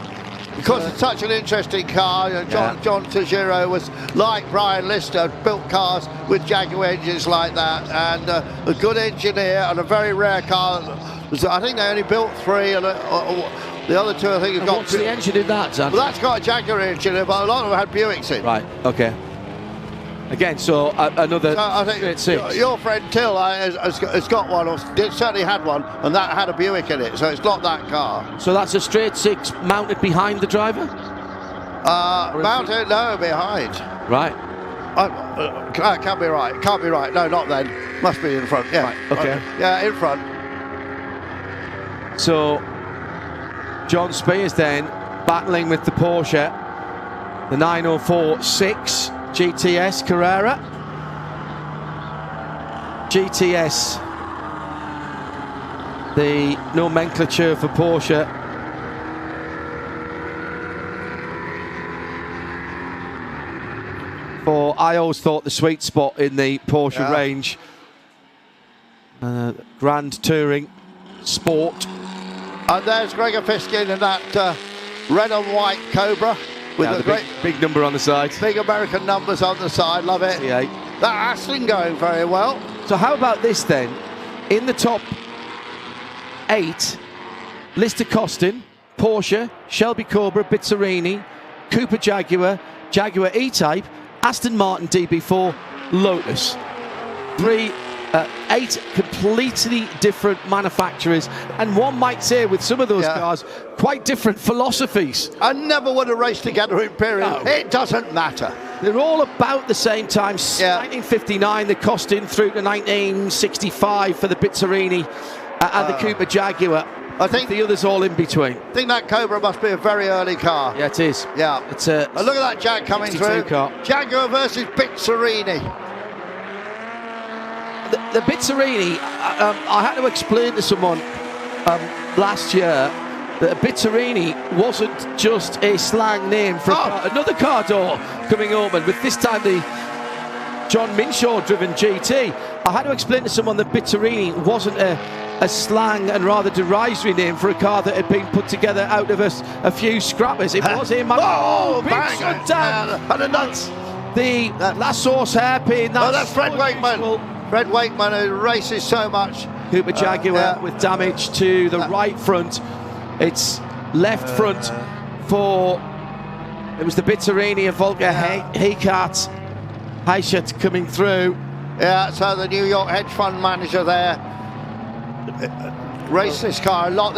C: Because it's such an interesting car. You know, John Tejero was, like Brian Lister, built cars with Jaguar engines like that, and a good engineer, and a very rare car. I think they only built 3, and the other 2, I think, have got.
A: What's the engine in that, Zan?
C: Well, that's got a Jaguar engine, but a lot of them had Buicks in.
A: Right. Okay. Again, so another.
C: So I think
A: 6.
C: Your friend Till has got one, or certainly had one, and that had a Buick in it. So it's not that car.
A: So that's a straight 6 mounted behind the driver.
C: Mounted, no, behind.
A: Right.
C: Can't be right. Can't be right. No, not then. Must be in front. Yeah.
A: Right. Okay.
C: Yeah, in front.
A: So John Spears then battling with the Porsche, the 904-6 GTS Carrera. GTS, the nomenclature for Porsche. For I always thought the sweet spot in the Porsche range, Grand Touring Sport.
C: And there's Gregor Fiskin in that red and white Cobra with a great
A: big number on the side.
C: Big American numbers on the side, love it.
A: Yeah.
C: That Aston going very well.
A: So how about this then? In the top 8, Lister Costin, Porsche, Shelby Cobra, Bizzarini, Cooper Jaguar, Jaguar E-Type, Aston Martin DB4, Lotus. 8 completely different manufacturers, and one might say with some of those cars quite different philosophies.
C: I never would have raced together in period.
A: No.
C: It doesn't matter.
A: They're all about the same time. 1959 the Costin through to 1965 for the Bizzarini and the Cooper Jaguar. I think the others all in between.
C: I think that Cobra must be a very early car.
A: Yeah, it is.
C: Yeah,
A: it's a
C: look at that Jag coming through.
A: Car.
C: Jaguar versus Bizzarini.
A: The Bizzarini, I had to explain to someone last year that a Bizzarini wasn't just a slang name for another car door coming open, with this time the John Minshaw driven GT. I had to explain to someone that Bizzarini wasn't a a slang and rather derisory name for a car that had been put together out of a few scrappers. It was him. Big shutdown.
C: And that's
A: the last source hairpin.
C: That's Fred Wakeman. Fred Wakeman, who races so much.
A: Cooper Jaguar with damage to the right front. It's left front for, it was the Bitterini of Volker Heichert coming through.
C: Yeah, so the New York hedge fund manager there raced this car a lot.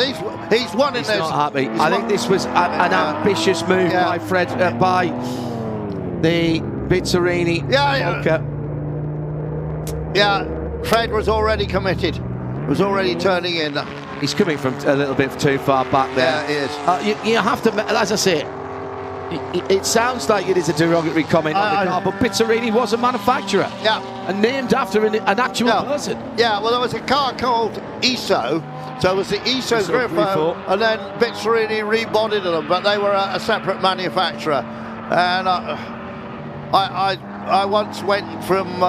C: He's won in this.
A: He's not happy. I think this was an ambitious move by Fred, by the Bitterini.
C: Yeah, Fred was already committed. Was already turning in.
A: He's coming from a little bit too far back there.
C: Yeah, he is.
A: You have to, as I say, it sounds like it is a derogatory comment on the car, but Bitterini was a manufacturer.
C: Yeah.
A: And named after an actual person.
C: Yeah, well, there was a car called ESO. So it was the ESO Grifo, and then Bitterini rebodied them, but they were a separate manufacturer. And I once went from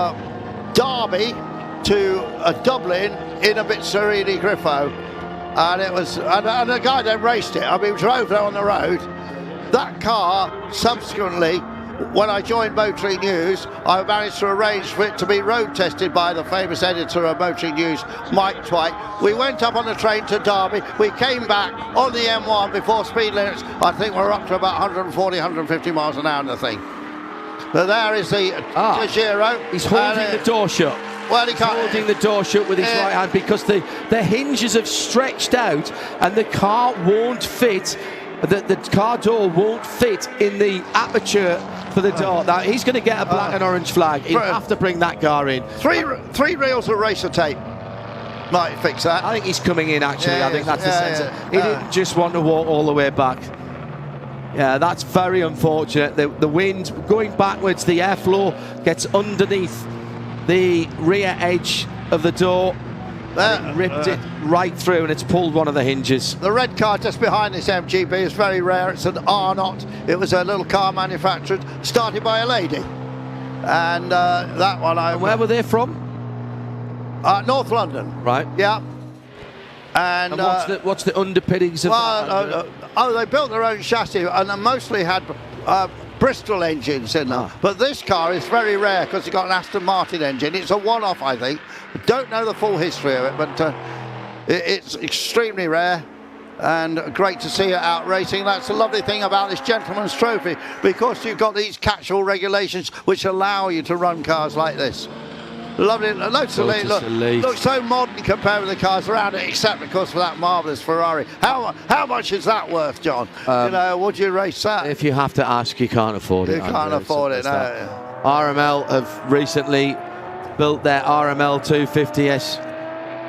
C: Derby to Dublin in a Bitterini Grifo, and it was and the guy then raced it. I mean, we drove there on the road. That car subsequently, when I joined Motoring News, I managed to arrange for it to be road tested by the famous editor of Motoring News, Mike Twite. We went up on the train to Derby. We came back on the M1 before speed limits. I think we're up to about 140, 150 miles an hour on the thing. So there is the Giro.
A: He's holding the door shut.
C: Well,
A: he's holding the door shut with his right hand because the hinges have stretched out and the car won't fit. The car door won't fit in the aperture for the door. Now he's going to get a black and orange flag. He'll have to bring that car in.
C: Three reels of racer tape might fix that.
A: I think he's coming in actually. I think that's the sense. He didn't just want to walk all the way back. Yeah, that's very unfortunate. The wind going backwards, the airflow gets underneath the rear edge of the door. It ripped it right through and it's pulled one of the hinges.
C: The red car just behind this MGB is very rare. It's an Arnott. It was a little car manufactured, started by a lady. And that one
A: where were they from?
C: North London.
A: Right.
C: Yeah. And
A: what's the underpinnings of that?
C: They built their own chassis and they mostly had Bristol engines in them. But this car is very rare because it's got an Aston Martin engine. It's a one-off, I think. Don't know the full history of it, but it's extremely rare and great to see it out racing. That's the lovely thing about this Gentleman's Trophy, because you've got these catch-all regulations which allow you to run cars like this. Lovely. Looks so modern compared with the cars around it, except of course for that marvellous Ferrari. How much is that worth, John? Would you race that?
A: If you have to ask, you can't afford it.
C: You can't afford it, no.
A: RML have recently built their RML 250S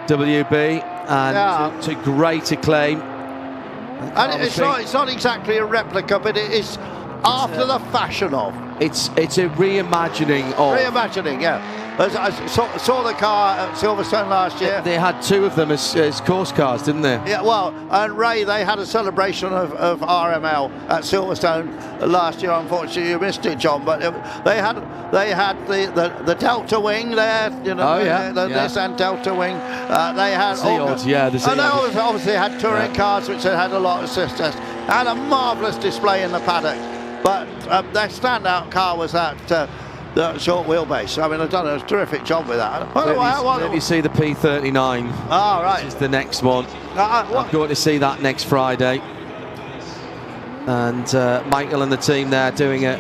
A: WB and to great acclaim.
C: And it's not exactly a replica, but it is after the fashion of.
A: It's a reimagining of.
C: Reimagining, yeah. I saw the car at Silverstone last year.
A: They had two of them as course cars, didn't they?
C: Yeah, well, and Ray, they had a celebration of RML at Silverstone last year. Unfortunately, you missed it, John. But they had the Delta Wing there, the Nissan Delta Wing. They had
A: the Zeod.
C: And they obviously had touring cars which had a lot of success. Had a marvellous display in the paddock. But their standout car was that short wheelbase. I mean, I've done a terrific job with that.
A: Let me see the P39.
C: Oh, right.
A: Which is the next one. I'm going to see that next Friday. And Michael and the team there doing a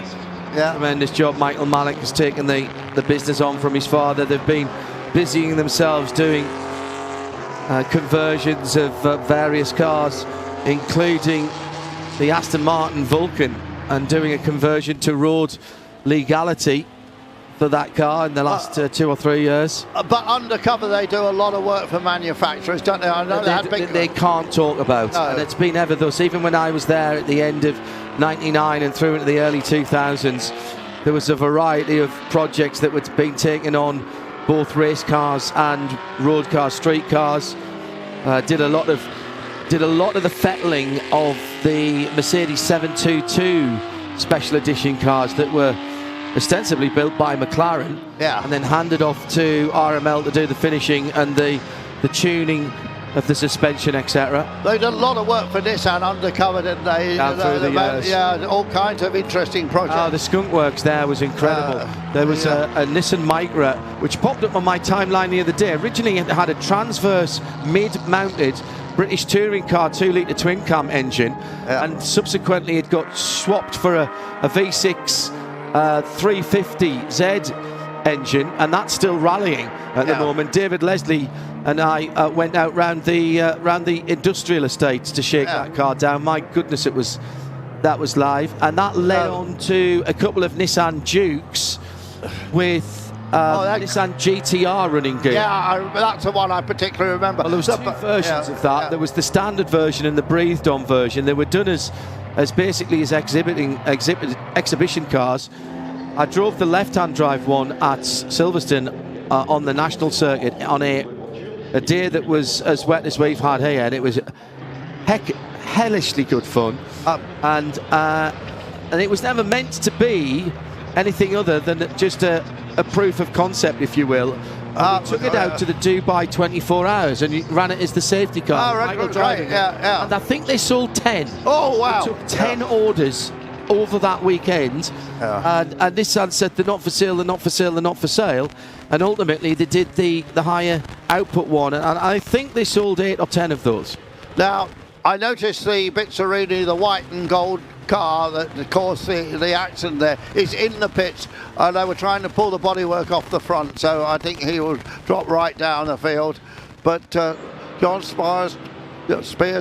A: tremendous job. Michael Malik has taken the business on from his father. They've been busying themselves doing conversions of various cars, including the Aston Martin Vulcan, and doing a conversion to road legality for that car in the last 2 or 3 years.
C: But undercover they do a lot of work for manufacturers, don't they? I know
A: they can't talk about, and it's been ever thus. Even when I was there at the end of '99 and through into the early 2000s, there was a variety of projects that were being taken on, both race cars and road cars, street cars. Did a lot of the fettling of the Mercedes 722 special edition cars that were ostensibly built by McLaren, and then handed off to RML to do the finishing and the tuning of the suspension, etc.
C: They did a lot of work for Nissan undercover, didn't they?
A: Through the years.
C: Yeah, all kinds of interesting projects.
A: Oh, the skunk works there was incredible. There was a Nissan Micra which popped up on my timeline the other day. Originally it had a transverse mid-mounted British touring car 2-litre twin cam engine, and subsequently it got swapped for a V6 350Z engine, and that's still rallying at the moment. David Leslie and I went out round the industrial estates to shake that car down. My goodness, that was live, and that led on to a couple of Nissan Dukes with Nissan GTR running gear.
C: Yeah, that's the one I particularly remember.
A: Well, there was two versions of that. There was the standard version and the breathed-on version. They were done as basically as exhibition cars. I drove the left-hand drive one at Silverstone on the national circuit on a day that was as wet as we've had here, and it was hellishly good fun. And it was never meant to be anything other than just a proof of concept, if you will. We took it out to the Dubai 24 hours and ran it as the safety car.
C: And
A: I think they sold 10.
C: Oh, wow.
A: They took 10 orders over that weekend, and Nissan said they're not for sale, they're not for sale, they're not for sale, and ultimately they did the higher output one, and I think they sold 8 or 10 of those.
C: Now, I noticed the Bizzarini, the white and gold car that caused the accident there, is in the pits, and they were trying to pull the bodywork off the front, so I think he will drop right down the field. But John Spears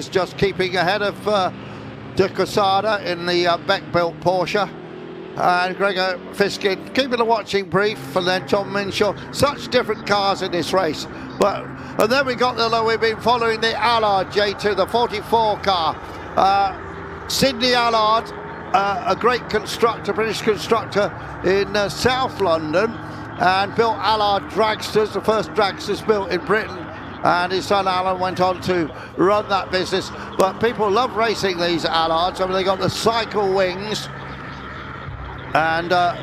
C: just keeping ahead of De Quesada in the Beck-built Porsche, and Gregor Fiskin keeping a watching brief, and then John Minshaw. Such different cars in this race. And then we've been following the Allard J2, the 44 car. Sidney Allard, a great constructor, British constructor in South London, and built Allard dragsters, the first dragsters built in Britain. And his son Alan went on to run that business. But people love racing these Allards. I mean, they got the cycle wings, and a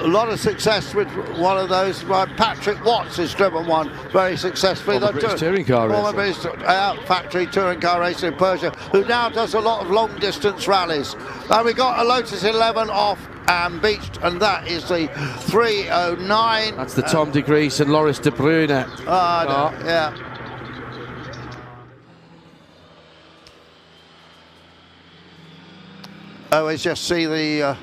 C: lot of success with one of those. Patrick Watts has driven one very successfully.
A: The British touring car racing.
C: Factory touring car racing in Persia, who now does a lot of long distance rallies. And we got a Lotus 11 off and beached, and that is the 309.
A: That's the Tom de Vries and Loris de Bruyne.
C: Yeah. We just see the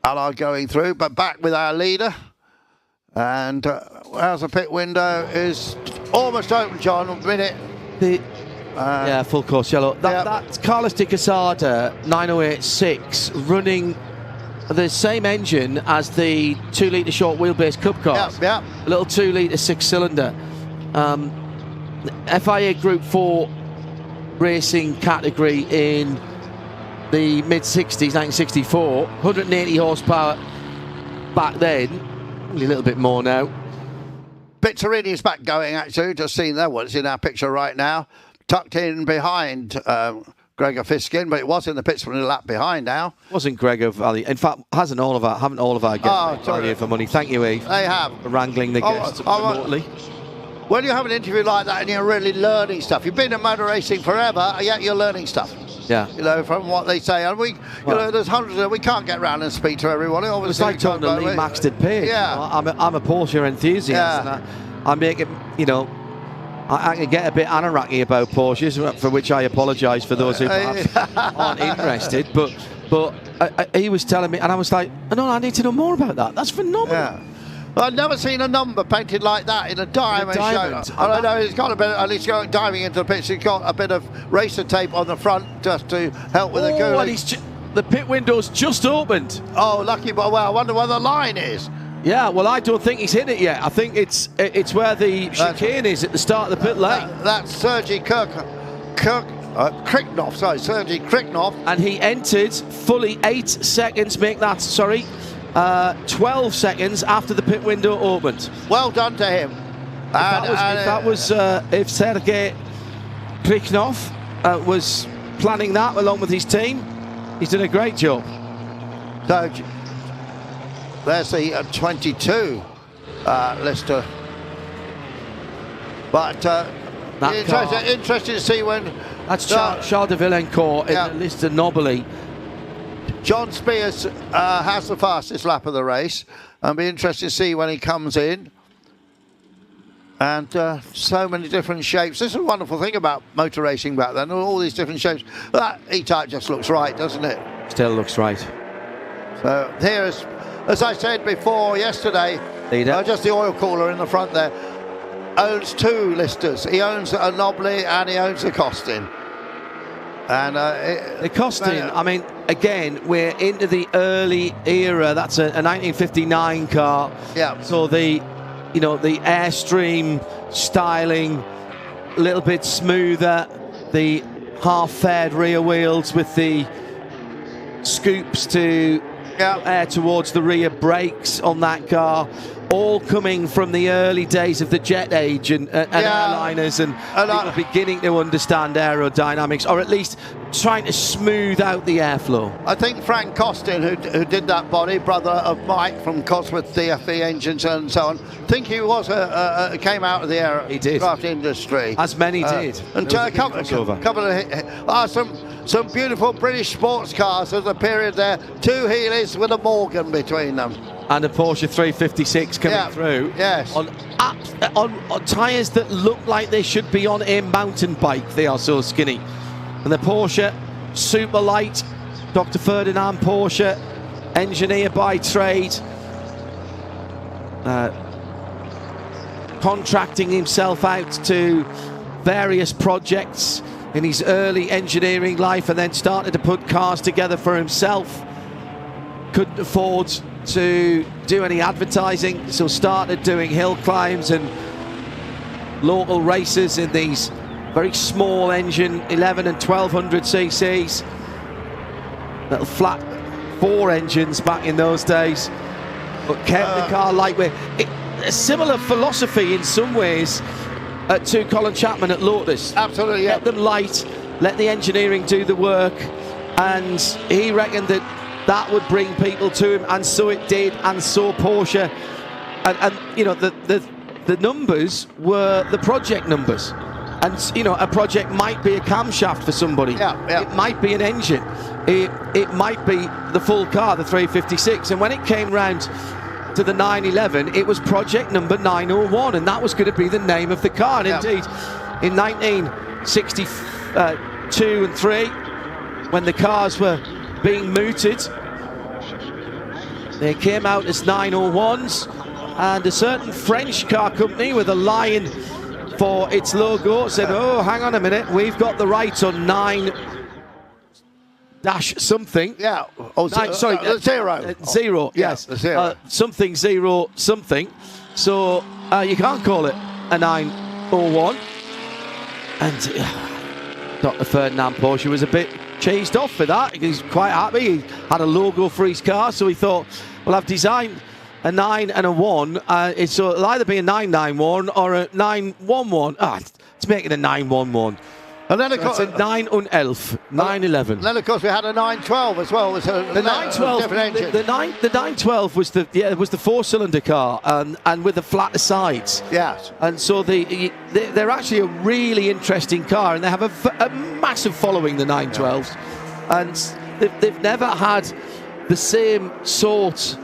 C: Allard going through, but back with our leader. And as the pit window is almost open, John, a minute.
A: Full course yellow. That's Carlos de Quesada 9086 running the same engine as the 2-litre short wheelbase Cup cars. A little 2-litre 6-cylinder. FIA Group 4 racing category in the mid-60s, 1964. 180 horsepower back then. Only a little bit more now.
C: Bizzarini is back going, actually. Just seen that one. It's in our picture right now. Tucked in behind Gregor Fiskin, but it was in the pits from a lap behind now.
A: Wasn't Gregor Valley. In fact, haven't all of our guests value for money. Thank you, Eve.
C: They have.
A: For wrangling the guests remotely.
C: When you have an interview like that and you're really learning stuff, you've been in motor racing forever, yet you're learning stuff.
A: Yeah.
C: You know, from what they say. And there's hundreds of, we can't get around and speak to everyone.
A: It's like talking to Lee Maxted Page.
C: Yeah.
A: I'm a Porsche enthusiast.
C: Yeah.
A: And I make it, I can get a bit anarchy about Porsches, for which I apologise for those who perhaps aren't interested. But he was telling me, and I was like, no, I need to know more about that. That's phenomenal.
C: Yeah. I've never seen a number painted like that in a diamond show. I know he's got a bit, at least going diving into the pits, he's got a bit of racer tape on the front just to help with the cooling.
A: And the pit window's just opened.
C: Oh, lucky, but well, I wonder where the line is.
A: Yeah, well, I don't think he's hit it yet. I think it's where the chicane is at the start of the pit lane.
C: That's Sergei Kriknov, Sergei Kriknov.
A: And he entered fully 8 seconds, 12 seconds after the pit window opened.
C: Well done to him.
A: If Sergei Kriknov was planning that along with his team, he's done a great job.
C: So there's the 22 lister. But
A: That car.
C: Interesting to see when...
A: That's Charles de Villencourt in the list of Nobly.
C: John Spears has the fastest lap of the race. I'll be interested to see when he comes in. And so many different shapes. This is a wonderful thing about motor racing back then, all these different shapes. That E-Type just looks right, doesn't it?
A: Still looks right.
C: So here's, as I said before yesterday, just the oil cooler in the front there, owns two listers. He owns a Nobly and he owns a Costin. And
A: the Costin, I mean, again, we're into the early era. That's a 1959 car.
C: Yeah.
A: So the Airstream styling, a little bit smoother, the half-faired rear wheels with the scoops to air towards the rear brakes on that car, all coming from the early days of the jet age and airliners and people beginning to understand aerodynamics, or at least trying to smooth out the airflow.
C: I think Frank Costin, who did that body, brother of Mike from Cosworth DFE Engines and so on, I think he was came out of the aircraft industry.
A: As many did.
C: And a couple of some beautiful British sports cars of the period there. Two Healey's with a Morgan between them.
A: And a Porsche 356 coming through.
C: Yes.
A: On tyres that look like they should be on a mountain bike. They are so skinny. And the Porsche super light, Dr. Ferdinand Porsche, engineer by trade, contracting himself out to various projects in his early engineering life, and then started to put cars together for himself. Couldn't afford to do any advertising, so started doing hill climbs and local races in these very small engine 11 and 1200 cc's, little flat 4 engines back in those days, but kept the car lightweight. A similar philosophy in some ways to Colin Chapman at Lotus.
C: Absolutely,
A: Kept them light, let the engineering do the work, and he reckoned that would bring people to him, and so it did, and so Porsche. And you know, the numbers were the project numbers. And, you know, a project might be a camshaft for somebody. It might be an engine. It might be the full car, the 356. And when it came round to the 911, it was project number 901, and that was going to be the name of the car. And indeed, in 1962 and 3, when the cars were being mooted, they came out as 901s, and a certain French car company with a lion for its logo said, oh, hang on a minute, we've got the rights on 9 dash something. Zero, yes. Something zero something. So you can't call it a 901. And Dr. Ferdinand Porsche was a bit cheesed off for that. He's quite happy. He had a logo for his car, so he thought, well, I've designed a 9 and a 1, so it'll either be a 991 or a 911. Let's make it a 911.
C: And then, of course,
A: it's a 911, 911.
C: Then, of course, we had a 912 as well.
A: The 912, the 912 was the 4-cylinder car, and with the flatter sides.
C: Yes.
A: And so they're actually a really interesting car, and they have a massive following, the 912s, and they've never had the same sort.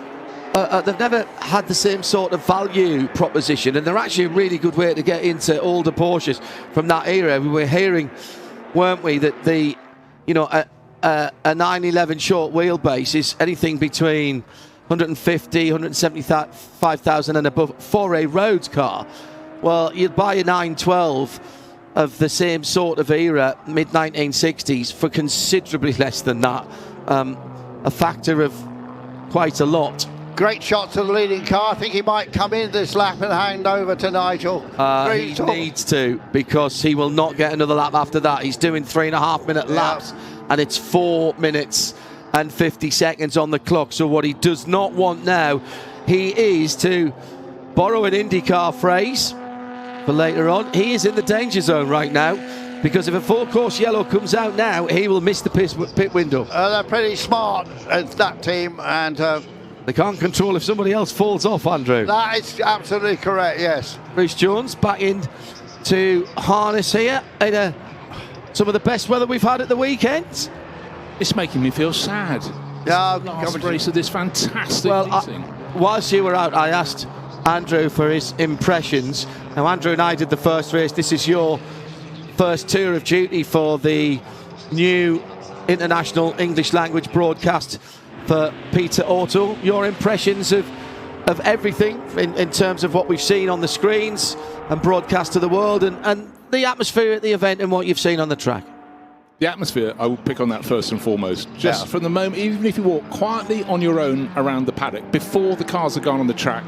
A: They've never had the same sort of value proposition, and they're actually a really good way to get into older Porsches from that era. We were hearing, weren't we, that a 911 short wheelbase is anything between 150, 175,000 and above for a road car. Well, you'd buy a 912 of the same sort of era, mid-1960s, for considerably less than that, a factor of quite a lot.
C: Great shot to the leading car. I think he might come in this lap and hand over to Nigel.
A: He needs to, because he will not get another lap after that. He's doing 3.5-minute laps, and it's 4 minutes and 50 seconds on the clock. So what he does not want now, he is, to borrow an IndyCar phrase for later on, he is in the danger zone right now, because if a full course yellow comes out now, he will miss the pit window.
C: They're pretty smart, that team, and
A: they can't control if somebody else falls off, Andrew.
C: That is absolutely correct, yes.
A: Bruce Jones back in to harness here in some of the best weather we've had at the weekend.
B: It's making me feel sad. Last race of this fantastic meeting.
A: Whilst you were out, I asked Andrew for his impressions. Now, Andrew and I did the first race. This is your first tour of duty for the new international English language broadcast for Peter Otto. Your impressions of everything in terms of what we've seen on the screens and broadcast to the world, and the atmosphere at the event and what you've seen on the track.
B: The atmosphere, I will pick on that first and foremost. Just from the moment, even if you walk quietly on your own around the paddock, before the cars have gone on the track,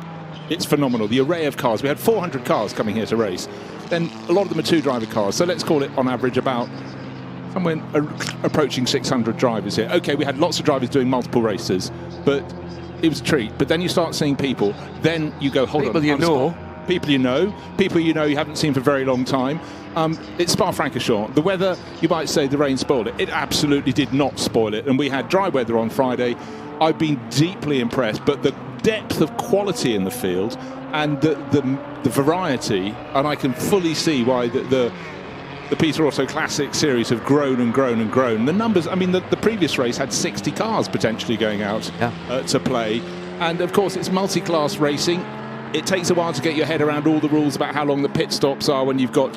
B: it's phenomenal. The array of cars. We had 400 cars coming here to race. Then a lot of them are two-driver cars. So let's call it, on average, about somewhere approaching 600 drivers here. OK, we had lots of drivers doing multiple races, but it was a treat. But then you start seeing people. Then you go, hold on.
A: People you know.
B: People you know you haven't seen for a very long time. It's Spa-Francorchamps. The weather, you might say the rain spoiled it. It absolutely did not spoil it. And we had dry weather on Friday. I've been deeply impressed, but the depth of quality in the field and the variety, and I can fully see why the Peter Otto Classic Series have grown and grown and grown. The numbers, I mean, the previous race had 60 cars potentially going out to play. And, of course, it's multi-class racing. It takes a while to get your head around all the rules about how long the pit stops are when you've got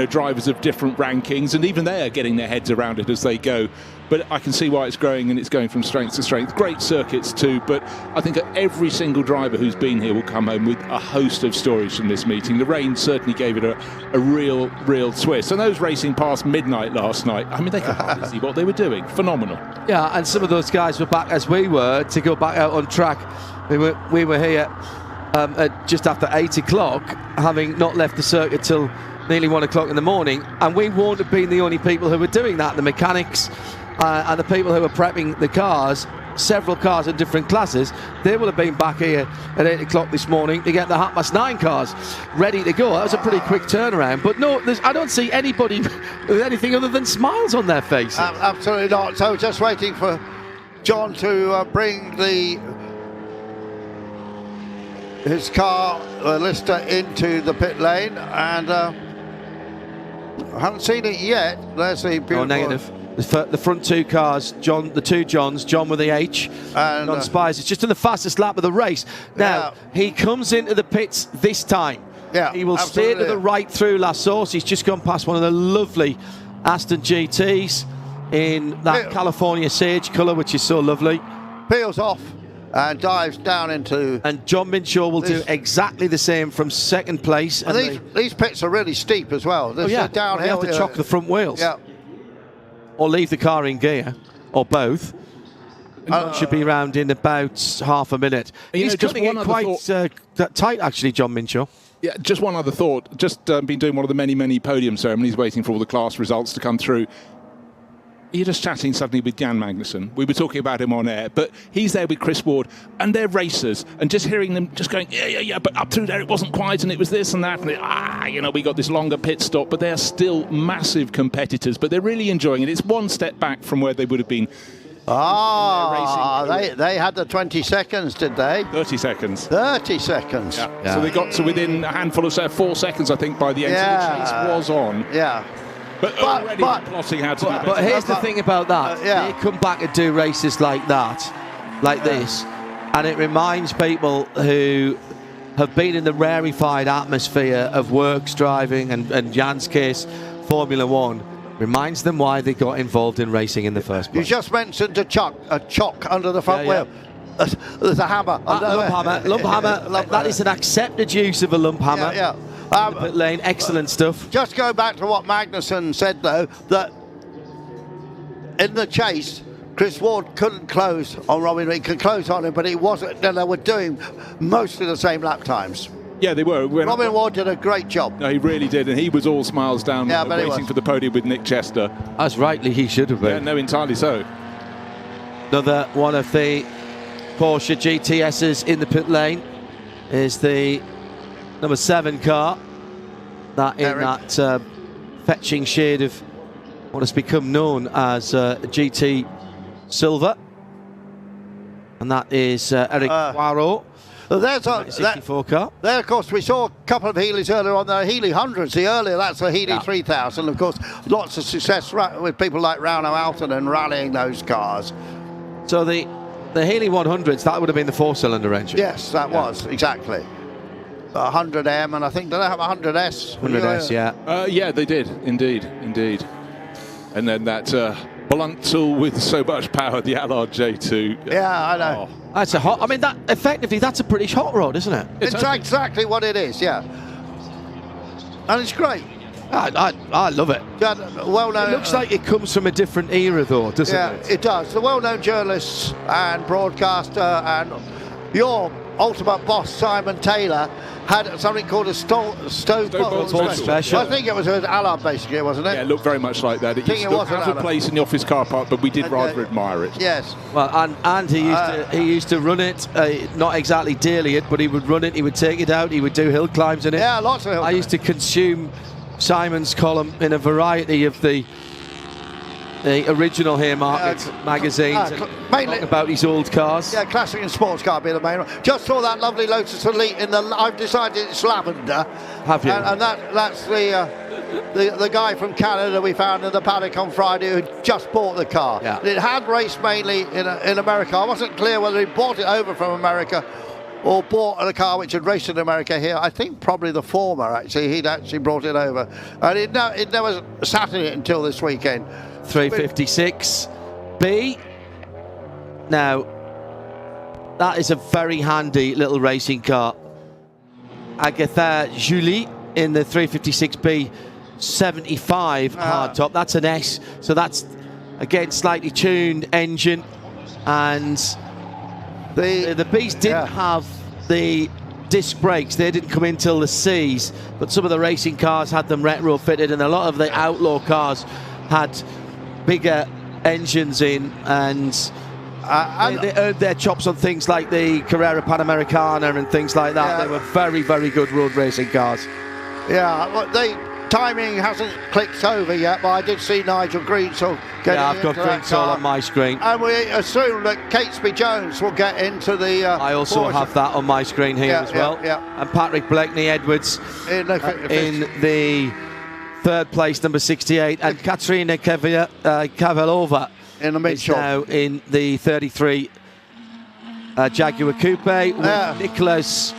B: drivers of different rankings, and even they are getting their heads around it as they go. But I can see why it's growing, and it's going from strength to strength. Great circuits too, but I think that every single driver who's been here will come home with a host of stories from this meeting. The rain certainly gave it a real twist. And those racing past midnight last night, I mean, they could hardly see what they were doing. Phenomenal. Yeah,
A: and some of those guys were back as we were to go back out on track. We were here at just after 8 o'clock, having not left the circuit till nearly 1 o'clock in the morning, and we won't have been the only people who were doing that. The mechanics and the people who were prepping the cars, several cars in different classes, they will have been back here at 8 o'clock this morning to get the 9:30 cars ready to go. That was a pretty quick turnaround, but no, I don't see anybody with anything other than smiles on their faces.
C: Absolutely not. So just waiting for John to bring his car, Lister, into the pit lane, and I haven't seen it yet. There's the beautiful...
A: Oh, negative. The front two cars, the two Johns, John with the H, and John Spies. It's just in the fastest lap of the race. Now, he comes into the pits this time.
C: Yeah,
A: he will stay to the right through La Source. He's just gone past one of the lovely Aston GTs in that California sage colour, which is so lovely.
C: Peels off and dives down into...
A: And John Minshaw will do exactly the same from second place.
C: And these pits are really steep as well. Downhill.
A: You have to chock the front wheels.
C: Yeah.
A: Or leave the car in gear, or both. Should be round in about half a minute. He's coming in quite tight, actually, John Minshaw.
B: Yeah, just one other thought. Just been doing one of the many podium ceremonies, waiting for all the class results to come through. You're just chatting suddenly with Jan Magnussen. We were talking about him on air, but he's there with Chris Ward, and they're racers, and just hearing them just going, yeah, but up through there it wasn't quite, and it was this and that, and we got this longer pit stop, but they're still massive competitors, but they're really enjoying it. It's one step back from where they would have been.
C: They had the 20 seconds, did they?
B: 30 seconds.
C: 30 seconds.
B: Yeah. So they got to within a handful of 4 seconds, I think, by the end. So the chase was on.
C: Yeah.
B: But plotting how to do
A: but here's the thing about that. They come back and do races like that, like this, and it reminds people who have been in the rarefied atmosphere of works driving and Jan's case, Formula One, reminds them why they got involved in racing in the first place.
C: You just mentioned a chock under the front wheel. There's a hammer.
A: Lump hammer. That is an accepted use of a lump hammer.
C: Yeah.
A: Pit lane, excellent stuff.
C: Just go back to what Magnussen said, though, that in the chase, Chris Ward couldn't close on Robin. He could close on him, but he wasn't. They were doing mostly the same lap times.
B: Yeah, they were.
C: Robin Ward did a great job.
B: No, he really did, and he was all smiles down, waiting for the podium with Nick Chester.
A: As rightly he should have been.
B: Yeah, no, entirely so.
A: Another one of the Porsche GTSs in the pit lane is the number 7 car. That fetching shade of what has become known as GT Silver. And that is Eric Poirot.
C: Well, there's a
A: 64 car.
C: There, of course, we saw a couple of Healey's earlier on the Healey 100s. The earlier, that's the Healey 3000. Of course, lots of success with people like Rauno Alton and rallying those cars.
A: So the Healey 100s, that would have been the 4-cylinder engine.
C: Yes, that was, exactly. 100M, and I think, did they have a 100S?
A: 100S, yeah.
B: Yeah, they did, indeed. And then that blunt tool with so much power, the Allard J2.
C: Yeah, I know.
A: Oh. That's a hot. I mean, that effectively, that's a British hot rod, isn't it?
C: It's exactly what it is, yeah. And it's great.
A: I love it.
C: Well-known.
A: It looks like it comes from a different era, though, doesn't it?
C: Yeah, it does. The well-known journalists and broadcaster and your ultimate boss, Simon Taylor, had something called a stove bottle
A: special.
C: I think it was an Allard, basically, wasn't it?
B: Yeah, it looked very much like that. It
C: think
B: used
C: it
B: to
C: was an
B: have a
C: Allard.
B: place in the office car park, but we did rather admire it.
C: Yes.
A: Well, and he used to run it, not exactly daily it, but he would run it, he would take it out, he would do hill climbs in it.
C: Yeah, lots of hill
A: I used to consume Simon's column in a variety of the original Haymarket magazines,
C: mainly
A: about these old cars.
C: Yeah, classic and sports car being the main one. Just saw that lovely Lotus Elite in the. I've decided it's lavender.
A: Have you?
C: And that's the guy from Canada we found in the paddock on Friday who just bought the car.
A: Yeah.
C: It had raced mainly in America. I wasn't clear whether he bought it over from America or bought a car which had raced in America here. I think probably the former, actually. He'd actually brought it over. And it never sat in it until this weekend.
A: 356B. Now, that is a very handy little racing car. Agatha Julie in the 356B 75 hardtop. That's an S, so that's again slightly tuned engine, and the Bs didn't have the disc brakes. They didn't come in till the Cs, but some of the racing cars had them retrofitted, and a lot of the outlaw cars had bigger engines in, and they earned their chops on things like the Carrera Panamericana and things like that.
C: Yeah.
A: They were very, very good road racing cars.
C: Yeah, well, timing hasn't clicked over yet, but I did see Nigel Greensall getting
A: I've got
C: into that
A: Greensall
C: car.
A: on my screen.
C: And we assume that Catesby Jones will get into the.
A: I also
C: Porsche.
A: have that on my screen here as well.
C: Yeah.
A: And Patrick Blakeney Edwards
C: In
A: the third place, number 68, and Katerina Kavalova
C: in the
A: is now in the 33 Jaguar Coupe with Nicholas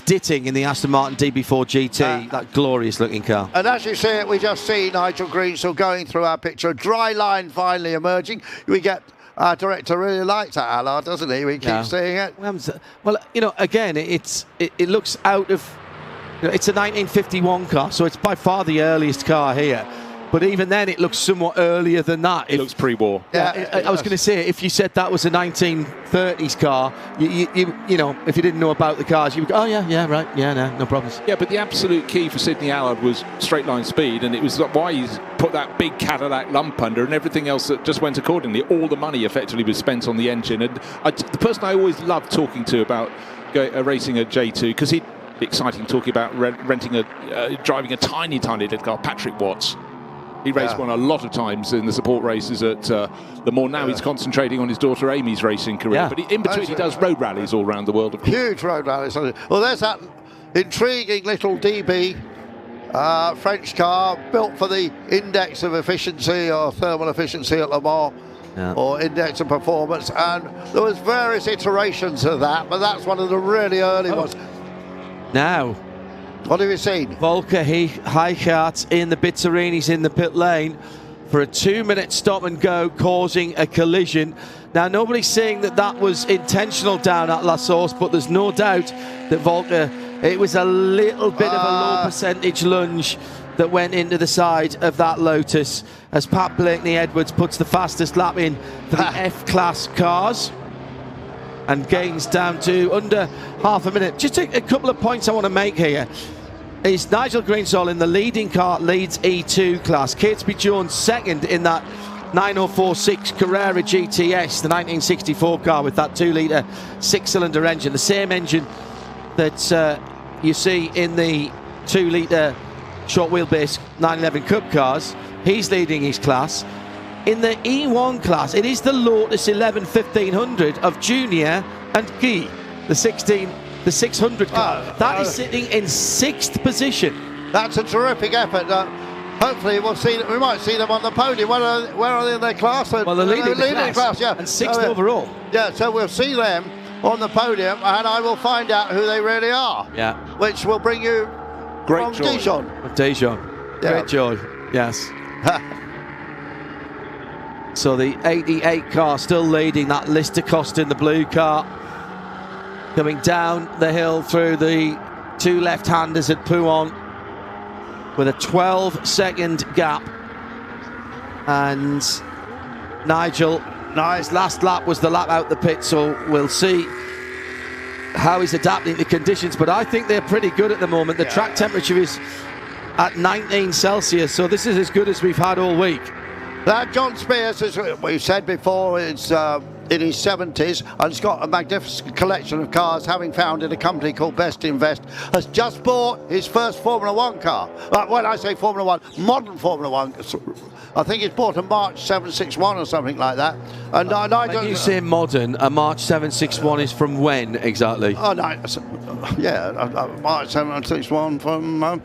A: Ditting in the Aston Martin DB4 GT, that glorious looking car.
C: And as you see it, we just see Nigel Greensall going through our picture. A dry line finally emerging. We get our director really likes that Allard, doesn't he? We keep seeing it.
A: Well, again, it looks out of. It's a 1951 car, so it's by far the earliest car here. But even then, it looks somewhat earlier than that.
B: It looks pre-war.
A: Yeah, I was going to say, if you said that was a 1930s car, you know, if you didn't know about the cars, you would go, oh yeah, right, yeah, no problems.
B: Yeah, but the absolute key for Sidney Allard was straight line speed, and it was why he's put that big Cadillac lump under, and everything else that just went accordingly. All the money effectively was spent on the engine, and the person I always loved talking to about racing a J2, because he'd be exciting talking about driving a tiny little car, Patrick Watts. He raced one a lot of times in the support races at Le Mans. Now he's concentrating on his daughter Amy's racing career.
A: Yeah.
B: But in between, he does road rallies all around the world. Of course.
C: Huge road rallies. Well, there's that intriguing little DB French car built for the index of efficiency or thermal efficiency at Le Mans. Or index of performance. And there was various iterations of that, but that's one of the really early ones.
A: Now,
C: what have you seen?
A: Volker Heichart in the Bizzarini's in the pit lane for a 2-minute stop and go, causing a collision. Now, nobody's saying that was intentional down at La Source, but there's no doubt that Volker, it was a little bit of a low percentage lunge that went into the side of that Lotus as Pat Blakeney Edwards puts the fastest lap in for the F-Class cars and gains down to under half a minute. Just a couple of points I want to make here. Is Nigel Greensall in the leading car, leads E2 class. Catesby Jones second in that 9046 Carrera GTS, the 1964 car with that 2-litre 6-cylinder engine, the same engine that you see in the 2-litre short wheelbase 911 Cup cars. He's leading his class. In the E1 class, it is the Lotus 11 1500 of Junior and Guy the 600 car. That is sitting in 6th position.
C: That's a terrific effort. Hopefully we'll see. We might see them on the podium. Where are they in their class?
A: Well, they're leading the class,
C: yeah.
A: And 6th overall.
C: Yeah, so we'll see them on the podium, and I will find out who they really are.
A: Yeah.
C: Which will bring you
B: Great
C: from
B: joy.
C: Dijon.
A: Dijon.
C: Yeah.
A: Great joy. Yes. So the 88 car still leading, that Lister Costa in the blue car. Coming down the hill through the 2 left-handers at Pouhon with a 12-second gap. And Nigel, his last lap was the lap out the pit, so we'll see how he's adapting to conditions. But I think they're pretty good at the moment. The track temperature is at 19 Celsius, so this is as good as we've had all week.
C: John Spears, as we've said before, is in his 70s and he's got a magnificent collection of cars, having founded a company called Best Invest, has just bought his first Formula 1 car. When I say Formula 1, modern Formula 1, I think he's bought a March 761 or something like that. And
A: when you say modern, a March 761 is from when exactly?
C: Oh, no, March 761 from...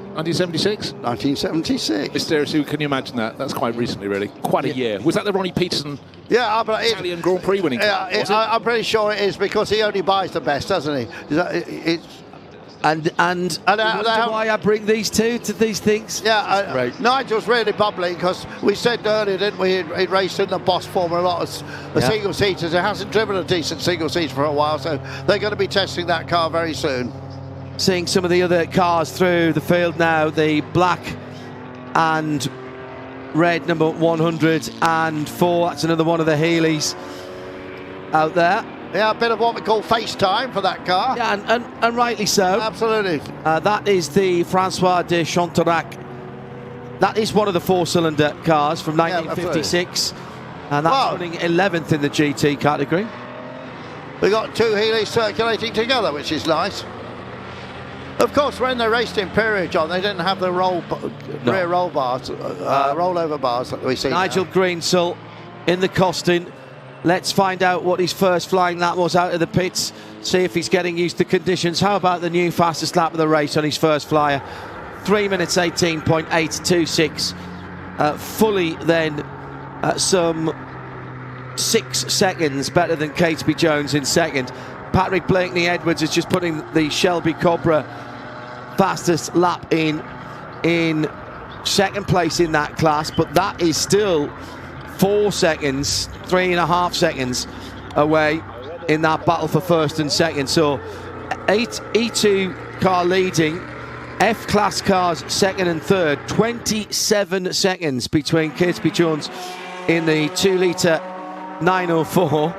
B: 1976?
C: 1976.
B: Mysteriously, can you imagine that? That's quite recently, really. Quite a year. Was that the Ronnie Peterson Italian Grand Prix winning car?
C: I'm pretty sure it is, because he only buys the best, doesn't he?
A: And why I bring these two to these things?
C: Yeah, Nigel's really bubbling, because we said earlier, didn't we, he'd raced in the Boss Formula a lot of the single-seaters. He hasn't driven a decent single-seater for a while, so they're going to be testing that car very soon.
A: Seeing some of the other cars through the field now, the black and red number 104, that's another one of the Healey's out there.
C: Yeah, a bit of what we call FaceTime for that car.
A: Yeah, and rightly so.
C: Absolutely.
A: That is the François de Chanterac. That is one of the 4-cylinder cars from 1956. And that's running 11th in the GT category.
C: We've got 2 Healeys circulating together, which is nice. Of course, when they raced Imperial, John, they didn't have the rear roll bars, rollover bars that we see
A: Nigel
C: now.
A: Greensell in the Costin. Let's find out what his first flying lap was out of the pits, see if he's getting used to conditions. How about the new fastest lap of the race on his first flyer? 3 minutes 18.826. Fully then some 6 seconds better than Catesby Jones in second. Patrick Blakeney-Edwards is just putting the Shelby Cobra fastest lap in second place in that class, but that is still 4 seconds, 3.5 seconds away in that battle for first and second. So E2 car leading, F-class cars second and third, 27 seconds between Catesby Jones in the 2-litre 904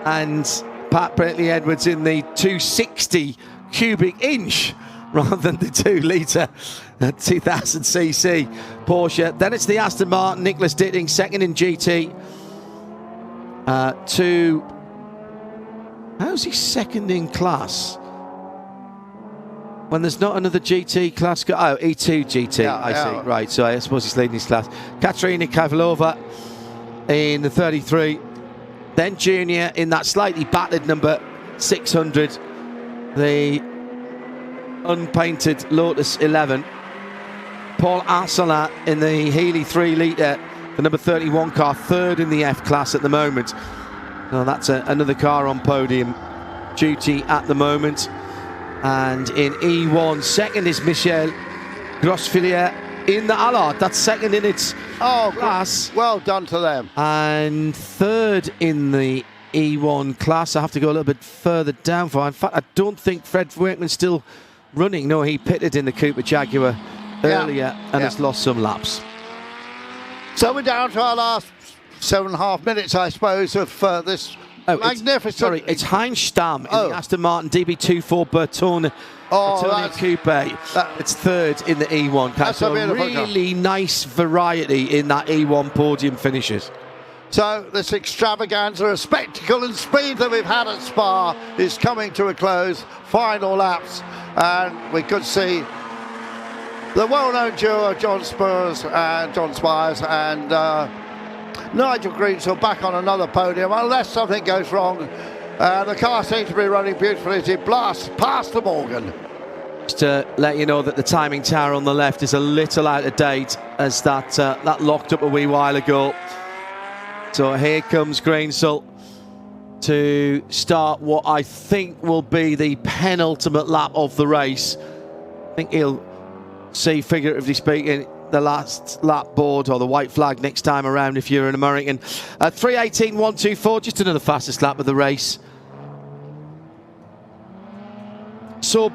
A: and Pat Blakeney-Edwards in the 260 cubic inch rather than the 2-litre 2000cc Porsche. Then it's the Aston Martin, Nicholas Ditting second in GT. How's he second in class when there's not another GT class? Oh, E2 GT, I see. Right, so I suppose he's leading his class. Katerina Kavlova in the 33. Then Junior in that slightly battered number 600, the unpainted Lotus 11. Paul Arcelin in the Healey 3-litre, the number 31 car, third in the F class at the moment. Well, that's another car on podium duty at the moment. And in E1, second is Michel Grossfilier in the Allard. That's second in its class.
C: Well done to them.
A: And third in the E1 class. I have to go a little bit further down for. In fact, I don't think Fred Workman's still running. No, he pitted in the Cooper Jaguar earlier and has lost some laps. So
C: we're down to our last 7.5 minutes, I suppose, of this magnificent...
A: It's Heinz Stamm in the Aston Martin DB24 Bertone Coupe. It's third in the E1 class. So a really nice variety in that E1 podium finishes.
C: So this extravaganza of spectacle and speed that we've had at Spa is coming to a close. Final laps, and we could see the well-known duo John Spires and Nigel Greensell back on another podium, unless something goes wrong The car seems to be running beautifully as it blasts past the Morgan.
A: Just to let you know that the timing tower on the left is a little out of date, as that locked up a wee while ago. So here comes Greensell to start what I think will be the penultimate lap of the race. I think he'll see, figuratively speaking, the last lap board or the white flag next time around if you're an American. 3:18.124, just another fastest lap of the race. So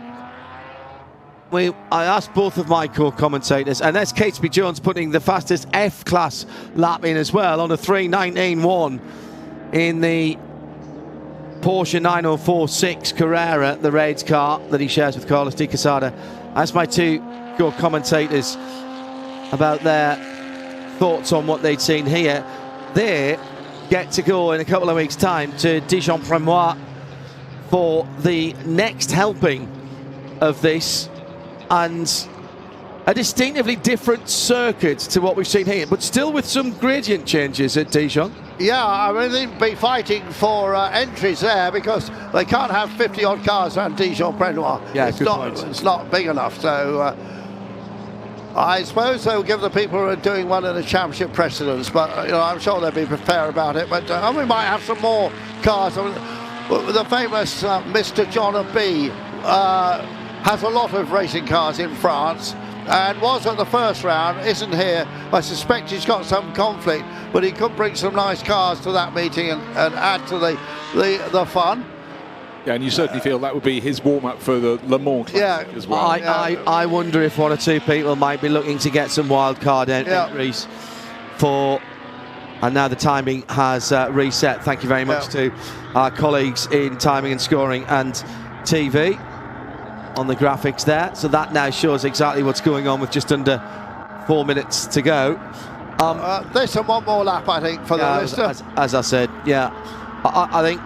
A: I asked both of my co-commentators, and that's Catesby Jones putting the fastest F-class lap in as well on a 3:19.1 in the Porsche 904-6 Carrera, the Reds car that he shares with Carlos Di Casada. I asked my two co-commentators about their thoughts on what they'd seen here. They get to go in a couple of weeks' time to Dijon-Premois for the next helping of this, and a distinctively different circuit to what we've seen here, but still with some gradient changes at Dijon.
C: Yeah, I mean, they'd be fighting for entries there because they can't have 50-odd cars around Dijon-Prenois.
A: Yeah,
C: it's not big enough, so I suppose they'll give the people who are doing well in the championship precedence, but I'm sure they'll be fair about it. But we might have some more cars. I mean, the famous Mr. John B has a lot of racing cars in France and was at the first round, isn't here. I suspect he's got some conflict, but he could bring some nice cars to that meeting and add to the fun.
B: Yeah, and you certainly feel that would be his warm-up for the Le Mans Classic as well.
A: I wonder if one or two people might be looking to get some wild card entries for... And now the timing has reset. Thank you very much to our colleagues in timing and scoring and TV on the graphics there. So that now shows exactly what's going on with just under 4 minutes to go.
C: There's one more lap, I think, for the Lister.
A: As I said, yeah. I think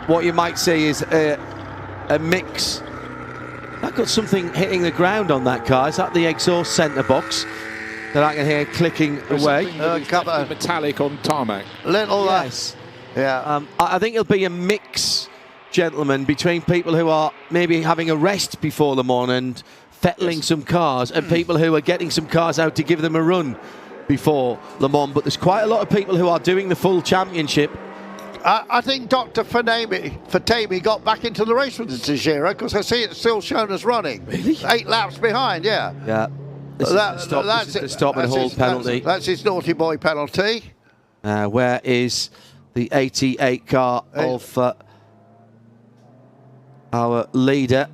A: what you might see is a mix. That got something hitting the ground on that car. Is that the exhaust centre box that I can hear clicking away?
B: Metallic on tarmac.
A: Yes.
C: Yeah.
A: I think it'll be a mix, gentlemen, between people who are maybe having a rest before Le Mans and fettling some cars, and people who are getting some cars out to give them a run before Le Mans. But there's quite a lot of people who are doing the full championship.
C: I think Dr. Fatemi got back into the race with the Tejera because I see it's still shown as running.
A: Really?
C: 8 laps behind, yeah.
A: Yeah. This is the stop and hold penalty.
C: That's his naughty boy penalty.
A: Where is the 88 car of our leader?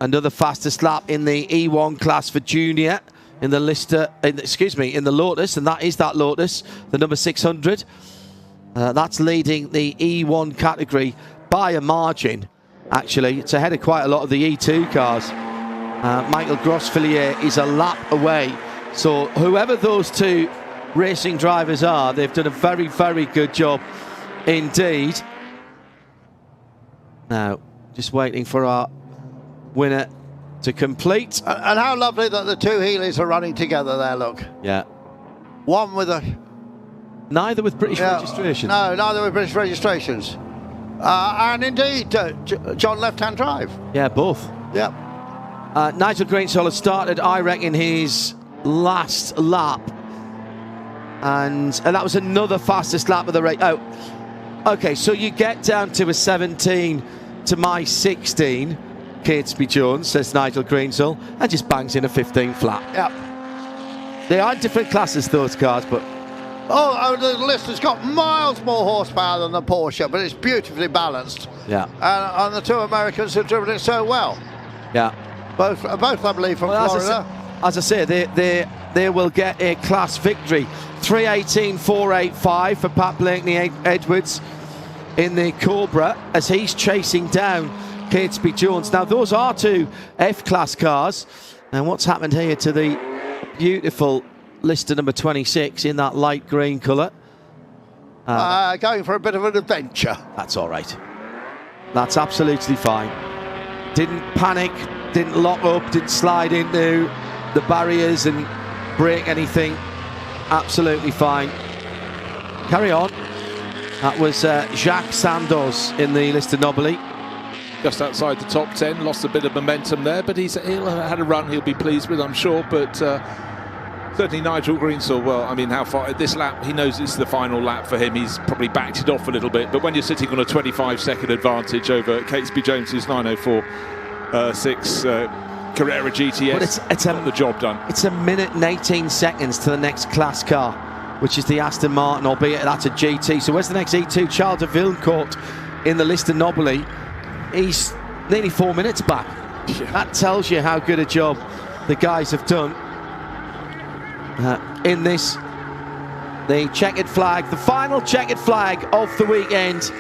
A: Another fastest lap in the E1 class for junior in the Lister, in the Lotus, and that is that Lotus, the number 600. That's leading the E1 category by a margin, actually. It's ahead of quite a lot of the E2 cars. Michael Grossfillier is a lap away. So whoever those two racing drivers are, they've done a very, very good job indeed. Now, just waiting for our winner to complete.
C: And how lovely that the two Healey's are running together there, look.
A: Yeah.
C: One with a...
A: Neither with British registration.
C: No, neither with British registrations. And indeed, John left-hand drive.
A: Yeah, both.
C: Yeah.
A: Nigel Greensell has started, I reckon, his last lap. And that was another fastest lap of the race. Oh, okay, so you get down to a 17 to my 16, Catesby Jones, says Nigel Greensell, and just bangs in a 15 flat.
C: Yeah.
A: They are different classes, those cars, but...
C: Oh, the Lister's got miles more horsepower than the Porsche, but it's beautifully balanced.
A: Yeah.
C: And the two Americans have driven it so well.
A: Yeah.
C: Both I believe, from Florida.
A: As I say, they will get a class victory. 3:18.485 for Pat Blakeney Edwards in the Cobra as he's chasing down Catesby Jones. Now, those are two F-class cars. And what's happened here to the beautiful Lister number 26 in that light green colour?
C: Going for a bit of an adventure.
A: That's all right. That's absolutely fine. Didn't panic, didn't lock up, didn't slide into the barriers and break anything. Absolutely fine. Carry on. That was Jacques Sandoz in the Lister Nobili.
B: Just outside the top 10, lost a bit of momentum there, but he'll had a run he'll be pleased with, I'm sure. But certainly Nigel Greensill, well, I mean, how far this lap, he knows it's the final lap for him. He's probably backed it off a little bit, but when you're sitting on a 25-second advantage over Catesby Jones's 9:04.6 Carrera GTS,
A: it's
B: got the job done.
A: It's a minute and 18 seconds to the next class car, which is the Aston Martin, albeit that's a GT. So where's the next E2? Charles de Villencourt in the Lister Nobili. He's nearly 4 minutes back. Yeah. That tells you how good a job the guys have done in this. The checkered flag, the final checkered flag of the weekend,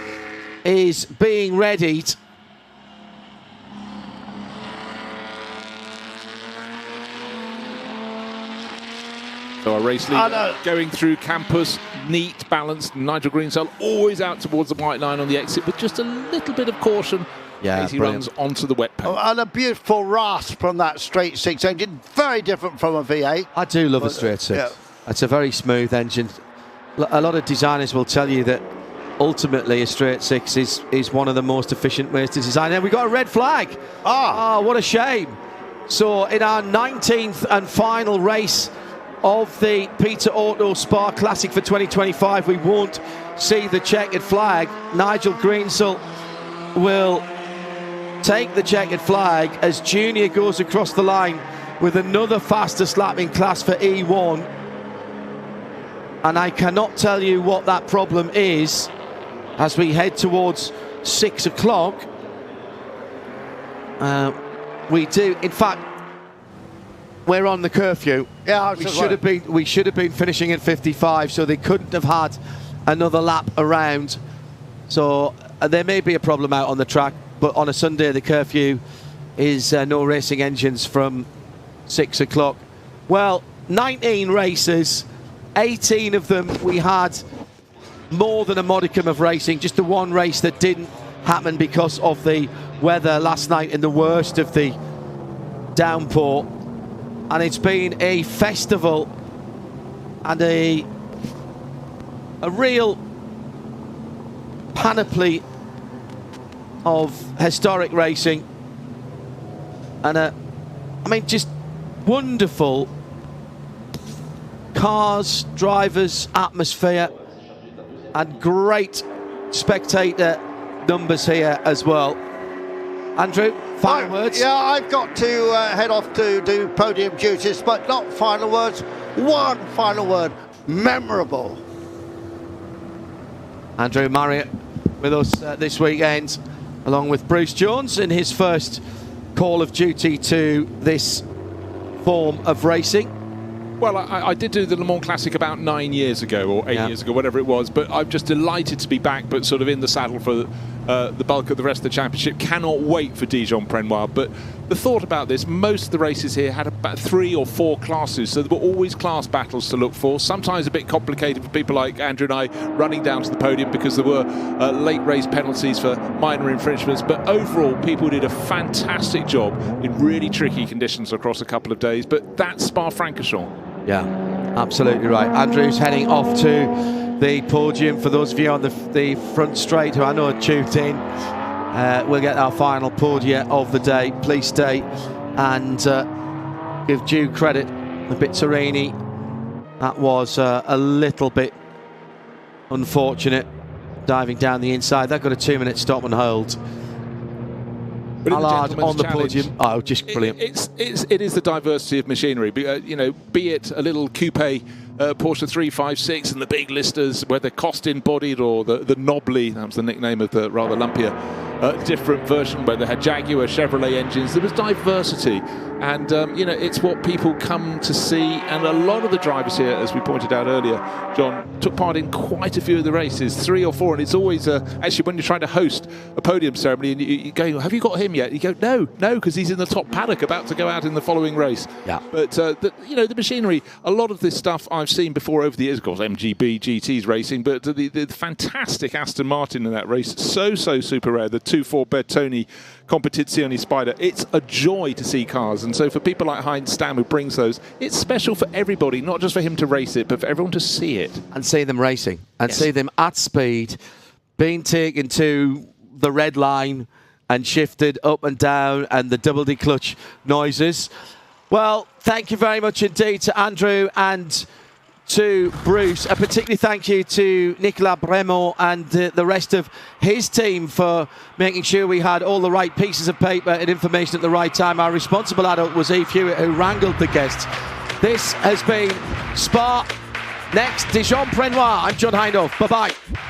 A: is being readied.
B: So a race leader going through campus, neat, balanced. Nigel Greensill always out towards the white line on the exit with just a little bit of caution as he runs onto the wet paint.
C: And a beautiful rasp from that straight six engine, very different from a V8.
A: I do love a straight six. Yeah. It's a very smooth engine. A lot of designers will tell you that ultimately a straight six is one of the most efficient ways to design. And we got a red flag. Oh, what a shame. So in our 19th and final race of the Peter Auto Spa Classic for 2025, we won't see the checkered flag. Nigel Greensill will take the checkered flag as Junior goes across the line with another fastest lap in class for E1. And I cannot tell you what that problem is as we head towards 6 o'clock. We do, in fact, we're on the curfew.
C: Yeah,
A: we should have been finishing at 55, so they couldn't have had another lap around. So there may be a problem out on the track, but on a Sunday the curfew is no racing engines from 6 o'clock. Well, 19 races, 18 of them we had more than a modicum of racing. Just the one race that didn't happen because of the weather last night in the worst of the downpour. And it's been a festival and a real panoply of historic racing, and I mean, just wonderful cars, drivers, atmosphere, and great spectator numbers here as well. Andrew, final words?
C: Yeah, I've got to head off to do podium duties, but not final words. One final word: memorable.
A: Andrew Marriott with us this weekend, along with Bruce Jones in his first call of duty to this form of racing.
B: Well, I did do the Le Mans Classic about 9 years ago, or 8 years ago, whatever it was, but I'm just delighted to be back, but sort of in the saddle for the bulk of the rest of the championship. Cannot wait for Dijon-Prenois. But the thought about this, most of the races here had about 3 or 4 classes, so there were always class battles to look for, sometimes a bit complicated for people like Andrew and I running down to the podium because there were late race penalties for minor infringements. But overall, people did a fantastic job in really tricky conditions across a couple of days. But that's Spa-Francorchamps.
A: Yeah, absolutely right. Andrew's heading off to the podium. For those of you on the front straight who I know are tuned in, we'll get our final podium of the day. Please stay and give due credit a bit to Rainey. That was a little bit unfortunate, diving down the inside. That got a 2-minute stop and hold. Allard on the podium. Oh, just brilliant.
B: It is the diversity of machinery. You know, be it a little coupe Porsche 356 and the big listers, whether cost-embodied or the Nobly, that was the nickname of the rather lumpier different version, where they had Jaguar, Chevrolet engines. There was diversity, and you know, it's what people come to see. And a lot of the drivers here, as we pointed out earlier, John, took part in quite a few of the races, 3 or 4, and it's always actually when you're trying to host a podium ceremony and you go, have you got him yet? You go, no, because he's in the top paddock about to go out in the following race.
A: Yeah.
B: But you know, the machinery, a lot of this stuff I've seen before over the years. Of course, MGB GT's racing, but the fantastic Aston Martin in that race, so super rare. The 2-4 Bertoni Competizione Spider. It's a joy to see cars, and so for people like Heinz Stamm, who brings those, it's special for everybody, not just for him to race it, but for everyone to see it.
A: And see them racing, and see them at speed, being taken to the red line and shifted up and down, and the double D-clutch noises. Well, thank you very much indeed to Andrew and to Bruce. A particularly thank you to Nicolas Bremont and the rest of his team for making sure we had all the right pieces of paper and information at the right time. Our responsible adult was Eve Hewitt, who wrangled the guests. This has been Spa. Next, Dijon-Prenois. I'm John Hindhaugh. Bye-bye.